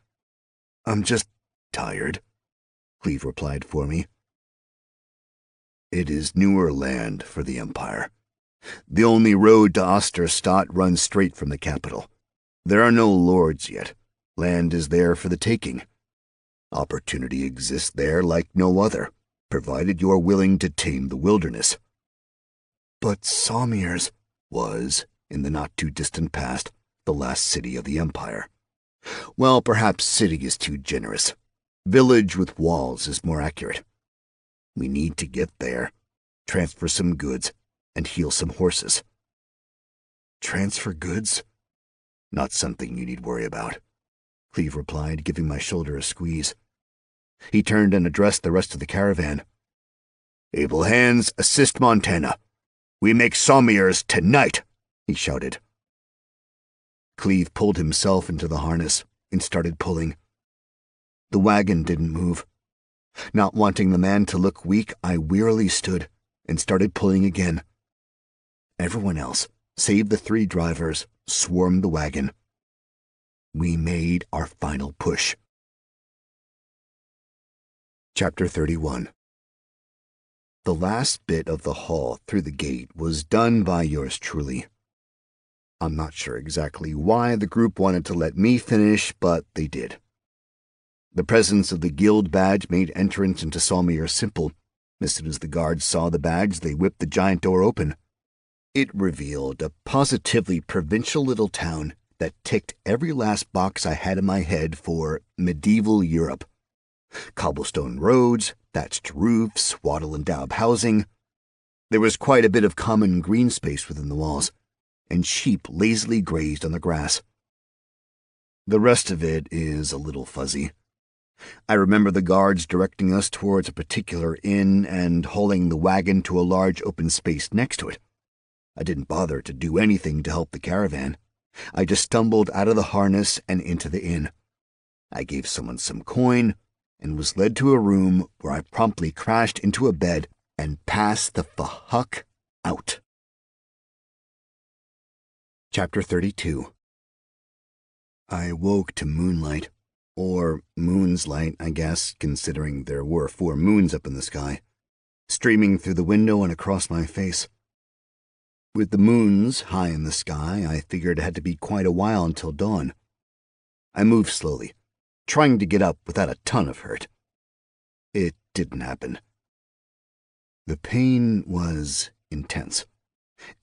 I'm just tired," Cleve replied for me. "It is newer land for the Empire. The only road to Osterstadt runs straight from the capital. There are no lords yet. Land is there for the taking. Opportunity exists there like no other, provided you are willing to tame the wilderness." "But Sawmiers was, in the not-too-distant past, the last city of the Empire. Well, perhaps city is too generous. Village with walls is more accurate. We need to get there, transfer some goods, and heal some horses." "Transfer goods?" "Not something you need worry about," Cleve replied, giving my shoulder a squeeze. He turned and addressed the rest of the caravan. "Able hands, assist Montana. We make Sawmiers tonight," he shouted. Cleve pulled himself into the harness and started pulling. The wagon didn't move. Not wanting the man to look weak, I wearily stood and started pulling again. Everyone else, save the 3 drivers, swarmed the wagon. We made our final push. Chapter 31. The last bit of the haul through the gate was done by yours truly. I'm not sure exactly why the group wanted to let me finish, but they did. The presence of the guild badge made entrance into Sawmiers simple. As soon as the guards saw the badge, they whipped the giant door open. It revealed a positively provincial little town that ticked every last box I had in my head for medieval Europe. Cobblestone roads, thatched roofs, wattle and daub housing. There was quite a bit of common green space within the walls, and sheep lazily grazed on the grass. The rest of it is a little fuzzy. I remember the guards directing us towards a particular inn and hauling the wagon to a large open space next to it. I didn't bother to do anything to help the caravan. I just stumbled out of the harness and into the inn. I gave someone some coin and was led to a room where I promptly crashed into a bed and passed the fuck out. Chapter 32. I woke to moonlight, or moon's light, I guess, considering there were 4 moons up in the sky, streaming through the window and across my face. With the moons high in the sky, I figured it had to be quite a while until dawn. I moved slowly, trying to get up without a ton of hurt. It didn't happen. The pain was intense,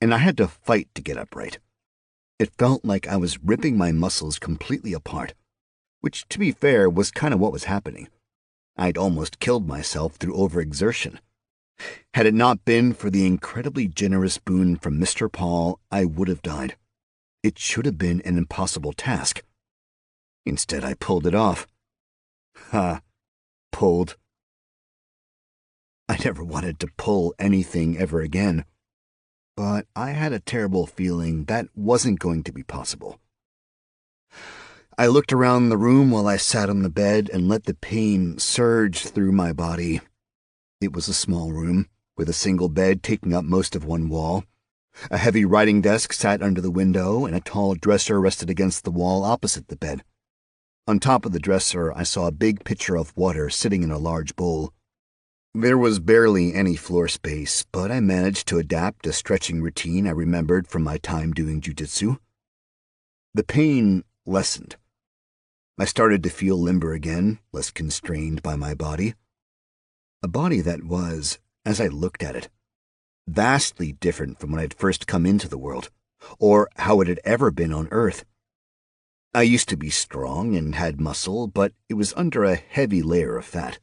and I had to fight to get upright. It felt like I was ripping my muscles completely apart, which, to be fair, was kind of what was happening. I'd almost killed myself through overexertion. Had it not been for the incredibly generous boon from Mr. Paul, I would have died. It should have been an impossible task. Instead, I pulled it off. Pulled. I never wanted to pull anything ever again, but I had a terrible feeling that wasn't going to be possible. I looked around the room while I sat on the bed and let the pain surge through my body. It was a small room, with a single bed taking up most of one wall. A heavy writing desk sat under the window, and a tall dresser rested against the wall opposite the bed. On top of the dresser, I saw a big pitcher of water sitting in a large bowl. There was barely any floor space, but I managed to adapt a stretching routine I remembered from my time doing jujitsu. The pain lessened. I started to feel limber again, less constrained by my body. A body that was, as I looked at it, vastly different from when I'd first come into the world, or how it had ever been on Earth. I used to be strong and had muscle, but it was under a heavy layer of fat.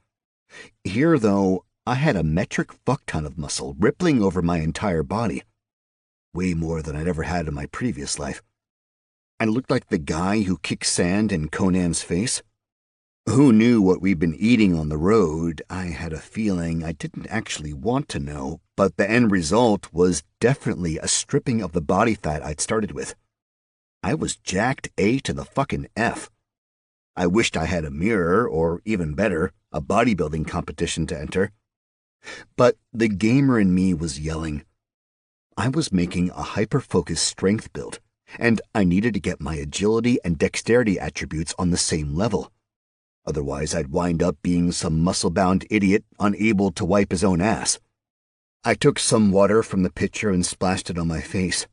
Here, though, I had a metric fuck-ton of muscle rippling over my entire body. Way more than I'd ever had in my previous life. I looked like the guy who kicked sand in Conan's face. Who knew what we'd been eating on the road? I had a feeling I didn't actually want to know, but the end result was definitely a stripping of the body fat I'd started with. I was jacked A to the fucking F. I wished I had a mirror, or even better, a bodybuilding competition to enter. But the gamer in me was yelling. I was making a hyper-focused strength build, and I needed to get my agility and dexterity attributes on the same level. Otherwise, I'd wind up being some muscle-bound idiot unable to wipe his own ass. I took some water from the pitcher and splashed it on my face.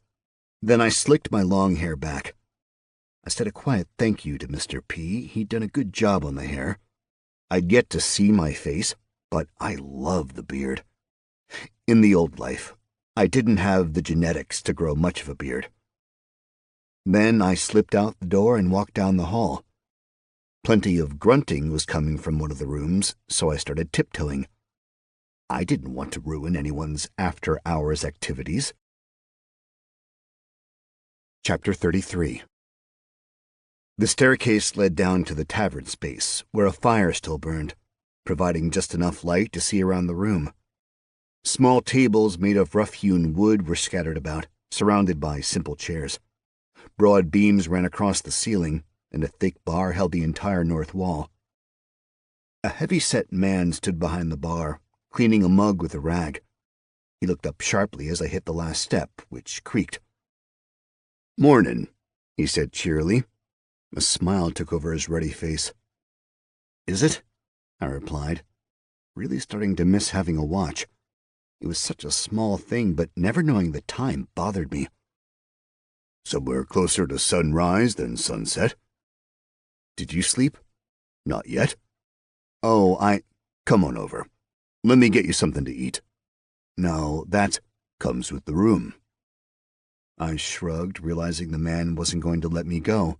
Then I slicked my long hair back. I said a quiet thank you to Mr. P. He'd done a good job on the hair. I'd yet to see my face, but I loved the beard. In the old life, I didn't have the genetics to grow much of a beard. Then I slipped out the door and walked down the hall. Plenty of grunting was coming from one of the rooms, so I started tiptoeing. I didn't want to ruin anyone's after-hours activities. Chapter 33. The staircase led down to the tavern space, where a fire still burned, providing just enough light to see around the room. Small tables made of rough-hewn wood were scattered about, surrounded by simple chairs. Broad beams ran across the ceiling, and a thick bar held the entire north wall. A heavy-set man stood behind the bar, cleaning a mug with a rag. He looked up sharply as I hit the last step, which creaked. "Mornin'," he said cheerily. A smile took over his ruddy face. "Is it?" I replied, really starting to miss having a watch. It was such a small thing, but never knowing the time bothered me. "Somewhere closer to sunrise than sunset." "Did you sleep?" "Not yet." "Oh, Come on over. Let me get you something to eat." "No, that comes with the room." I shrugged, realizing the man wasn't going to let me go.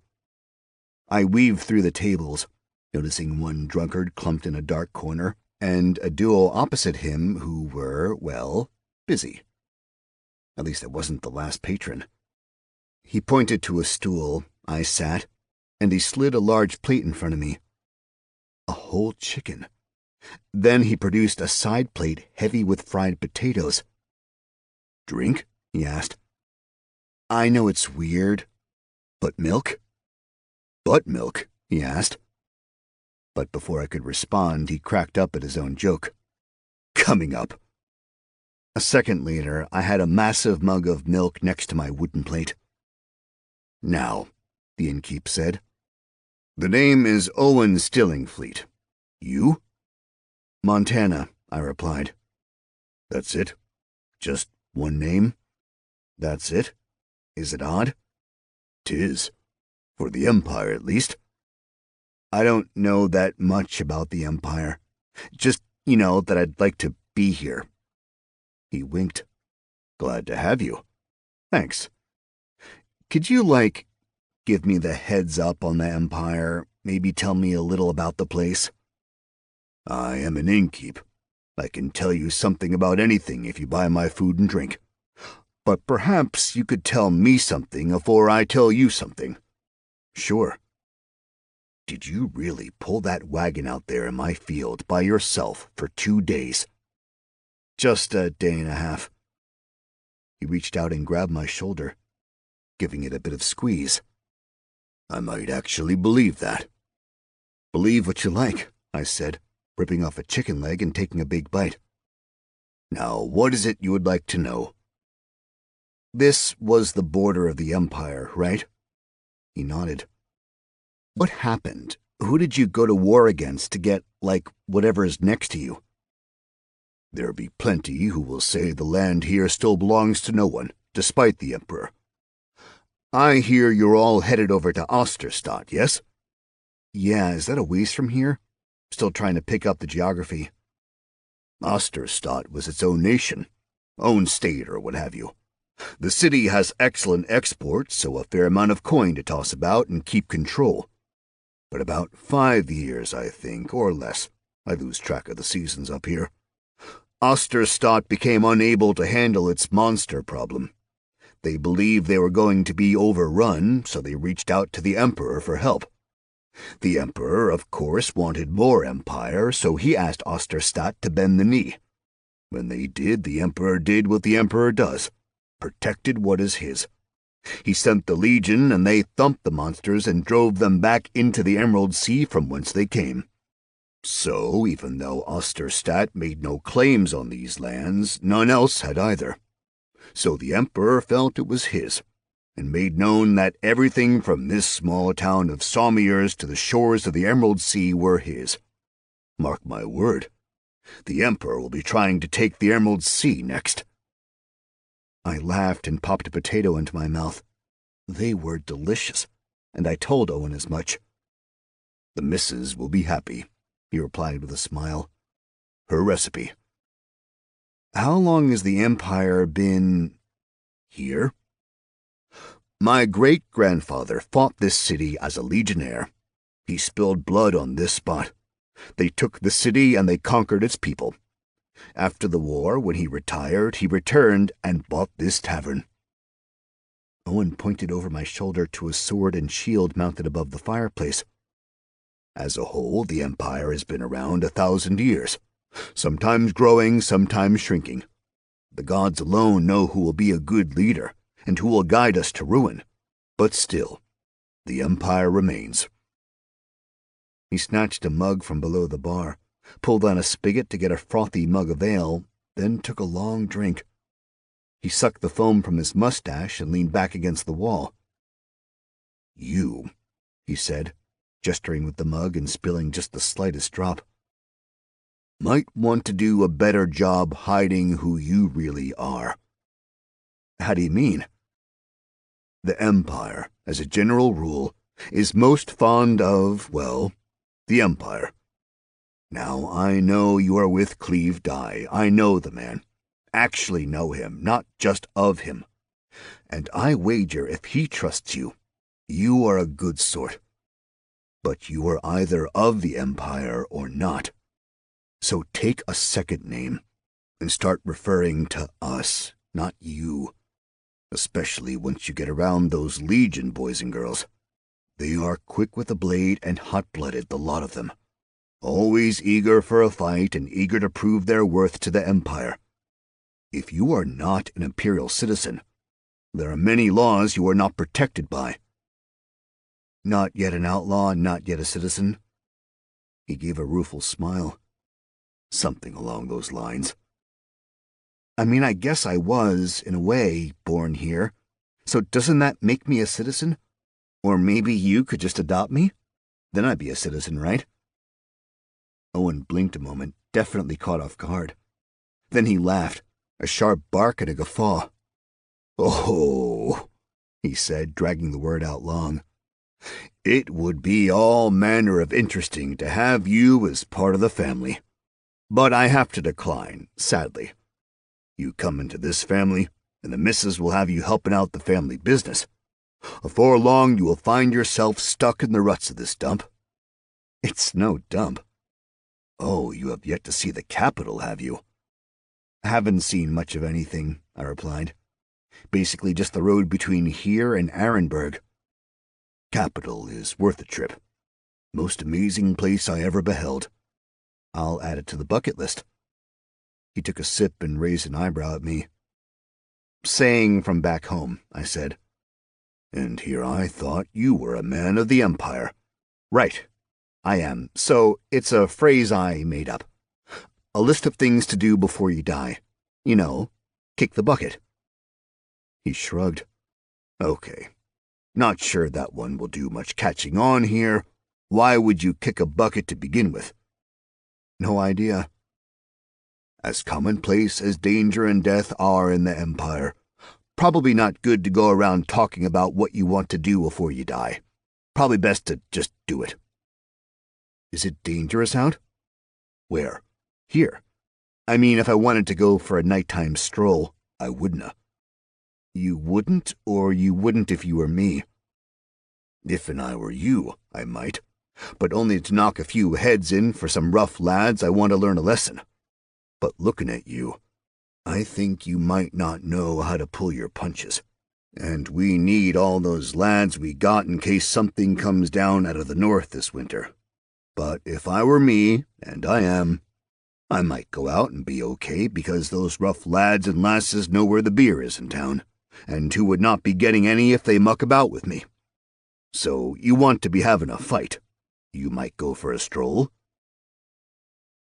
I weaved through the tables, noticing one drunkard clumped in a dark corner, and a duo opposite him who were, well, busy. At least it wasn't the last patron. He pointed to a stool. I sat, and he slid a large plate in front of me. A whole chicken. Then he produced a side plate heavy with fried potatoes. "Drink?" he asked. "I know it's weird, but milk?" "Buttermilk?" he asked. But before I could respond, he cracked up at his own joke. "Coming up." A second later, I had a massive mug of milk next to my wooden plate. "Now," the innkeep said. "The name is Owen Stillingfleet. You?" "Montana," I replied. "That's it? Just one name?" "That's it. Is it odd?" "'Tis. For the Empire, at least." "I don't know that much about the Empire. Just, that I'd like to be here." He winked. "Glad to have you." "Thanks. Could you, give me the heads up on the Empire? Maybe tell me a little about the place?" "I am an innkeep. I can tell you something about anything if you buy my food and drink. But perhaps you could tell me something afore I tell you something." "Sure." "Did you really pull that wagon out there in my field by yourself for 2 days?" "Just a day and a half." He reached out and grabbed my shoulder, giving it a bit of squeeze. "I might actually believe that." "Believe what you like," I said, ripping off a chicken leg and taking a big bite. "Now, what is it you would like to know?" "This was the border of the Empire, right?" He nodded. "What happened? Who did you go to war against to get, whatever is next to you?" "There be plenty who will say the land here still belongs to no one, despite the Emperor. I hear you're all headed over to Osterstadt, yes?" "Yeah, is that a ways from here?" Still trying to pick up the geography. "Osterstadt was its own nation, own state or what have you. The city has excellent exports, so a fair amount of coin to toss about and keep control. But about 5 years, I think, or less. I lose track of the seasons up here. Osterstadt became unable to handle its monster problem. They believed they were going to be overrun, so they reached out to the Emperor for help. The Emperor, of course, wanted more empire, so he asked Osterstadt to bend the knee. When they did, the Emperor did what the Emperor does, protected what is his. He sent the legion, and they thumped the monsters and drove them back into the Emerald Sea from whence they came. So, even though Osterstadt made no claims on these lands, none else had either. So the Emperor felt it was his, and made known that everything from this small town of Sommiers to the shores of the Emerald Sea were his. Mark my word, the Emperor will be trying to take the Emerald Sea next. I laughed and popped a potato into my mouth. They were delicious, and I told Owen as much. The missus will be happy, he replied with a smile. Her recipe. How long has the Empire been here? My great-grandfather fought this city as a legionnaire. He spilled blood on this spot. They took the city and they conquered its people. After the war, when he retired, he returned and bought this tavern. Owen pointed over my shoulder to a sword and shield mounted above the fireplace. As a whole, the Empire has been around 1,000 years, sometimes growing, sometimes shrinking. The gods alone know who will be a good leader and who will guide us to ruin, but still, the Empire remains. He snatched a mug from below the bar, pulled on a spigot to get a frothy mug of ale, then took a long drink. He sucked the foam from his mustache and leaned back against the wall. You, he said, gesturing with the mug and spilling just the slightest drop, might want to do a better job hiding who you really are. How do you mean? The Empire, as a general rule, is most fond of, well, the Empire. Now, I know you are with Cleve Dye. I know the man. Actually know him, not just of him. And I wager if he trusts you, you are a good sort. But you are either of the Empire or not. So take a second name and start referring to us, not you. Especially once you get around those Legion boys and girls. They are quick with a blade and hot-blooded, the lot of them. Always eager for a fight and eager to prove their worth to the Empire. If you are not an Imperial citizen, there are many laws you are not protected by. Not yet an outlaw, not yet a citizen? He gave a rueful smile. Something along those lines. I mean, I guess I was, in a way, born here. So doesn't that make me a citizen? Or maybe you could just adopt me? Then I'd be a citizen, right? Owen blinked a moment, definitely caught off guard. Then he laughed, a sharp bark and a guffaw. Oh, he said, dragging the word out long. It would be all manner of interesting to have you as part of the family. But I have to decline, sadly. You come into this family, and the missus will have you helping out the family business. Afore long, you will find yourself stuck in the ruts of this dump. It's no dump. Oh, you have yet to see the capital, have you? Haven't seen much of anything, I replied. Basically just the road between here and Arenberg. Capital is worth a trip. Most amazing place I ever beheld. I'll add it to the bucket list. He took a sip and raised an eyebrow at me. Saying from back home, I said. And here I thought you were a man of the Empire. Right, I am. So it's a phrase I made up. A list of things to do before you die. You know, kick the bucket. He shrugged. Okay. Not sure that one will do much catching on here. Why would you kick a bucket to begin with? No idea. As commonplace as danger and death are in the Empire, probably not good to go around talking about what you want to do before you die. Probably best to just do it. Is it dangerous out? Where? Here. I mean, if I wanted to go for a nighttime stroll, I wouldn't. You wouldn't, or you wouldn't if you were me? If and I were you, I might, but only to knock a few heads in for some rough lads I want to learn a lesson. But looking at you, I think you might not know how to pull your punches. And we need all those lads we got in case something comes down out of the north this winter. But if I were me, and I am, I might go out and be okay because those rough lads and lasses know where the beer is in town, and who would not be getting any if they muck about with me. So you want to be having a fight. You might go for a stroll.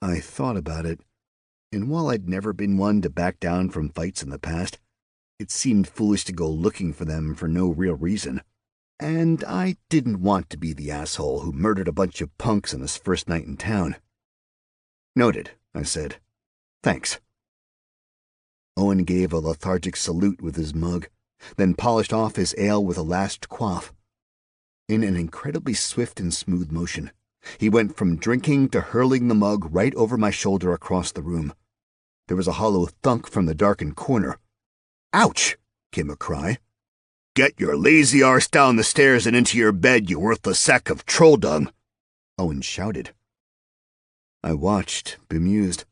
I thought about it, and while I'd never been one to back down from fights in the past, it seemed foolish to go looking for them for no real reason. And I didn't want to be the asshole who murdered a bunch of punks on his first night in town. Noted, I said. Thanks. Owen gave a lethargic salute with his mug, then polished off his ale with a last quaff. In an incredibly swift and smooth motion, he went from drinking to hurling the mug right over my shoulder across the room. There was a hollow thunk from the darkened corner. "Ouch!" came a cry. "Get your lazy arse down the stairs and into your bed, you worthless sack of troll dung!" Owen shouted. I watched, bemused,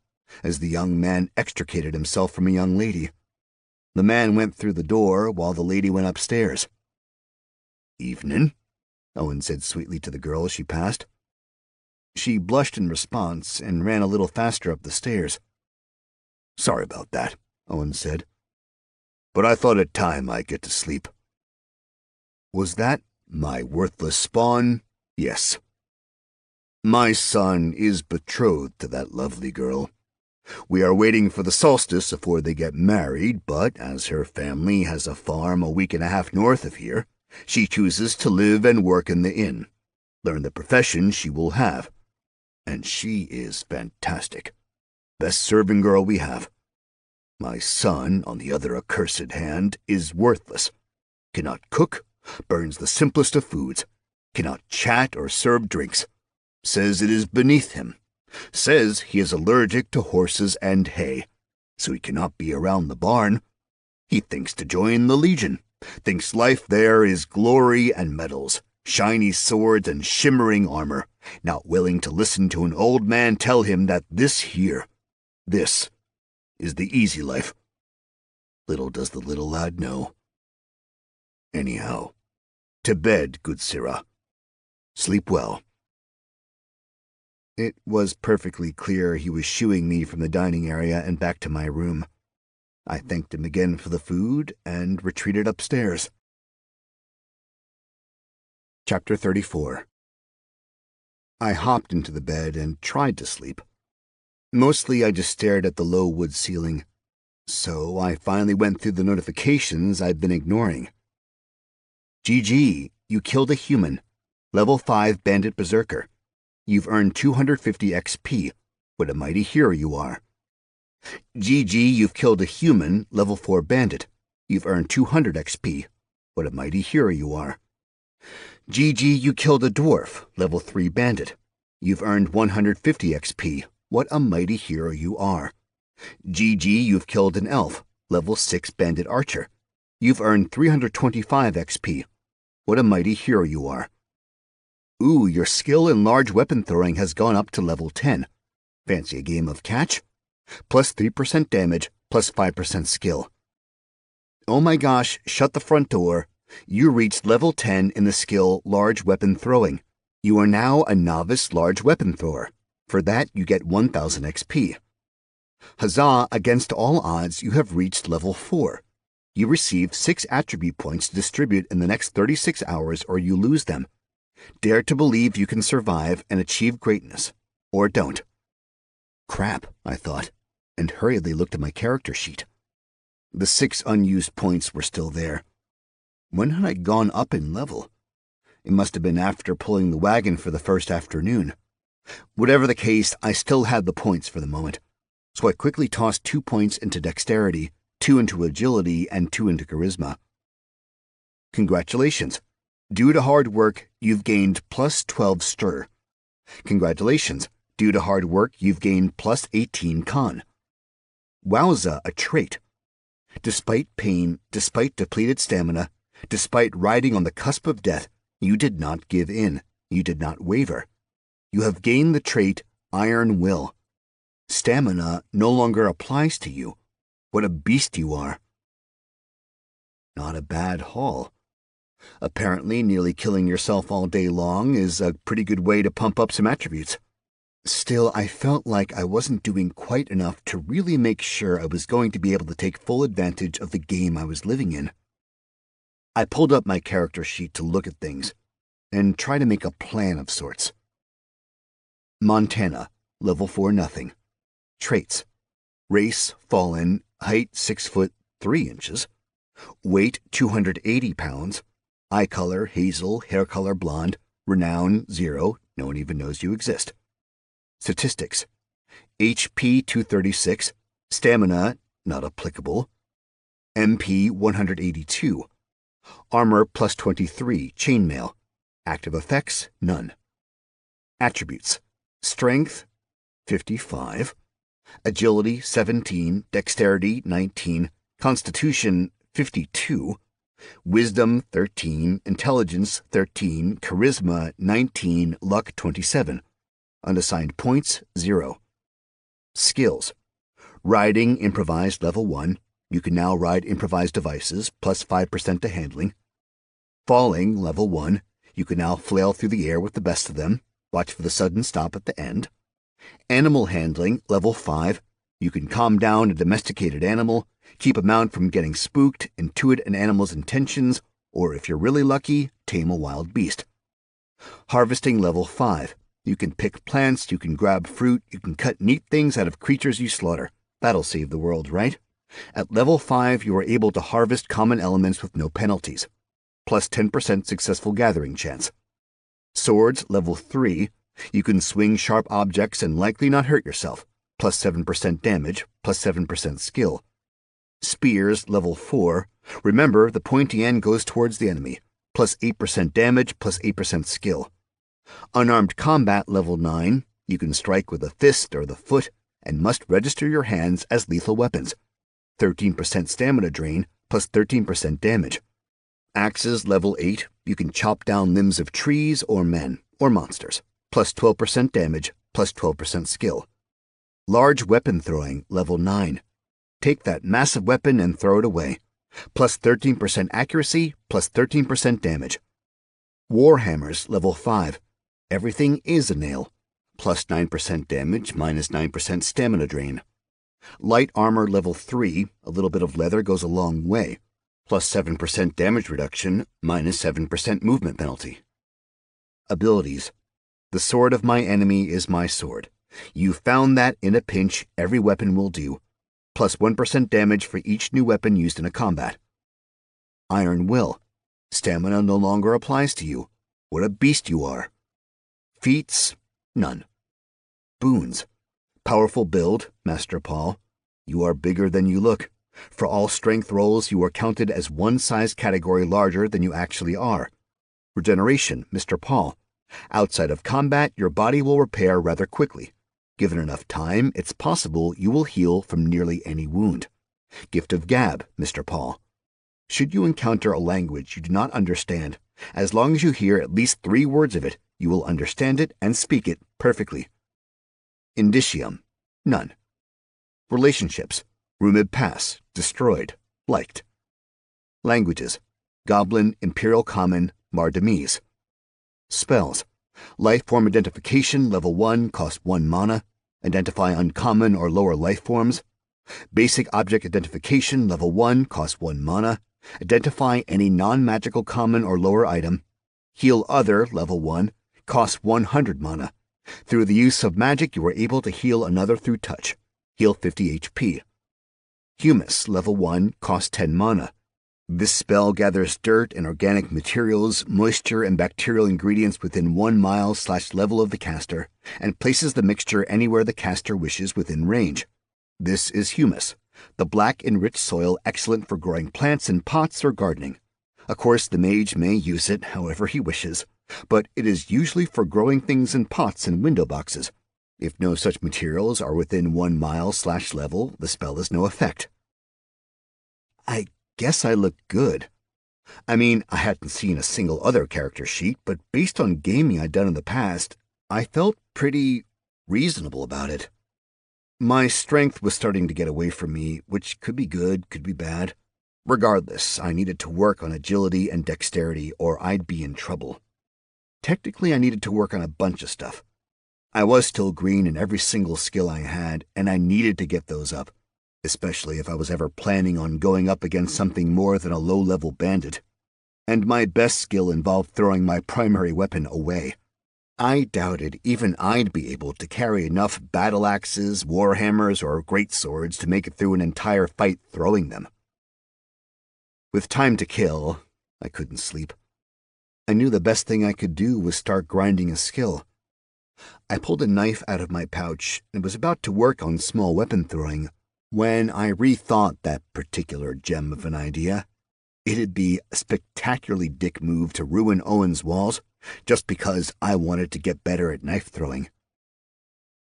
as the young man extricated himself from a young lady. The man went through the door while the lady went upstairs. "Evenin'," Owen said sweetly to the girl as she passed. She blushed in response and ran a little faster up the stairs. "Sorry about that," Owen said. "But I thought it time I get to sleep." Was that my worthless spawn? Yes. My son is betrothed to that lovely girl. We are waiting for the solstice before they get married, but as her family has a farm a week and a half north of here, she chooses to live and work in the inn, learn the profession she will have. And she is fantastic. Best serving girl we have. My son, on the other accursed hand, is worthless. Cannot cook, burns the simplest of foods, cannot chat or serve drinks, says it is beneath him, says he is allergic to horses and hay, so he cannot be around the barn. He thinks to join the Legion, thinks life there is glory and medals, shiny swords and shimmering armor, not willing to listen to an old man tell him that this is the easy life. Little does the little lad know. Anyhow, to bed, good sirrah. Sleep well. It was perfectly clear he was shooing me from the dining area and back to my room. I thanked him again for the food and retreated upstairs. Chapter 34. I hopped into the bed and tried to sleep. Mostly I just stared at the low wood ceiling. So I finally went through the notifications I'd been ignoring. GG, you killed a human. Level 5 Bandit Berserker. You've earned 250 XP. What a mighty hero you are. GG, you've killed a human, level 4 bandit. You've earned 200 XP. What a mighty hero you are. GG, you killed a dwarf, level 3 bandit. You've earned 150 XP. What a mighty hero you are. GG, you've killed an elf, level 6 bandit archer. You've earned 325 XP. What a mighty hero you are. Ooh, your skill in large weapon throwing has gone up to level 10. Fancy a game of catch? Plus 3% damage, plus 5% skill. Oh my gosh, shut the front door. You reached level 10 in the skill large weapon throwing. You are now a novice large weapon thrower. For that, you get 1000 XP. Huzzah, against all odds, you have reached level 4. You receive 6 attribute points to distribute in the next 36 hours or you lose them. Dare to believe you can survive and achieve greatness. Or don't. Crap, I thought, and hurriedly looked at my character sheet. The 6 unused points were still there. When had I gone up in level? It must have been after pulling the wagon for the first afternoon. Whatever the case, I still had the points for the moment, so I quickly tossed 2 points into dexterity, 2 into agility, and 2 into charisma. Congratulations. Due to hard work, you've gained plus 12 stir. Congratulations. Due to hard work, you've gained plus 18 con. Wowza, a trait. Despite pain, despite depleted stamina, despite riding on the cusp of death, you did not give in. You did not waver. You have gained the trait Iron Will. Stamina no longer applies to you. What a beast you are. Not a bad haul. Apparently, nearly killing yourself all day long is a pretty good way to pump up some attributes. Still, I felt like I wasn't doing quite enough to really make sure I was going to be able to take full advantage of the game I was living in. I pulled up my character sheet to look at things and try to make a plan of sorts. Montana, level 4 nothing. Traits: race, fallen, height 6 foot 3 inches, weight 280 pounds, eye color hazel, hair color blonde, renown 0, no one even knows you exist. Statistics: HP 236, stamina not applicable, MP 182, armor plus 23, chainmail, active effects none. Attributes: strength 55, agility 17, dexterity 19, constitution 52, wisdom 13, intelligence 13, charisma 19, luck 27. Unassigned points 0. Skills: riding improvised level 1. You can now ride improvised devices plus 5% to handling. Falling level 1. You can now flail through the air with the best of them. Watch for the sudden stop at the end. Animal handling level 5. You can calm down a domesticated animal, keep a mount from getting spooked, intuit an animal's intentions, or if you're really lucky, tame a wild beast. Harvesting level 5. You can pick plants, you can grab fruit, you can cut neat things out of creatures you slaughter. That'll save the world, right? At level 5, you are able to harvest common elements with no penalties. Plus 10% successful gathering chance. Swords level 3. You can swing sharp objects and likely not hurt yourself. Plus 7% damage, plus 7% skill. Spears level 4. Remember, the pointy end goes towards the enemy. Plus 8% damage, plus 8% skill. Unarmed combat level 9. You can strike with a fist or the foot and must register your hands as lethal weapons. 13% stamina drain, plus 13% damage. Axes level 8. You can chop down limbs of trees or men or monsters. Plus 12% damage, plus 12% skill. Large weapon throwing level 9. Take that massive weapon and throw it away. Plus 13% accuracy, plus 13% damage. Warhammers level 5. Everything is a nail. Plus 9% damage, minus 9% stamina drain. Light armor level 3. A little bit of leather goes a long way. Plus 7% damage reduction, minus 7% movement penalty. Abilities: the sword of my enemy is my sword. You found that in a pinch, every weapon will do. Plus 1% damage for each new weapon used in a combat. Iron Will. Stamina no longer applies to you. What a beast you are. Feats: none. Boons: powerful build, Master Paul. You are bigger than you look. For all strength rolls, you are counted as one size category larger than you actually are. Regeneration, Mr. Paul. Outside of combat, your body will repair rather quickly. Given enough time, it's possible you will heal from nearly any wound. Gift of Gab, Mr. Paul. Should you encounter a language you do not understand, as long as you hear at least 3 words of it, you will understand it and speak it perfectly. Indicium: none. Relationships: Rumid Pass, destroyed, liked. Languages: Goblin, Imperial Common, Mardemise. Spells: Life Form Identification level 1 costs 1 mana. Identify uncommon or lower life forms. Basic Object Identification level 1 costs 1 mana. Identify any non-magical common or lower item. Heal Other level 1 costs 100 mana. Through the use of magic, you are able to heal another through touch. Heal 50 HP. Humus level 1 costs 10 mana. This spell gathers dirt and organic materials, moisture, and bacterial ingredients within 1 mile/level of the caster, and places the mixture anywhere the caster wishes within range. This is humus, the black enriched soil excellent for growing plants in pots or gardening. Of course, the mage may use it however he wishes, but it is usually for growing things in pots and window boxes. If no such materials are within 1 mile/level, the spell is no effect. I guess I looked good. I mean, I hadn't seen a single other character sheet, but based on gaming I'd done in the past, I felt pretty reasonable about it. My strength was starting to get away from me, which could be good, could be bad. Regardless, I needed to work on agility and dexterity, or I'd be in trouble. Technically, I needed to work on a bunch of stuff. I was still green in every single skill I had, and I needed to get those up, especially if I was ever planning on going up against something more than a low-level bandit. And my best skill involved throwing my primary weapon away. I doubted even I'd be able to carry enough battle axes, warhammers, or greatswords to make it through an entire fight throwing them. With time to kill, I couldn't sleep. I knew the best thing I could do was start grinding a skill. I pulled a knife out of my pouch and was about to work on small weapon throwing when I rethought that particular gem of an idea. It'd be a spectacularly dick move to ruin Owen's walls just because I wanted to get better at knife throwing.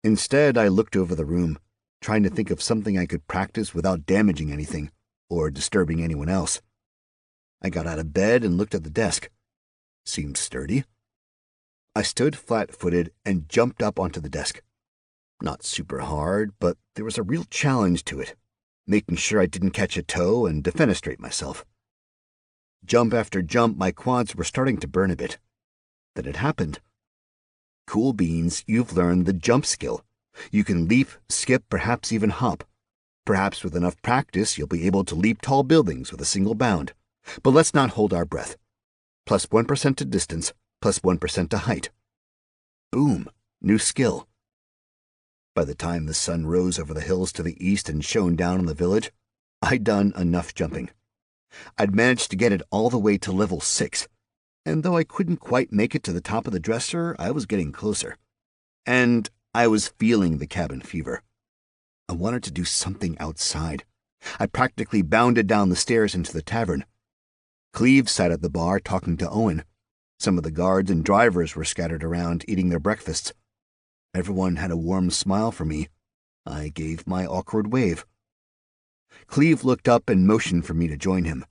Instead, I looked over the room, trying to think of something I could practice without damaging anything or disturbing anyone else. I got out of bed and looked at the desk. Seemed sturdy. I stood flat-footed and jumped up onto the desk. Not super hard, but there was a real challenge to it, making sure I didn't catch a toe and defenestrate myself. Jump after jump, my quads were starting to burn a bit. Then it happened. Cool beans, you've learned the jump skill. You can leap, skip, perhaps even hop. Perhaps with enough practice, you'll be able to leap tall buildings with a single bound. But let's not hold our breath. Plus 1% to distance, plus 1% to height. Boom, new skill. By the time the sun rose over the hills to the east and shone down on the village, I'd done enough jumping. I'd managed to get it all the way to level 6, and though I couldn't quite make it to the top of the dresser, I was getting closer. And I was feeling the cabin fever. I wanted to do something outside. I practically bounded down the stairs into the tavern. Cleve sat at the bar talking to Owen. Some of the guards and drivers were scattered around eating their breakfasts. Everyone had a warm smile for me. I gave my awkward wave. Cleve looked up and motioned for me to join him.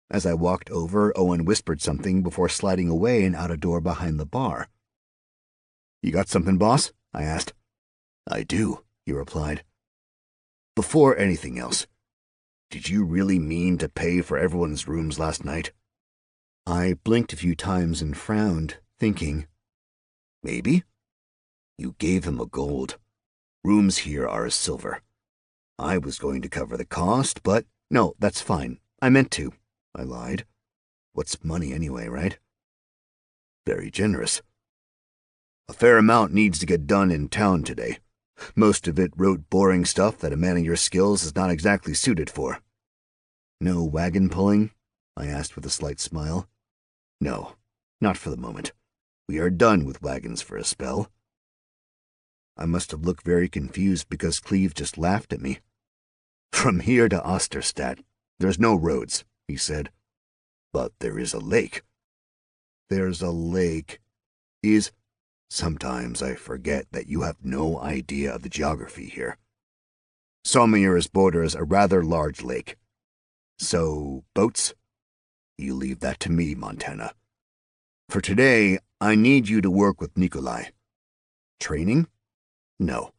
As I walked over, Owen whispered something before sliding away and out a door behind the bar. "You got something, boss?" I asked. "I do," he replied. "Before anything else, did you really mean to pay for everyone's rooms last night?" I blinked a few times and frowned, thinking, maybe? You gave him a gold. Rooms here are a silver. I was going to cover the cost, but no, that's fine. I meant to. I lied. What's money anyway, right? Very generous. A fair amount needs to get done in town today. Most of it rote boring stuff that a man of your skills is not exactly suited for. No wagon pulling? I asked with a slight smile. No, not for the moment. We are done with wagons for a spell. I must have looked very confused because Cleve just laughed at me. From here to Osterstadt, there's no roads, he said. But there is a lake. There's a lake. Sometimes I forget that you have no idea of the geography here. Sommiers borders a rather large lake. So, boats? You leave that to me, Montana. For today, I need you to work with Nikolai. Training? No.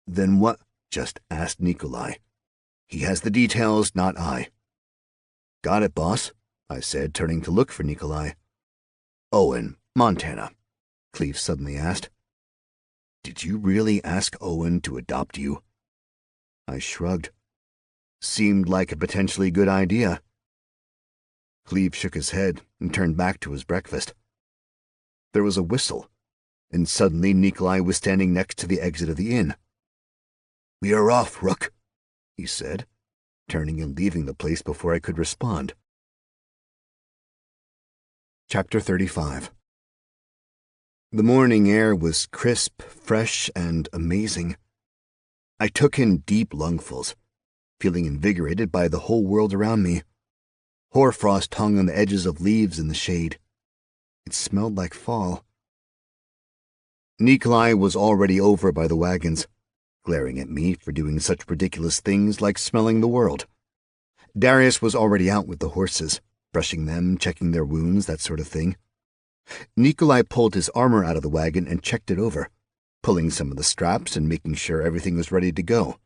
Then what? Just ask Nikolai. He has the details, not I. Got it, boss, I said, turning to look for Nikolai. Owen, Montana, Cleve suddenly asked. Did you really ask Owen to adopt you? I shrugged. Seemed like a potentially good idea. Cleve shook his head and turned back to his breakfast. There was a whistle, and suddenly Nikolai was standing next to the exit of the inn. We are off, Rook, he said, turning and leaving the place before I could respond. Chapter 35. The morning air was crisp, fresh, and amazing. I took in deep lungfuls, feeling invigorated by the whole world around me. Hoarfrost hung on the edges of leaves in the shade. It smelled like fall. Nikolai was already over by the wagons, glaring at me for doing such ridiculous things like smelling the world. Darius was already out with the horses, brushing them, checking their wounds, that sort of thing. Nikolai pulled his armor out of the wagon and checked it over, pulling some of the straps and making sure everything was ready to go.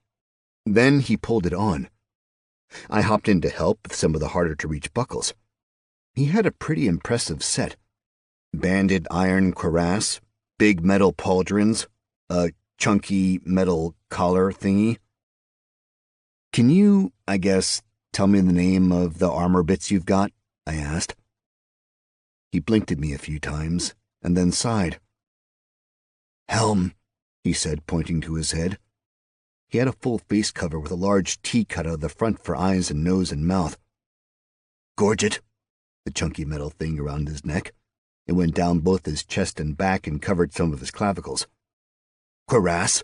Then he pulled it on. I hopped in to help with some of the harder-to-reach buckles. He had a pretty impressive set. Banded iron cuirass, big metal pauldrons, a chunky metal collar thingy. "Can you, I guess, tell me the name of the armor bits you've got?" I asked. He blinked at me a few times, and then sighed. "Helm," he said, pointing to his head. He had a full face cover with a large T cut out of the front for eyes and nose and mouth. "Gorget," the chunky metal thing around his neck. It went down both his chest and back and covered some of his clavicles. "Cuirass,"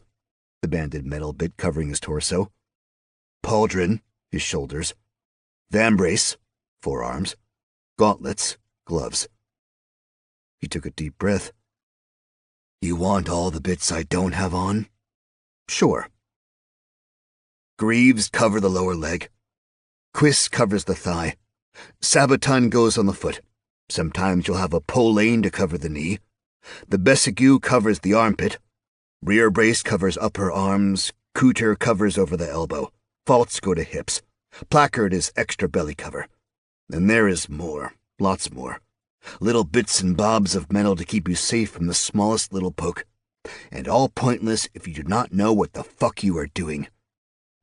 the banded metal bit covering his torso. "Pauldron," his shoulders. "Vambrace," forearms. "Gauntlets," gloves. He took a deep breath. "You want all the bits I don't have on?" "Sure." "Greaves cover the lower leg. Cuirass covers the thigh. Sabaton goes on the foot. Sometimes you'll have a polane to cover the knee. The Bessigue covers the armpit. Rear brace covers upper arms. Couter covers over the elbow. Faults go to hips. Placard is extra belly cover. And there is more, lots more. Little bits and bobs of metal to keep you safe from the smallest little poke. And all pointless if you do not know what the fuck you are doing.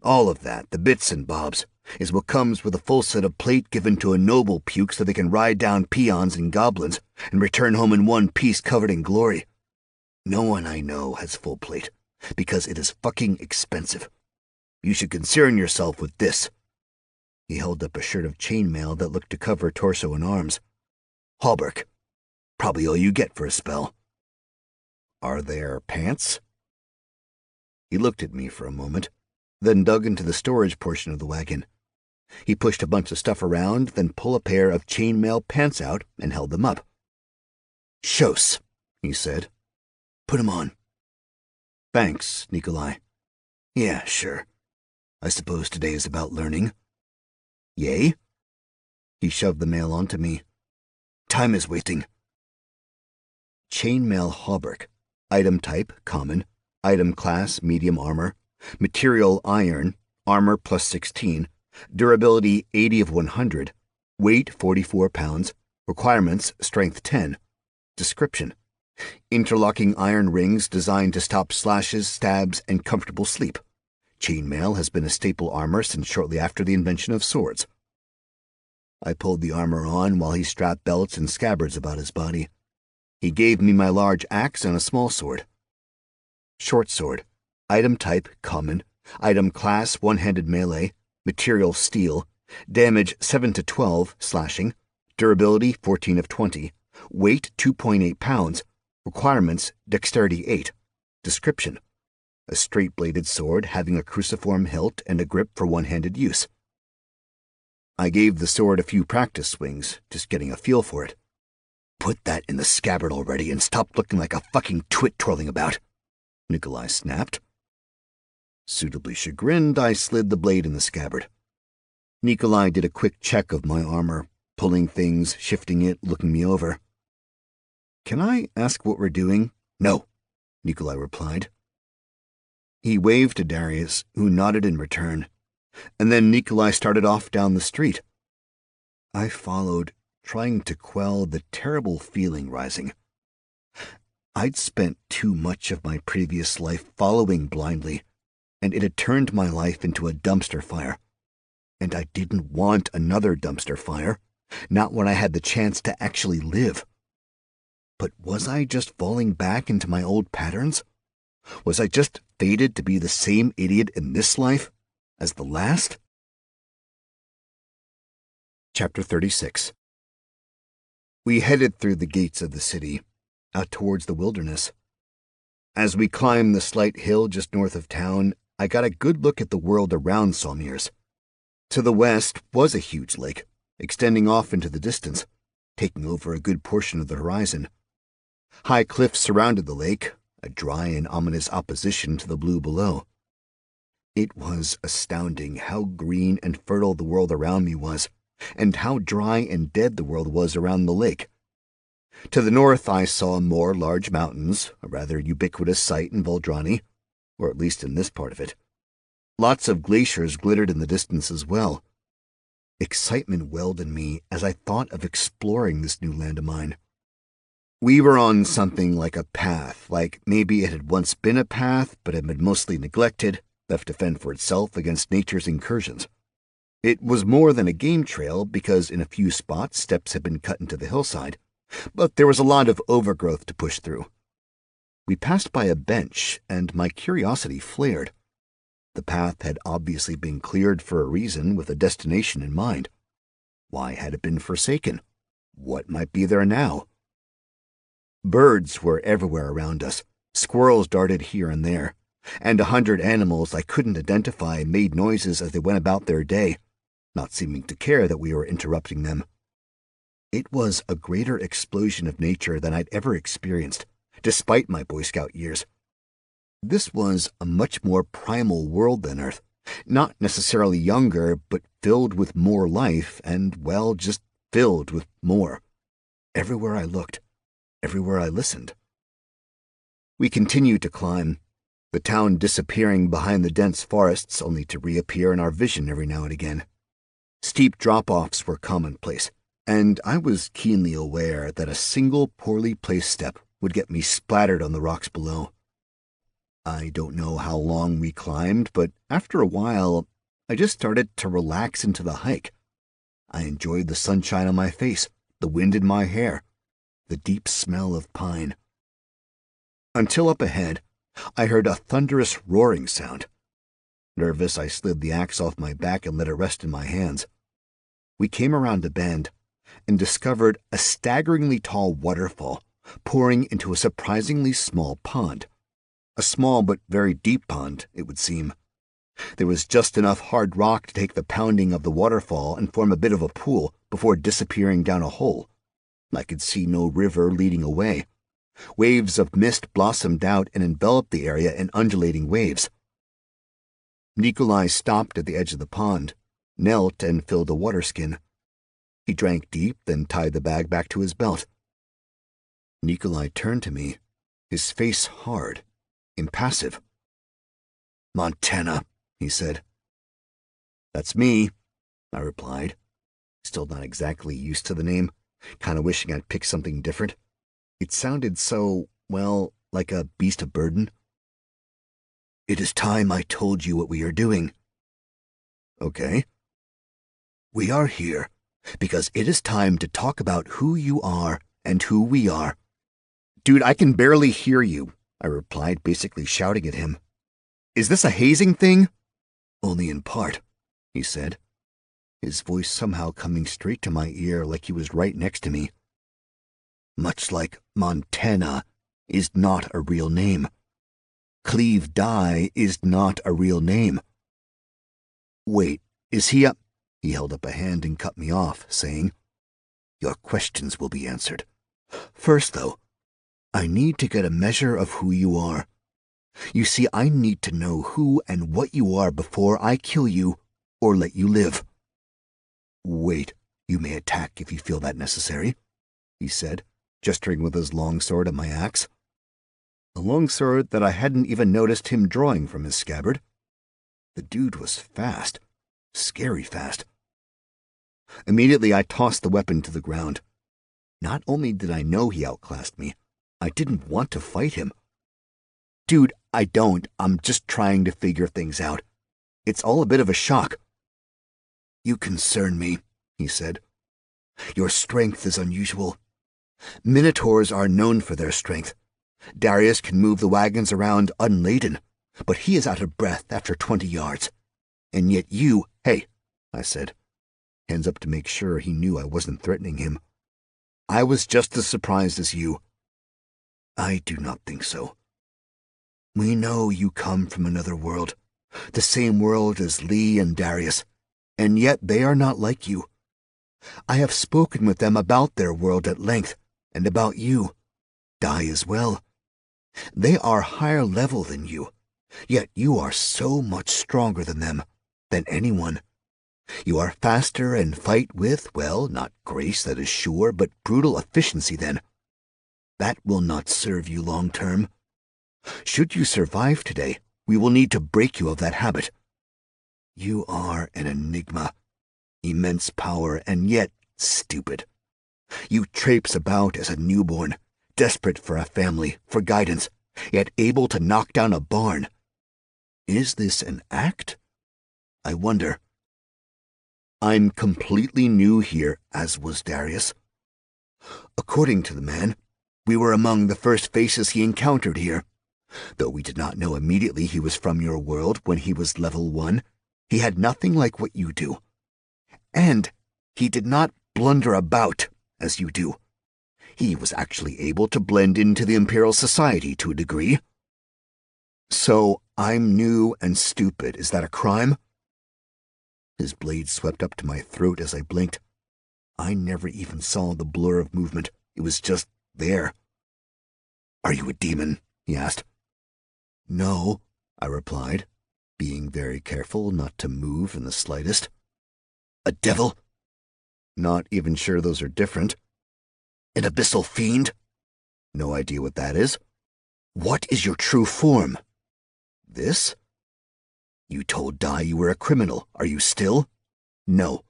All of that, the bits and bobs, is what comes with a full set of plate given to a noble puke so they can ride down peons and goblins and return home in one piece covered in glory. No one I know has full plate, because it is fucking expensive. You should concern yourself with this." He held up a shirt of chainmail that looked to cover torso and arms. "Hauberk. Probably all you get for a spell." "Are there pants?" He looked at me for a moment, then dug into the storage portion of the wagon. He pushed a bunch of stuff around, then pulled a pair of chainmail pants out and held them up. "Shos," he said. "Put 'em on." "Thanks, Nikolai." "Yeah, sure. I suppose today is about learning." "Yay?" He shoved the mail onto me. "Time is wasting." Chainmail hauberk. Item type, common. Item class, medium armor. Material, iron. Armor plus 16. Durability, 80 of 100. Weight, 44 pounds. Requirements, strength 10. Description: interlocking iron rings designed to stop slashes, stabs, and comfortable sleep. Chainmail has been a staple armor since shortly after the invention of swords. I pulled the armor on while he strapped belts and scabbards about his body. He gave me my large axe and a small sword. Short sword. Item type, common. Item class, one-handed melee. Material, steel. Damage, 7 to 12, slashing. Durability, 14 of 20. Weight, 2.8 pounds. Requirements, dexterity 8. Description: a straight-bladed sword having a cruciform hilt and a grip for one-handed use. I gave the sword a few practice swings, just getting a feel for it. "Put that in the scabbard already and stop looking like a fucking twit twirling about," Nikolai snapped. Suitably chagrined, I slid the blade in the scabbard. Nikolai did a quick check of my armor, pulling things, shifting it, looking me over. "Can I ask what we're doing?" "No," Nikolai replied. He waved to Darius, who nodded in return, and then Nikolai started off down the street. I followed, trying to quell the terrible feeling rising. I'd spent too much of my previous life following blindly, and it had turned my life into a dumpster fire. And I didn't want another dumpster fire, not when I had the chance to actually live. But was I just falling back into my old patterns? Was I just fated to be the same idiot in this life as the last? Chapter 36. We headed through the gates of the city, out towards the wilderness. As we climbed the slight hill just north of town, I got a good look at the world around Salmirs. To the west was a huge lake, extending off into the distance, taking over a good portion of the horizon. High cliffs surrounded the lake, a dry and ominous opposition to the blue below. It was astounding how green and fertile the world around me was, and how dry and dead the world was around the lake. To the north I saw more large mountains, a rather ubiquitous sight in Voldrani, or at least in this part of it. Lots of glaciers glittered in the distance as well. Excitement welled in me as I thought of exploring this new land of mine. We were on something like a path, like maybe it had once been a path, but had been mostly neglected, left to fend for itself against nature's incursions. It was more than a game trail because in a few spots steps had been cut into the hillside, but there was a lot of overgrowth to push through. We passed by a bench, and my curiosity flared. The path had obviously been cleared for a reason with a destination in mind. Why had it been forsaken? What might be there now? Birds were everywhere around us. Squirrels darted here and there, and 100 animals I couldn't identify made noises as they went about their day, not seeming to care that we were interrupting them. It was a greater explosion of nature than I'd ever experienced, despite my Boy Scout years. This was a much more primal world than Earth, not necessarily younger, but filled with more life and, well, just filled with more. Everywhere I looked, everywhere I listened. We continued to climb, the town disappearing behind the dense forests only to reappear in our vision every now and again. Steep drop-offs were commonplace, and I was keenly aware that a single poorly placed step would get me splattered on the rocks below. I don't know how long we climbed, but after a while, I just started to relax into the hike. I enjoyed the sunshine on my face, the wind in my hair, the deep smell of pine. Until up ahead, I heard a thunderous roaring sound. Nervous, I slid the axe off my back and let it rest in my hands. We came around a bend and discovered a staggeringly tall waterfall pouring into a surprisingly small pond. A small but very deep pond, it would seem. There was just enough hard rock to take the pounding of the waterfall and form a bit of a pool before disappearing down a hole. I could see no river leading away. Waves of mist blossomed out and enveloped the area in undulating waves. Nikolai stopped at the edge of the pond, knelt and filled a water skin. He drank deep, then tied the bag back to his belt. Nikolai turned to me, his face hard, impassive. "Montana," he said. "That's me," I replied, still not exactly used to the name, kind of wishing I'd picked something different. It sounded so, well, like a beast of burden. "It is time I told you what we are doing." "Okay." "We are here because it is time to talk about who you are and who we are." "Dude, I can barely hear you," I replied, basically shouting at him. "Is this a hazing thing?" "Only in part," he said, his voice somehow coming straight to my ear like he was right next to me. "Much like Montana is not a real name. Cleve Dye is not a real name." "Wait, is he a—" He held up a hand and cut me off, saying, "Your questions will be answered. First, though, I need to get a measure of who you are. You see, I need to know who and what you are before I kill you or let you live." "Wait, you may attack if you feel that necessary," he said, gesturing with his longsword at my axe. A longsword that I hadn't even noticed him drawing from his scabbard. The dude was fast, scary fast. Immediately I tossed the weapon to the ground. Not only did I know he outclassed me, I didn't want to fight him. "Dude, I'm just trying to figure things out. It's all a bit of a shock." "You concern me," he said. "Your strength is unusual. Minotaurs are known for their strength. Darius can move the wagons around unladen, but he is out of breath after 20 yards. And yet you—" "Hey," I said, hands up to make sure he knew I wasn't threatening him. "I was just as surprised as you." "I do not think so. We know you come from another world, the same world as Lee and Darius, and yet they are not like you. I have spoken with them about their world at length, and about you, Dai as well. They are higher level than you, Yet you are so much stronger than them, than anyone. You are faster and fight with, well, not grace, that is sure, but brutal efficiency then. That will not serve you long term. Should you survive today, we will need to break you of that habit. You are an enigma, immense power, and yet stupid. You traipse about as a newborn, desperate for a family, for guidance, yet able to knock down a barn. Is this an act? I wonder. I'm completely new here, as was Darius. According to the man, we were among the first faces he encountered here. Though we did not know immediately he was from your world when he was level 1, he had nothing like what you do. And he did not blunder about as you do. He was actually able to blend into the Imperial Society to a degree. So I'm new and stupid. Is that a crime? His blade swept up to my throat as I blinked. I never even saw the blur of movement. It was just there. Are you a demon? He asked. No, I replied, being very careful not to move in the slightest. A devil? Not even sure those are different. An abyssal fiend? No idea what that is. What is your true form? This? You told Dai you were a criminal. Are you still? No.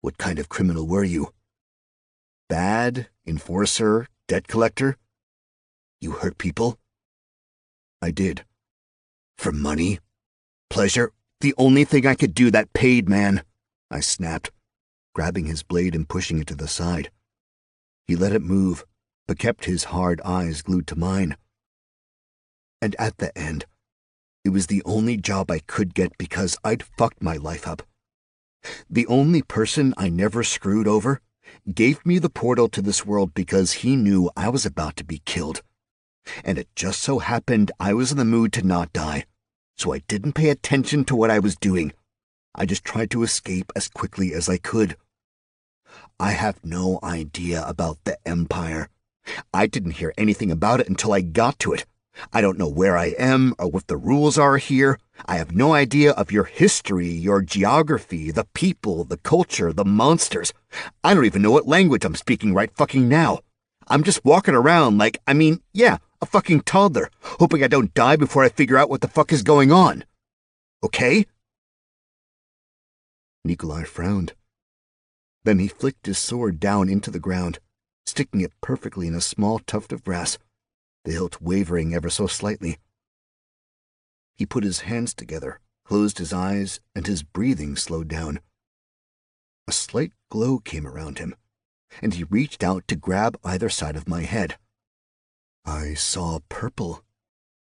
What kind of criminal were you? Bad, enforcer, debt collector? You hurt people? I did. For money? Pleasure? The only thing I could do that paid, man, I snapped, grabbing his blade and pushing it to the side. He let it move, but kept his hard eyes glued to mine. And at the end, it was the only job I could get because I'd fucked my life up. The only person I never screwed over gave me the portal to this world because he knew I was about to be killed. And it just so happened I was in the mood to not die, so I didn't pay attention to what I was doing. I just tried to escape as quickly as I could. I have no idea about the Empire. I didn't hear anything about it until I got to it. I don't know where I am or what the rules are here. I have no idea of your history, your geography, the people, the culture, the monsters. I don't even know what language I'm speaking right fucking now. I'm just walking around like, a fucking toddler, hoping I don't die before I figure out what the fuck is going on. Okay? Nikolai frowned. Then he flicked his sword down into the ground, sticking it perfectly in a small tuft of grass, the hilt wavering ever so slightly. He put his hands together, closed his eyes, and his breathing slowed down. A slight glow came around him, and he reached out to grab either side of my head. I saw purple,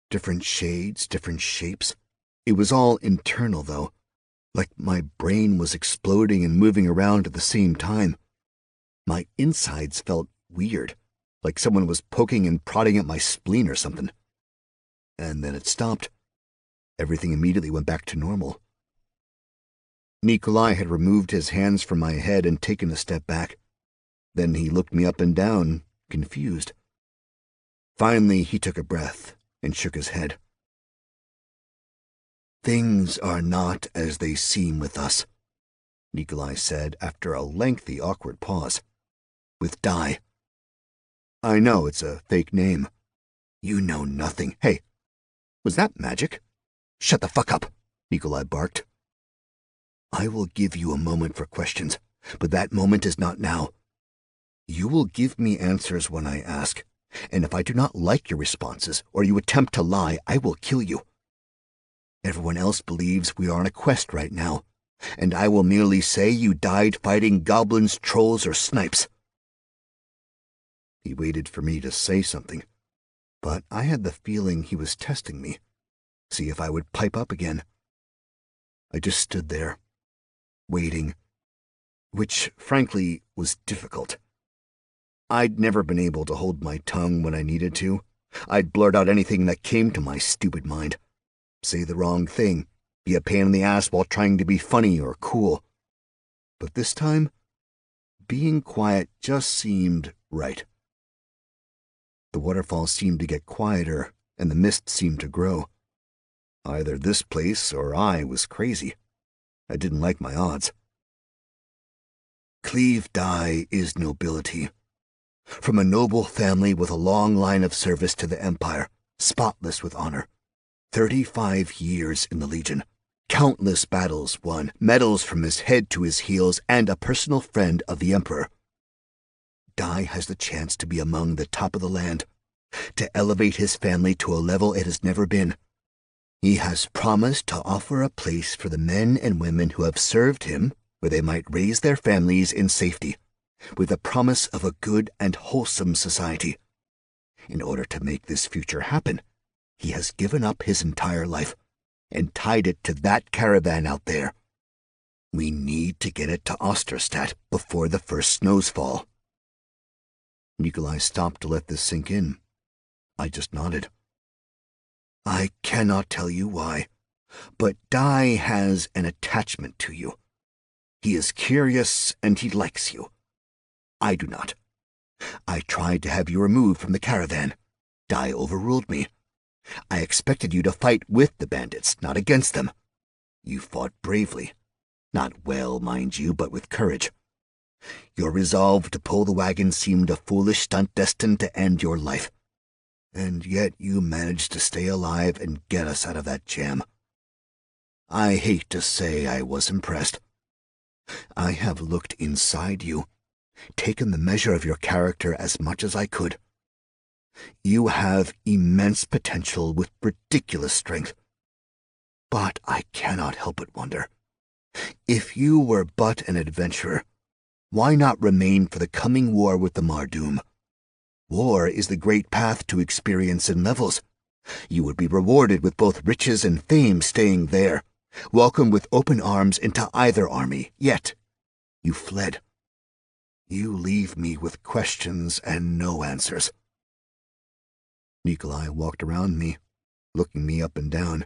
different shades, different shapes. It was all internal, though, like my brain was exploding and moving around at the same time. My insides felt weird, like someone was poking and prodding at my spleen or something. And then it stopped. Everything immediately went back to normal. Nikolai had removed his hands from my head and taken a step back. Then he looked me up and down, confused. Finally, he took a breath and shook his head. Things are not as they seem with us, Nikolai said after a lengthy, awkward pause. With Dai. I know it's a fake name. You know nothing. Hey, was that magic? Shut the fuck up, Nikolai barked. I will give you a moment for questions, but that moment is not now. You will give me answers when I ask, and if I do not like your responses or you attempt to lie, I will kill you. Everyone else believes we are on a quest right now, and I will merely say you died fighting goblins, trolls, or snipes. He waited for me to say something, but I had the feeling he was testing me, see if I would pipe up again. I just stood there, waiting, which, frankly, was difficult. I'd never been able to hold my tongue when I needed to. I'd blurt out anything that came to my stupid mind. Say the wrong thing, be a pain in the ass while trying to be funny or cool. But this time, being quiet just seemed right. The waterfall seemed to get quieter, and the mist seemed to grow. Either this place or I was crazy. I didn't like my odds. Cleve Dai is nobility. From a noble family with a long line of service to the Empire, spotless with honor. 35 years in the Legion. Countless battles won, medals from his head to his heels, and a personal friend of the Emperor. Dai has the chance to be among the top of the land, to elevate his family to a level it has never been. He has promised to offer a place for the men and women who have served him where they might raise their families in safety, with the promise of a good and wholesome society. In order to make this future happen, he has given up his entire life and tied it to that caravan out there. We need to get it to Osterstadt before the first snows fall. Nikolai stopped to let this sink in. I just nodded. I cannot tell you why, but Dai has an attachment to you. He is curious and he likes you. I do not. I tried to have you removed from the caravan. Dai overruled me. I expected you to fight with the bandits, not against them. You fought bravely. Not well, mind you, but with courage. Your resolve to pull the wagon seemed a foolish stunt destined to end your life. And yet you managed to stay alive and get us out of that jam. I hate to say I was impressed. I have looked inside you, taken the measure of your character as much as I could. You have immense potential with ridiculous strength. But I cannot help but wonder, if you were but an adventurer, why not remain for the coming war with the Mardum? War is the great path to experience and levels. You would be rewarded with both riches and fame staying there, welcome with open arms into either army, yet you fled. You leave me with questions and no answers. Nikolai walked around me, looking me up and down.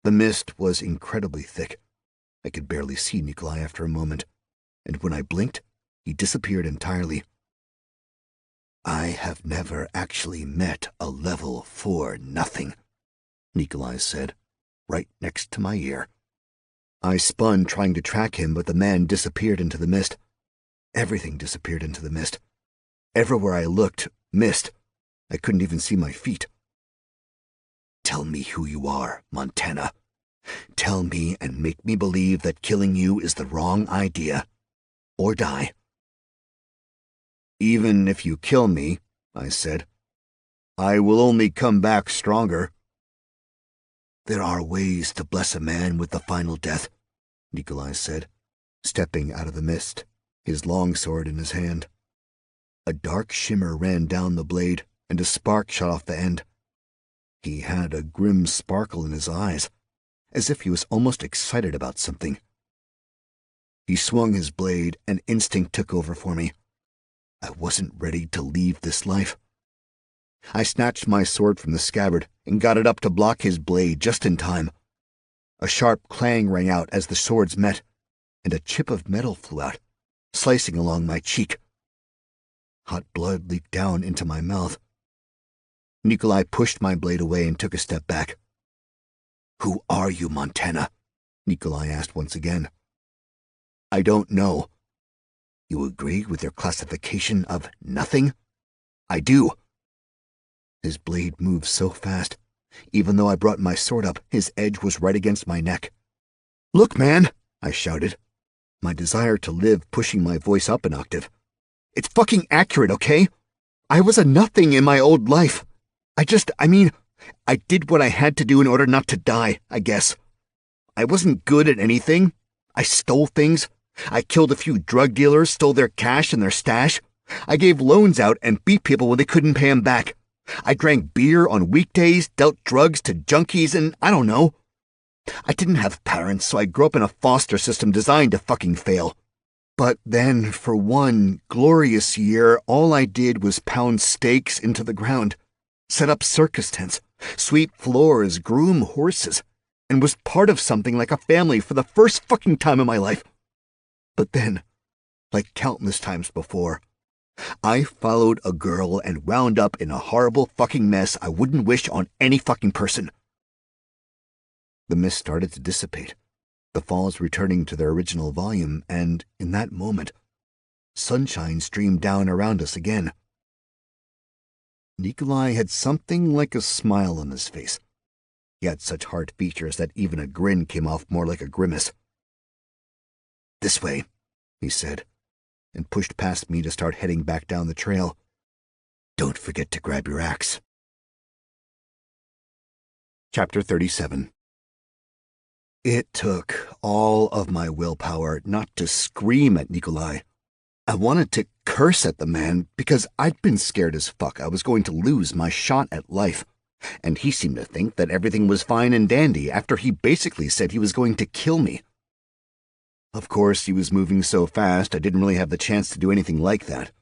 The mist was incredibly thick. I could barely see Nikolai after a moment, and when I blinked, he disappeared entirely. I have never actually met a level 4 nothing, Nikolai said, right next to my ear. I spun trying to track him, but the man disappeared into the mist. Everything disappeared into the mist. Everywhere I looked, mist. I couldn't even see my feet. Tell me who you are, Montana. Tell me and make me believe that killing you is the wrong idea. Or die. Even if you kill me, I said, I will only come back stronger. There are ways to bless a man with the final death, Nikolai said, stepping out of the mist, his longsword in his hand. A dark shimmer ran down the blade, and a spark shot off the end. He had a grim sparkle in his eyes, as if he was almost excited about something. He swung his blade, and instinct took over for me. I wasn't ready to leave this life. I snatched my sword from the scabbard and got it up to block his blade just in time. A sharp clang rang out as the swords met, and a chip of metal flew out, slicing along my cheek. Hot blood leaked down into my mouth. Nikolai pushed my blade away and took a step back. "Who are you, Montana?" Nikolai asked once again. "I don't know." "You agree with your classification of nothing?" "I do." His blade moved so fast. Even though I brought my sword up, his edge was right against my neck. "Look, man!" I shouted, my desire to live pushing my voice up an octave. "It's fucking accurate, okay? I was a nothing in my old life. I did what I had to do in order not to die, I guess. I wasn't good at anything. I stole things. I killed a few drug dealers, stole their cash and their stash. I gave loans out and beat people when they couldn't pay them back. I drank beer on weekdays, dealt drugs to junkies, and I don't know. I didn't have parents, so I grew up in a foster system designed to fucking fail. But then, for one glorious year, all I did was pound stakes into the ground, set up circus tents, sweep floors, groom horses, and was part of something like a family for the first fucking time in my life. But then, like countless times before, I followed a girl and wound up in a horrible fucking mess I wouldn't wish on any fucking person. The mist started to dissipate, the falls returning to their original volume, and in that moment, sunshine streamed down around us again. Nikolai had something like a smile on his face. He had such hard features that even a grin came off more like a grimace. "This way," he said, and pushed past me to start heading back down the trail. "Don't forget to grab your axe." Chapter 37. It took all of my willpower not to scream at Nikolai. I wanted to curse at the man because I'd been scared as fuck I was going to lose my shot at life, and he seemed to think that everything was fine and dandy after he basically said he was going to kill me. Of course, he was moving so fast I didn't really have the chance to do anything like that.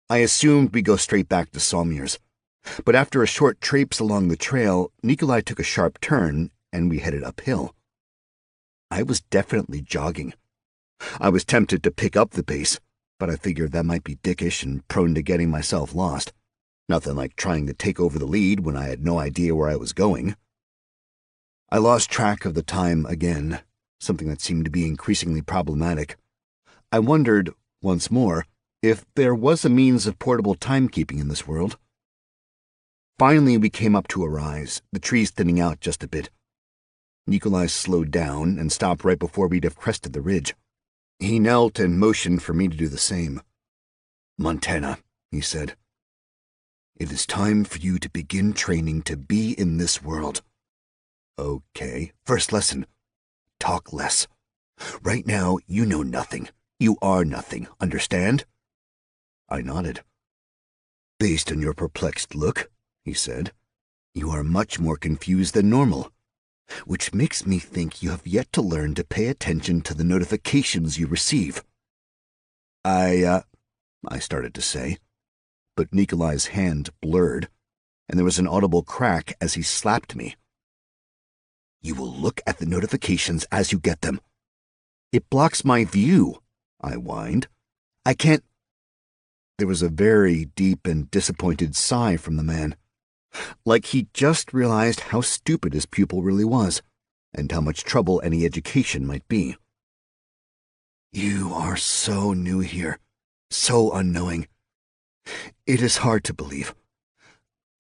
I assumed we'd go straight back to Saumir's, but after a short traipse along the trail, Nikolai took a sharp turn and we headed uphill. I was definitely jogging. I was tempted to pick up the pace, but I figured that might be dickish and prone to getting myself lost. Nothing like trying to take over the lead when I had no idea where I was going. I lost track of the time again, something that seemed to be increasingly problematic. I wondered, once more, if there was a means of portable timekeeping in this world. Finally, we came up to a rise, the trees thinning out just a bit. Nikolai slowed down and stopped right before we'd have crested the ridge. He knelt and motioned for me to do the same. "Montana," he said, "it is time for you to begin training to be in this world." "Okay, first lesson. Talk less. Right now, you know nothing. You are nothing, understand?" I nodded. "Based on your perplexed look," he said, "you are much more confused than normal, which makes me think you have yet to learn to pay attention to the notifications you receive." I started to say, but Nikolai's hand blurred, and there was an audible crack as he slapped me. "You will look at the notifications as you get them." "It blocks my view," I whined. "I can't—" There was a very deep and disappointed sigh from the man, like he just realized how stupid his pupil really was, and how much trouble any education might be. "You are so new here, so unknowing. It is hard to believe.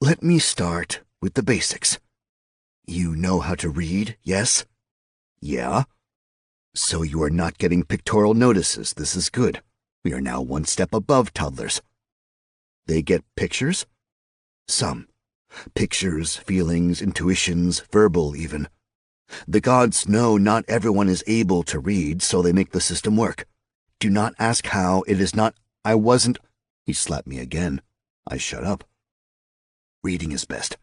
Let me start with the basics. You know how to read, yes?" "Yeah." "So you are not getting pictorial notices. This is good. We are now one step above toddlers." "They get pictures?" "Some. Pictures, feelings, intuitions, verbal even. The gods know not everyone is able to read, so they make the system work. Do not ask how. It is not—" I wasn't— He slapped me again. I shut up. "Reading is best.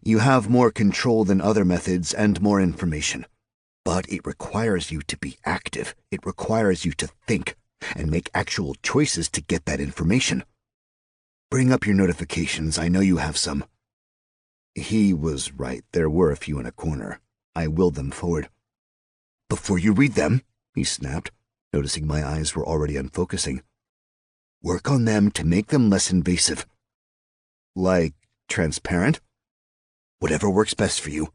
You have more control than other methods and more information. But it requires you to be active. It requires you to think and make actual choices to get that information. Bring up your notifications. I know you have some." He was right. There were a few in a corner. I willed them forward. "Before you read them," he snapped, noticing my eyes were already unfocusing, "work on them to make them less invasive." "Like transparent?" "Whatever works best for you.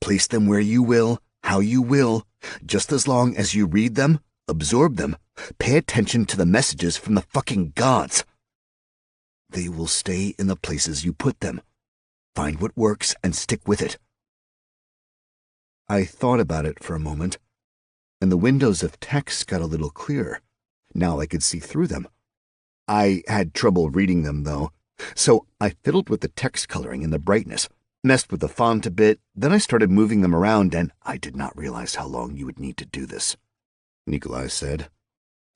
Place them where you will, how you will, just as long as you read them, absorb them, pay attention to the messages from the fucking gods. They will stay in the places you put them. Find what works and stick with it." I thought about it for a moment, and the windows of text got a little clearer. Now I could see through them. I had trouble reading them, though, so I fiddled with the text coloring and the brightness, messed with the font a bit, then I started moving them around, and I did not realize how long you would need to do this. Nikolai said,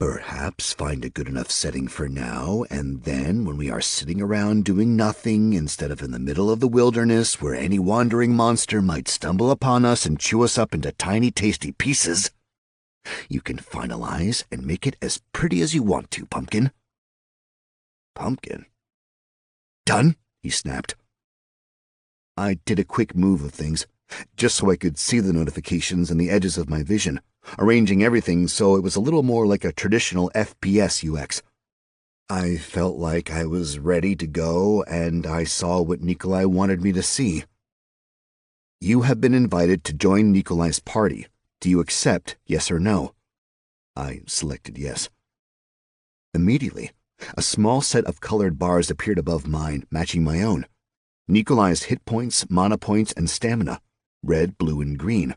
"Perhaps find a good enough setting for now, and then when we are sitting around doing nothing instead of in the middle of the wilderness where any wandering monster might stumble upon us and chew us up into tiny tasty pieces, you can finalize and make it as pretty as you want to, Pumpkin." Pumpkin? "Done?" he snapped. I did a quick move of things, just so I could see the notifications and the edges of my vision, arranging everything so it was a little more like a traditional FPS UX. I felt like I was ready to go, and I saw what Nikolai wanted me to see. You have been invited to join Nikolai's party. Do you accept, yes or no? I selected yes. Immediately, a small set of colored bars appeared above mine, matching my own. Nikolai's hit points, mana points, and stamina, red, blue, and green.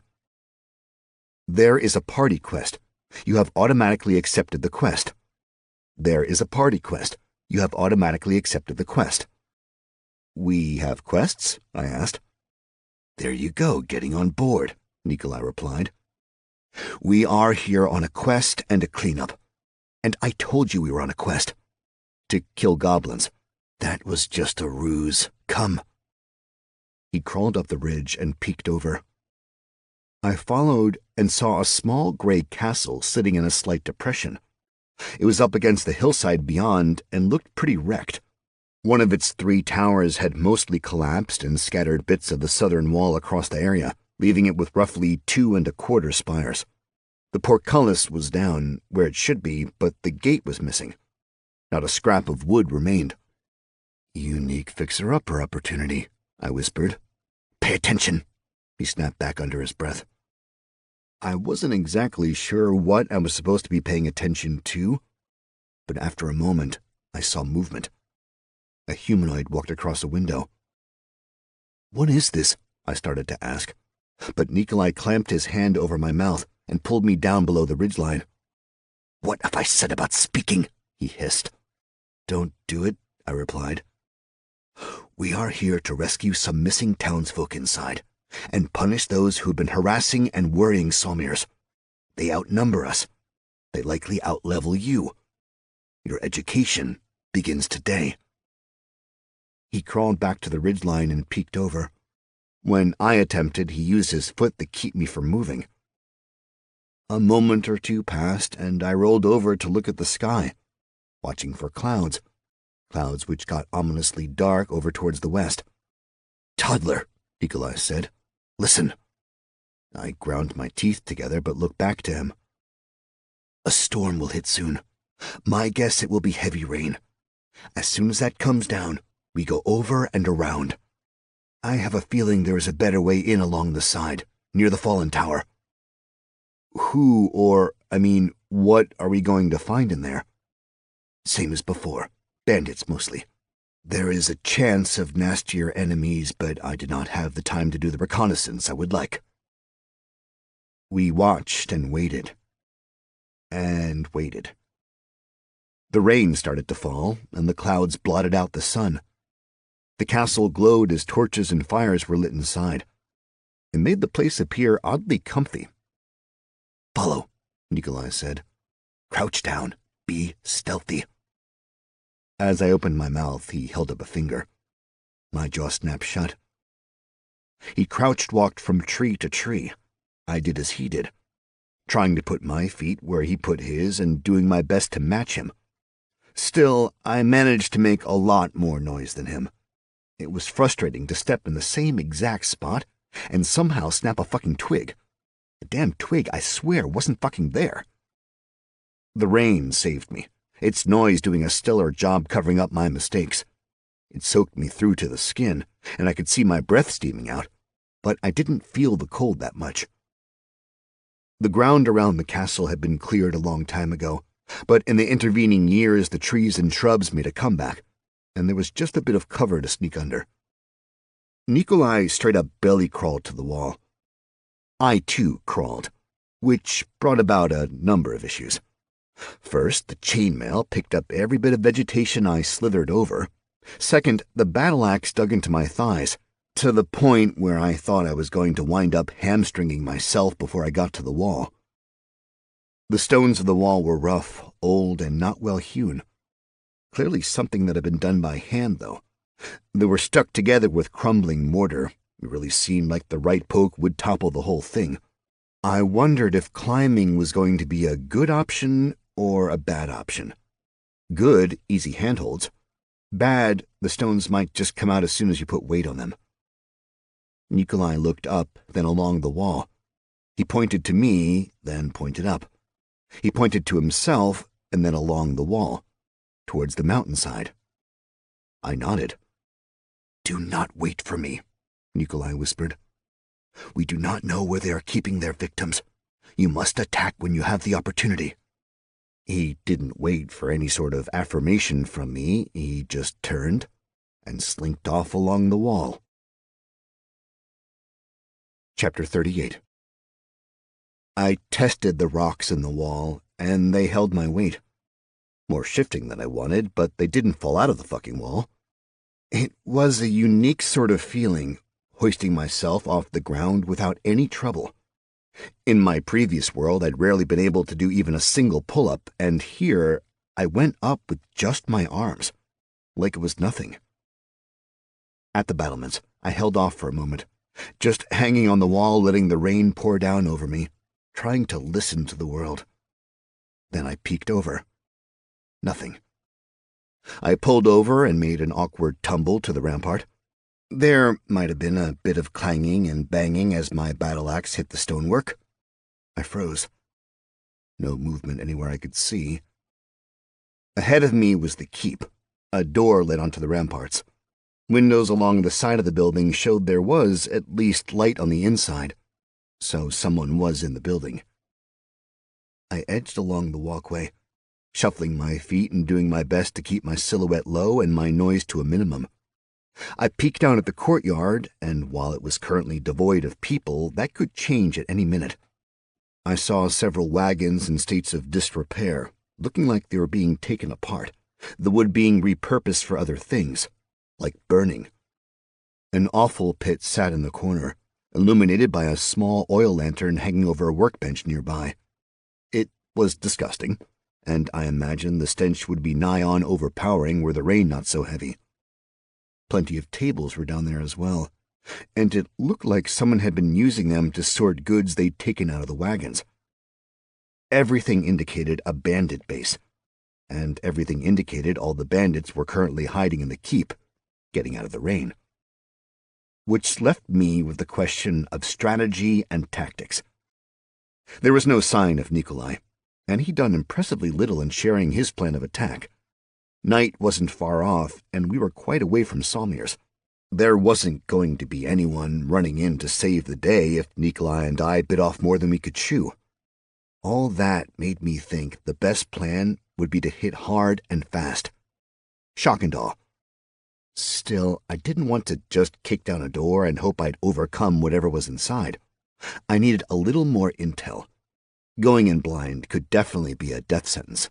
There is a party quest. You have automatically accepted the quest. There is a party quest. You have automatically accepted the quest. We have quests? I asked. There you go, getting on board, Nikolai replied. We are here on a quest and a cleanup. And I told you we were on a quest. To kill goblins. That was just a ruse. Come. He crawled up the ridge and peeked over. I followed and saw a small gray castle sitting in a slight depression. It was up against the hillside beyond and looked pretty wrecked. One of its 3 towers had mostly collapsed and scattered bits of the southern wall across the area, leaving it with roughly 2 1/4 spires. The portcullis was down where it should be, but the gate was missing. Not a scrap of wood remained. Unique fixer-upper opportunity, I whispered. Pay attention, he snapped back under his breath. I wasn't exactly sure what I was supposed to be paying attention to, but after a moment, I saw movement. A humanoid walked across a window. What is this? I started to ask, but Nikolai clamped his hand over my mouth and pulled me down below the ridgeline. What have I said about speaking? He hissed. Don't do it, I replied. We are here to rescue some missing townsfolk inside, and punish those who've been harassing and worrying Salmirs. They outnumber us. They likely outlevel you. Your education begins today. He crawled back to the ridgeline and peeked over. When I attempted, he used his foot to keep me from moving. A moment or two passed, and I rolled over to look at the sky, watching for clouds which got ominously dark over towards the west. Toddler, Nikolai said. Listen. I ground my teeth together but looked back to him. A storm will hit soon. My guess it will be heavy rain. As soon as that comes down, we go over and around. I have a feeling there is a better way in along the side, near the fallen tower. What are we going to find in there? Same as before. Bandits mostly. There is a chance of nastier enemies, but I did not have the time to do the reconnaissance I would like. We watched and waited. And waited. The rain started to fall, and the clouds blotted out the sun. The castle glowed as torches and fires were lit inside. It made the place appear oddly comfy. Follow, Nikolai said. Crouch down. Be stealthy. As I opened my mouth, he held up a finger. My jaw snapped shut. He walked from tree to tree. I did as he did, trying to put my feet where he put his and doing my best to match him. Still, I managed to make a lot more noise than him. It was frustrating to step in the same exact spot and somehow snap a fucking twig. The damn twig, I swear, wasn't fucking there. The rain saved me, its noise doing a stellar job covering up my mistakes. It soaked me through to the skin, and I could see my breath steaming out, but I didn't feel the cold that much. The ground around the castle had been cleared a long time ago, but in the intervening years the trees and shrubs made a comeback, and there was just a bit of cover to sneak under. Nikolai straight up belly crawled to the wall. I too crawled, which brought about a number of issues. First, the chainmail picked up every bit of vegetation I slithered over. Second, the battle axe dug into my thighs, to the point where I thought I was going to wind up hamstringing myself before I got to the wall. The stones of the wall were rough, old, and not well hewn. Clearly something that had been done by hand, though. They were stuck together with crumbling mortar. It really seemed like the right poke would topple the whole thing. I wondered if climbing was going to be a good option or a bad option. Good, easy handholds. Bad, the stones might just come out as soon as you put weight on them. Nikolai looked up, then along the wall. He pointed to me, then pointed up. He pointed to himself, and then along the wall, towards the mountainside. I nodded. Do not wait for me, Nikolai whispered. We do not know where they are keeping their victims. You must attack when you have the opportunity." He didn't wait for any sort of affirmation from me. He just turned and slinked off along the wall. Chapter 38. I tested the rocks in the wall, and they held my weight. More shifting than I wanted, but they didn't fall out of the fucking wall. It was a unique sort of feeling, hoisting myself off the ground without any trouble. In my previous world, I'd rarely been able to do even a single pull-up, and here I went up with just my arms, like it was nothing. At the battlements, I held off for a moment, just hanging on the wall, letting the rain pour down over me, trying to listen to the world. Then I peeked over. Nothing. I pulled over and made an awkward tumble to the rampart. There might have been a bit of clanging and banging as my battle axe hit the stonework. I froze. No movement anywhere I could see. Ahead of me was the keep. A door led onto the ramparts. Windows along the side of the building showed there was at least light on the inside, so someone was in the building. I edged along the walkway, shuffling my feet and doing my best to keep my silhouette low and my noise to a minimum. I peeked down at the courtyard, and while it was currently devoid of people, that could change at any minute. I saw several wagons in states of disrepair, looking like they were being taken apart, the wood being repurposed for other things, like burning. An offal pit sat in the corner, illuminated by a small oil lantern hanging over a workbench nearby. It was disgusting, and I imagined the stench would be nigh on overpowering were the rain not so heavy. Plenty of tables were down there as well, and it looked like someone had been using them to sort goods they'd taken out of the wagons. Everything indicated a bandit base, and everything indicated all the bandits were currently hiding in the keep, getting out of the rain. Which left me with the question of strategy and tactics. There was no sign of Nikolai, and he'd done impressively little in sharing his plan of attack. Night wasn't far off, and we were quite away from Salmir's. There wasn't going to be anyone running in to save the day if Nikolai and I bit off more than we could chew. All that made me think the best plan would be to hit hard and fast. Shock and awe. Still, I didn't want to just kick down a door and hope I'd overcome whatever was inside. I needed a little more intel. Going in blind could definitely be a death sentence.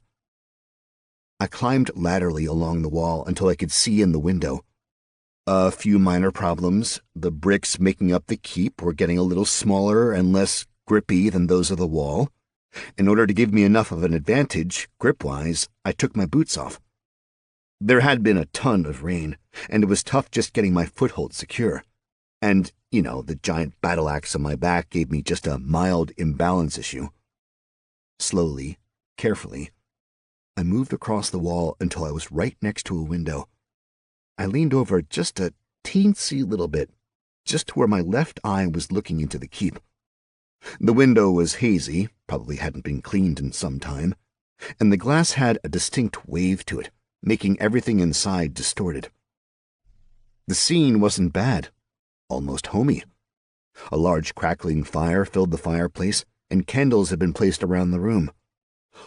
I climbed laterally along the wall until I could see in the window. A few minor problems. The bricks making up the keep were getting a little smaller and less grippy than those of the wall. In order to give me enough of an advantage, grip-wise, I took my boots off. There had been a ton of rain, and it was tough just getting my foothold secure. And, the giant battle axe on my back gave me just a mild imbalance issue. Slowly, carefully, I moved across the wall until I was right next to a window. I leaned over just a teensy little bit, just to where my left eye was looking into the keep. The window was hazy, probably hadn't been cleaned in some time, and the glass had a distinct wave to it, making everything inside distorted. The scene wasn't bad, almost homey. A large crackling fire filled the fireplace, and candles had been placed around the room.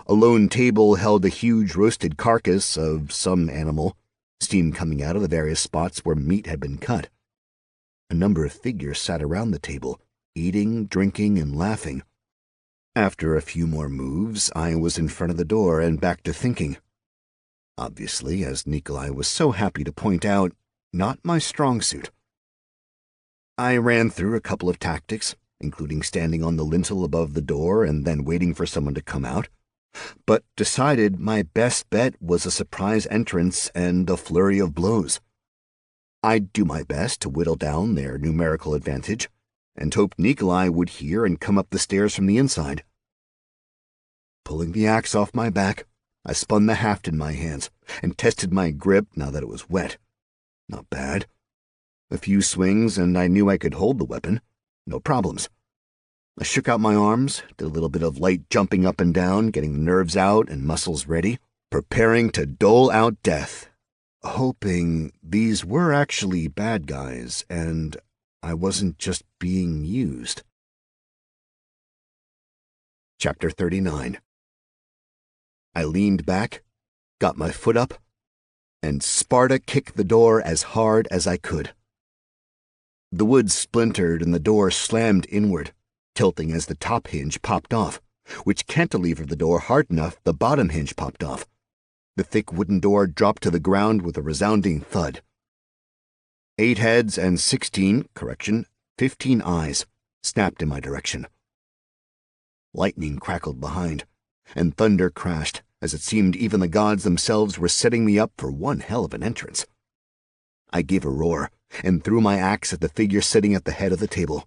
A lone table held a huge roasted carcass of some animal, steam coming out of the various spots where meat had been cut. A number of figures sat around the table, eating, drinking, and laughing. After a few more moves, I was in front of the door and back to thinking. Obviously, as Nikolai was so happy to point out, not my strong suit. I ran through a couple of tactics, including standing on the lintel above the door and then waiting for someone to come out, but decided my best bet was a surprise entrance and a flurry of blows. I'd do my best to whittle down their numerical advantage, and hoped Nikolai would hear and come up the stairs from the inside. Pulling the axe off my back, I spun the haft in my hands and tested my grip now that it was wet. Not bad. A few swings and I knew I could hold the weapon. No problems. I shook out my arms, did a little bit of light jumping up and down, getting the nerves out and muscles ready, preparing to dole out death, hoping these were actually bad guys and I wasn't just being used. Chapter 39. I leaned back, got my foot up, and Sparta kicked the door as hard as I could. The wood splintered and the door slammed inward, tilting as the top hinge popped off, which cantilevered the door hard enough the bottom hinge popped off. The thick wooden door dropped to the ground with a resounding thud. 8 heads and 15 eyes snapped in my direction. Lightning crackled behind, and thunder crashed, as it seemed even the gods themselves were setting me up for one hell of an entrance. I gave a roar and threw my axe at the figure sitting at the head of the table.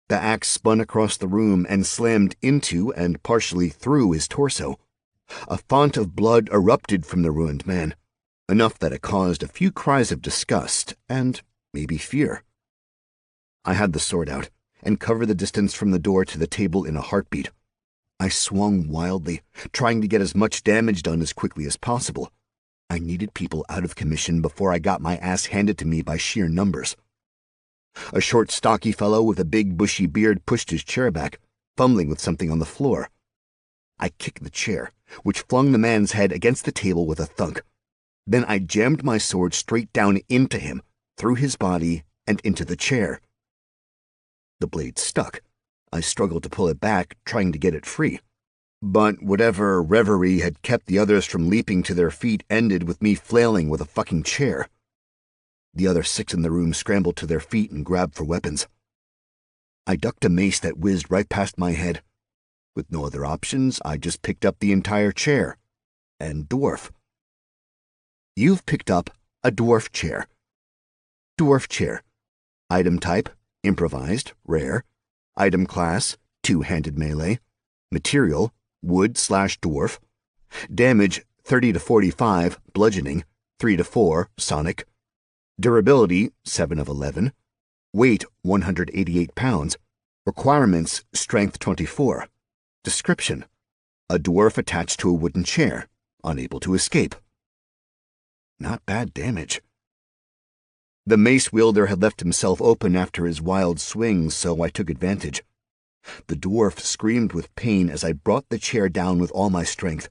The axe spun across the room and slammed into and partially through his torso. A font of blood erupted from the ruined man, enough that it caused a few cries of disgust and maybe fear. I had the sword out and covered the distance from the door to the table in a heartbeat. I swung wildly, trying to get as much damage done as quickly as possible. I needed people out of commission before I got my ass handed to me by sheer numbers. A short, stocky fellow with a big, bushy beard pushed his chair back, fumbling with something on the floor. I kicked the chair, which flung the man's head against the table with a thunk. Then I jammed my sword straight down into him, through his body, and into the chair. The blade stuck. I struggled to pull it back, trying to get it free. But whatever reverie had kept the others from leaping to their feet ended with me flailing with a fucking chair. The other 6 in the room scrambled to their feet and grabbed for weapons. I ducked a mace that whizzed right past my head. With no other options, I just picked up the entire chair. And dwarf. You've picked up a dwarf chair. Dwarf chair. Item type, improvised, rare. Item class, 2-handed melee. Material, wood/dwarf. Damage, 30 to 45, bludgeoning, 3 to 4, sonic. Durability, 7 of 11. Weight, 188 pounds. Requirements, strength 24. Description: a dwarf attached to a wooden chair, unable to escape. Not bad damage. The mace wielder had left himself open after his wild swing, so I took advantage. The dwarf screamed with pain as I brought the chair down with all my strength.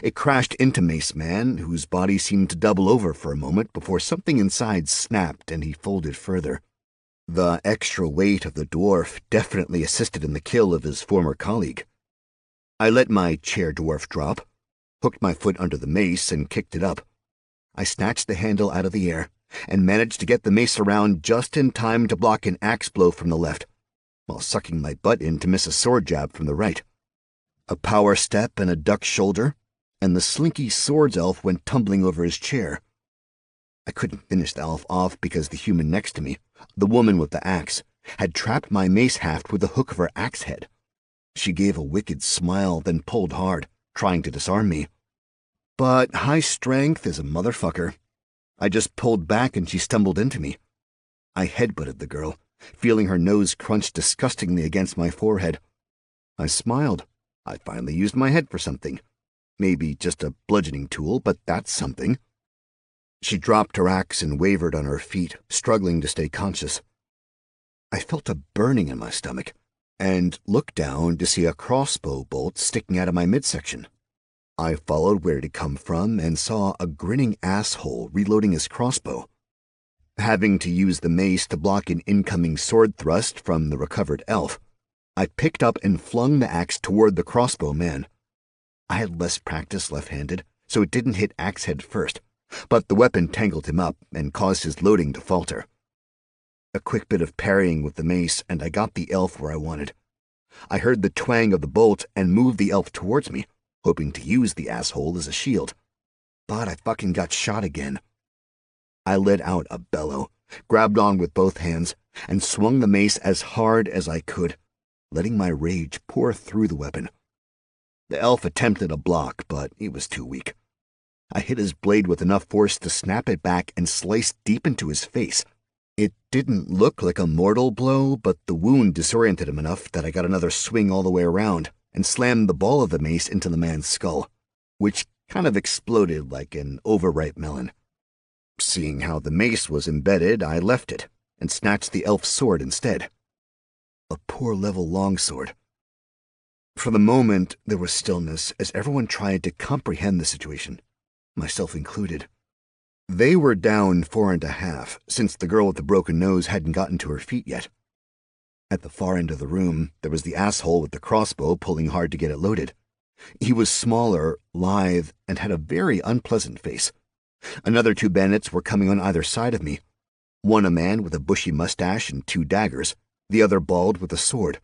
It crashed into Mace Man, whose body seemed to double over for a moment before something inside snapped and he folded further. The extra weight of the dwarf definitely assisted in the kill of his former colleague. I let my chair dwarf drop, hooked my foot under the mace, and kicked it up. I snatched the handle out of the air and managed to get the mace around just in time to block an axe blow from the left, while sucking my butt in to miss a sword jab from the right. A power step and a duck shoulder, and the slinky swords elf went tumbling over his chair. I couldn't finish the elf off because the human next to me, the woman with the axe, had trapped my mace haft with the hook of her axe head. She gave a wicked smile, then pulled hard, trying to disarm me. But high strength is a motherfucker. I just pulled back and she stumbled into me. I headbutted the girl, feeling her nose crunch disgustingly against my forehead. I smiled. I finally used my head for something. Maybe just a bludgeoning tool, but that's something. She dropped her axe and wavered on her feet, struggling to stay conscious. I felt a burning in my stomach, and looked down to see a crossbow bolt sticking out of my midsection. I followed where it had come from and saw a grinning asshole reloading his crossbow. Having to use the mace to block an incoming sword thrust from the recovered elf, I picked up and flung the axe toward the crossbow man. I had less practice left-handed, so it didn't hit Axehead first, but the weapon tangled him up and caused his loading to falter. A quick bit of parrying with the mace, and I got the elf where I wanted. I heard the twang of the bolt and moved the elf towards me, hoping to use the asshole as a shield. But I fucking got shot again. I let out a bellow, grabbed on with both hands, and swung the mace as hard as I could, letting my rage pour through the weapon. The elf attempted a block, but he was too weak. I hit his blade with enough force to snap it back and slice deep into his face. It didn't look like a mortal blow, but the wound disoriented him enough that I got another swing all the way around and slammed the ball of the mace into the man's skull, which kind of exploded like an overripe melon. Seeing how the mace was embedded, I left it and snatched the elf's sword instead. A poor level longsword. For the moment, there was stillness as everyone tried to comprehend the situation, myself included. They were down 4.5, since the girl with the broken nose hadn't gotten to her feet yet. At the far end of the room, there was the asshole with the crossbow pulling hard to get it loaded. He was smaller, lithe, and had a very unpleasant face. Another 2 bandits were coming on either side of me. One a man with a bushy mustache and 2 daggers, the other bald with a sword.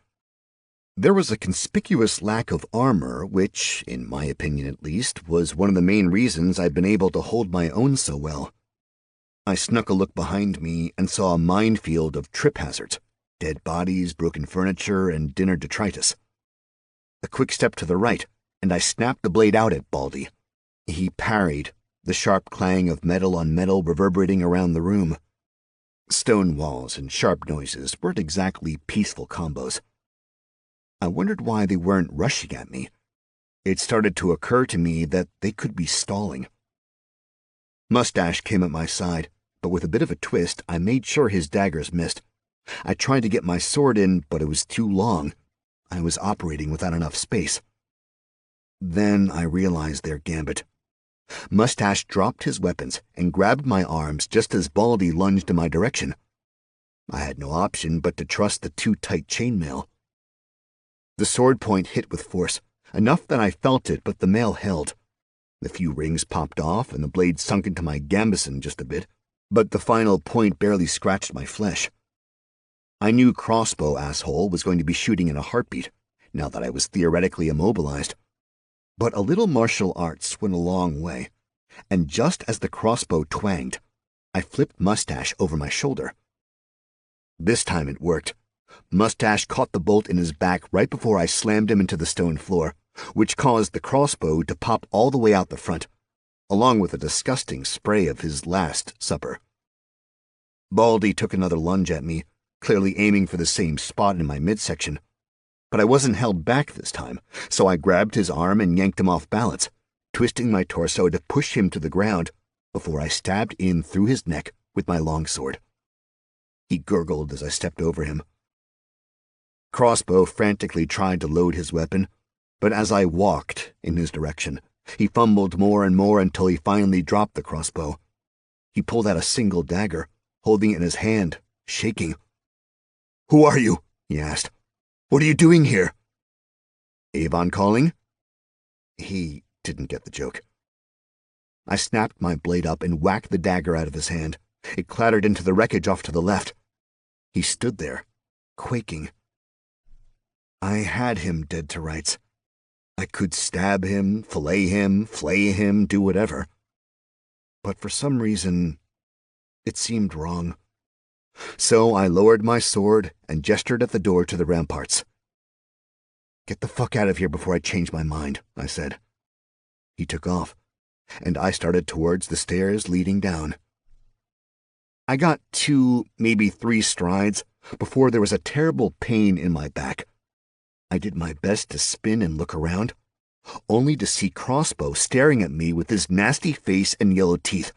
There was a conspicuous lack of armor, which, in my opinion at least, was one of the main reasons I'd been able to hold my own so well. I snuck a look behind me and saw a minefield of trip hazards, dead bodies, broken furniture, and dinner detritus. A quick step to the right, and I snapped the blade out at Baldy. He parried, the sharp clang of metal on metal reverberating around the room. Stone walls and sharp noises weren't exactly peaceful combos. I wondered why they weren't rushing at me. It started to occur to me that they could be stalling. Mustache came at my side, but with a bit of a twist, I made sure his daggers missed. I tried to get my sword in, but it was too long. I was operating without enough space. Then I realized their gambit. Mustache dropped his weapons and grabbed my arms just as Baldy lunged in my direction. I had no option but to trust the too tight chainmail. The sword point hit with force, enough that I felt it, but the mail held. The few rings popped off and the blade sunk into my gambeson just a bit, but the final point barely scratched my flesh. I knew crossbow asshole was going to be shooting in a heartbeat, now that I was theoretically immobilized. But a little martial arts went a long way, and just as the crossbow twanged, I flipped Mustache over my shoulder. This time it worked. Mustache caught the bolt in his back right before I slammed him into the stone floor, which caused the crossbow to pop all the way out the front, along with a disgusting spray of his last supper. Baldy took another lunge at me, clearly aiming for the same spot in my midsection. But I wasn't held back this time, so I grabbed his arm and yanked him off balance, twisting my torso to push him to the ground before I stabbed in through his neck with my longsword. He gurgled as I stepped over him. Crossbow frantically tried to load his weapon, but as I walked in his direction, he fumbled more and more until he finally dropped the crossbow. He pulled out a single dagger, holding it in his hand, shaking. "Who are you?" he asked. "What are you doing here?" "Avon calling?" He didn't get the joke. I snapped my blade up and whacked the dagger out of his hand. It clattered into the wreckage off to the left. He stood there, quaking. I had him dead to rights. I could stab him, fillet him, flay him, do whatever. But for some reason, it seemed wrong. So I lowered my sword and gestured at the door to the ramparts. "Get the fuck out of here before I change my mind," I said. He took off, and I started towards the stairs leading down. I got 2, maybe 3 strides before there was a terrible pain in my back. I did my best to spin and look around, only to see Crossbow staring at me with his nasty face and yellow teeth.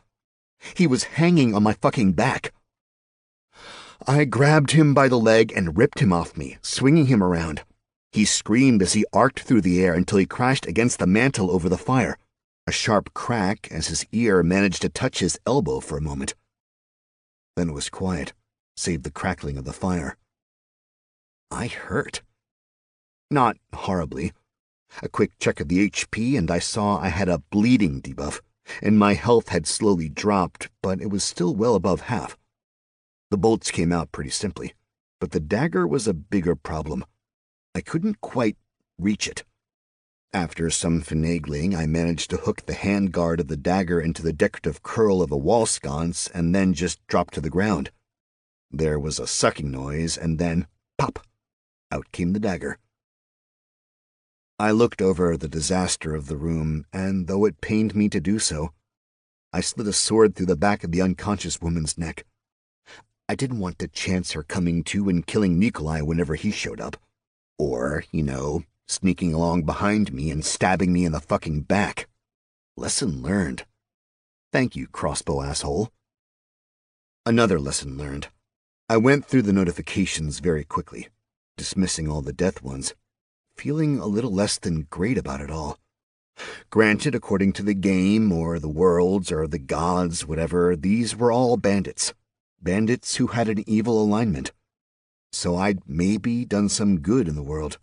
He was hanging on my fucking back. I grabbed him by the leg and ripped him off me, swinging him around. He screamed as he arced through the air until he crashed against the mantel over the fire, a sharp crack as his ear managed to touch his elbow for a moment. Then it was quiet, save the crackling of the fire. I hurt. Not horribly. A quick check of the HP and I saw I had a bleeding debuff, and my health had slowly dropped, but it was still well above half. The bolts came out pretty simply, but the dagger was a bigger problem. I couldn't quite reach it. After some finagling, I managed to hook the handguard of the dagger into the decorative curl of a wall sconce and then just dropped to the ground. There was a sucking noise, and then, pop! Out came the dagger. I looked over the disaster of the room, and though it pained me to do so, I slid a sword through the back of the unconscious woman's neck. I didn't want to chance her coming to and killing Nikolai whenever he showed up. Or, sneaking along behind me and stabbing me in the fucking back. Lesson learned. Thank you, crossbow asshole. Another lesson learned. I went through the notifications very quickly, dismissing all the death ones, feeling a little less than great about it all. Granted, according to the game, or the worlds, or the gods, whatever, these were all bandits. Bandits who had an evil alignment. So I'd maybe done some good in the world.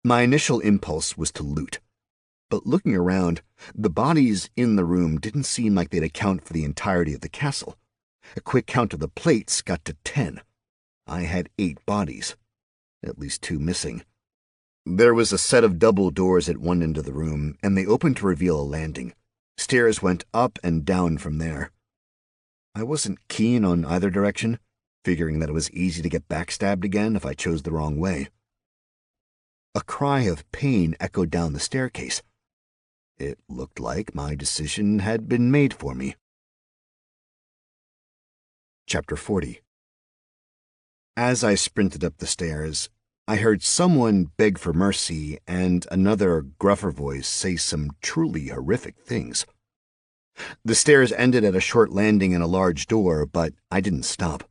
My initial impulse was to loot. But looking around, the bodies in the room didn't seem like they'd account for the entirety of the castle. A quick count of the plates got to 10. I had 8 bodies, at least 2 missing. There was a set of double doors at one end of the room, and they opened to reveal a landing. Stairs went up and down from there. I wasn't keen on either direction, figuring that it was easy to get backstabbed again if I chose the wrong way. A cry of pain echoed down the staircase. It looked like my decision had been made for me. Chapter 40. As I sprinted up the stairs, I heard someone beg for mercy and another gruffer voice say some truly horrific things. The stairs ended at a short landing and a large door, but I didn't stop.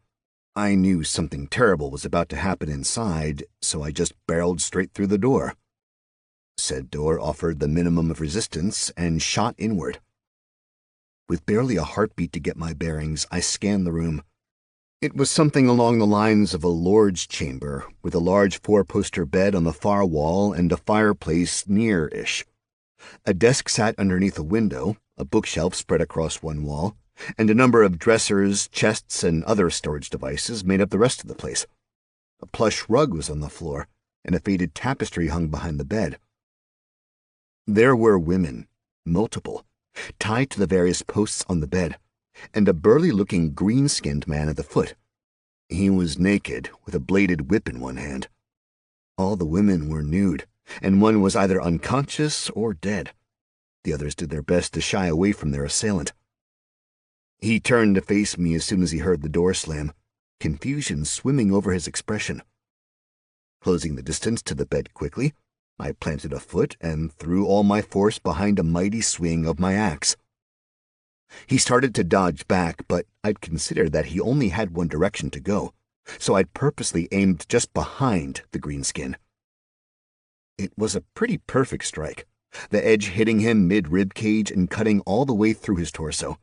I knew something terrible was about to happen inside, so I just barreled straight through the door. Said door offered the minimum of resistance and shot inward. With barely a heartbeat to get my bearings, I scanned the room. It was something along the lines of a lord's chamber, with a large 4-poster bed on the far wall and a fireplace near-ish. A desk sat underneath a window, a bookshelf spread across one wall, and a number of dressers, chests, and other storage devices made up the rest of the place. A plush rug was on the floor, and a faded tapestry hung behind the bed. There were women, multiple, tied to the various posts on the bed, and a burly-looking green-skinned man at the foot. He was naked, with a bladed whip in one hand. All the women were nude, and one was either unconscious or dead. The others did their best to shy away from their assailant. He turned to face me as soon as he heard the door slam, confusion swimming over his expression. Closing the distance to the bed quickly, I planted a foot and threw all my force behind a mighty swing of my axe. He started to dodge back, but I'd considered that he only had one direction to go, so I'd purposely aimed just behind the greenskin. It was a pretty perfect strike, the edge hitting him mid-rib cage and cutting all the way through his torso.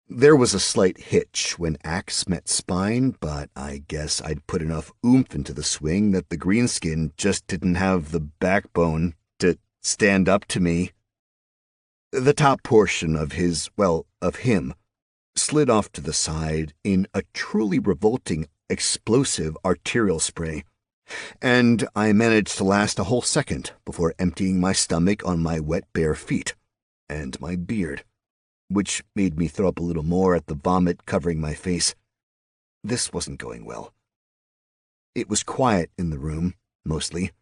There was a slight hitch when axe met spine, but I guess I'd put enough oomph into the swing that the greenskin just didn't have the backbone to stand up to me. The top portion of him, slid off to the side in a truly revolting, explosive arterial spray, and I managed to last a whole second before emptying my stomach on my wet bare feet, and my beard, which made me throw up a little more at the vomit covering my face. This wasn't going well. It was quiet in the room, mostly.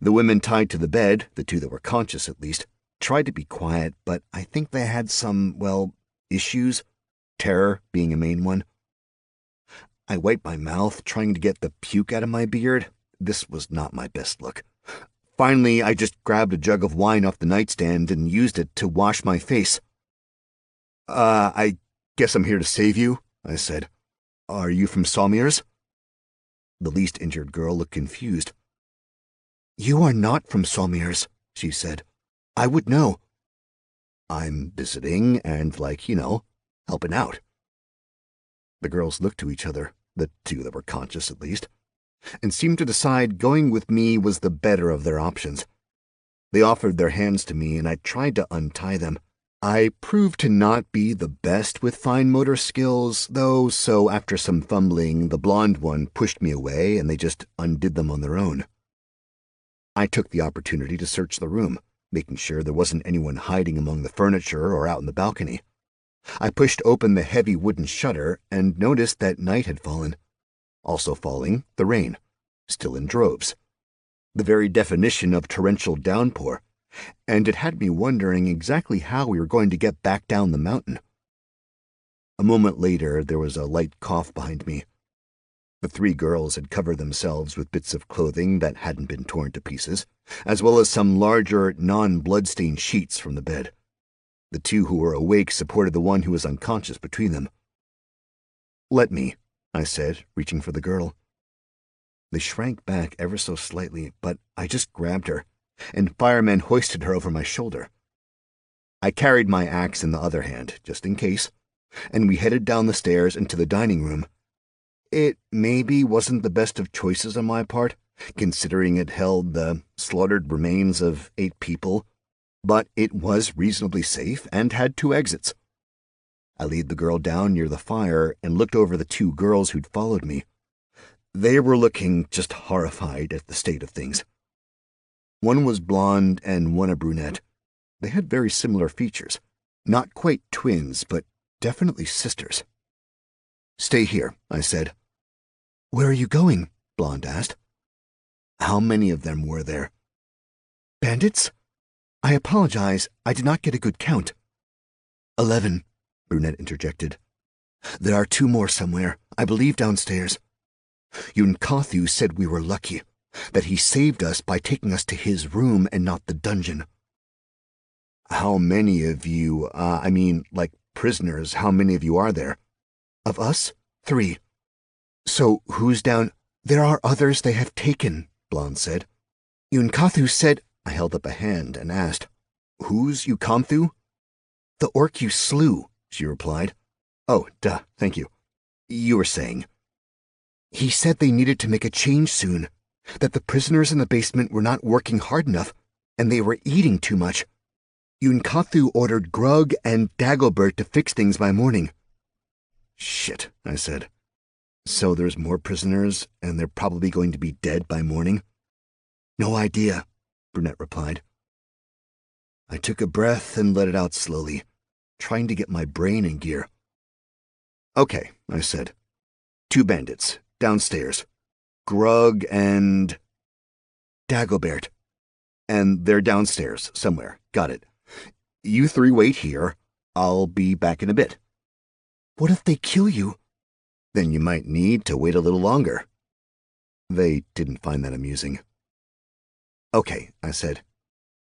The women tied to the bed, the 2 that were conscious at least, tried to be quiet, but I think they had some, issues, terror being a main one. I wiped my mouth, trying to get the puke out of my beard. This was not my best look. Finally, I just grabbed a jug of wine off the nightstand and used it to wash my face. I guess I'm here to save you, I said. Are you from Sawmers? The least injured girl looked confused. You are not from Sawmers, she said. I would know. I'm visiting and, helping out. The girls looked to each other, the 2 that were conscious at least, and seemed to decide going with me was the better of their options. They offered their hands to me, and I tried to untie them. I proved to not be the best with fine motor skills, though, so after some fumbling, the blonde one pushed me away, and they just undid them on their own. I took the opportunity to search the room, making sure there wasn't anyone hiding among the furniture or out in the balcony. I pushed open the heavy wooden shutter and noticed that night had fallen. Also falling, the rain, still in droves. The very definition of torrential downpour, and it had me wondering exactly how we were going to get back down the mountain. A moment later, there was a light cough behind me. The 3 girls had covered themselves with bits of clothing that hadn't been torn to pieces, as well as some larger, non-blood-stained sheets from the bed. The 2 who were awake supported the one who was unconscious between them. Let me, I said, reaching for the girl. They shrank back ever so slightly, but I just grabbed her, and firemen hoisted her over my shoulder. I carried my axe in the other hand, just in case, and we headed down the stairs into the dining room. It maybe wasn't the best of choices on my part, considering it held the slaughtered remains of 8 people, but it was reasonably safe and had 2 exits. I laid the girl down near the fire and looked over the 2 girls who'd followed me. They were looking just horrified at the state of things. One was blonde and one a brunette. They had very similar features. Not quite twins, but definitely sisters. "Stay here," I said. "Where are you going?" Blonde asked. "How many of them were there?" "Bandits? I apologize, I did not get a good count." 11, Brunette interjected. "There are 2 more somewhere, I believe downstairs. Yunkathu said we were lucky, that he saved us by taking us to his room and not the dungeon." "How many of you, like prisoners, how many of you are there?" "Of us, 3. So who's down?" "There are others they have taken," Blonde said. "Yunkathu said—" I held up a hand and asked, "Who's Yunkathu?" "The orc you slew," she replied. "Oh, duh, thank you. You were saying." "He said they needed to make a change soon, that the prisoners in the basement were not working hard enough, and they were eating too much. Yunkathu ordered Grug and Dagobert to fix things by morning." "Shit," I said. "So there's more prisoners, and they're probably going to be dead by morning?" "No idea," Brunette replied. I took a breath and let it out slowly, trying to get my brain in gear. "Okay," I said. 2 bandits, downstairs. Grug and Dagobert. And they're downstairs, somewhere. Got it. You 3 wait here. I'll be back in a bit." "What if they kill you?" "Then you might need to wait a little longer." They didn't find that amusing. "Okay," I said.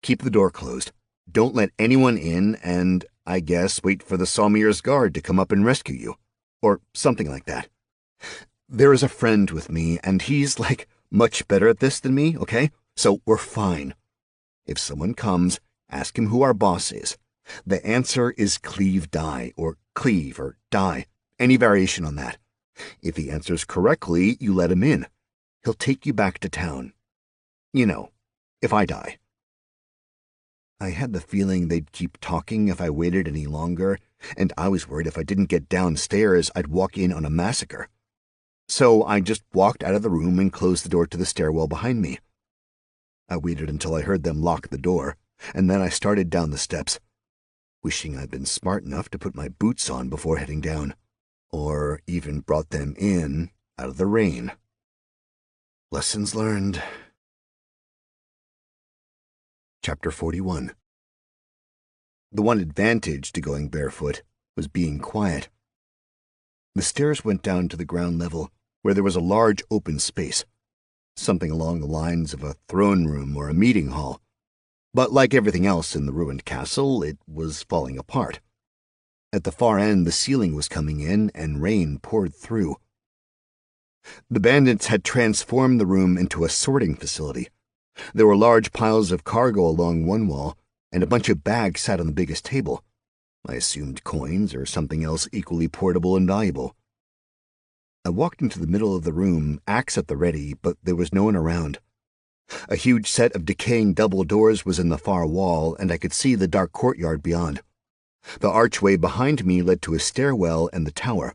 "Keep the door closed. Don't let anyone in, and, I guess, wait for the Salmir's guard to come up and rescue you. Or something like that. There is a friend with me, and he's, much better at this than me, okay? So we're fine. If someone comes, ask him who our boss is. The answer is cleave die, or cleave, or die. Any variation on that. If he answers correctly, you let him in. He'll take you back to town. You know, if I die." I had the feeling they'd keep talking if I waited any longer, and I was worried if I didn't get downstairs, I'd walk in on a massacre. So I just walked out of the room and closed the door to the stairwell behind me. I waited until I heard them lock the door, and then I started down the steps, wishing I'd been smart enough to put my boots on before heading down, or even brought them in out of the rain. Lessons learned. Chapter 41. The one advantage to going barefoot was being quiet. The stairs went down to the ground level, where there was a large open space, something along the lines of a throne room or a meeting hall. But like everything else in the ruined castle, it was falling apart. At the far end, the ceiling was coming in, and rain poured through. The bandits had transformed the room into a sorting facility. There were large piles of cargo along one wall, and a bunch of bags sat on the biggest table. I assumed coins or something else equally portable and valuable. I walked into the middle of the room, axe at the ready, but there was no one around. A huge set of decaying double doors was in the far wall, and I could see the dark courtyard beyond. The archway behind me led to a stairwell and the tower.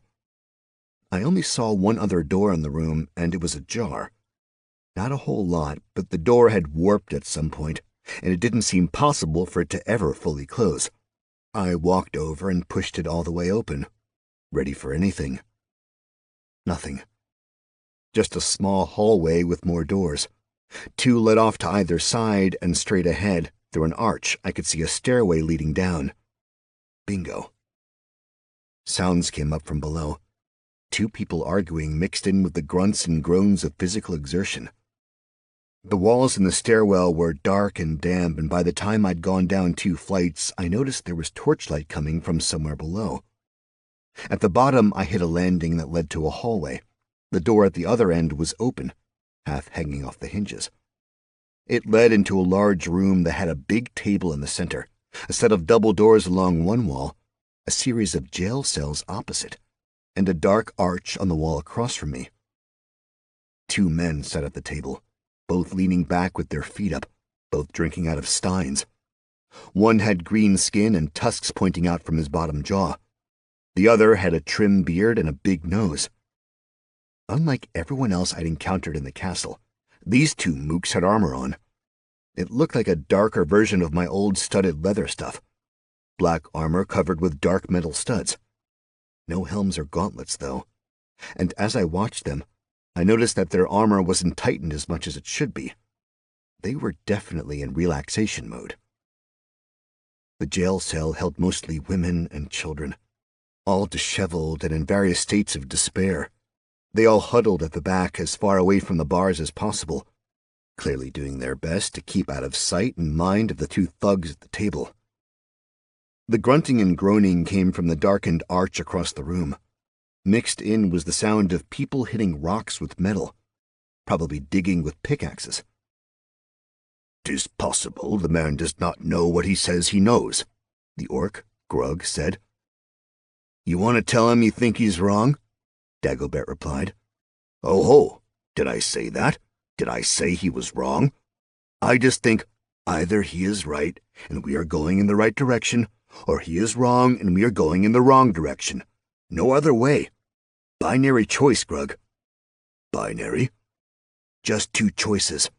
I only saw one other door in the room, and it was ajar. Not a whole lot, but the door had warped at some point, and it didn't seem possible for it to ever fully close. I walked over and pushed it all the way open, ready for anything. Nothing. Just a small hallway with more doors. 2 led off to either side, and straight ahead, through an arch, I could see a stairway leading down. Bingo. Sounds came up from below. 2 people arguing mixed in with the grunts and groans of physical exertion. The walls in the stairwell were dark and damp, and by the time I'd gone down 2 flights, I noticed there was torchlight coming from somewhere below. At the bottom, I hit a landing that led to a hallway. The door at the other end was open, half hanging off the hinges. It led into a large room that had a big table in the center, a set of double doors along one wall, a series of jail cells opposite, and a dark arch on the wall across from me. 2 men sat at the table, both leaning back with their feet up, both drinking out of steins. One had green skin and tusks pointing out from his bottom jaw. The other had a trim beard and a big nose. Unlike everyone else I'd encountered in the castle, these 2 mooks had armor on. It looked like a darker version of my old studded leather stuff. Black armor covered with dark metal studs. No helms or gauntlets, though. And as I watched them, I noticed that their armor wasn't tightened as much as it should be. They were definitely in relaxation mode. The jail cell held mostly women and children, all disheveled and in various states of despair. They all huddled at the back as far away from the bars as possible, clearly doing their best to keep out of sight and mind of the 2 thugs at the table. The grunting and groaning came from the darkened arch across the room. Mixed in was the sound of people hitting rocks with metal, probably digging with pickaxes. "'Tis possible the man does not know what he says he knows," the orc, Grug, said. "You want to tell him you think he's wrong?" Dagobert replied. "Oh ho, did I say that? Did I say he was wrong? I just think either he is right and we are going in the right direction, or he is wrong and we are going in the wrong direction. No other way. Binary choice, Grug." "Binary?" "Just 2 choices."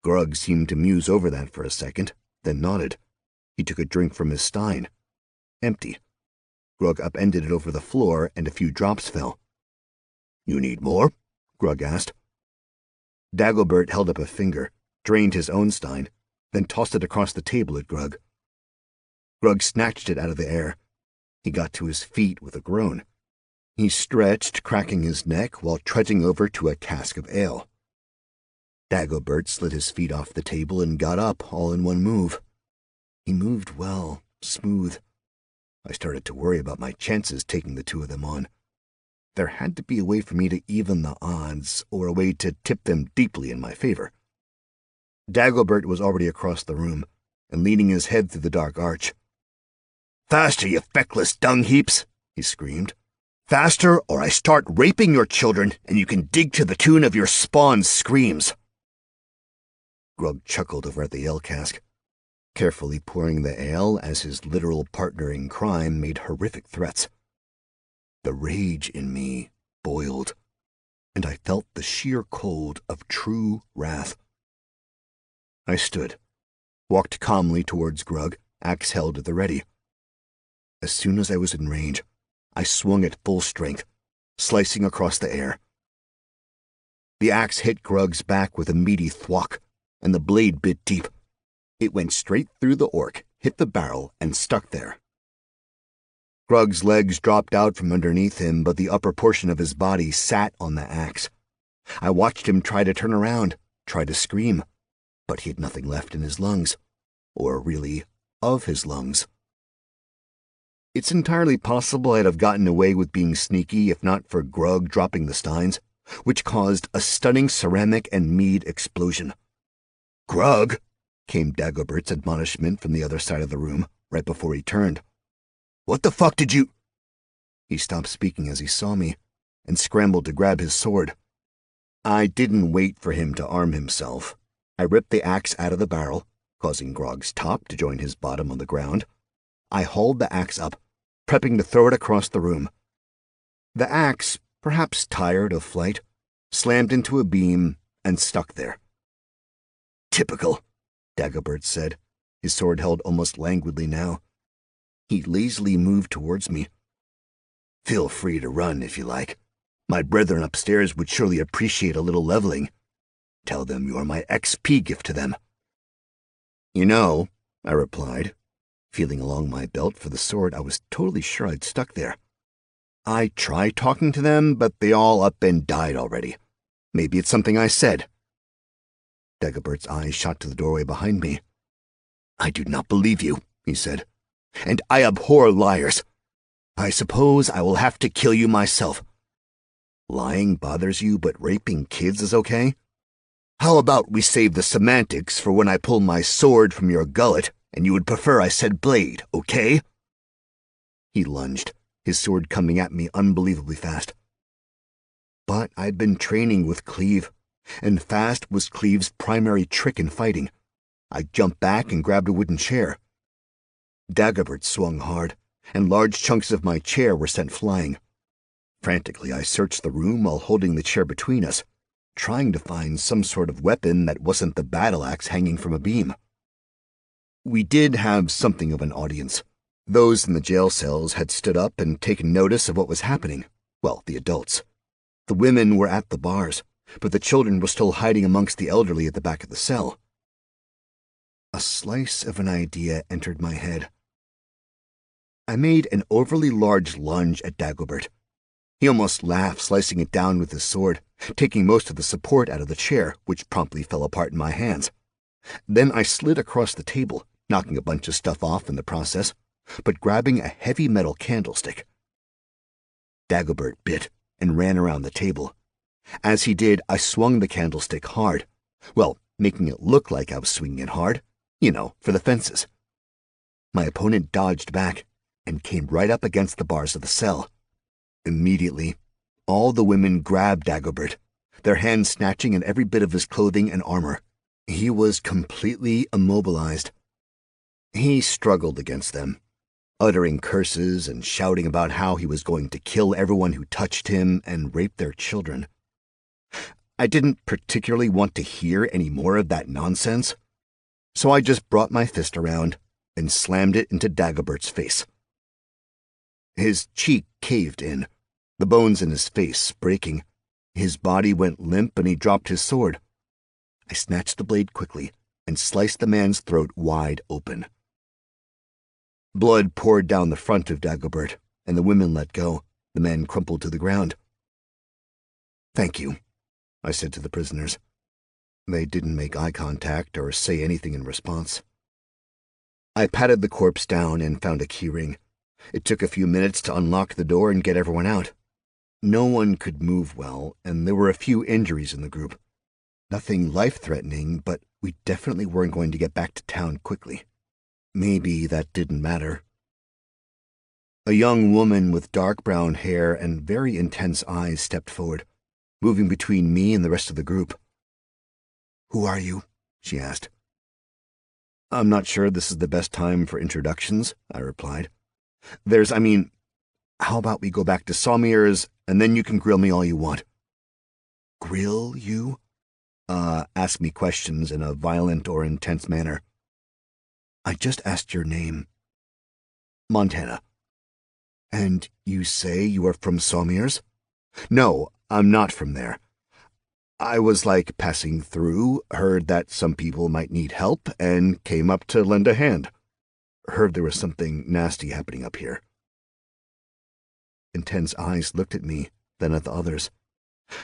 Grug seemed to muse over that for a second, then nodded. He took a drink from his stein. Empty. Grug upended it over the floor, and a few drops fell. "You need more?" Grug asked. Dagobert held up a finger, drained his own stein, then tossed it across the table at Grug. Grug snatched it out of the air. He got to his feet with a groan. He stretched, cracking his neck while trudging over to a cask of ale. Dagobert slid his feet off the table and got up, all in one move. He moved well, smooth. I started to worry about my chances taking the 2 of them on. There had to be a way for me to even the odds, or a way to tip them deeply in my favor. Dagobert was already across the room, and leaning his head through the dark arch. "Faster, you feckless dung heaps!" he screamed. "Faster, or I start raping your children, and you can dig to the tune of your spawn's screams." Grug chuckled over at the ale cask, carefully pouring the ale as his literal partner in crime made horrific threats. The rage in me boiled, and I felt the sheer cold of true wrath. I stood, walked calmly towards Grug, axe held at the ready. As soon as I was in range, I swung at full strength, slicing across the air. The axe hit Grug's back with a meaty thwack, and the blade bit deep. It went straight through the orc, hit the barrel, and stuck there. Grug's legs dropped out from underneath him, but the upper portion of his body sat on the axe. I watched him try to turn around, try to scream, but he had nothing left in his lungs, or really, of his lungs. It's entirely possible I'd have gotten away with being sneaky if not for Grug dropping the steins, which caused a stunning ceramic and mead explosion. "Grug!" came Dagobert's admonishment from the other side of the room, right before he turned. "What the fuck did you—" He stopped speaking as he saw me, and scrambled to grab his sword. I didn't wait for him to arm himself. I ripped the axe out of the barrel, causing Grog's top to join his bottom on the ground. I hauled the axe up, prepping to throw it across the room. The axe, perhaps tired of flight, slammed into a beam and stuck there. "Typical," Dagobert said, his sword held almost languidly now. He lazily moved towards me. "Feel free to run if you like. My brethren upstairs would surely appreciate a little leveling. Tell them you are my XP gift to them." "You know," I replied, feeling along my belt for the sword I was totally sure I'd stuck there. "I tried talking to them, but they all up and died already. Maybe it's something I said." Dagobert's eyes shot to the doorway behind me. "I do not believe you," he said, "and I abhor liars. I suppose I will have to kill you myself. Lying bothers you, but raping kids is okay? How about we save the semantics for when I pull my sword from your gullet, and you would prefer I said blade, okay? He lunged, his sword coming at me unbelievably fast. But I'd been training with Cleve, and fast was Cleve's primary trick in fighting. I jumped back and grabbed a wooden chair. Dagobert swung hard, and large chunks of my chair were sent flying. Frantically, I searched the room while holding the chair between us, trying to find some sort of weapon that wasn't the battle axe hanging from a beam. We did have something of an audience. Those in the jail cells had stood up and taken notice of what was happening. Well, the adults. The women were at the bars, but the children were still hiding amongst the elderly at the back of the cell. A slice of an idea entered my head. I made an overly large lunge at Dagobert. He almost laughed, slicing it down with his sword, taking most of the support out of the chair, which promptly fell apart in my hands. Then I slid across the table, knocking a bunch of stuff off in the process, but grabbing a heavy metal candlestick. Dagobert bit and ran around the table. As he did, I swung the candlestick hard, well, making it look like I was swinging it hard, for the fences. My opponent dodged back and came right up against the bars of the cell. Immediately, all the women grabbed Dagobert, their hands snatching at every bit of his clothing and armor. He was completely immobilized. He struggled against them, uttering curses and shouting about how he was going to kill everyone who touched him and rape their children. I didn't particularly want to hear any more of that nonsense, so I just brought my fist around and slammed it into Dagobert's face. His cheek caved in, the bones in his face breaking. His body went limp and he dropped his sword. I snatched the blade quickly and sliced the man's throat wide open. Blood poured down the front of Dagobert, and the women let go. The man crumpled to the ground. "Thank you," I said to the prisoners. They didn't make eye contact or say anything in response. I patted the corpse down and found a key ring. It took a few minutes to unlock the door and get everyone out. No one could move well, and there were a few injuries in the group. Nothing life-threatening, but we definitely weren't going to get back to town quickly. Maybe that didn't matter. A young woman with dark brown hair and very intense eyes stepped forward, moving between me and the rest of the group. "Who are you?" she asked. "I'm not sure this is the best time for introductions," I replied. How about we go back to Sawmier's, and then you can grill me all you want." "Grill you?" Ask me questions in a violent or intense manner. "I just asked your name." "Montana." "And you say you are from Sawmier's?" "No, I'm not from there. I was passing through, heard that some people might need help, and came up to lend a hand. Heard there was something nasty happening up here." Intense eyes looked at me, then at the others.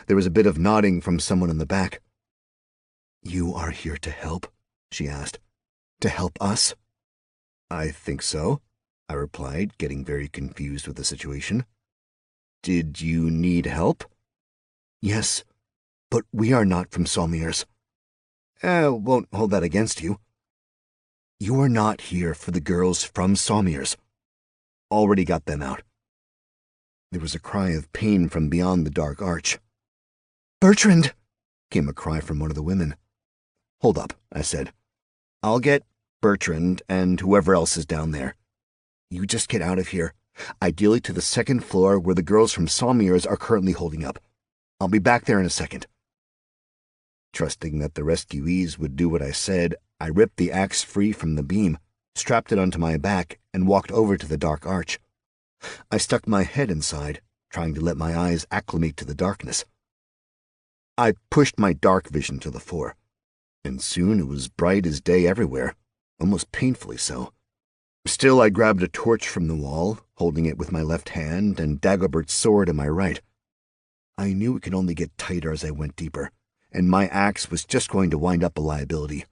There was a bit of nodding from someone in the back. "You are here to help?" she asked. "To help us?" "I think so," I replied, getting very confused with the situation. "Did you need help?" "Yes, but we are not from Sawmier's." Won't hold that against you." "You are not here for the girls from Sawmier's." "Already got them out." There was a cry of pain from beyond the dark arch. "Bertrand!" came a cry from one of the women. "Hold up," I said. "I'll get Bertrand and whoever else is down there. You just get out of here, ideally to the second floor where the girls from Sawmier's are currently holding up. I'll be back there in a second." Trusting that the rescuees would do what I said, I ripped the axe free from the beam, strapped it onto my back, and walked over to the dark arch. I stuck my head inside, trying to let my eyes acclimate to the darkness. I pushed my dark vision to the fore, and soon it was bright as day everywhere, almost painfully so. Still, I grabbed a torch from the wall, holding it with my left hand, and Dagobert's sword in my right. I knew it could only get tighter as I went deeper, and my axe was just going to wind up a liability.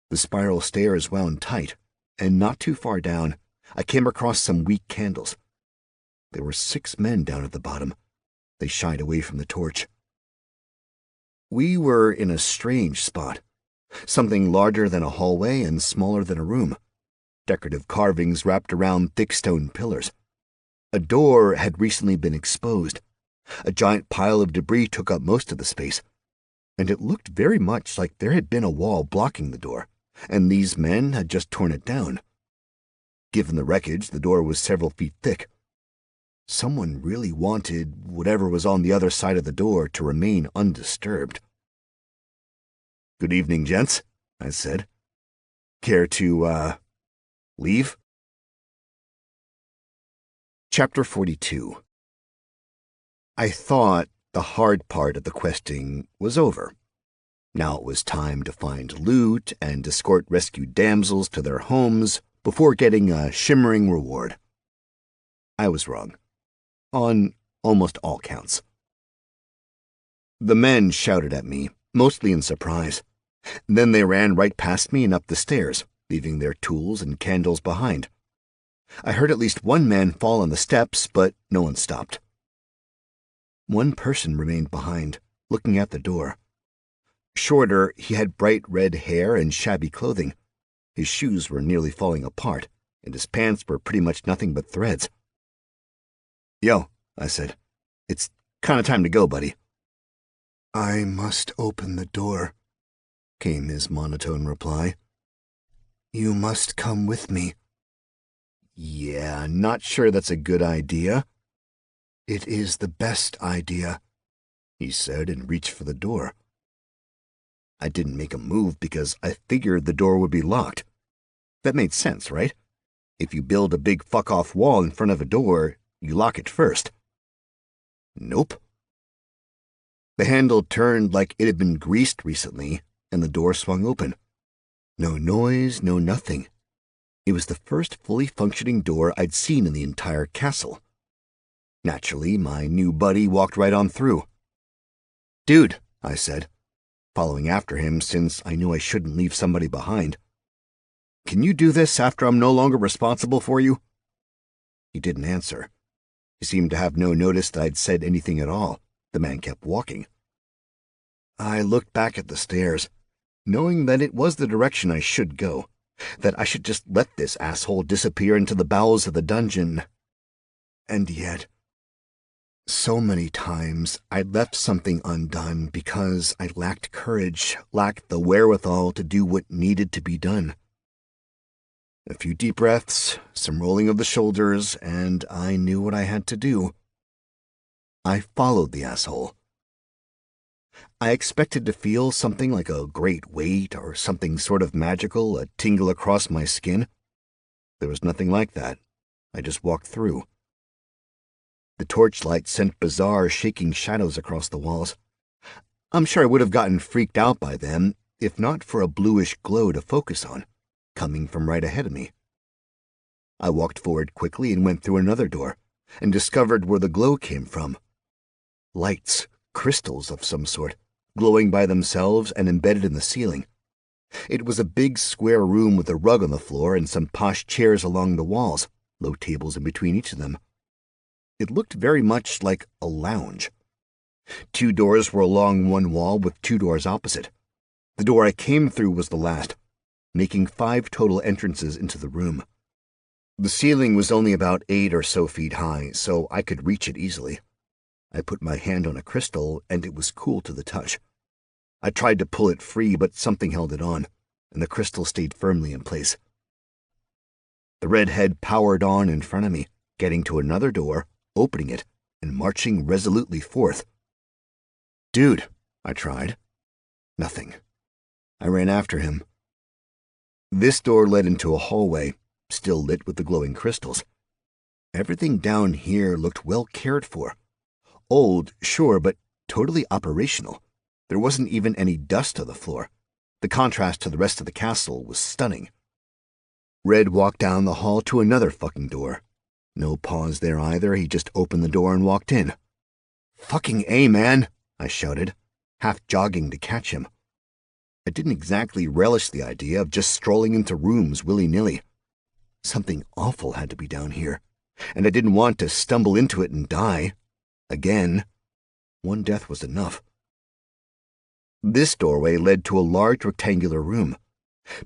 The spiral stairs wound tight, and not too far down, I came across some weak candles, There were 6 men down at the bottom. They shied away from the torch. We were in a strange spot. Something larger than a hallway and smaller than a room. Decorative carvings wrapped around thick stone pillars. A door had recently been exposed. A giant pile of debris took up most of the space, and it looked very much like there had been a wall blocking the door, and these men had just torn it down. Given the wreckage, the door was several feet thick. Someone really wanted whatever was on the other side of the door to remain undisturbed. "Good evening, gents," I said. "Care to, leave?" Chapter 42. I thought the hard part of the questing was over. Now it was time to find loot and escort rescued damsels to their homes before getting a shimmering reward. I was wrong, on almost all counts. The men shouted at me, mostly in surprise. Then they ran right past me and up the stairs, leaving their tools and candles behind. I heard at least one man fall on the steps, but no one stopped. One person remained behind, looking at the door. Shorter, he had bright red hair and shabby clothing. His shoes were nearly falling apart, and his pants were pretty much nothing but threads. "Yo," I said. "It's kind of time to go, buddy." "I must open the door," came his monotone reply. "You must come with me." "Yeah, not sure that's a good idea." "It is the best idea," he said and reached for the door. I didn't make a move because I figured the door would be locked. That made sense, right? If you build a big fuck-off wall in front of a door, you lock it first. Nope. The handle turned like it had been greased recently, and the door swung open. No noise, no nothing. It was the first fully functioning door I'd seen in the entire castle. Naturally, my new buddy walked right on through. "Dude," I said, following after him since I knew I shouldn't leave somebody behind. "Can you do this after I'm no longer responsible for you?" He didn't answer. He seemed to have no notice that I'd said anything at all. The man kept walking. I looked back at the stairs, knowing that it was the direction I should go, that I should just let this asshole disappear into the bowels of the dungeon. And yet, so many times I'd left something undone because I lacked courage, lacked the wherewithal to do what needed to be done. A few deep breaths, some rolling of the shoulders, and I knew what I had to do. I followed the asshole. I expected to feel something like a great weight or something sort of magical, a tingle across my skin. There was nothing like that. I just walked through. The torchlight sent bizarre, shaking shadows across the walls. I'm sure I would have gotten freaked out by them, if not for a bluish glow to focus on, coming from right ahead of me. I walked forward quickly and went through another door, and discovered where the glow came from. Lights, crystals of some sort, glowing by themselves and embedded in the ceiling. It was a big square room with a rug on the floor and some posh chairs along the walls, low tables in between each of them. It looked very much like a lounge. 2 doors were along one wall with 2 doors opposite. The door I came through was the last, making 5 total entrances into the room. The ceiling was only about 8 or so feet high, so I could reach it easily. I put my hand on a crystal, and it was cool to the touch. I tried to pull it free, but something held it on, and the crystal stayed firmly in place. The redhead powered on in front of me, getting to another door, opening it, and marching resolutely forth. "Dude," I tried. Nothing. I ran after him. This door led into a hallway, still lit with the glowing crystals. Everything down here looked well cared for. Old, sure, but totally operational. There wasn't even any dust on the floor. The contrast to the rest of the castle was stunning. Red walked down the hall to another fucking door. No pause there either, he just opened the door and walked in. "Fucking A, man!" I shouted, half jogging to catch him. I didn't exactly relish the idea of just strolling into rooms willy-nilly. Something awful had to be down here, and I didn't want to stumble into it and die. Again. One death was enough. This doorway led to a large rectangular room.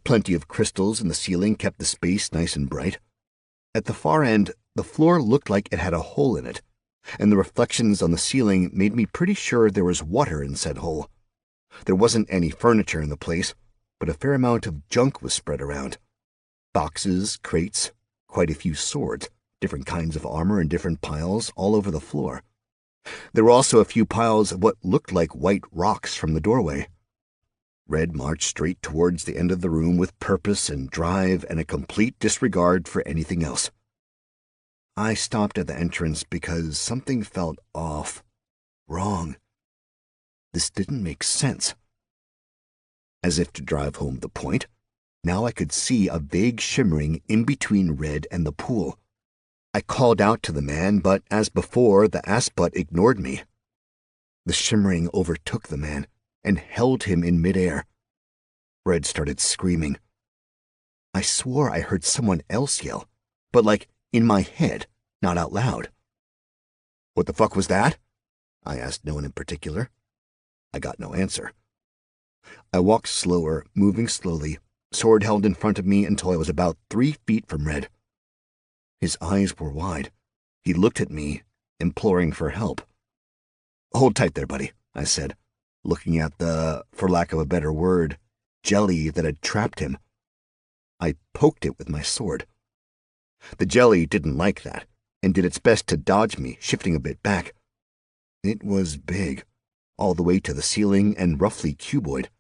Plenty of crystals in the ceiling kept the space nice and bright. At the far end, the floor looked like it had a hole in it, and the reflections on the ceiling made me pretty sure there was water in said hole. There wasn't any furniture in the place, but a fair amount of junk was spread around. Boxes, crates, quite a few swords, different kinds of armor in different piles all over the floor. There were also a few piles of what looked like white rocks from the doorway. Red marched straight towards the end of the room with purpose and drive and a complete disregard for anything else. I stopped at the entrance because something felt off, wrong. This didn't make sense. As if to drive home the point, now I could see a vague shimmering in between Red and the pool. I called out to the man, but as before, the ass-butt ignored me. The shimmering overtook the man and held him in midair. Red started screaming. I swore I heard someone else yell, but like in my head, not out loud. "What the fuck was that?" I asked no one in particular. I got no answer. I walked slower, moving slowly, sword held in front of me until I was about 3 feet from Red. His eyes were wide. He looked at me, imploring for help. "Hold tight there, buddy," I said, looking at the, for lack of a better word, jelly that had trapped him. I poked it with my sword. The jelly didn't like that, and did its best to dodge me, shifting a bit back. It was big, all the way to the ceiling and roughly cuboid.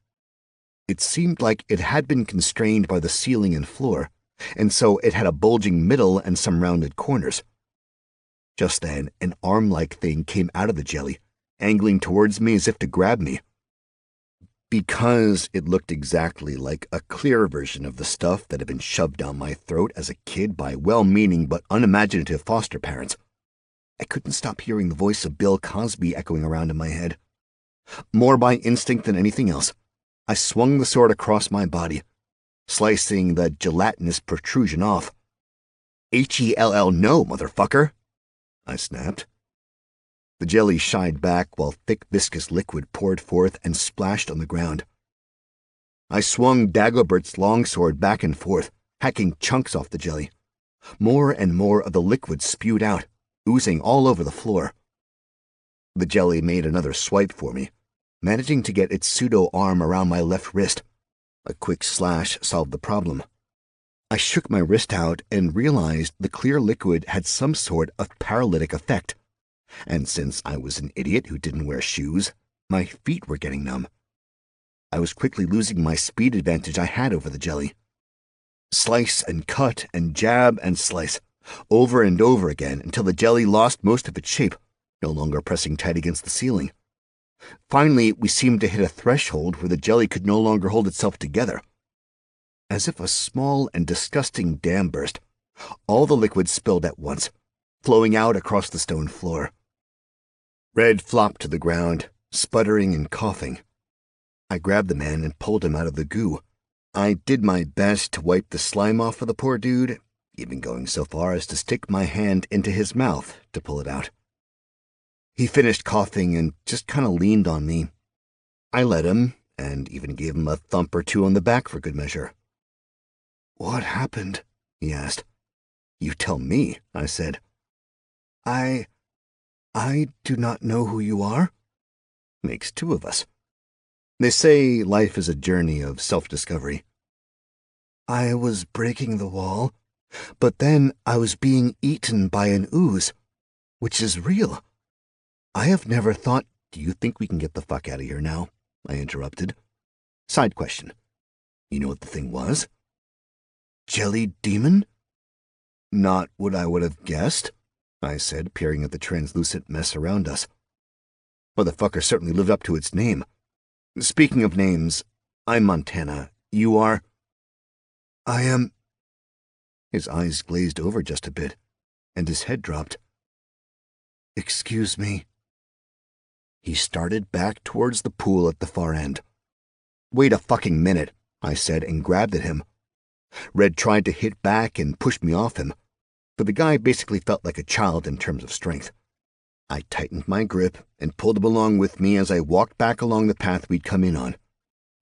It seemed like it had been constrained by the ceiling and floor, and so it had a bulging middle and some rounded corners. Just then, an arm-like thing came out of the jelly, angling towards me as if to grab me. Because it looked exactly like a clearer version of the stuff that had been shoved down my throat as a kid by well-meaning but unimaginative foster parents, I couldn't stop hearing the voice of Bill Cosby echoing around in my head. More by instinct than anything else, I swung the sword across my body, slicing the gelatinous protrusion off. "Hell no, motherfucker!" I snapped. The jelly shied back while thick viscous liquid poured forth and splashed on the ground. I swung Dagobert's longsword back and forth, hacking chunks off the jelly. More and more of the liquid spewed out, oozing all over the floor. The jelly made another swipe for me, managing to get its pseudo-arm around my left wrist. A quick slash solved the problem. I shook my wrist out and realized the clear liquid had some sort of paralytic effect. And since I was an idiot who didn't wear shoes, my feet were getting numb. I was quickly losing my speed advantage I had over the jelly. Slice and cut and jab and slice, over and over again until the jelly lost most of its shape, no longer pressing tight against the ceiling. Finally, we seemed to hit a threshold where the jelly could no longer hold itself together. As if a small and disgusting dam burst, all the liquid spilled at once, flowing out across the stone floor. Red flopped to the ground, sputtering and coughing. I grabbed the man and pulled him out of the goo. I did my best to wipe the slime off of the poor dude, even going so far as to stick my hand into his mouth to pull it out. He finished coughing and just kind of leaned on me. I let him, and even gave him a thump or two on the back for good measure. "What happened?" he asked. "You tell me," I said. I do not know who you are." Makes two of us. They say life is a journey of self-discovery. "I was breaking the wall, but then I was being eaten by an ooze, which is real. I have never thought—" "Do you think we can get the fuck out of here now?" I interrupted. Side question. You know what the thing was? Jelly demon? Not what I would have guessed, I said, peering at the translucent mess around us. Motherfucker certainly lived up to its name. Speaking of names, I'm Montana. You are? I am... His eyes glazed over just a bit, and his head dropped. Excuse me. He started back towards the pool at the far end. Wait a fucking minute, I said, and grabbed at him. Red tried to hit back and push me off him. but the guy basically felt like a child in terms of strength. I tightened my grip and pulled him along with me as I walked back along the path we'd come in on,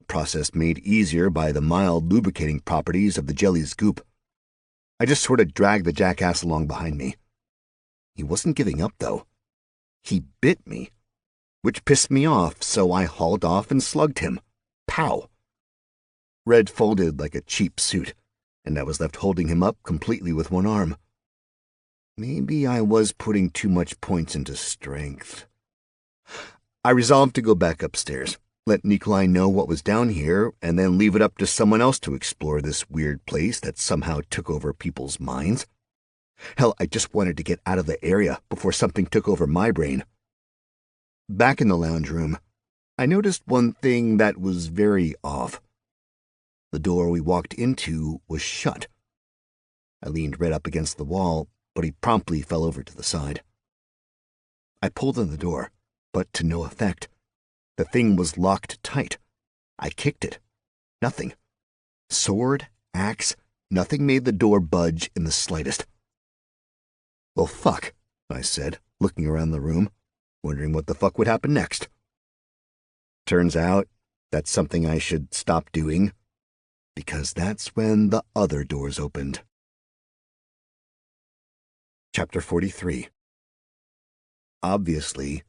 a process made easier by the mild lubricating properties of the jelly's goop. I just sort of dragged the jackass along behind me. He wasn't giving up, though. He bit me, which pissed me off, so I hauled off and slugged him. Pow! Red folded like a cheap suit, and I was left holding him up completely with one arm. Maybe I was putting too much points into strength. I resolved to go back upstairs, let Nikolai know what was down here, and then leave it up to someone else to explore this weird place that somehow took over people's minds. Hell, I just wanted to get out of the area before something took over my brain. Back in the lounge room, I noticed one thing that was very off. The door we walked into was shut. I leaned right up against the wall, but he promptly fell over to the side. I pulled on the door, but to no effect. The thing was locked tight. I kicked it. Nothing. Sword, axe, nothing made the door budge in the slightest. Well, fuck, I said, looking around the room, wondering what the fuck would happen next. Turns out that's something I should stop doing, because that's when the other doors opened. Chapter 43. Obviously,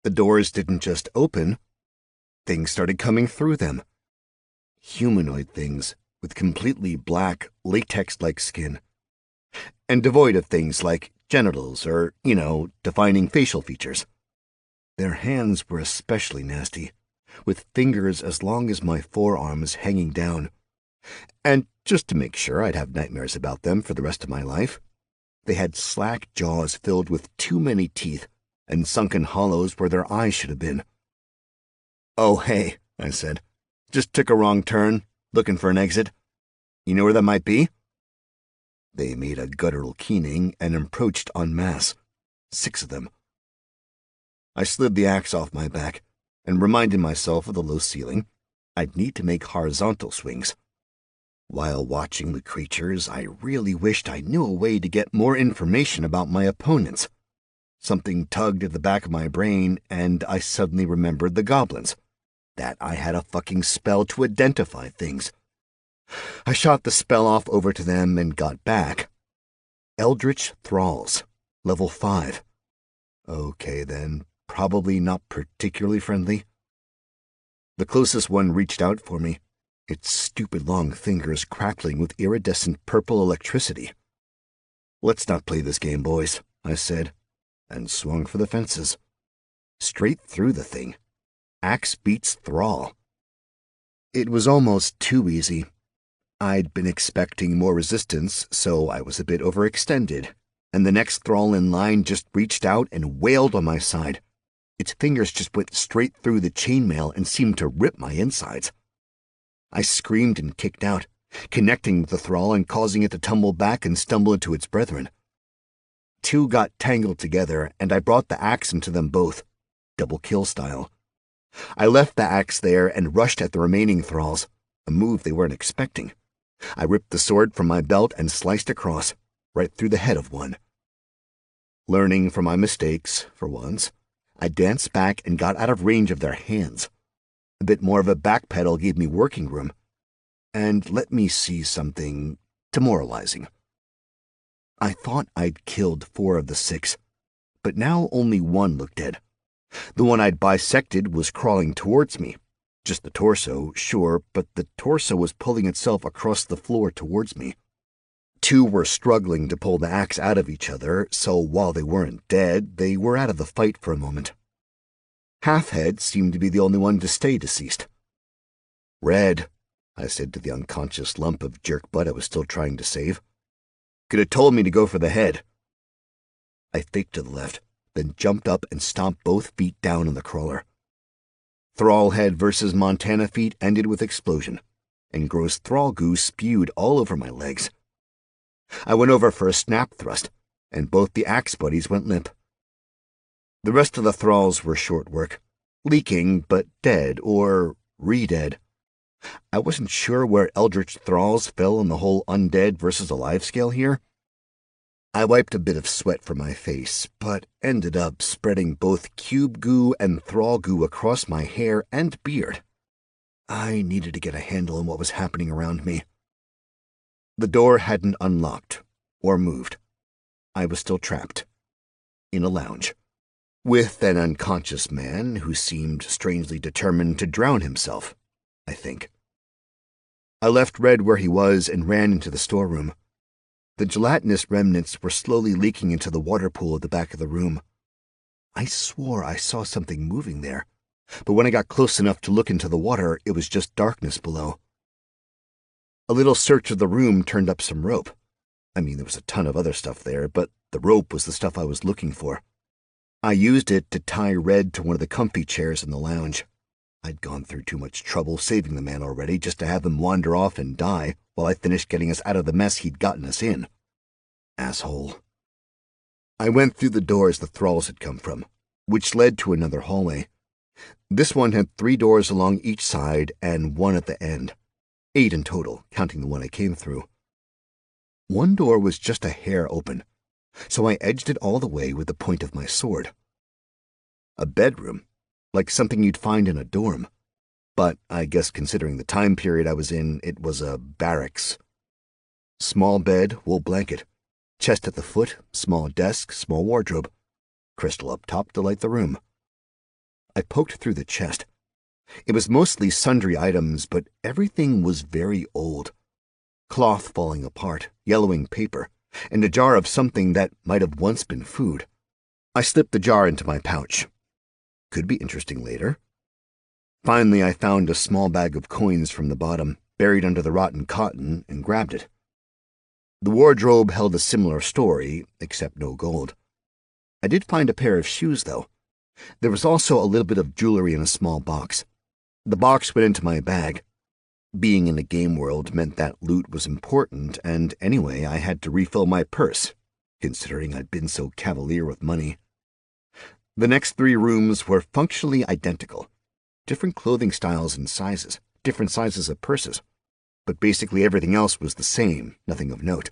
the doors didn't just open. Things started coming through them. Humanoid things with completely black, latex-like skin. And devoid of things like genitals or, defining facial features. Their hands were especially nasty, with fingers as long as my forearms hanging down. And just to make sure I'd have nightmares about them for the rest of my life, they had slack jaws filled with too many teeth and sunken hollows where their eyes should have been. "Oh, hey," I said. "Just took a wrong turn, looking for an exit. You know where that might be?" They made a guttural keening and approached en masse, 6 of them. I slid the axe off my back and reminded myself of the low ceiling. I'd need to make horizontal swings. While watching the creatures, I really wished I knew a way to get more information about my opponents. Something tugged at the back of my brain, and I suddenly remembered the goblins. That I had a fucking spell to identify things. I shot the spell off over to them and got back. Eldritch Thralls, level 5. Okay then, probably not particularly friendly. The closest one reached out for me, its stupid long fingers crackling with iridescent purple electricity. "Let's not play this game, boys," I said, and swung for the fences. Straight through the thing. Axe beats Thrall. It was almost too easy. I'd been expecting more resistance, so I was a bit overextended, and the next Thrall in line just reached out and wailed on my side. Its fingers just went straight through the chainmail and seemed to rip my insides. I screamed and kicked out, connecting with the Thrall and causing it to tumble back and stumble into its brethren. 2 got tangled together, and I brought the axe into them both, double kill style. I left the axe there and rushed at the remaining Thralls, a move they weren't expecting. I ripped the sword from my belt and sliced across, right through the head of one. Learning from my mistakes, for once, I danced back and got out of range of their hands. A bit more of a backpedal gave me working room, and let me see something demoralizing. I thought I'd killed 4 of the 6, but now only 1 looked dead. The one I'd bisected was crawling towards me. Just the torso, sure, but the torso was pulling itself across the floor towards me. 2 were struggling to pull the axe out of each other, so while they weren't dead, they were out of the fight for a moment. Halfhead seemed to be the only one to stay deceased. "Red," I said to the unconscious lump of jerk butt I was still trying to save. "Could have told me to go for the head." I faked to the left, then jumped up and stomped both feet down on the crawler. Thrall head versus Montana feet ended with explosion, and gross thrall goo spewed all over my legs. I went over for a snap thrust, and both the axe buddies went limp. The rest of the thralls were short work, leaking but dead or re-dead. I wasn't sure where eldritch thralls fell on the whole undead versus alive scale here. I wiped a bit of sweat from my face, but ended up spreading both cube goo and thrall goo across my hair and beard. I needed to get a handle on what was happening around me. The door hadn't unlocked or moved. I was still trapped in a lounge with an unconscious man who seemed strangely determined to drown himself, I think. I left Red where he was and ran into the storeroom. The gelatinous remnants were slowly leaking into the water pool at the back of the room. I swore I saw something moving there, but when I got close enough to look into the water, it was just darkness below. A little search of the room turned up some rope. I mean, there was a ton of other stuff there, but the rope was the stuff I was looking for. I used it to tie Red to one of the comfy chairs in the lounge. I'd gone through too much trouble saving the man already just to have him wander off and die while I finished getting us out of the mess he'd gotten us in. Asshole. I went through the doors the thralls had come from, which led to another hallway. This one had 3 doors along each side and 1 at the end. 8 in total, counting the one I came through. One door was just a hair open, so I edged it all the way with the point of my sword. A bedroom, like something you'd find in a dorm, but I guess considering the time period I was in, it was a barracks. Small bed, wool blanket, chest at the foot, small desk, small wardrobe, crystal up top to light the room. I poked through the chest. It was mostly sundry items, but everything was very old. Cloth falling apart, yellowing paper, and a jar of something that might have once been food. I slipped the jar into my pouch. Could be interesting later. Finally, I found a small bag of coins from the bottom, buried under the rotten cotton, and grabbed it. The wardrobe held a similar story, except no gold. I did find a pair of shoes, though. There was also a little bit of jewelry in a small box. The box went into my bag. Being in a game world meant that loot was important, and anyway, I had to refill my purse, considering I'd been so cavalier with money. The next 3 rooms were functionally identical. Different clothing styles and sizes, different sizes of purses, but basically everything else was the same, nothing of note.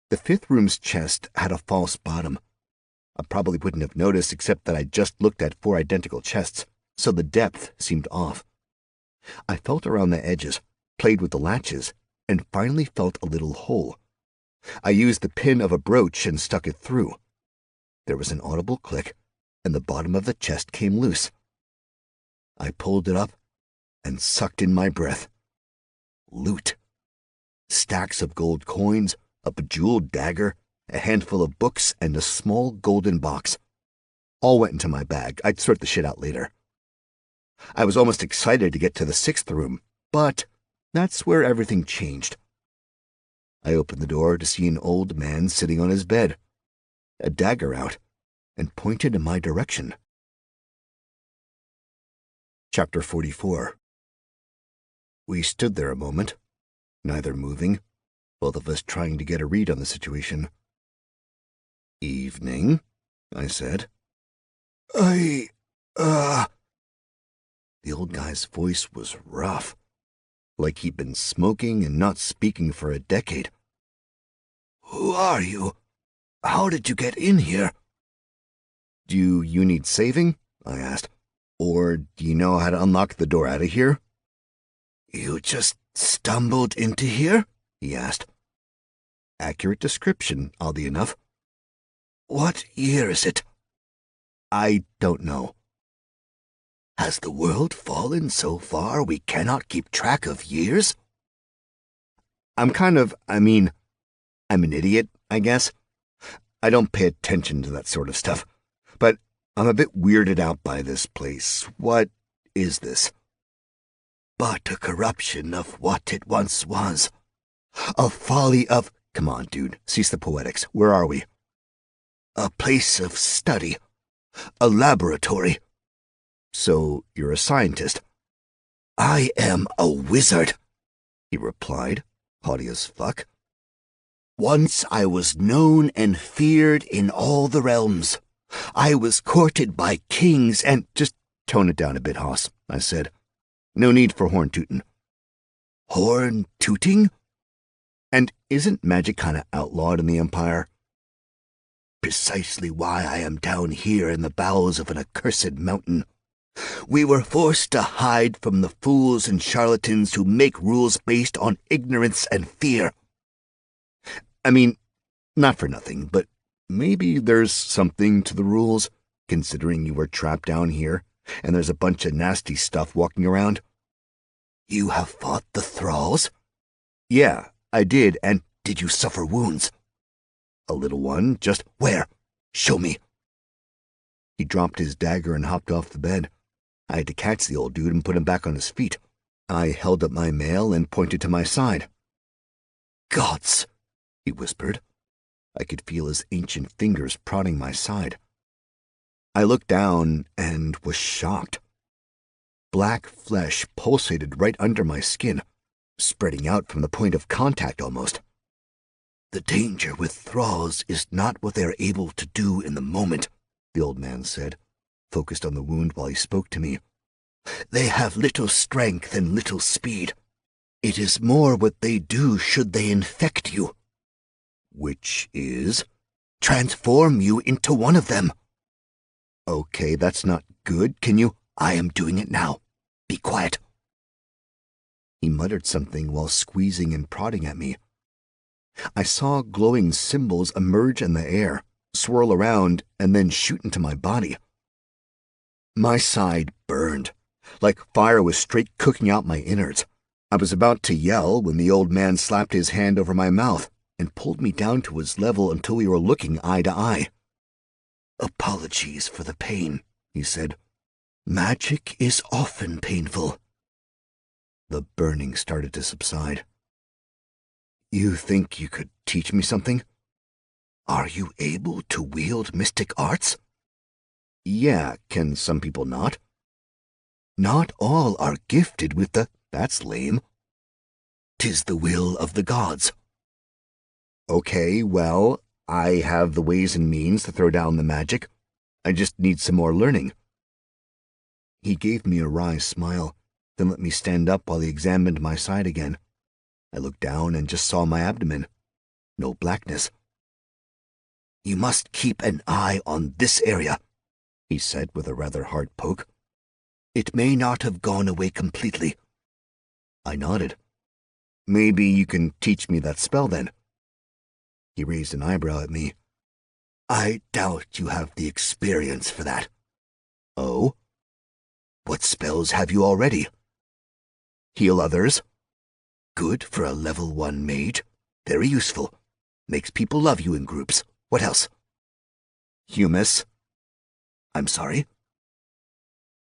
The 5th room's chest had a false bottom. I probably wouldn't have noticed except that I'd just looked at 4 identical chests, so the depth seemed off. I felt around the edges, played with the latches, and finally felt a little hole. I used the pin of a brooch and stuck it through. There was an audible click, and the bottom of the chest came loose. I pulled it up and sucked in my breath. Loot. Stacks of gold coins, a bejeweled dagger, a handful of books, and a small golden box. All went into my bag. I'd sort the shit out later. I was almost excited to get to the 6th room, but that's where everything changed. I opened the door to see an old man sitting on his bed, a dagger out, and pointed in my direction. Chapter 44. We stood there a moment, neither moving, both of us trying to get a read on the situation. "Evening," I said. The old guy's voice was rough, like he'd been smoking and not speaking for a decade. "Who are you? How did you get in here?" "Do you need saving?" I asked. "Or do you know how to unlock the door out of here?" "You just stumbled into here?" he asked. Accurate description, oddly enough. "What year is it?" "I don't know." "Has the world fallen so far we cannot keep track of years?" I'm an idiot, I guess. I don't pay attention to that sort of stuff, but I'm a bit weirded out by this place. What is this? "But a corruption of what it once was. A folly of—" Come on, dude, cease the poetics. Where are we? "A place of study. A laboratory." "So you're a scientist?" "I am a wizard," he replied, haughty as fuck. "Once I was known and feared in all the realms. I was courted by kings and—" "Just tone it down a bit, Hoss," I said. "No need for horn tootin'." "Horn tooting?" "And isn't magic kinda outlawed in the Empire? precisely why I am down here in the bowels of an accursed mountain. We were forced to hide from the fools and charlatans who make rules based on ignorance and fear. I mean, not for nothing, but maybe there's something to the rules, considering you were trapped down here, and there's a bunch of nasty stuff walking around. You have fought the thralls? Yeah, I did, and did you suffer wounds? a little one, just Where? Show me. He dropped his dagger and hopped off the bed. I had to catch the old dude and put him back on his feet. I held up my mail and pointed to my side. Gods, he whispered. I could feel his ancient fingers prodding my side. I looked down and was shocked. Black flesh pulsated right under my skin, spreading out from the point of contact almost. The danger with thralls is not what they are able to do in the moment, the old man said, focused on the wound while he spoke to me. They have little strength and little speed. It is more what they do should they infect you. Which is? Transform you into one of them. Okay, that's not good. Can you? I am doing it now. Be quiet. He muttered something while squeezing and prodding at me. I saw glowing symbols emerge in the air, swirl around, and then shoot into my body. My side burned, like fire was straight cooking out my innards. I was about to yell when the old man slapped his hand over my mouth and pulled me down to his level until we were looking eye to eye. Apologies for the pain, he said. Magic is often painful. The burning started to subside. You think you could teach me something? Are you able to wield mystic arts? Yeah, can some people not? Not all are gifted with the... That's lame. 'Tis the will of the gods. Okay, well, I have the ways and means to throw down the magic. I just need some more learning. He gave me a wry smile, then let me stand up while he examined my side again. I looked down and just saw my abdomen. No blackness. You must keep an eye on this area, he said with a rather hard poke. It may not have gone away completely. I nodded. Maybe you can teach me that spell then. He raised an eyebrow at me. I doubt you have the experience for that. Oh? What spells have you already? Heal others. Good for a level 1 mage. Very useful. Makes people love you in groups. What else? Humus. I'm sorry?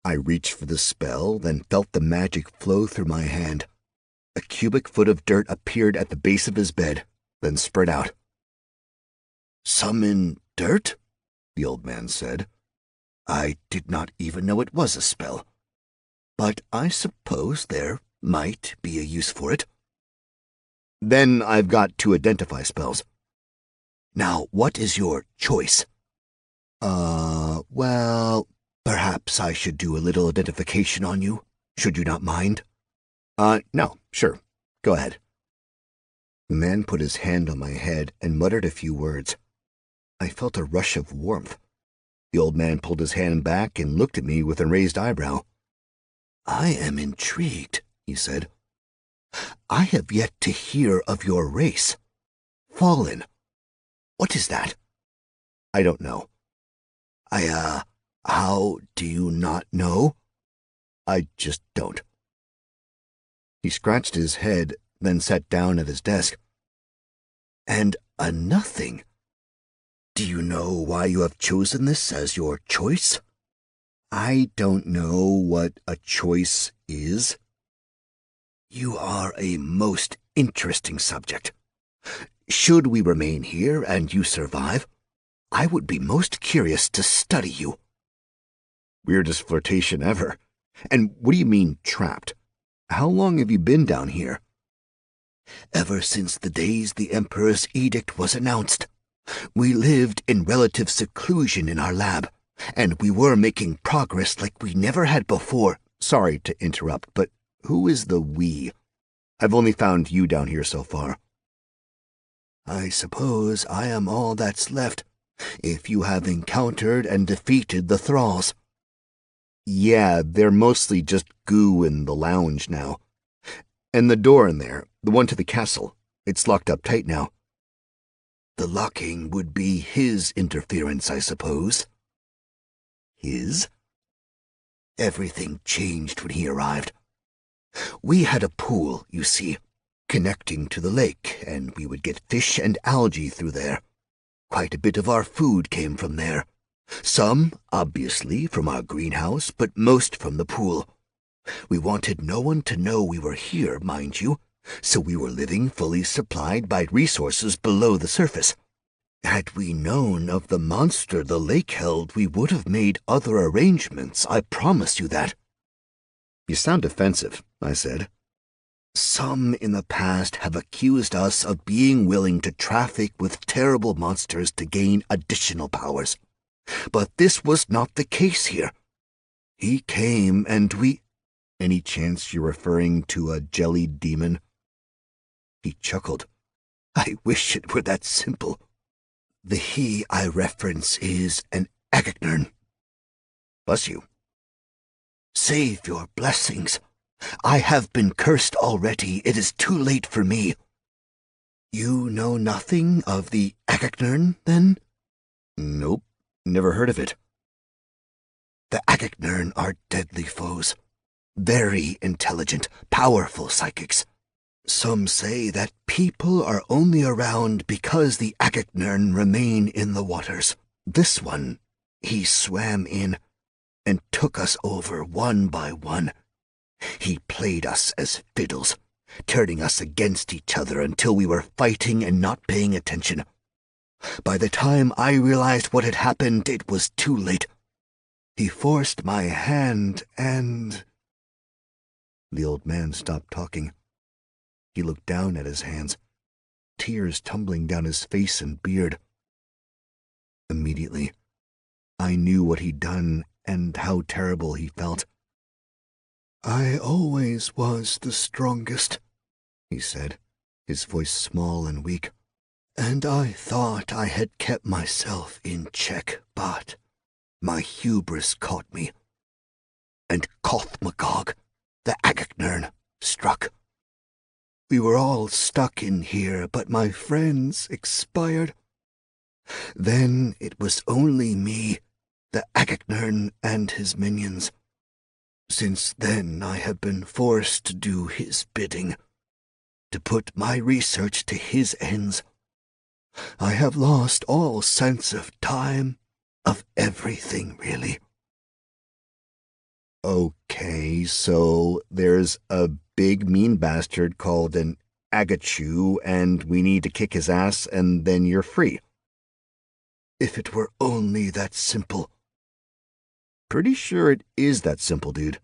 I reached for the spell, then felt the magic flow through my hand. A cubic foot of dirt appeared at the base of his bed, then spread out. Summon dirt? The old man said. I did not even know it was a spell. But I suppose there might be a use for it. Then I've got to identify spells. Now, what is your choice? Well, perhaps I should do a little identification on you. Should you not mind? No, sure. Go ahead. The man put his hand on my head and muttered a few words. I felt a rush of warmth. The old man pulled his hand back and looked at me with a raised eyebrow. I am intrigued, he said. I have yet to hear of your race. Fallen. What is that? I don't know. How do you not know? I just don't. He scratched his head, then sat down at his desk. And a nothing. Do you know why you have chosen this as your choice? I don't know what a choice is. You are a most interesting subject. Should we remain here and you survive, I would be most curious to study you. Weirdest flirtation ever. And what do you mean, trapped? How long have you been down here? Ever since the days the Emperor's edict was announced. We lived in relative seclusion in our lab, and we were making progress like we never had before. Sorry to interrupt, but who is the we? I've only found you down here so far. I suppose I am all that's left. If you have encountered and defeated the thralls. Yeah, they're mostly just goo in the lounge now. And the door in there, the one to the castle, it's locked up tight now. The locking would be his interference, I suppose. His? Everything changed when he arrived. We had a pool, you see, connecting to the lake, and we would get fish and algae through there. Quite a bit of our food came from there. Some, obviously, from our greenhouse, but most from the pool. We wanted no one to know we were here, mind you, so we were living fully supplied by resources below the surface. Had we known of the monster the lake held, we would have made other arrangements, I promise you that. You sound defensive, I said. Some in the past have accused us of being willing to traffic with terrible monsters to gain additional powers. But this was not the case here. He came and we... Any chance you're referring to a jellied demon? He chuckled. I wish it were that simple. The he I reference is an Agacnern. Bless you. Save your blessings. I have been cursed already. It is too late for me. You know nothing of the Agacnern, then? Nope, never heard of it. The Agacnern are deadly foes. Very intelligent, powerful psychics. Some say that people are only around because the Agacnern remain in the waters. This one, he swam in and took us over one by one. He played us as fiddles, turning us against each other until we were fighting and not paying attention. By the time I realized what had happened, it was too late. He forced my hand and... The old man stopped talking. He looked down at his hands, tears tumbling down his face and beard. Immediately, I knew what he'd done and how terrible he felt. I always was the strongest, he said, his voice small and weak, and I thought I had kept myself in check, but my hubris caught me, and Koth-Magog, the Agacnern, struck. We were all stuck in here, but my friends expired. Then it was only me, the Agacnern, and his minions. Since then I have been forced to do his bidding, to put my research to his ends. I have lost all sense of time, of everything, really. Okay, so there's a big mean bastard called an Agachu, and we need to kick his ass, and then you're free. If it were only that simple. Pretty sure it is that simple, dude.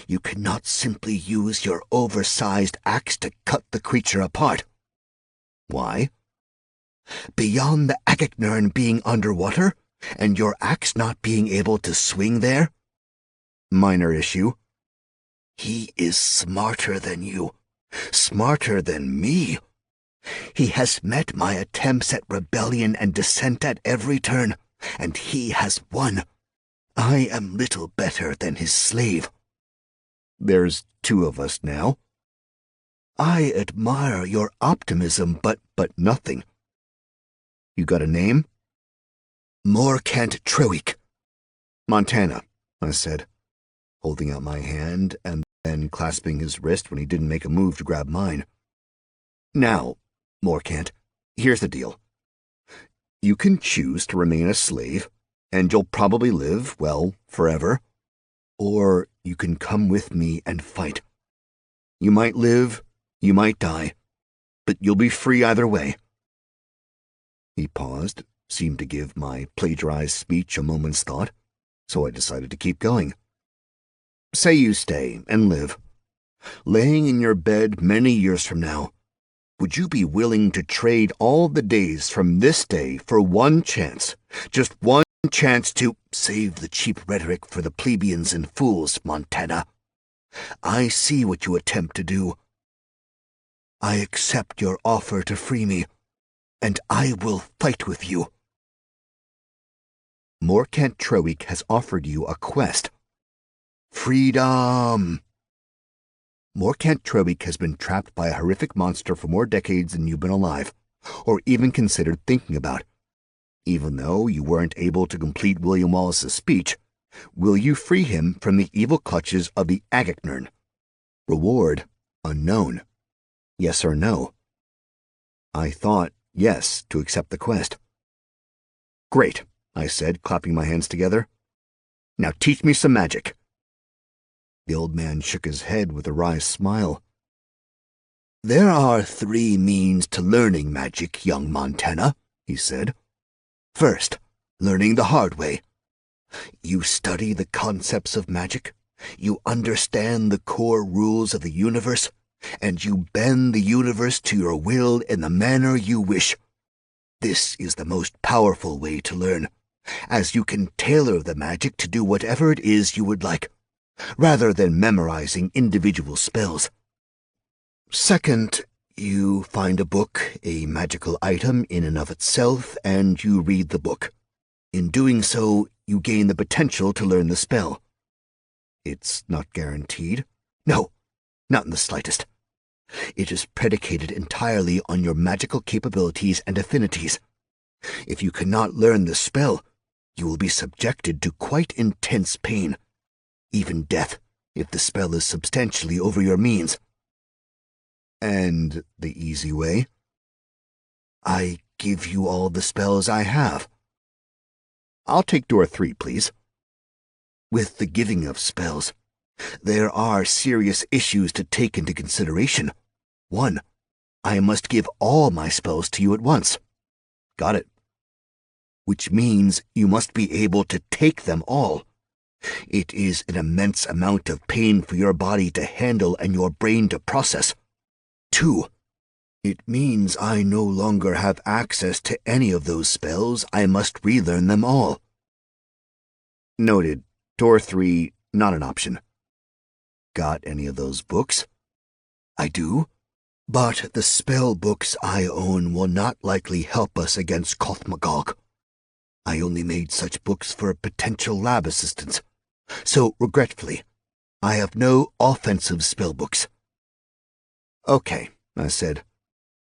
You cannot simply use your oversized axe to cut the creature apart. Why? Beyond the Agacnern being underwater, and your axe not being able to swing there? Minor issue. He is smarter than you, smarter than me. He has met my attempts at rebellion and dissent at every turn, and he has won. I am little better than his slave. There's two of us now. I admire your optimism, but nothing. You got a name? Morkant Trewick. Montana, I said, holding out my hand and then clasping his wrist when he didn't make a move to grab mine. Now, Morkant, here's the deal. You can choose to remain a slave, and you'll probably live, well, forever. Or you can come with me and fight. You might live, you might die, but you'll be free either way. He paused, seemed to give my plagiarized speech a moment's thought, so I decided to keep going. Say you stay and live. Laying in your bed many years from now, would you be willing to trade all the days from this day for one chance, just one chance to save the cheap rhetoric for the plebeians and fools, Montana? I see what you attempt to do. I accept your offer to free me, and I will fight with you. Morkant Trowick has offered you a quest. Freedom! Morkant Trowick has been trapped by a horrific monster for more decades than you've been alive, or even considered thinking about. Even though you weren't able to complete William Wallace's speech, will you free him from the evil clutches of the Agacnern? Reward unknown. Yes or no? I thought yes to accept the quest. Great, I said, clapping my hands together. Now teach me some magic. The old man shook his head with a wry smile. There are 3 means to learning magic, young Montana, he said. First, learning the hard way. You study the concepts of magic, you understand the core rules of the universe, and you bend the universe to your will in the manner you wish. This is the most powerful way to learn, as you can tailor the magic to do whatever it is you would like, rather than memorizing individual spells. Second, you find a book, a magical item in and of itself, and you read the book. In doing so, you gain the potential to learn the spell. It's not guaranteed. No, not in the slightest. It is predicated entirely on your magical capabilities and affinities. If you cannot learn the spell, you will be subjected to quite intense pain, even death, if the spell is substantially over your means. And the easy way? I give you all the spells I have. I'll take door 3, please. With the giving of spells, there are serious issues to take into consideration. 1, I must give all my spells to you at once. Got it. Which means you must be able to take them all. It is an immense amount of pain for your body to handle and your brain to process. 2, it means I no longer have access to any of those spells. I must relearn them all. Noted. Door 3, not an option. Got any of those books? I do, but the spell books I own will not likely help us against Kothmagog. I only made such books for potential lab assistance, so regretfully, I have no offensive spell books. Okay, I said.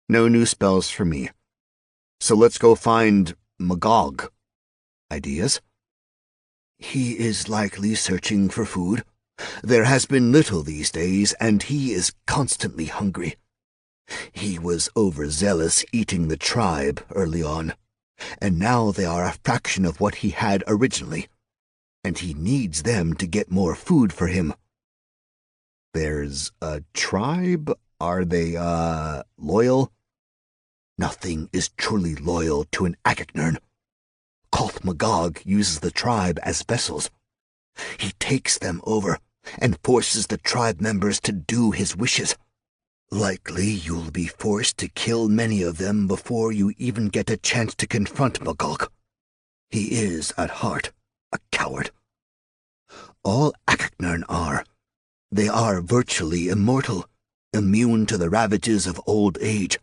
No new spells for me. So let's go find Magog. Ideas? He is likely searching for food. There has been little these days, and he is constantly hungry. He was overzealous eating the tribe early on, and now they are a fraction of what he had originally, and he needs them to get more food for him. There's a tribe? Are they, loyal? Nothing is truly loyal to an Agacnern. Kothmagog uses the tribe as vessels. He takes them over and forces the tribe members to do his wishes. Likely you'll be forced to kill many of them before you even get a chance to confront Magog. He is, at heart, a coward. All Agacnern are. They are virtually immortal, immune to the ravages of old age,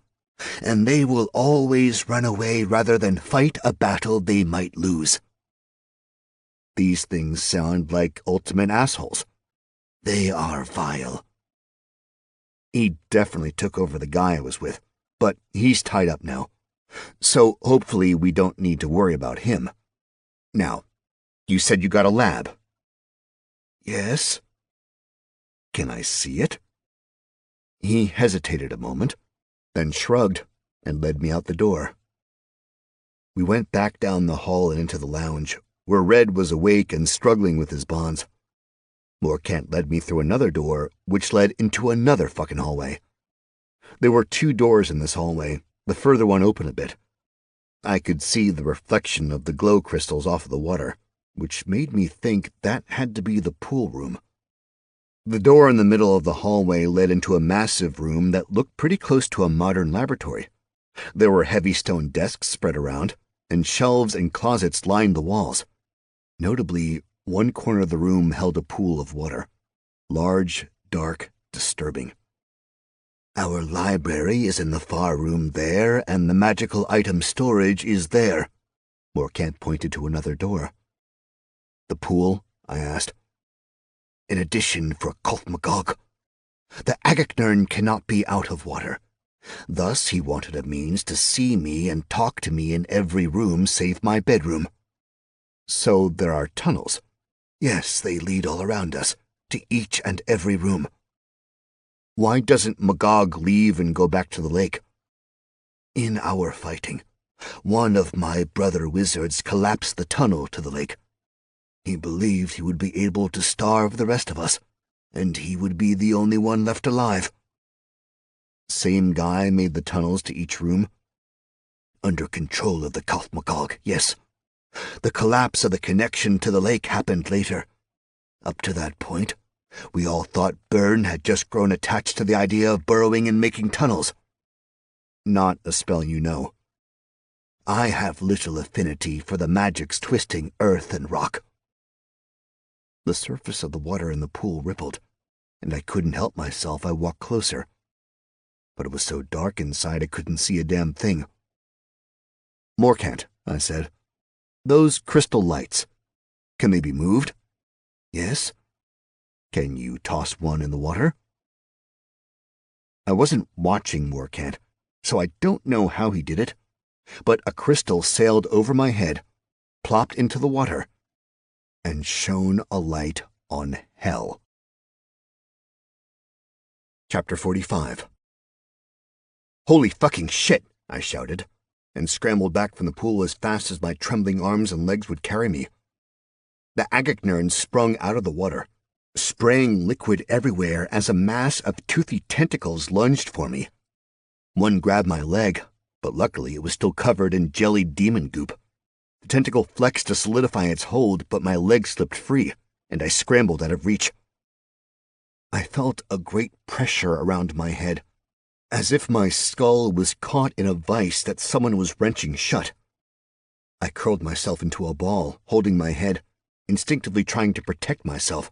and they will always run away rather than fight a battle they might lose. These things sound like ultimate assholes. They are vile. He definitely took over the guy I was with, but he's tied up now, so hopefully we don't need to worry about him. Now, you said you got a lab. Yes. Can I see it? He hesitated a moment, then shrugged and led me out the door. We went back down the hall and into the lounge, where Red was awake and struggling with his bonds. Morkant led me through another door, which led into another fucking hallway. There were 2 doors in this hallway, the further one open a bit. I could see the reflection of the glow crystals off of the water, which made me think that had to be the pool room. The door in the middle of the hallway led into a massive room that looked pretty close to a modern laboratory. There were heavy stone desks spread around, and shelves and closets lined the walls. Notably, one corner of the room held a pool of water. Large, dark, disturbing. Our library is in the far room there, and the magical item storage is there. Morkant pointed to another door. The pool? I asked. In addition for Kolthmagog, the Agaknern cannot be out of water. Thus he wanted a means to see me and talk to me in every room save my bedroom. So there are tunnels? Yes, they lead all around us, to each and every room. Why doesn't Magog leave and go back to the lake? In our fighting, one of my brother wizards collapsed the tunnel to the lake. He believed he would be able to starve the rest of us, and he would be the only one left alive. Same guy made the tunnels to each room? Under control of the Kolthmagog, yes. The collapse of the connection to the lake happened later. Up to that point, we all thought Byrne had just grown attached to the idea of burrowing and making tunnels. Not a spell you know. I have little affinity for the magics twisting earth and rock. The surface of the water in the pool rippled, and I couldn't help myself. I walked closer. But it was so dark inside I couldn't see a damn thing. Morcant, I said. Those crystal lights, can they be moved? Yes. Can you toss one in the water? I wasn't watching Morcant, so I don't know how he did it, but a crystal sailed over my head, plopped into the water, and shone a light on hell. Chapter 45. Holy fucking shit, I shouted, and scrambled back from the pool as fast as my trembling arms and legs would carry me. The Agaknern sprung out of the water, spraying liquid everywhere as a mass of toothy tentacles lunged for me. One grabbed my leg, but luckily it was still covered in jellied demon goop. The tentacle flexed to solidify its hold, but my leg slipped free, and I scrambled out of reach. I felt a great pressure around my head, as if my skull was caught in a vice that someone was wrenching shut. I curled myself into a ball, holding my head, instinctively trying to protect myself.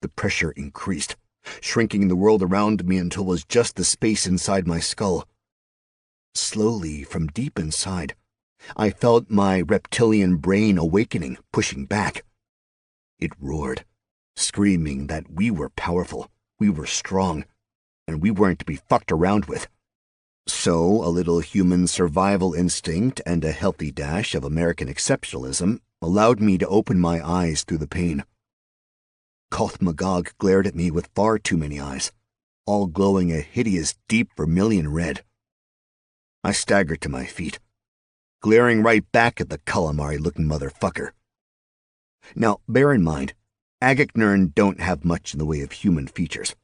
The pressure increased, shrinking the world around me until it was just the space inside my skull. Slowly, from deep inside, I felt my reptilian brain awakening, pushing back. It roared, screaming that we were powerful, we were strong, and we weren't to be fucked around with. So a little human survival instinct and a healthy dash of American exceptionalism allowed me to open my eyes through the pain. Kolthmagog glared at me with far too many eyes, all glowing a hideous deep vermilion red. I staggered to my feet, glaring right back at the calamari-looking motherfucker. Now, bear in mind, Agaknern don't have much in the way of human features.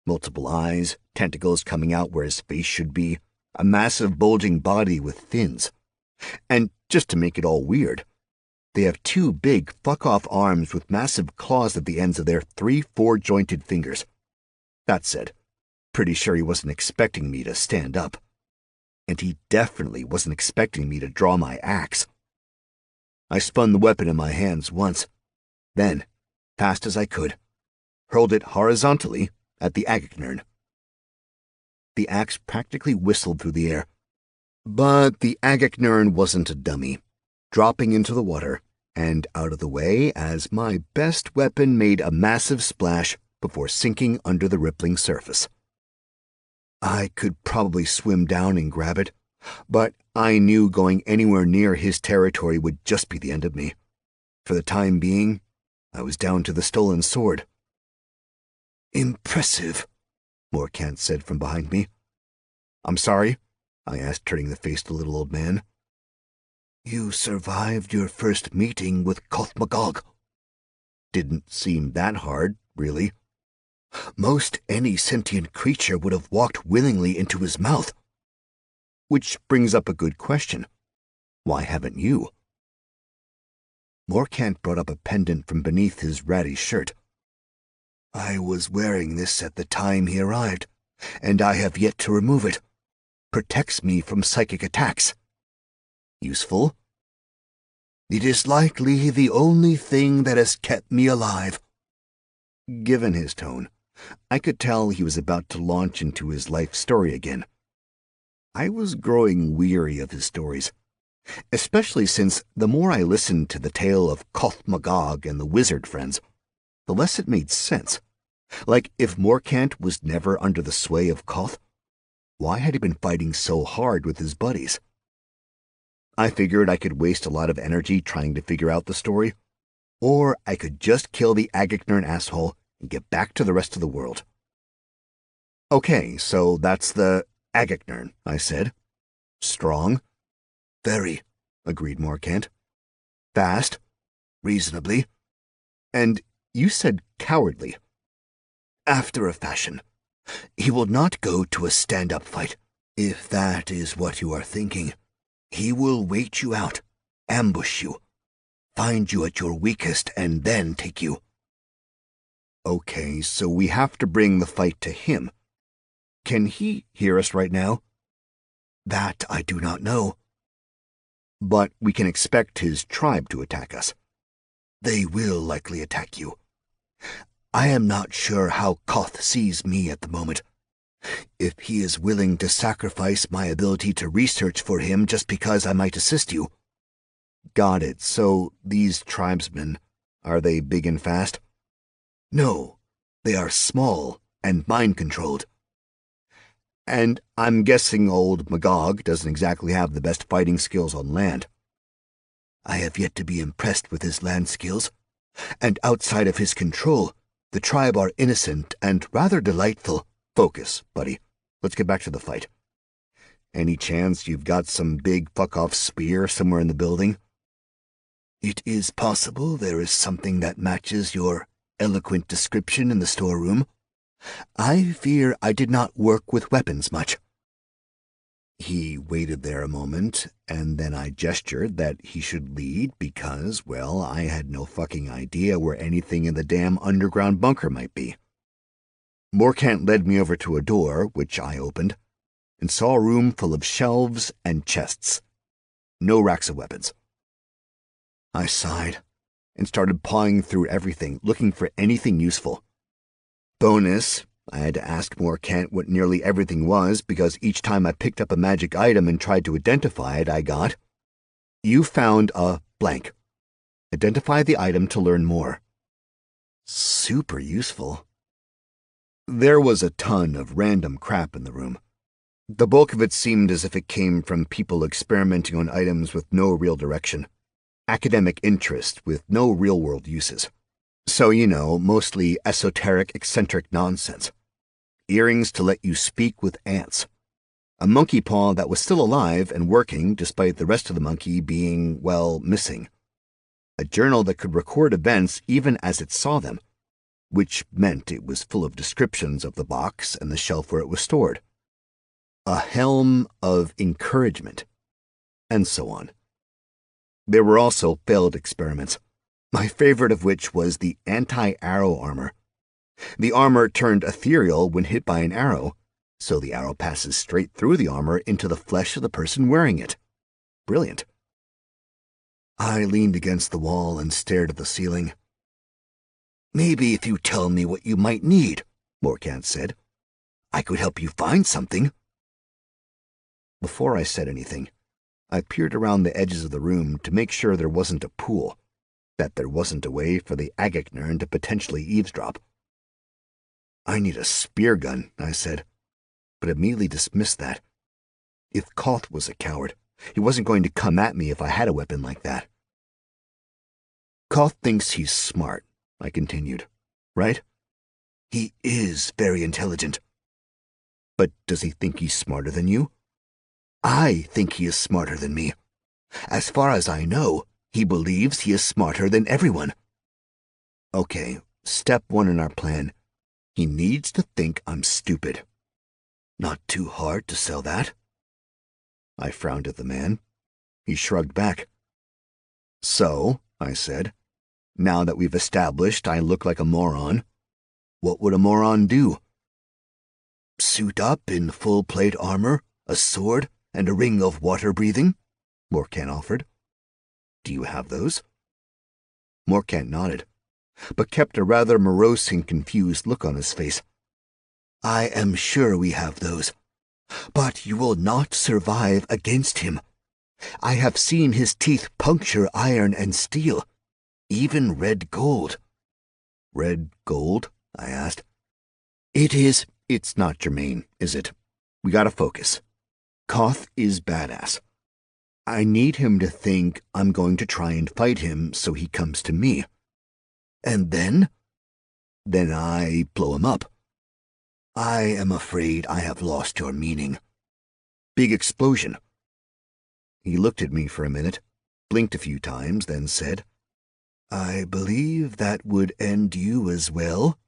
Multiple eyes, tentacles coming out where his face should be, a massive bulging body with fins. And just to make it all weird, they have two big fuck-off arms with massive claws at the ends of their 3 4-jointed fingers. That said, pretty sure he wasn't expecting me to stand up. And he definitely wasn't expecting me to draw my axe. I spun the weapon in my hands once, then, fast as I could, hurled it horizontally at the Agaknern. The axe practically whistled through the air, but the Agaknern wasn't a dummy, dropping into the water and out of the way as my best weapon made a massive splash before sinking under the rippling surface. I could probably swim down and grab it, but I knew going anywhere near his territory would just be the end of me. For the time being, I was down to the stolen sword. Impressive, Morcant said from behind me. I'm sorry? I asked, turning to face the little old man. You survived your first meeting with Kolthmagog. Didn't seem that hard, really. Most any sentient creature would have walked willingly into his mouth. Which brings up a good question. Why haven't you? Morcant brought up a pendant from beneath his ratty shirt. I was wearing this at the time he arrived, and I have yet to remove it. Protects me from psychic attacks. Useful? It is likely the only thing that has kept me alive. Given his tone, I could tell he was about to launch into his life story again. I was growing weary of his stories, especially since the more I listened to the tale of Koth Magog and the wizard friends, the less it made sense. Like, if Morkant was never under the sway of Koth, why had he been fighting so hard with his buddies? I figured I could waste a lot of energy trying to figure out the story, or I could just kill the Agagnorn asshole and get back to the rest of the world. Okay, so that's the Agagnorn, I said. Strong? Very, agreed Morkant. fast, reasonably, And you said cowardly. after a fashion. He will not go to a stand-up fight, if that is what you are thinking. He will wait you out, ambush you, find you at your weakest, and then take you. Okay, so we have to bring the fight to him. Can he hear us right now? That I do not know. But we can expect his tribe to attack us. They will likely attack you. I am not sure how Koth sees me at the moment. If he is willing to sacrifice my ability to research for him just because I might assist you. Got it. So these tribesmen, are they big and fast? No, they are small and mind-controlled. And I'm guessing old Magog doesn't exactly have the best fighting skills on land. I have yet to be impressed with his land skills, and outside of his control, the tribe are innocent and rather delightful. Focus, buddy. Let's get back to the fight. Any chance you've got some big fuck-off spear somewhere in the building? It is possible there is something that matches your eloquent description in the storeroom. I fear I did not work with weapons much. He waited there a moment, and then I gestured that he should lead because, well, I had no fucking idea where anything in the damn underground bunker might be. Morkant led me over to a door, which I opened, and saw a room full of shelves and chests. No racks of weapons. I sighed and started pawing through everything, looking for anything useful. Bonus, I had to ask Morkant what nearly everything was because each time I picked up a magic item and tried to identify it, I got, "You found a blank. Identify the item to learn more." Super useful. There was a ton of random crap in the room. The bulk of it seemed as if it came from people experimenting on items with no real direction. Academic interest with no real-world uses. So, mostly esoteric, eccentric nonsense. Earrings to let you speak with ants. A monkey paw that was still alive and working despite the rest of the monkey being, well, missing. A journal that could record events even as it saw them, which meant it was full of descriptions of the box and the shelf where it was stored. A helm of encouragement, and so on. There were also failed experiments, my favorite of which was the anti-arrow armor. The armor turned ethereal when hit by an arrow, so the arrow passes straight through the armor into the flesh of the person wearing it. Brilliant. I leaned against the wall and stared at the ceiling. "Maybe if you tell me what you might need," Morkant said, "I could help you find something." Before I said anything, I peered around the edges of the room to make sure there wasn't a pool, that there wasn't a way for the Agagnorn to potentially eavesdrop. "I need a spear gun," I said, but immediately dismissed that. If Koth was a coward, he wasn't going to come at me if I had a weapon like that. "Koth thinks he's smart," I continued, "right?" "He is very intelligent." "But does he think he's smarter than you?" "I think he is smarter than me. As far as I know, he believes he is smarter than everyone." "Okay, step one in our plan. He needs to think I'm stupid." "Not too hard to sell that." I frowned at the man. He shrugged back. "So," I said, "now that we've established I look like a moron, what would a moron do?" "Suit up in full plate armor, a sword, and a ring of water breathing," Morkant offered. "Do you have those?" Morkant nodded, but kept a rather morose and confused look on his face. "I am sure we have those. But you will not survive against him. I have seen his teeth puncture iron and steel, even red gold." "Red gold?" I asked. "It is." "It's not germane, is it? We gotta focus. Koth is badass. I need him to think I'm going to try and fight him so he comes to me. "And then?" Then I blow him up." "I am afraid I have lost your meaning." "Big explosion." He looked at me for a minute, blinked a few times, then said, "I believe that would end you as well."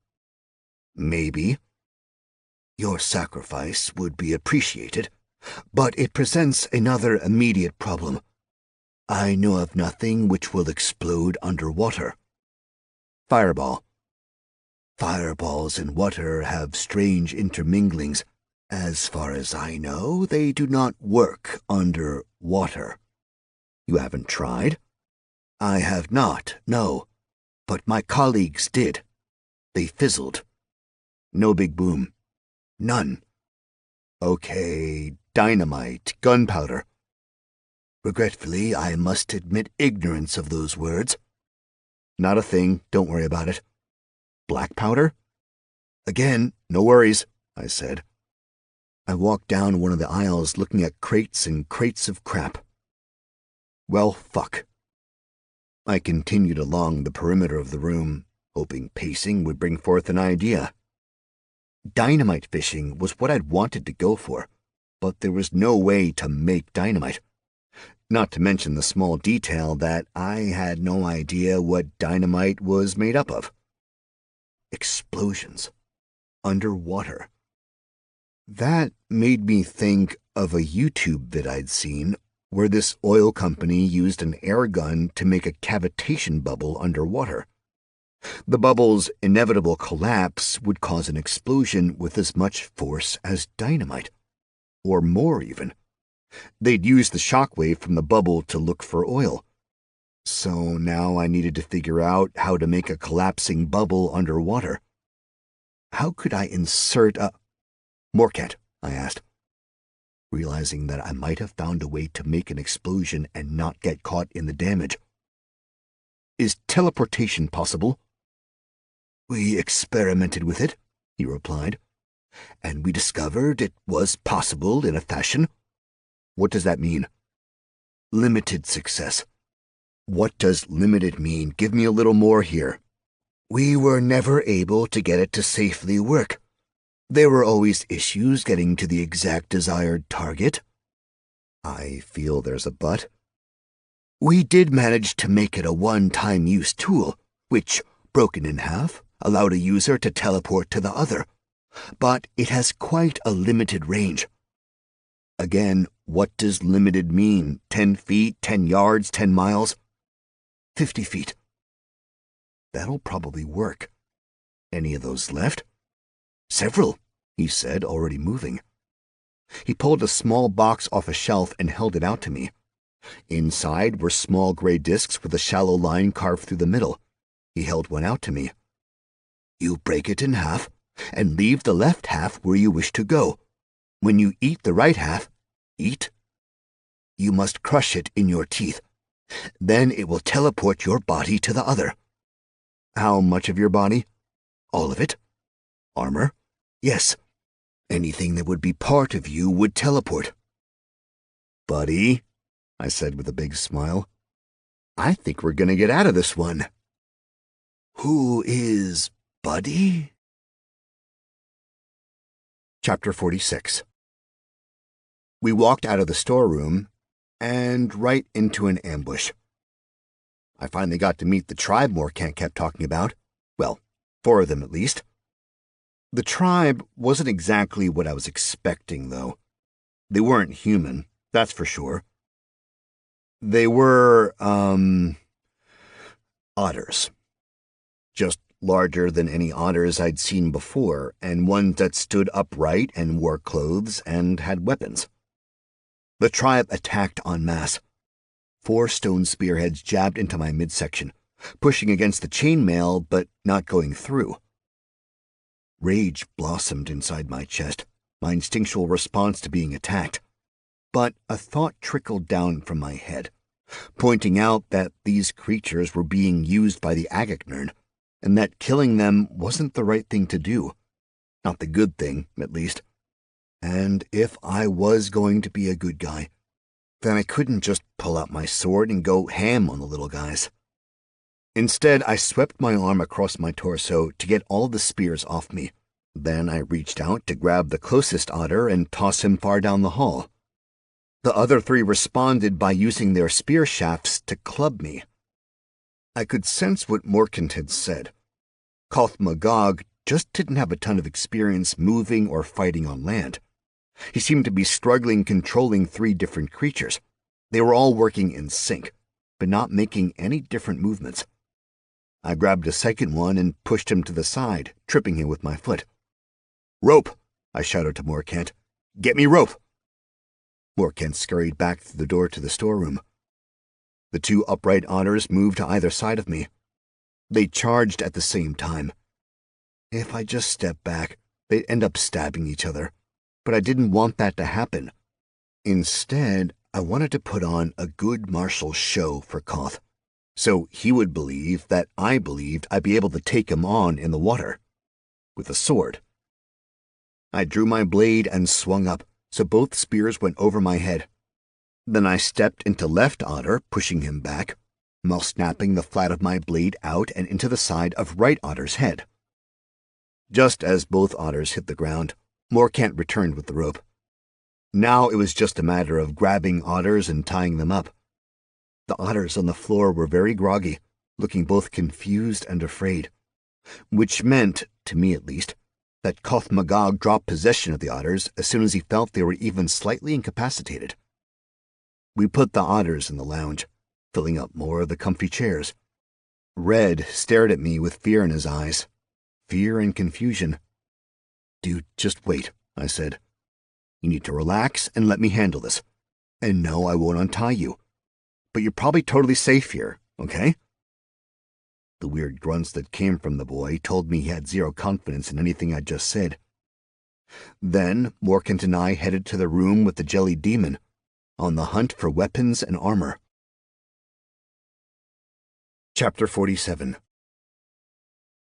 "Maybe." "Your sacrifice would be appreciated, but it presents another immediate problem. I know of nothing which will explode underwater." "Fireball." "Fireballs and water have strange interminglings. As far as I know, they do not work under water." "You haven't tried?" "I have not, no. But my colleagues did. They fizzled." "No big boom." "None." "Okay, dynamite, gunpowder." "Regretfully, I must admit ignorance of those words." "Not a thing, don't worry about it." "Black powder?" "Again, "No worries," I said. I walked down one of the aisles looking at crates and crates of crap. Well, fuck. I continued along the perimeter of the room, hoping pacing would bring forth an idea. Dynamite fishing was what I'd wanted to go for, but there was no way to make dynamite. Not to mention the small detail that I had no idea what dynamite was made up of. Explosions. Underwater. That made me think of a YouTube vid I'd seen where this oil company used an air gun to make a cavitation bubble underwater. The bubble's inevitable collapse would cause an explosion with as much force as dynamite, or more even. They'd use the shockwave from the bubble to look for oil. So now I needed to figure out how to make a collapsing bubble underwater. How could I insert a... "Morcat," I asked, realizing that I might have found a way to make an explosion and not get caught in the damage. "Is teleportation possible?" "We experimented with it," he replied, "and we discovered it was possible in a fashion." "What does that mean?" "Limited success." "What does limited mean? Give me a little more here." "We were never able to get it to safely work. There were always issues getting to the exact desired target." "I feel there's a but." "We did manage to make it a one-time use tool, which, broken in half, allowed a user to teleport to the other. But it has quite a limited range." "Again, what does limited mean? 10 feet, 10 yards, 10 miles? 50 feet. "That'll probably work. Any of those left?" "Several," he said, already moving. He pulled a small box off a shelf and held it out to me. Inside were small gray discs with a shallow line carved through the middle. He held one out to me. "You break it in half and leave the left half where you wish to go. When you eat the right half, you must crush it in your teeth. Then it will teleport your body to the other." "How much of your body?" "All of it." "Armor?" "Yes. Anything that would be part of you would teleport." "Buddy," I said with a big smile, "I think we're gonna get out of this one." "Who is Buddy?" Chapter 46. We walked out of the storeroom and right into an ambush. I finally got to meet the tribe Morcant kept talking about. Well, 4 of them at least. The tribe wasn't exactly what I was expecting, though. They weren't human, that's for sure. They were, otters. Just larger than any otters I'd seen before, and ones that stood upright and wore clothes and had weapons. The tribe attacked en masse. 4 stone spearheads jabbed into my midsection, pushing against the chainmail but not going through. Rage blossomed inside my chest, my instinctual response to being attacked. but a thought trickled down from my head, pointing out that these creatures were being used by the Agaknern, and that killing them wasn't the right thing to do. Not the good thing, at least. And if I was going to be a good guy, then I couldn't just pull out my sword and go ham on the little guys. Instead, I swept my arm across my torso to get all the spears off me. Then I reached out to grab the closest otter and toss him far down the hall. The other three responded by using their spear shafts to club me. I could sense what Morkant had said. Koth Magog just didn't have a ton of experience moving or fighting on land. He seemed to be struggling controlling 3 different creatures. They were all working in sync, but not making any different movements. I grabbed a second one and pushed him to the side, tripping him with my foot. "Rope!" I shouted to Morkant. "Get me rope!" Morkant scurried back through the door to the storeroom. The 2 upright otters moved to either side of me. They charged at the same time. If I just stepped back, they'd end up stabbing each other, but I didn't want that to happen. Instead, I wanted to put on a good martial show for Koth, so he would believe that I believed I'd be able to take him on in the water. With a sword. I drew my blade and swung up, so both spears went over my head. Then I stepped into left otter, pushing him back, while snapping the flat of my blade out and into the side of right otter's head. Just as both otters hit the ground, Morkant returned with the rope. Now it was just a matter of grabbing otters and tying them up. The otters on the floor were very groggy, looking both confused and afraid, which meant, to me at least, that Koth Magog dropped possession of the otters as soon as he felt they were even slightly incapacitated. We put the otters in the lounge, filling up more of the comfy chairs. Red stared at me with fear in his eyes. Fear and confusion. "Dude, just wait," I said. "You need to relax and let me handle this. And no, I won't untie you. But you're probably totally safe here, okay?" The weird grunts that came from the boy told me he had zero confidence in anything I'd just said. Then Morkant and I headed to the room with the jelly demon, on the hunt for weapons and armor. Chapter 47.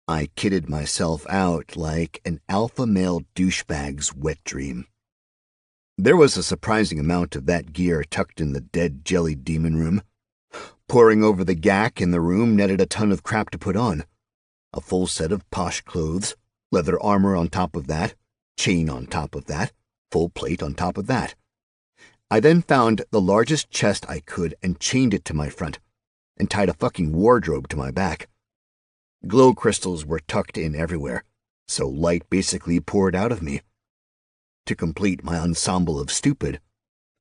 I kitted myself out like an alpha male douchebag's wet dream. There was a surprising amount of that gear tucked in the dead jelly demon room. Pouring over the gack in the room netted a ton of crap to put on. A full set of posh clothes, leather armor on top of that, chain on top of that, full plate on top of that. I then found the largest chest I could and chained it to my front, and tied a fucking wardrobe to my back. Glow crystals were tucked in everywhere, so light basically poured out of me. To complete my ensemble of stupid,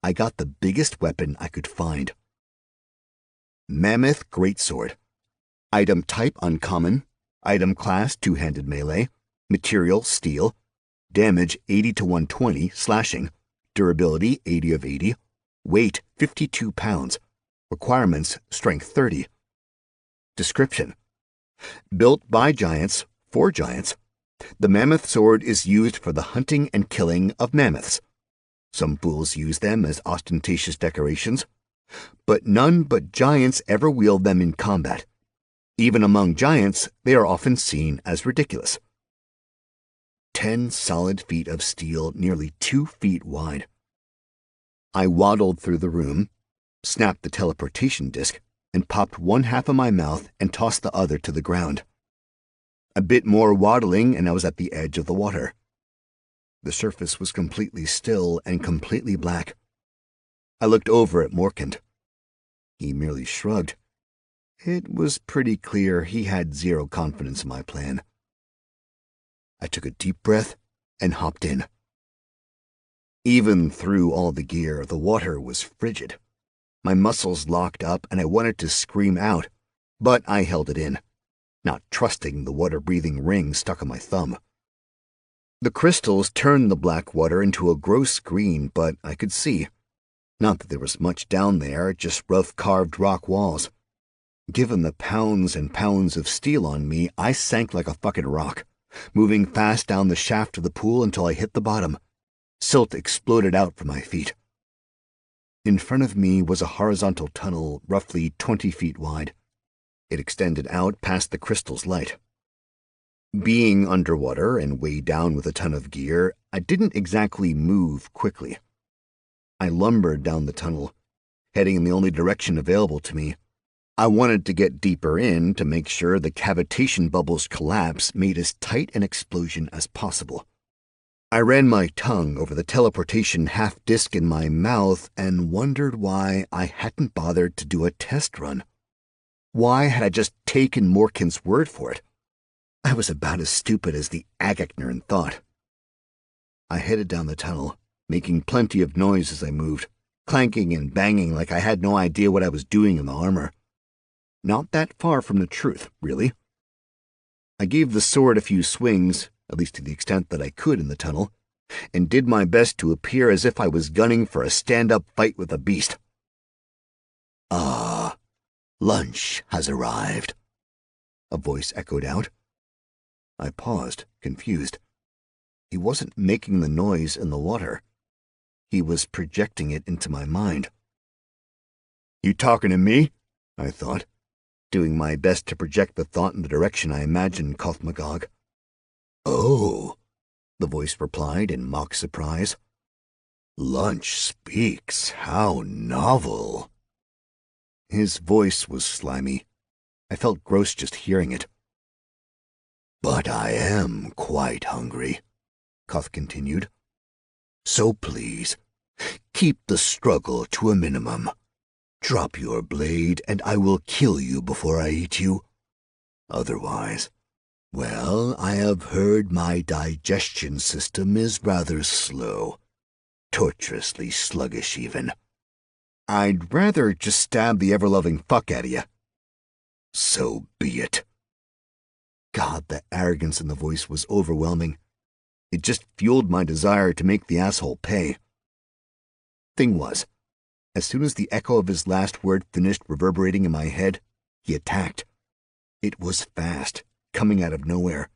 I got the biggest weapon I could find. Mammoth Greatsword. Item type uncommon. Item class 2-handed melee. Material steel. Damage 80 to 120, slashing. Durability 80 of 80. Weight 52 pounds. Requirements strength 30. Description. Built by giants, for giants, the mammoth sword is used for the hunting and killing of mammoths. Some fools use them as ostentatious decorations, but none but giants ever wield them in combat. Even among giants, they are often seen as ridiculous. 10 solid feet of steel, nearly 2 feet wide. I waddled through the room, snapped the teleportation disc, and popped one half of my mouth and tossed the other to the ground. A bit more waddling and I was at the edge of the water. The surface was completely still and completely black. I looked over at Morkant. He merely shrugged. It was pretty clear he had zero confidence in my plan. I took a deep breath and hopped in. Even through all the gear, the water was frigid. My muscles locked up and I wanted to scream out, but I held it in, not trusting the water-breathing ring stuck on my thumb. The crystals turned the black water into a gross green, but I could see. Not that there was much down there, just rough carved rock walls. Given the pounds and pounds of steel on me, I sank like a fucking rock, moving fast down the shaft of the pool until I hit the bottom. Silt exploded out from my feet. In front of me was a horizontal tunnel roughly 20 feet wide. It extended out past the crystal's light. Being underwater and weighed down with a ton of gear, I didn't exactly move quickly. I lumbered down the tunnel, heading in the only direction available to me. I wanted to get deeper in to make sure the cavitation bubble's collapse made as tight an explosion as possible. I ran my tongue over the teleportation half-disc in my mouth and wondered why I hadn't bothered to do a test run. Why had I just taken Morkin's word for it? I was about as stupid as the Agachnern thought. I headed down the tunnel, making plenty of noise as I moved, clanking and banging like I had no idea what I was doing in the armor. Not that far from the truth, really. I gave the sword a few swings, at least to the extent that I could in the tunnel, and did my best to appear as if I was gunning for a stand-up fight with a beast. "Ah, lunch has arrived," a voice echoed out. I paused, confused. He wasn't making the noise in the water. He was projecting it into my mind. "You talking to me?" I thought, doing my best to project the thought in the direction I imagined Koth-Magog. "Oh," the voice replied in mock surprise. "Lunch speaks. How novel." His voice was slimy. I felt gross just hearing it. "But I am quite hungry," Koth continued. "So please, keep the struggle to a minimum. Drop your blade, and I will kill you before I eat you. Otherwise, well, I have heard my digestion system is rather slow, torturously sluggish even. I'd rather just stab the ever-loving fuck out of you." "So be it." God, the arrogance in the voice was overwhelming. It just fueled my desire to make the asshole pay. Thing was, as soon as the echo of his last word finished reverberating in my head, he attacked. It was fast, coming out of nowhere.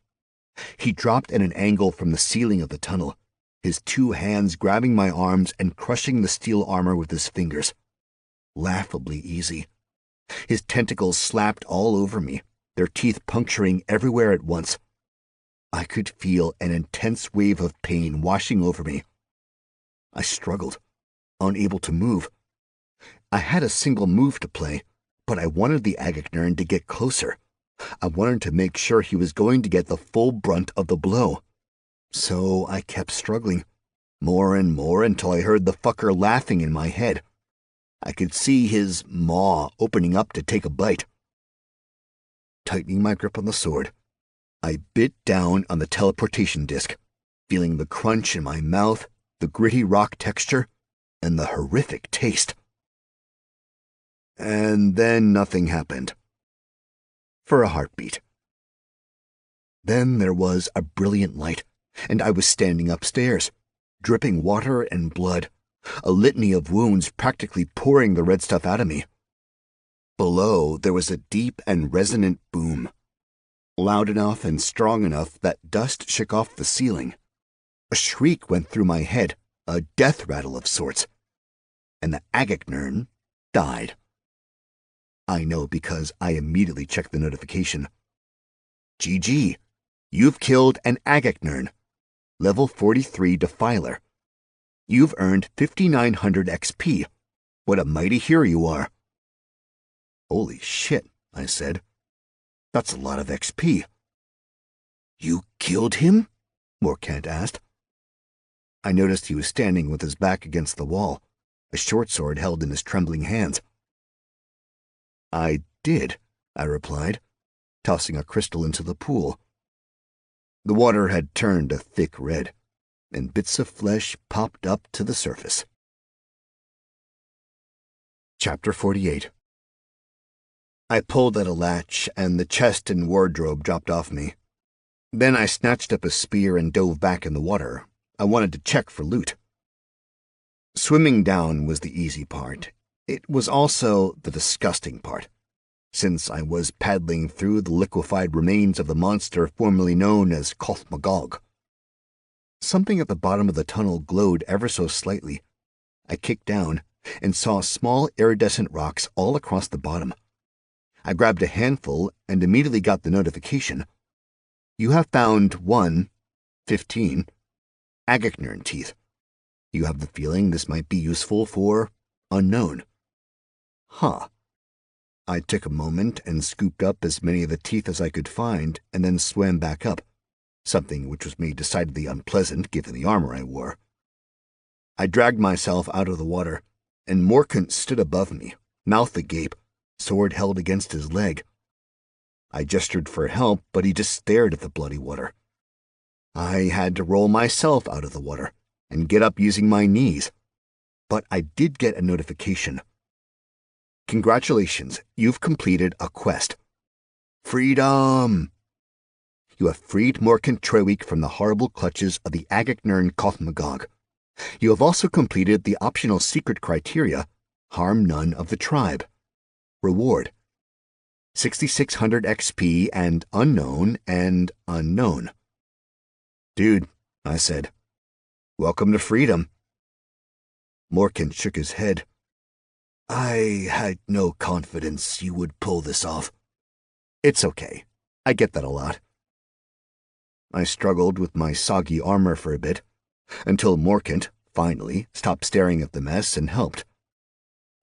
He dropped at an angle from the ceiling of the tunnel, his two hands grabbing my arms and crushing the steel armor with his fingers. Laughably easy. His tentacles slapped all over me, their teeth puncturing everywhere at once. I could feel an intense wave of pain washing over me. I struggled, unable to move. I had a single move to play, but I wanted the Agachnern to get closer. I wanted to make sure he was going to get the full brunt of the blow. So I kept struggling, more and more until I heard the fucker laughing in my head. I could see his maw opening up to take a bite. Tightening my grip on the sword, I bit down on the teleportation disc, feeling the crunch in my mouth, the gritty rock texture, and the horrific taste. And then nothing happened. For a heartbeat. Then there was a brilliant light, and I was standing upstairs, dripping water and blood, a litany of wounds practically pouring the red stuff out of me. Below, there was a deep and resonant boom, loud enough and strong enough that dust shook off the ceiling. A shriek went through my head, a death rattle of sorts, and the Agachnern died. I know because I immediately checked the notification. GG, you've killed an Agachnern, level 43 Defiler. You've earned 5,900 XP. What a mighty hero you are. Holy shit, I said. That's a lot of XP. You killed him? Morkant asked. I noticed he was standing with his back against the wall, a short sword held in his trembling hands. I did, I replied, tossing a crystal into the pool. The water had turned a thick red, and bits of flesh popped up to the surface. Chapter 48. I pulled at a latch, and the chest and wardrobe dropped off me. Then I snatched up a spear and dove back in the water. I wanted to check for loot. Swimming down was the easy part. It was also the disgusting part, since I was paddling through the liquefied remains of the monster formerly known as Koth-Magog. Something at the bottom of the tunnel glowed ever so slightly. I kicked down, and saw small iridescent rocks all across the bottom. I grabbed a handful and immediately got the notification. You have found 15 Agacnern teeth. You have the feeling this might be useful for unknown. Huh. I took a moment and scooped up as many of the teeth as I could find and then swam back up, something which was made decidedly unpleasant given the armor I wore. I dragged myself out of the water, and Morkant stood above me, mouth agape, sword held against his leg. I gestured for help, but he just stared at the bloody water. I had to roll myself out of the water and get up using my knees, but I did get a notification. Congratulations, you've completed a quest. Freedom! You have freed Morkant Treweek from the horrible clutches of the Agacnern Kothmagog. You have also completed the optional secret criteria, harm none of the tribe. Reward: 6,600 XP and unknown. Dude, I said, welcome to freedom. Morkant shook his head. I had no confidence you would pull this off. It's okay. I get that a lot. I struggled with my soggy armor for a bit, until Morkant, finally, stopped staring at the mess and helped.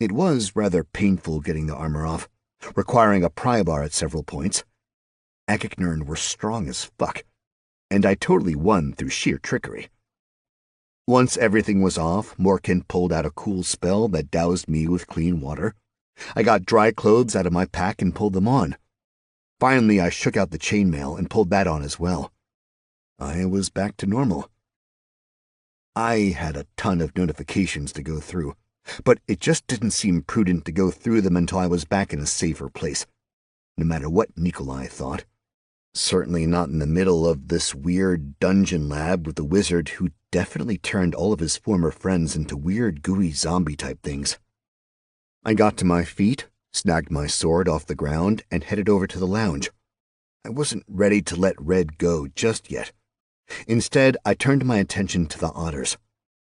It was rather painful getting the armor off, requiring a pry bar at several points. Agacnern were strong as fuck, and I totally won through sheer trickery. Once everything was off, Morkant pulled out a cool spell that doused me with clean water. I got dry clothes out of my pack and pulled them on. Finally, I shook out the chainmail and pulled that on as well. I was back to normal. I had a ton of notifications to go through, but it just didn't seem prudent to go through them until I was back in a safer place, no matter what Nikolai thought. Certainly not in the middle of this weird dungeon lab with a wizard who definitely turned all of his former friends into weird gooey zombie-type things. I got to my feet, snagged my sword off the ground, and headed over to the lounge. I wasn't ready to let Red go just yet. Instead, I turned my attention to the otters.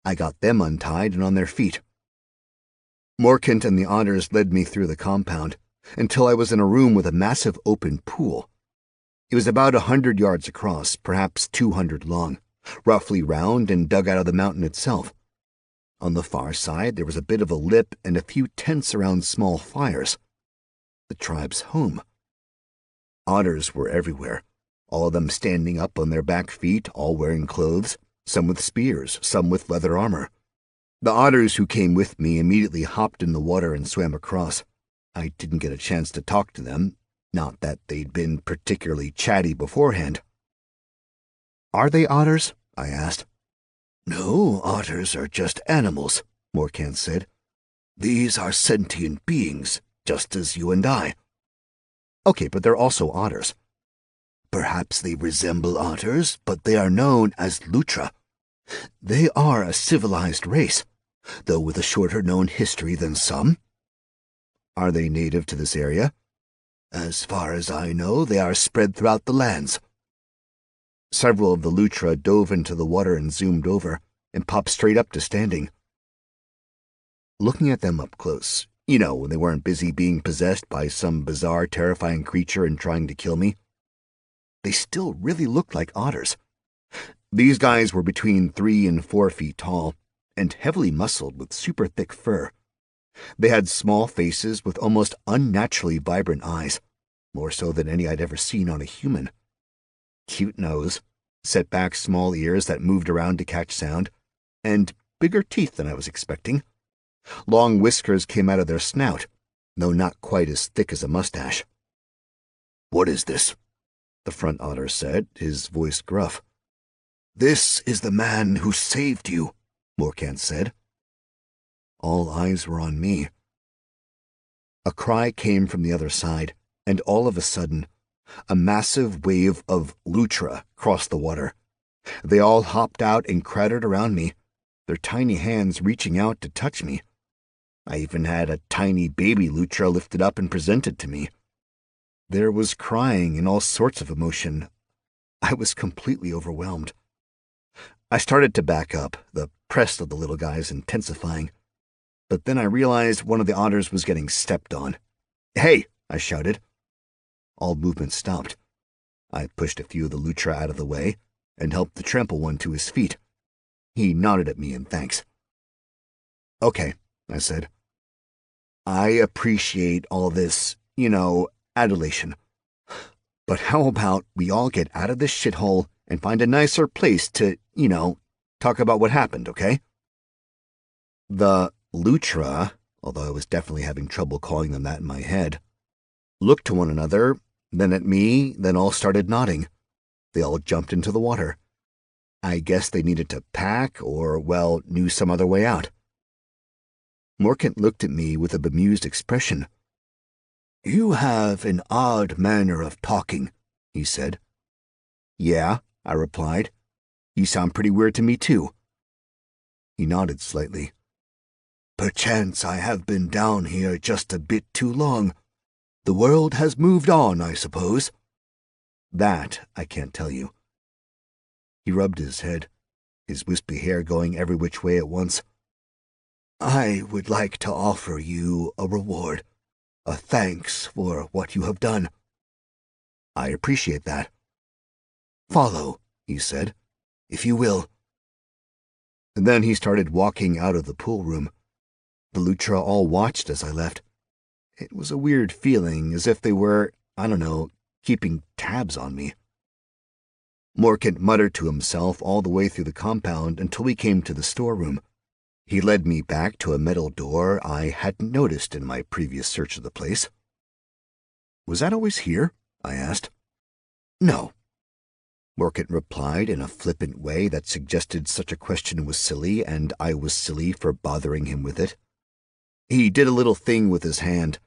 I got them untied and on their feet. Morkant and the otters led me through the compound, until I was in a room with a massive open pool. It was about 100 yards across, perhaps 200 long, roughly round and dug out of the mountain itself. On the far side, there was a bit of a lip and a few tents around small fires. The tribe's home. Otters were everywhere, all of them standing up on their back feet, all wearing clothes, some with spears, some with leather armor. The otters who came with me immediately hopped in the water and swam across. I didn't get a chance to talk to them, not that they'd been particularly chatty beforehand. Are they otters? I asked. No, otters are just animals, Morkant said. These are sentient beings, just as you and I. Okay, but they're also otters. Perhaps they resemble otters, but they are known as Lutra. They are a civilized race, though with a shorter known history than some. Are they native to this area? As far as I know, they are spread throughout the lands. Several of the Lutra dove into the water and zoomed over, and popped straight up to standing. Looking at them up close, when they weren't busy being possessed by some bizarre, terrifying creature and trying to kill me, they still really looked like otters. These guys were between 3 and 4 feet tall, and heavily muscled with super thick fur. They had small faces with almost unnaturally vibrant eyes, more so than any I'd ever seen on a human. Cute nose, set back small ears that moved around to catch sound, and bigger teeth than I was expecting. Long whiskers came out of their snout, though not quite as thick as a mustache. What is this? The front otter said, his voice gruff. This is the man who saved you, Morkant said. All eyes were on me. A cry came from the other side, and all of a sudden, a massive wave of Lutra crossed the water. They all hopped out and crowded around me, their tiny hands reaching out to touch me. I even had a tiny baby Lutra lifted up and presented to me. There was crying and all sorts of emotion. I was completely overwhelmed. I started to back up, the press of the little guys intensifying. But then I realized one of the otters was getting stepped on. "Hey!" I shouted. All movement stopped. I pushed a few of the Lutra out of the way and helped the trample one to his feet. He nodded at me in thanks. "Okay," I said. "I appreciate all this, adulation. But how about we all get out of this shithole and find a nicer place to, talk about what happened, okay?" The Lutra, although I was definitely having trouble calling them that in my head, looked to one another, then at me, then all started nodding. They all jumped into the water. I guess they needed to pack or, knew some other way out. Morkant looked at me with a bemused expression. "You have an odd manner of talking," he said. "Yeah," I replied. "You sound pretty weird to me, too." He nodded slightly. "Perchance I have been down here just a bit too long. The world has moved on, I suppose." "That I can't tell you." He rubbed his head, his wispy hair going every which way at once. "I would like to offer you a reward, a thanks for what you have done." "I appreciate that." "Follow," he said, "if you will." And then he started walking out of the pool room. The Lutra all watched as I left. It was a weird feeling, as if they were, keeping tabs on me. Morkant muttered to himself all the way through the compound until we came to the storeroom. He led me back to a metal door I hadn't noticed in my previous search of the place. "Was that always here?" I asked. "No," Morkant replied in a flippant way that suggested such a question was silly and I was silly for bothering him with it. He did a little thing with his hand,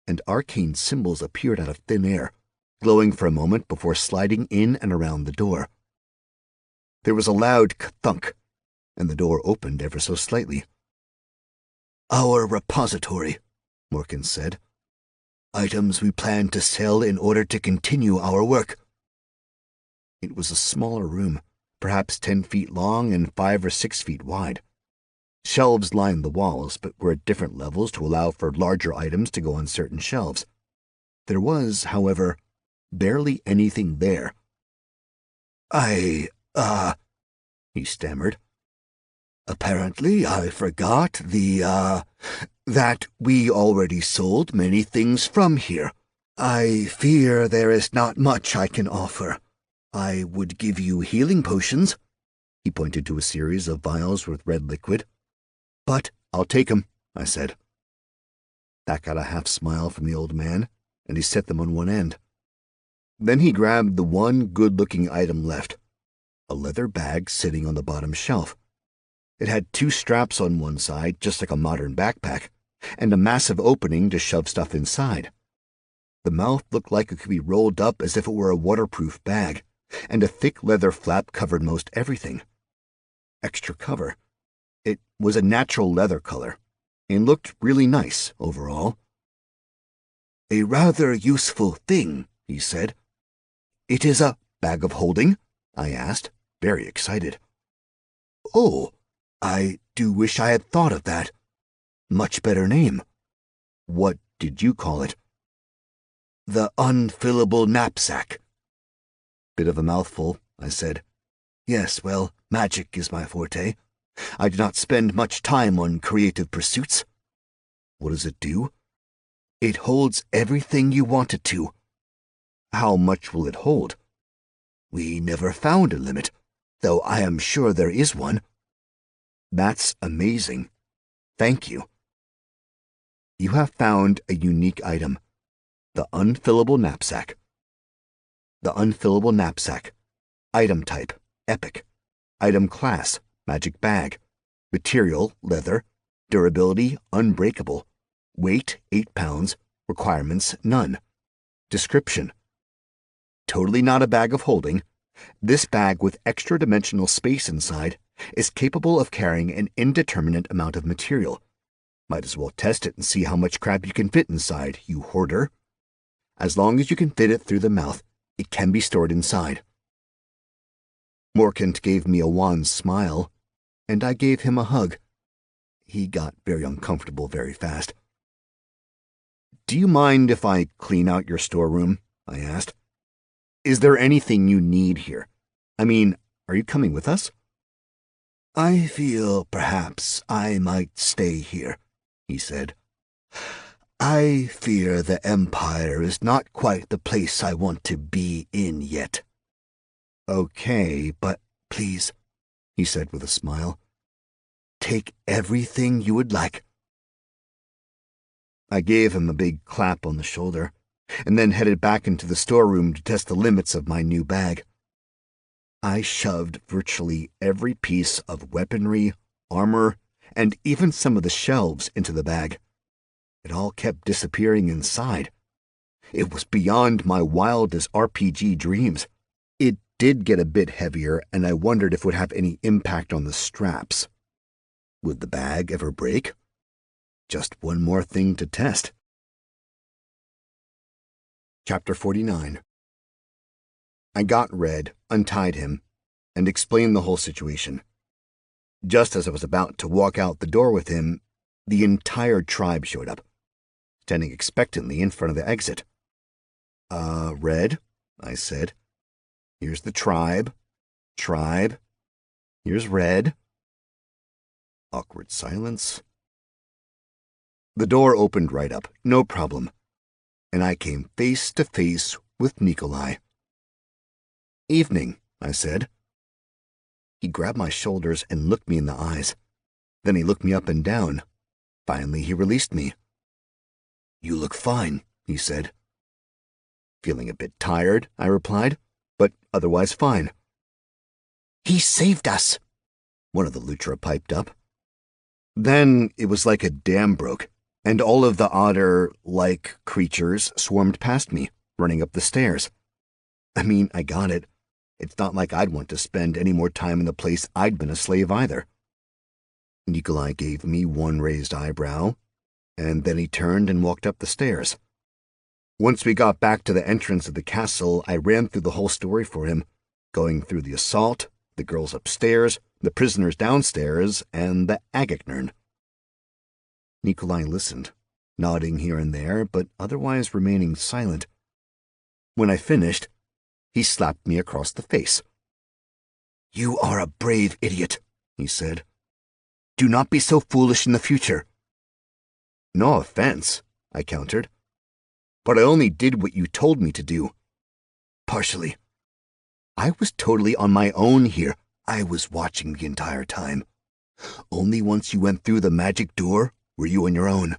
and arcane symbols appeared out of thin air, glowing for a moment before sliding in and around the door. There was a loud thunk, and the door opened ever so slightly. "Our repository," Morkant said. "Items we plan to sell in order to continue our work." It was a smaller room, perhaps 10 feet long and 5 or 6 feet wide. Shelves lined the walls, but were at different levels to allow for larger items to go on certain shelves. There was, however, barely anything there. He stammered. "Apparently I forgot that we already sold many things from here. I fear there is not much I can offer. I would give you healing potions." He pointed to a series of vials with red liquid. "But I'll take 'em," I said. That got a half smile from the old man, and he set them on one end. Then he grabbed the one good-looking item left, a leather bag sitting on the bottom shelf. It had 2 straps on one side, just like a modern backpack, and a massive opening to shove stuff inside. The mouth looked like it could be rolled up as if it were a waterproof bag, and a thick leather flap covered most everything. Extra cover. It was a natural leather color, and looked really nice overall. "A rather useful thing," he said. "It is a bag of holding?" I asked, very excited. "Oh, I do wish I had thought of that. Much better name." "What did you call it?" "The unfillable knapsack." Bit of a mouthful, I said. "Yes, magic is my forte. I do not spend much time on creative pursuits." "What does it do?" "It holds everything you want it to." "How much will it hold?" "We never found a limit, though I am sure there is one." "That's amazing. Thank you." You have found a unique item. The unfillable knapsack. The unfillable knapsack. Item type, epic. Item class, magic bag. Material, leather. Durability, unbreakable. Weight, 8 pounds. Requirements, none. Description. Totally not a bag of holding. This bag with extra-dimensional space inside is capable of carrying an indeterminate amount of material. Might as well test it and see how much crap you can fit inside, you hoarder. As long as you can fit it through the mouth, it can be stored inside. Morkant gave me a wan smile, and I gave him a hug. he got very uncomfortable very fast. "Do you mind if I clean out your storeroom?" I asked. "Is there anything you need here? I mean, are you coming with us?" "I feel perhaps I might stay here," he said. "I fear the Empire is not quite the place I want to be in yet." "Okay, but "Please," he said with a smile, "take everything you would like." I gave him a big clap on the shoulder, and then headed back into the storeroom to test the limits of my new bag. I shoved virtually every piece of weaponry, armor, and even some of the shelves into the bag. It all kept disappearing inside. It was beyond my wildest RPG dreams. It did get a bit heavier, and I wondered if it would have any impact on the straps. Would the bag ever break? Just one more thing to test. Chapter 49. I got Red, untied him, and explained the whole situation. Just as I was about to walk out the door with him, the entire tribe showed up, standing expectantly in front of the exit. Red," I said. "Here's the tribe. Here's Red." Awkward silence. The door opened right up, no problem, and I came face to face with Nikolai. "Evening," I said. He grabbed my shoulders and looked me in the eyes. Then he looked me up and down. Finally, he released me. "You look fine," he said. "Feeling a bit tired," I replied, "but otherwise fine." "He saved us," one of the Lutra piped up. Then it was like a dam broke, and all of the otter-like creatures swarmed past me, running up the stairs. I mean, I got it. It's not like I'd want to spend any more time in the place I'd been a slave either. Nikolai gave me one raised eyebrow, and then he turned and walked up the stairs. Once we got back to the entrance of the castle, I ran through the whole story for him, going through the assault, the girls upstairs, the prisoners downstairs, and the Agaknern. Nikolai listened, nodding here and there, but otherwise remaining silent. When I finished, he slapped me across the face. "You are a brave idiot," he said. "Do not be so foolish in the future." "No offense," I countered, "but I only did what you told me to do." "Partially. I was totally on my own here. I was watching the entire time. Only once you went through the magic door were you on your own."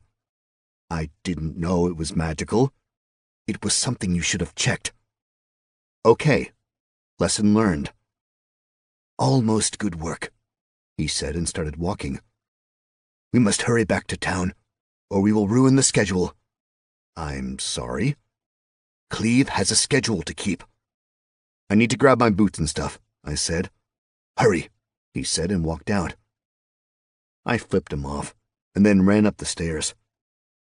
"I didn't know it was magical." "It was something you should have checked." "Okay. Lesson learned." "Almost good work," he said and started walking. "We must hurry back to town, or we will ruin the schedule." "I'm sorry." "Cleve has a schedule to keep." "I need to grab my boots and stuff," I said. "Hurry," he said and walked out. I flipped him off, and then ran up the stairs.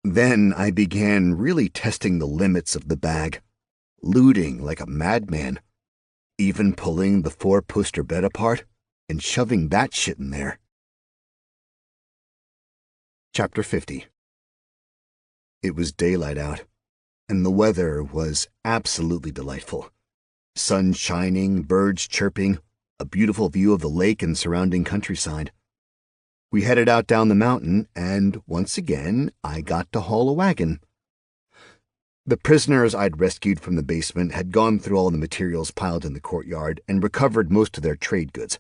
Then I began really testing the limits of the bag, looting like a madman, even pulling the 4-poster bed apart and shoving that shit in there. Chapter 50. It was daylight out, and the weather was absolutely delightful. Sun shining, birds chirping, a beautiful view of the lake and surrounding countryside. We headed out down the mountain, and once again, I got to haul a wagon. The prisoners I'd rescued from the basement had gone through all the materials piled in the courtyard and recovered most of their trade goods.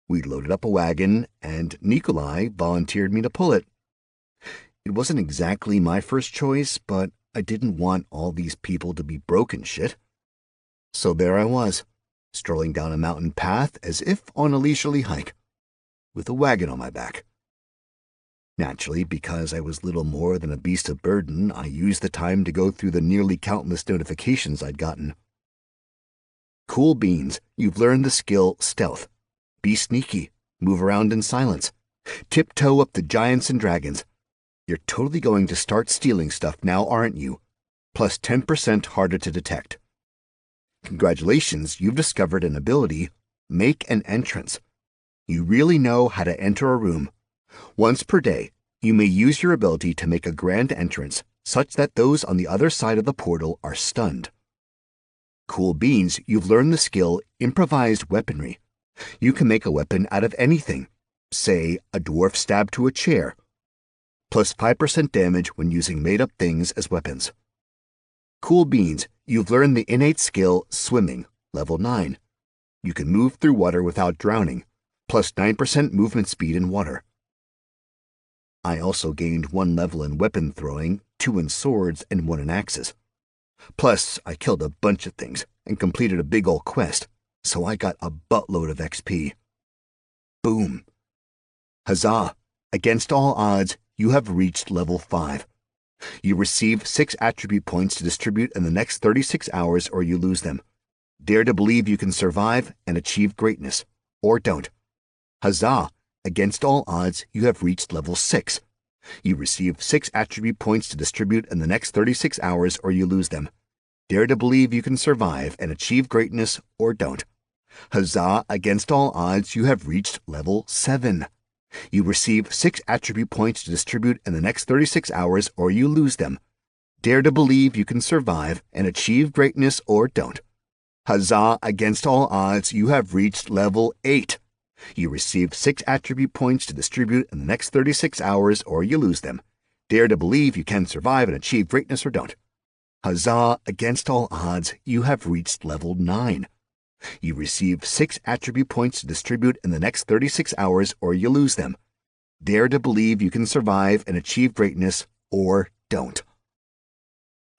We loaded up a wagon, and Nikolai volunteered me to pull it. It wasn't exactly my first choice, but I didn't want all these people to be broken shit. So there I was, strolling down a mountain path as if on a leisurely hike, with a wagon on my back. Naturally, because I was little more than a beast of burden, I used the time to go through the nearly countless notifications I'd gotten. Cool beans, you've learned the skill Stealth. Be sneaky, move around in silence, tiptoe up the giants and dragons. You're totally going to start stealing stuff now, aren't you? Plus 10% harder to detect. Congratulations, you've discovered an ability, Make an Entrance. You really know how to enter a room. Once per day, you may use your ability to make a grand entrance such that those on the other side of the portal are stunned. Cool beans, you've learned the skill Improvised Weaponry. You can make a weapon out of anything, say a dwarf stab to a chair, plus 5% damage when using made-up things as weapons. Cool beans, you've learned the innate skill Swimming, level 9. You can move through water without drowning, plus 9% movement speed in water. I also gained 1 level in weapon throwing, 2 in swords, and 1 in axes. Plus, I killed a bunch of things and completed a big ol' quest, so I got a buttload of XP. Boom. Huzzah! Against all odds, you have reached level 5. You receive 6 attribute points to distribute in the next 36 hours or you lose them. Dare to believe you can survive and achieve greatness, or don't. Huzzah! Against all odds, you have reached level 6. You receive 6 attribute points to distribute in the next 36 hours or you lose them. Dare to believe you can survive and achieve greatness, or don't. Huzzah! Against all odds, you have reached level 7. You receive 6 attribute points to distribute in the next 36 hours or you lose them. Dare to believe you can survive and achieve greatness, or don't. Huzzah! Against all odds, you have reached level 8. You receive 6 attribute points to distribute in the next 36 hours or you lose them. Dare to believe you can survive and achieve greatness, or don't. Huzzah! Against all odds, you have reached level 9. You receive 6 attribute points to distribute in the next 36 hours or you lose them. Dare to believe you can survive and achieve greatness, or don't.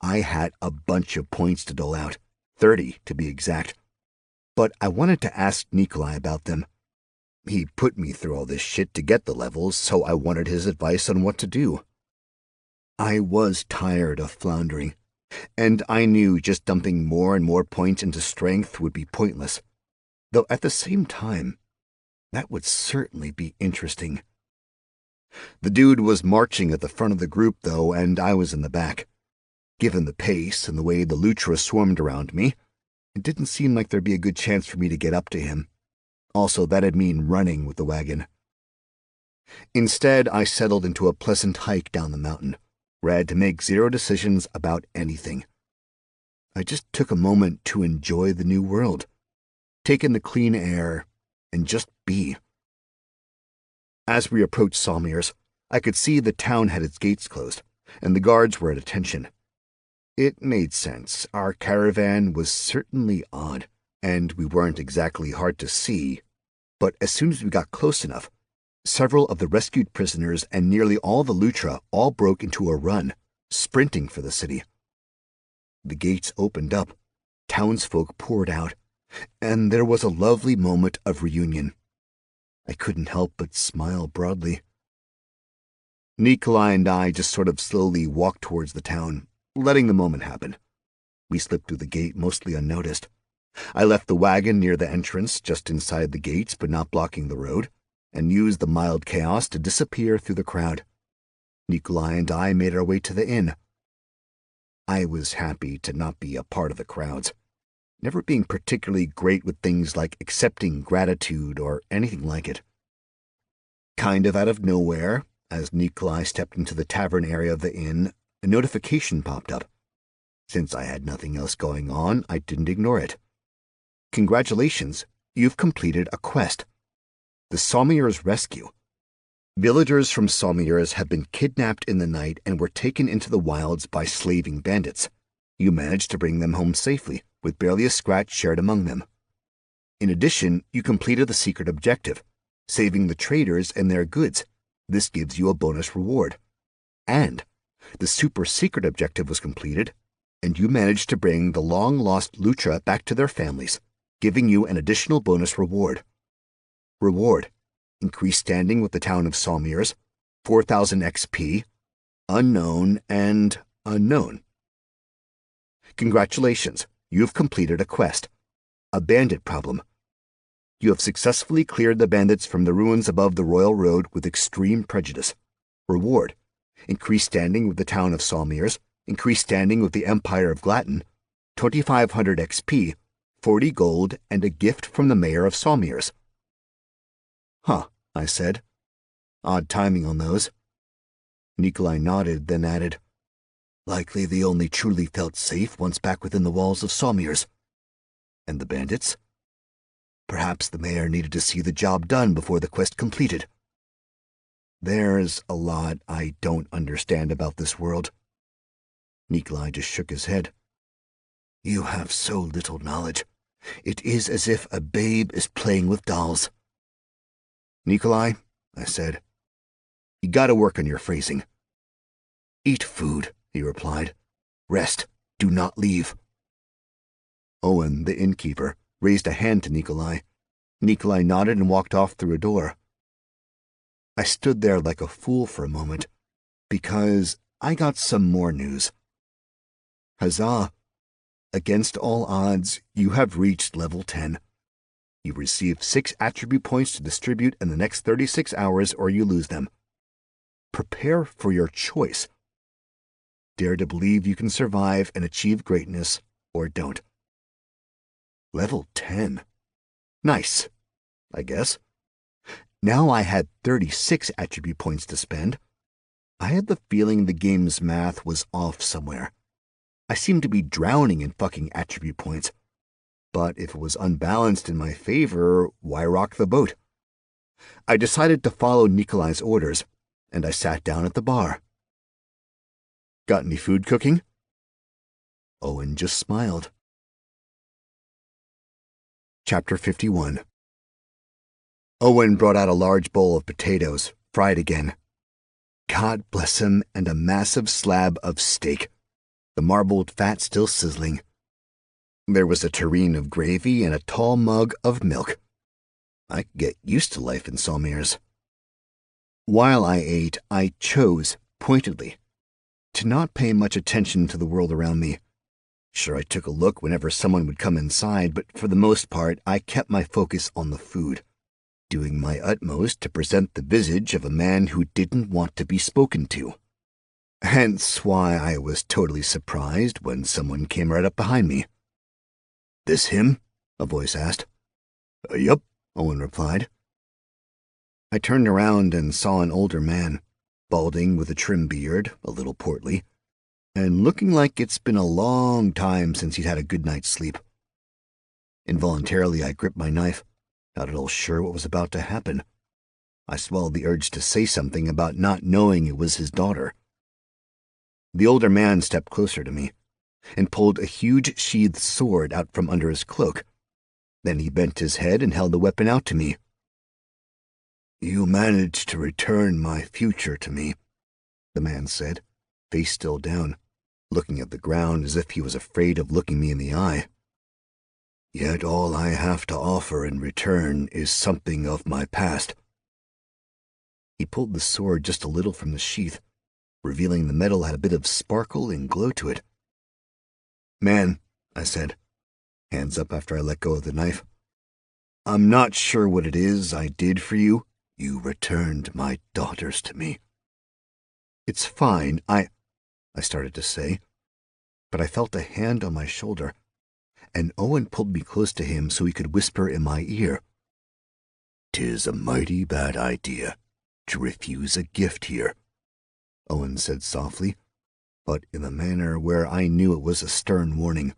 I had a bunch of points to dole out, 30 to be exact, but I wanted to ask Nikolai about them. He put me through all this shit to get the levels, so I wanted his advice on what to do. I was tired of floundering, and I knew just dumping more and more points into strength would be pointless, though at the same time, that would certainly be interesting. The dude was marching at the front of the group, though, and I was in the back. Given the pace and the way the Lutra swarmed around me, it didn't seem like there'd be a good chance for me to get up to him. Also, that'd mean running with the wagon. Instead, I settled into a pleasant hike down the mountain, where I had to make 0 decisions about anything. I just took a moment to enjoy the new world, take in the clean air, and just be. As we approached Salmirs, I could see the town had its gates closed, and the guards were at attention. It made sense. Our caravan was certainly odd, and we weren't exactly hard to see, but as soon as we got close enough, several of the rescued prisoners and nearly all the Lutra all broke into a run, sprinting for the city. The gates opened up, townsfolk poured out, and there was a lovely moment of reunion. I couldn't help but smile broadly. Nikolai and I just sort of slowly walked towards the town, letting the moment happen. We slipped through the gate mostly unnoticed. I left the wagon near the entrance, just inside the gates but not blocking the road, and used the mild chaos to disappear through the crowd. Nikolai and I made our way to the inn. I was happy to not be a part of the crowds, never being particularly great with things like accepting gratitude or anything like it. Kind of out of nowhere, as Nikolai stepped into the tavern area of the inn, a notification popped up. Since I had nothing else going on, I didn't ignore it. Congratulations, you've completed a quest. The Salmirs Rescue. Villagers from Salmirs have been kidnapped in the night and were taken into the wilds by slaving bandits. You managed to bring them home safely, with barely a scratch shared among them. In addition, you completed the secret objective, saving the traders and their goods. This gives you a bonus reward. And the super secret objective was completed, and you managed to bring the long-lost Lutra back to their families, giving you an additional bonus reward. Reward: increased standing with the town of Salmirs, 4,000 XP, unknown, and unknown. Congratulations, you have completed a quest. A bandit problem. You have successfully cleared the bandits from the ruins above the Royal Road with extreme prejudice. Reward: increased standing with the town of Salmirs, increased standing with the Empire of Glatten, 2,500 XP, 40 gold, and a gift from the mayor of Salmirs. Huh, I said. Odd timing on those. Nikolai nodded, then added, Likely they only truly felt safe once back within the walls of Sawmirs. And the bandits? Perhaps the mayor needed to see the job done before the quest completed. There's a lot I don't understand about this world. Nikolai just shook his head. You have so little knowledge. It is as if a babe is playing with dolls. Nikolai, I said, you gotta work on your phrasing. Eat food, he replied. Rest. Do not leave. Owen, the innkeeper, raised a hand to Nikolai. Nikolai nodded and walked off through a door. I stood there like a fool for a moment, because I got some more news. Huzzah! Against all odds, you have reached level 10. You receive 6 attribute points to distribute in the next 36 hours or you lose them. Prepare for your choice. Dare to believe you can survive and achieve greatness, or don't. Level 10. Nice, I guess. Now I had 36 attribute points to spend. I had the feeling the game's math was off somewhere. I seemed to be drowning in fucking attribute points. But if it was unbalanced in my favor, why rock the boat? I decided to follow Nikolai's orders, and I sat down at the bar. Got any food cooking? Owen just smiled. Chapter 51. Owen brought out a large bowl of potatoes, fried again. God bless him, and a massive slab of steak, the marbled fat still sizzling. There was a tureen of gravy and a tall mug of milk. I could get used to life in Sawmirs. While I ate, I chose, pointedly, to not pay much attention to the world around me. Sure, I took a look whenever someone would come inside, but for the most part, I kept my focus on the food, doing my utmost to present the visage of a man who didn't want to be spoken to. Hence why I was totally surprised when someone came right up behind me. This him? A voice asked. Yup, Owen replied. I turned around and saw an older man, balding with a trim beard, a little portly, and looking like it's been a long time since he'd had a good night's sleep. Involuntarily, I gripped my knife, not at all sure what was about to happen. I swallowed the urge to say something about not knowing it was his daughter. The older man stepped closer to me and pulled a huge sheathed sword out from under his cloak. Then he bent his head and held the weapon out to me. You managed to return my future to me, the man said, face still down, looking at the ground as if he was afraid of looking me in the eye. Yet all I have to offer in return is something of my past. He pulled the sword just a little from the sheath, revealing the metal had a bit of sparkle and glow to it. Man, I said, hands up after I let go of the knife. I'm not sure what it is I did for you. You returned my daughters to me. It's fine, I started to say, but I felt a hand on my shoulder, and Owen pulled me close to him so he could whisper in my ear. 'Tis a mighty bad idea to refuse a gift here, Owen said softly, but in a manner where I knew it was a stern warning.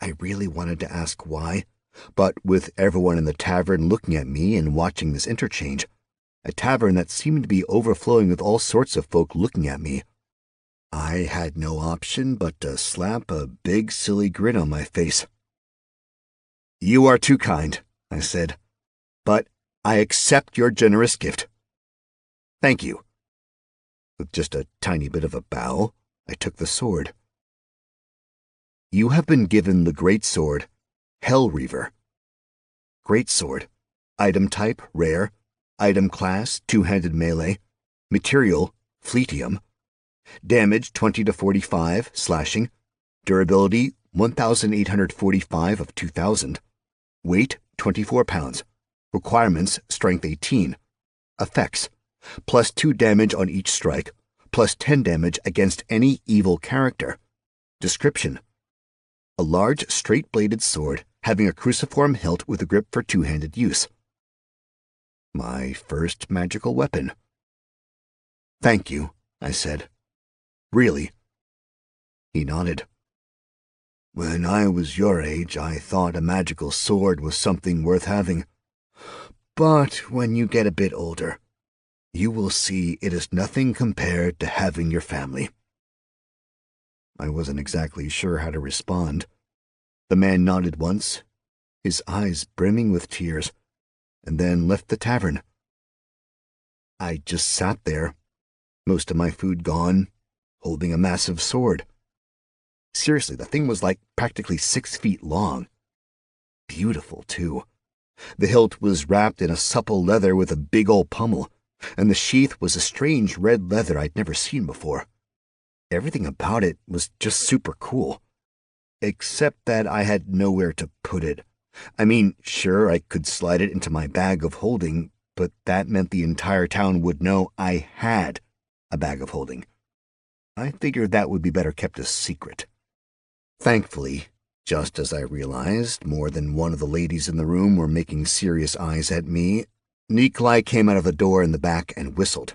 I really wanted to ask why, but with everyone in the tavern looking at me and watching this interchange, a tavern that seemed to be overflowing with all sorts of folk looking at me, I had no option but to slap a big silly grin on my face. You are too kind, I said, but I accept your generous gift. Thank you. With just a tiny bit of a bow, I took the sword. You have been given the great sword, Hellreaver. Great sword. Item type, rare. Item class, two-handed melee. Material, fleetium. Damage, 20 to 45, slashing. Durability, 1,845 of 2,000. Weight, 24 pounds. Requirements, strength 18. Effects, +2 damage on each strike, +10 damage against any evil character. Description: a large, straight-bladed sword having a cruciform hilt with a grip for two-handed use. My first magical weapon. Thank you, I said. Really? He nodded. When I was your age, I thought a magical sword was something worth having. But when you get a bit older, you will see it is nothing compared to having your family. I wasn't exactly sure how to respond. The man nodded once, his eyes brimming with tears, and then left the tavern. I just sat there, most of my food gone, holding a massive sword. Seriously, the thing was like practically 6 feet long. Beautiful, too. The hilt was wrapped in a supple leather with a big old pommel, and the sheath was a strange red leather I'd never seen before. Everything about it was just super cool. Except that I had nowhere to put it. I mean, sure, I could slide it into my bag of holding, but that meant the entire town would know I had a bag of holding. I figured that would be better kept a secret. Thankfully, just as I realized more than one of the ladies in the room were making serious eyes at me, Nikolai came out of the door in the back and whistled.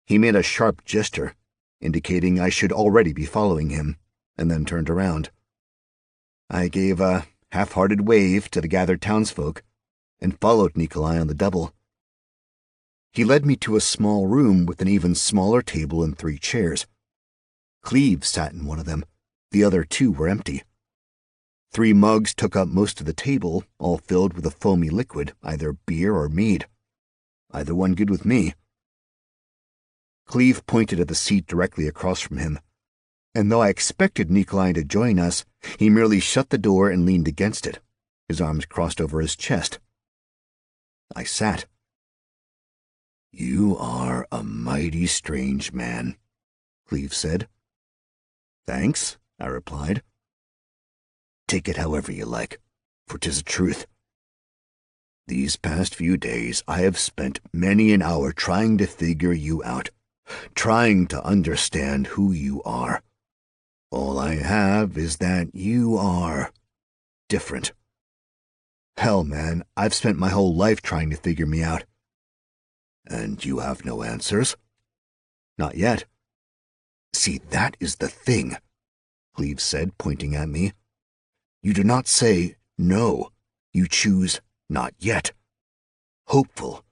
He made a sharp gesture, indicating I should already be following him, and then turned around. I gave a half-hearted wave to the gathered townsfolk and followed Nikolai on the double. He led me to a small room with an even smaller table and 3 chairs. Cleve sat in one of them. The other 2 were empty. 3 mugs took up most of the table, all filled with a foamy liquid, either beer or mead. Either one good with me. Cleve pointed at the seat directly across from him, and though I expected Nikolai to join us, he merely shut the door and leaned against it, his arms crossed over his chest. I sat. You are a mighty strange man, Cleve said. Thanks, I replied. Take it however you like, for 'tis a truth. These past few days I have spent many an hour trying to figure you out, trying to understand who you are. All I have is that you are different. Hell, man, I've spent my whole life trying to figure me out. And you have no answers? Not yet. See, that is the thing, Cleve said, pointing at me. You do not say no. You choose not yet. Hopeful.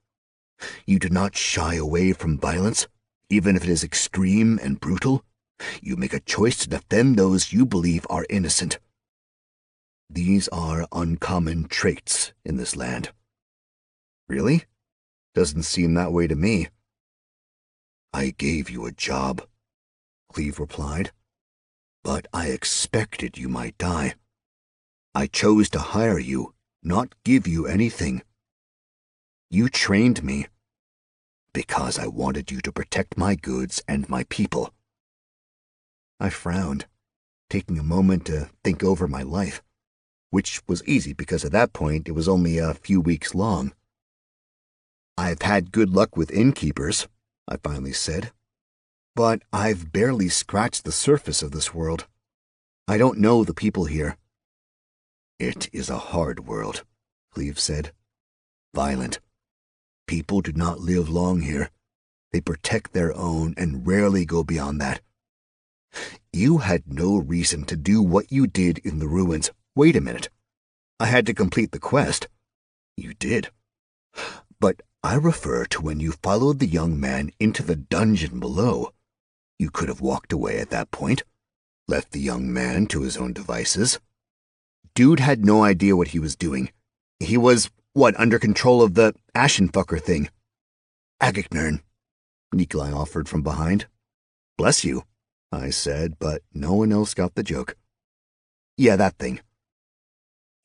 You do not shy away from violence, even if it is extreme and brutal. You make a choice to defend those you believe are innocent. These are uncommon traits in this land. Really? Doesn't seem that way to me. I gave you a job, Cleve replied, but I expected you might die. I chose to hire you, not give you anything. You trained me because I wanted you to protect my goods and my people. I frowned, taking a moment to think over my life, which was easy because at that point it was only a few weeks long. I've had good luck with innkeepers, I finally said, but I've barely scratched the surface of this world. I don't know the people here. It is a hard world, Cleve said. Violent. People do not live long here. They protect their own and rarely go beyond that. You had no reason to do what you did in the ruins. Wait a minute. I had to complete the quest. You did. But I refer to when you followed the young man into the dungeon below. You could have walked away at that point, left the young man to his own devices. Dude had no idea what he was doing. He was, under control of the Ashenfucker thing. Agagmern, Nikolai offered from behind. Bless you, I said, but no one else got the joke. Yeah, that thing.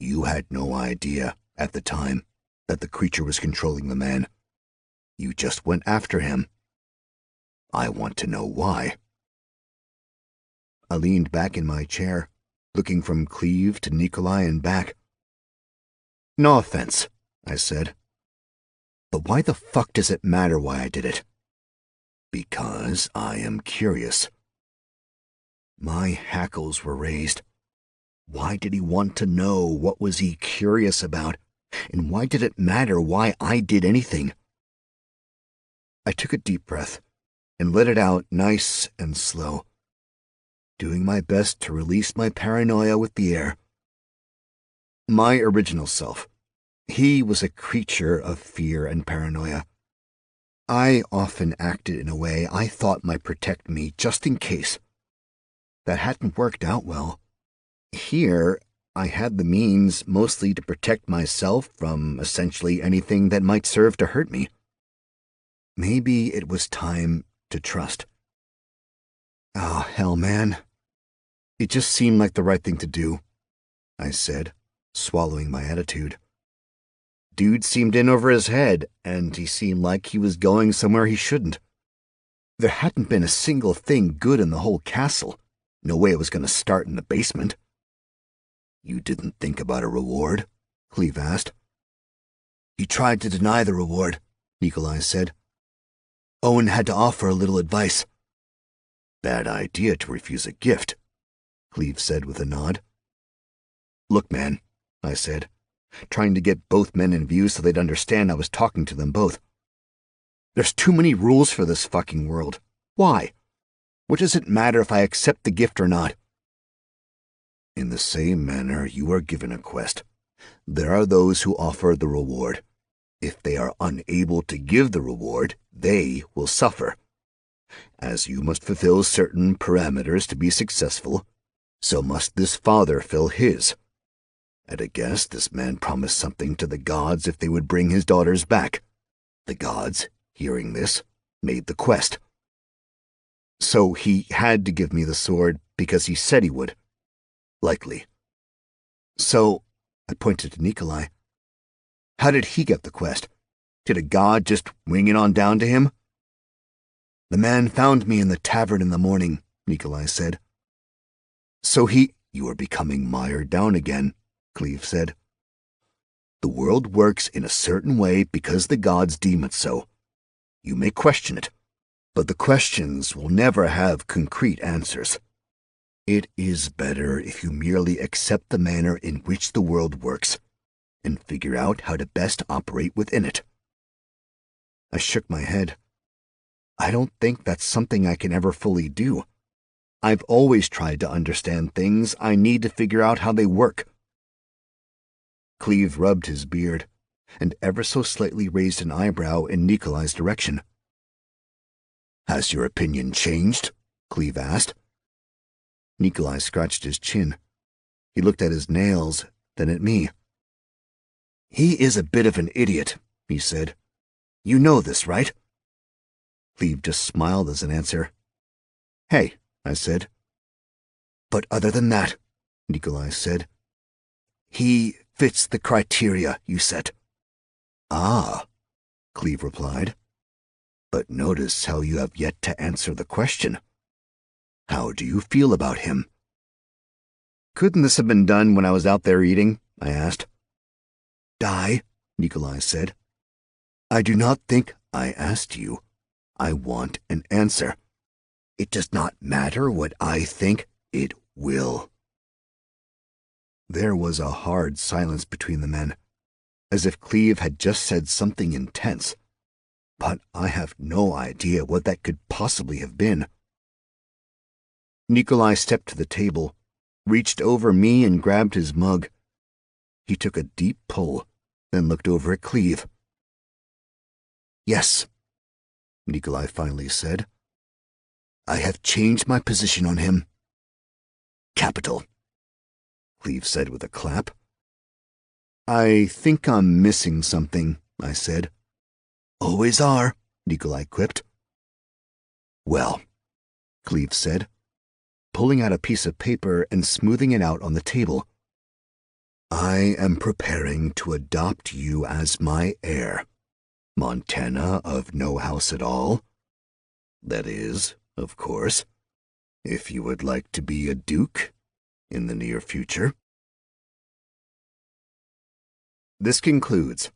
You had no idea, at the time, that the creature was controlling the man. You just went after him. I want to know why. I leaned back in my chair, looking from Cleve to Nikolai and back. No offense, I said. But why the fuck does it matter why I did it? Because I am curious. My hackles were raised. Why did he want to know? What was he curious about? And why did it matter why I did anything? I took a deep breath and let it out nice and slow, doing my best to release my paranoia with the air. My original self, he was a creature of fear and paranoia. I often acted in a way I thought might protect me just in case. That hadn't worked out well. Here, I had the means mostly to protect myself from essentially anything that might serve to hurt me. Maybe it was time to trust. Oh, hell, man. It just seemed like the right thing to do, I said, swallowing my attitude. Dude seemed in over his head, and he seemed like he was going somewhere he shouldn't. There hadn't been a single thing good in the whole castle. No way it was going to start in the basement. You didn't think about a reward? Cleve asked. He tried to deny the reward, Nikolai said. Owen had to offer a little advice. Bad idea to refuse a gift, Cleve said with a nod. Look, man, I said, trying to get both men in view so they'd understand I was talking to them both. There's too many rules for this fucking world. Why? What does it matter if I accept the gift or not? In the same manner you are given a quest, there are those who offer the reward. If they are unable to give the reward, they will suffer. As you must fulfill certain parameters to be successful, so must this father fill his. At a guess, this man promised something to the gods if they would bring his daughters back. The gods, hearing this, made the quest. So he had to give me the sword because he said he would. Likely. So, I pointed to Nikolai. How did he get the quest? Did a god just wing it on down to him? The man found me in the tavern in the morning, Nikolai said. So You are becoming mired down again, Cleve said. The world works in a certain way because the gods deem it so. You may question it, but the questions will never have concrete answers. It is better if you merely accept the manner in which the world works and figure out how to best operate within it. I shook my head. I don't think that's something I can ever fully do. I've always tried to understand things. I need to figure out how they work. Cleve rubbed his beard and ever so slightly raised an eyebrow in Nikolai's direction. Has your opinion changed? Cleve asked. Nikolai scratched his chin. He looked at his nails, then at me. He is a bit of an idiot, he said. You know this, right? Cleve just smiled as an answer. Hey, I said. But other than that, Nikolai said, he fits the criteria you set. Ah, Cleve replied. But notice how you have yet to answer the question. How do you feel about him? Couldn't this have been done when I was out there eating? I asked. Die, Nikolai said. I do not think I asked you. I want an answer. It does not matter what I think, it will. There was a hard silence between the men, as if Cleve had just said something intense, but I have no idea what that could possibly have been. Nikolai stepped to the table, reached over me and grabbed his mug. He took a deep pull, then looked over at Cleve. Yes, Nikolai finally said. I have changed my position on him. Capital, Cleve said with a clap. I think I'm missing something, I said. Always are, Nikolai quipped. Well, Cleve said, pulling out a piece of paper and smoothing it out on the table. I am preparing to adopt you as my heir. Montana of no house at all. That is, of course, if you would like to be a duke in the near future. This concludes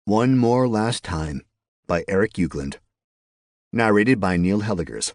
One More Last Time by Eric Ugland, narrated by Neil Helligers.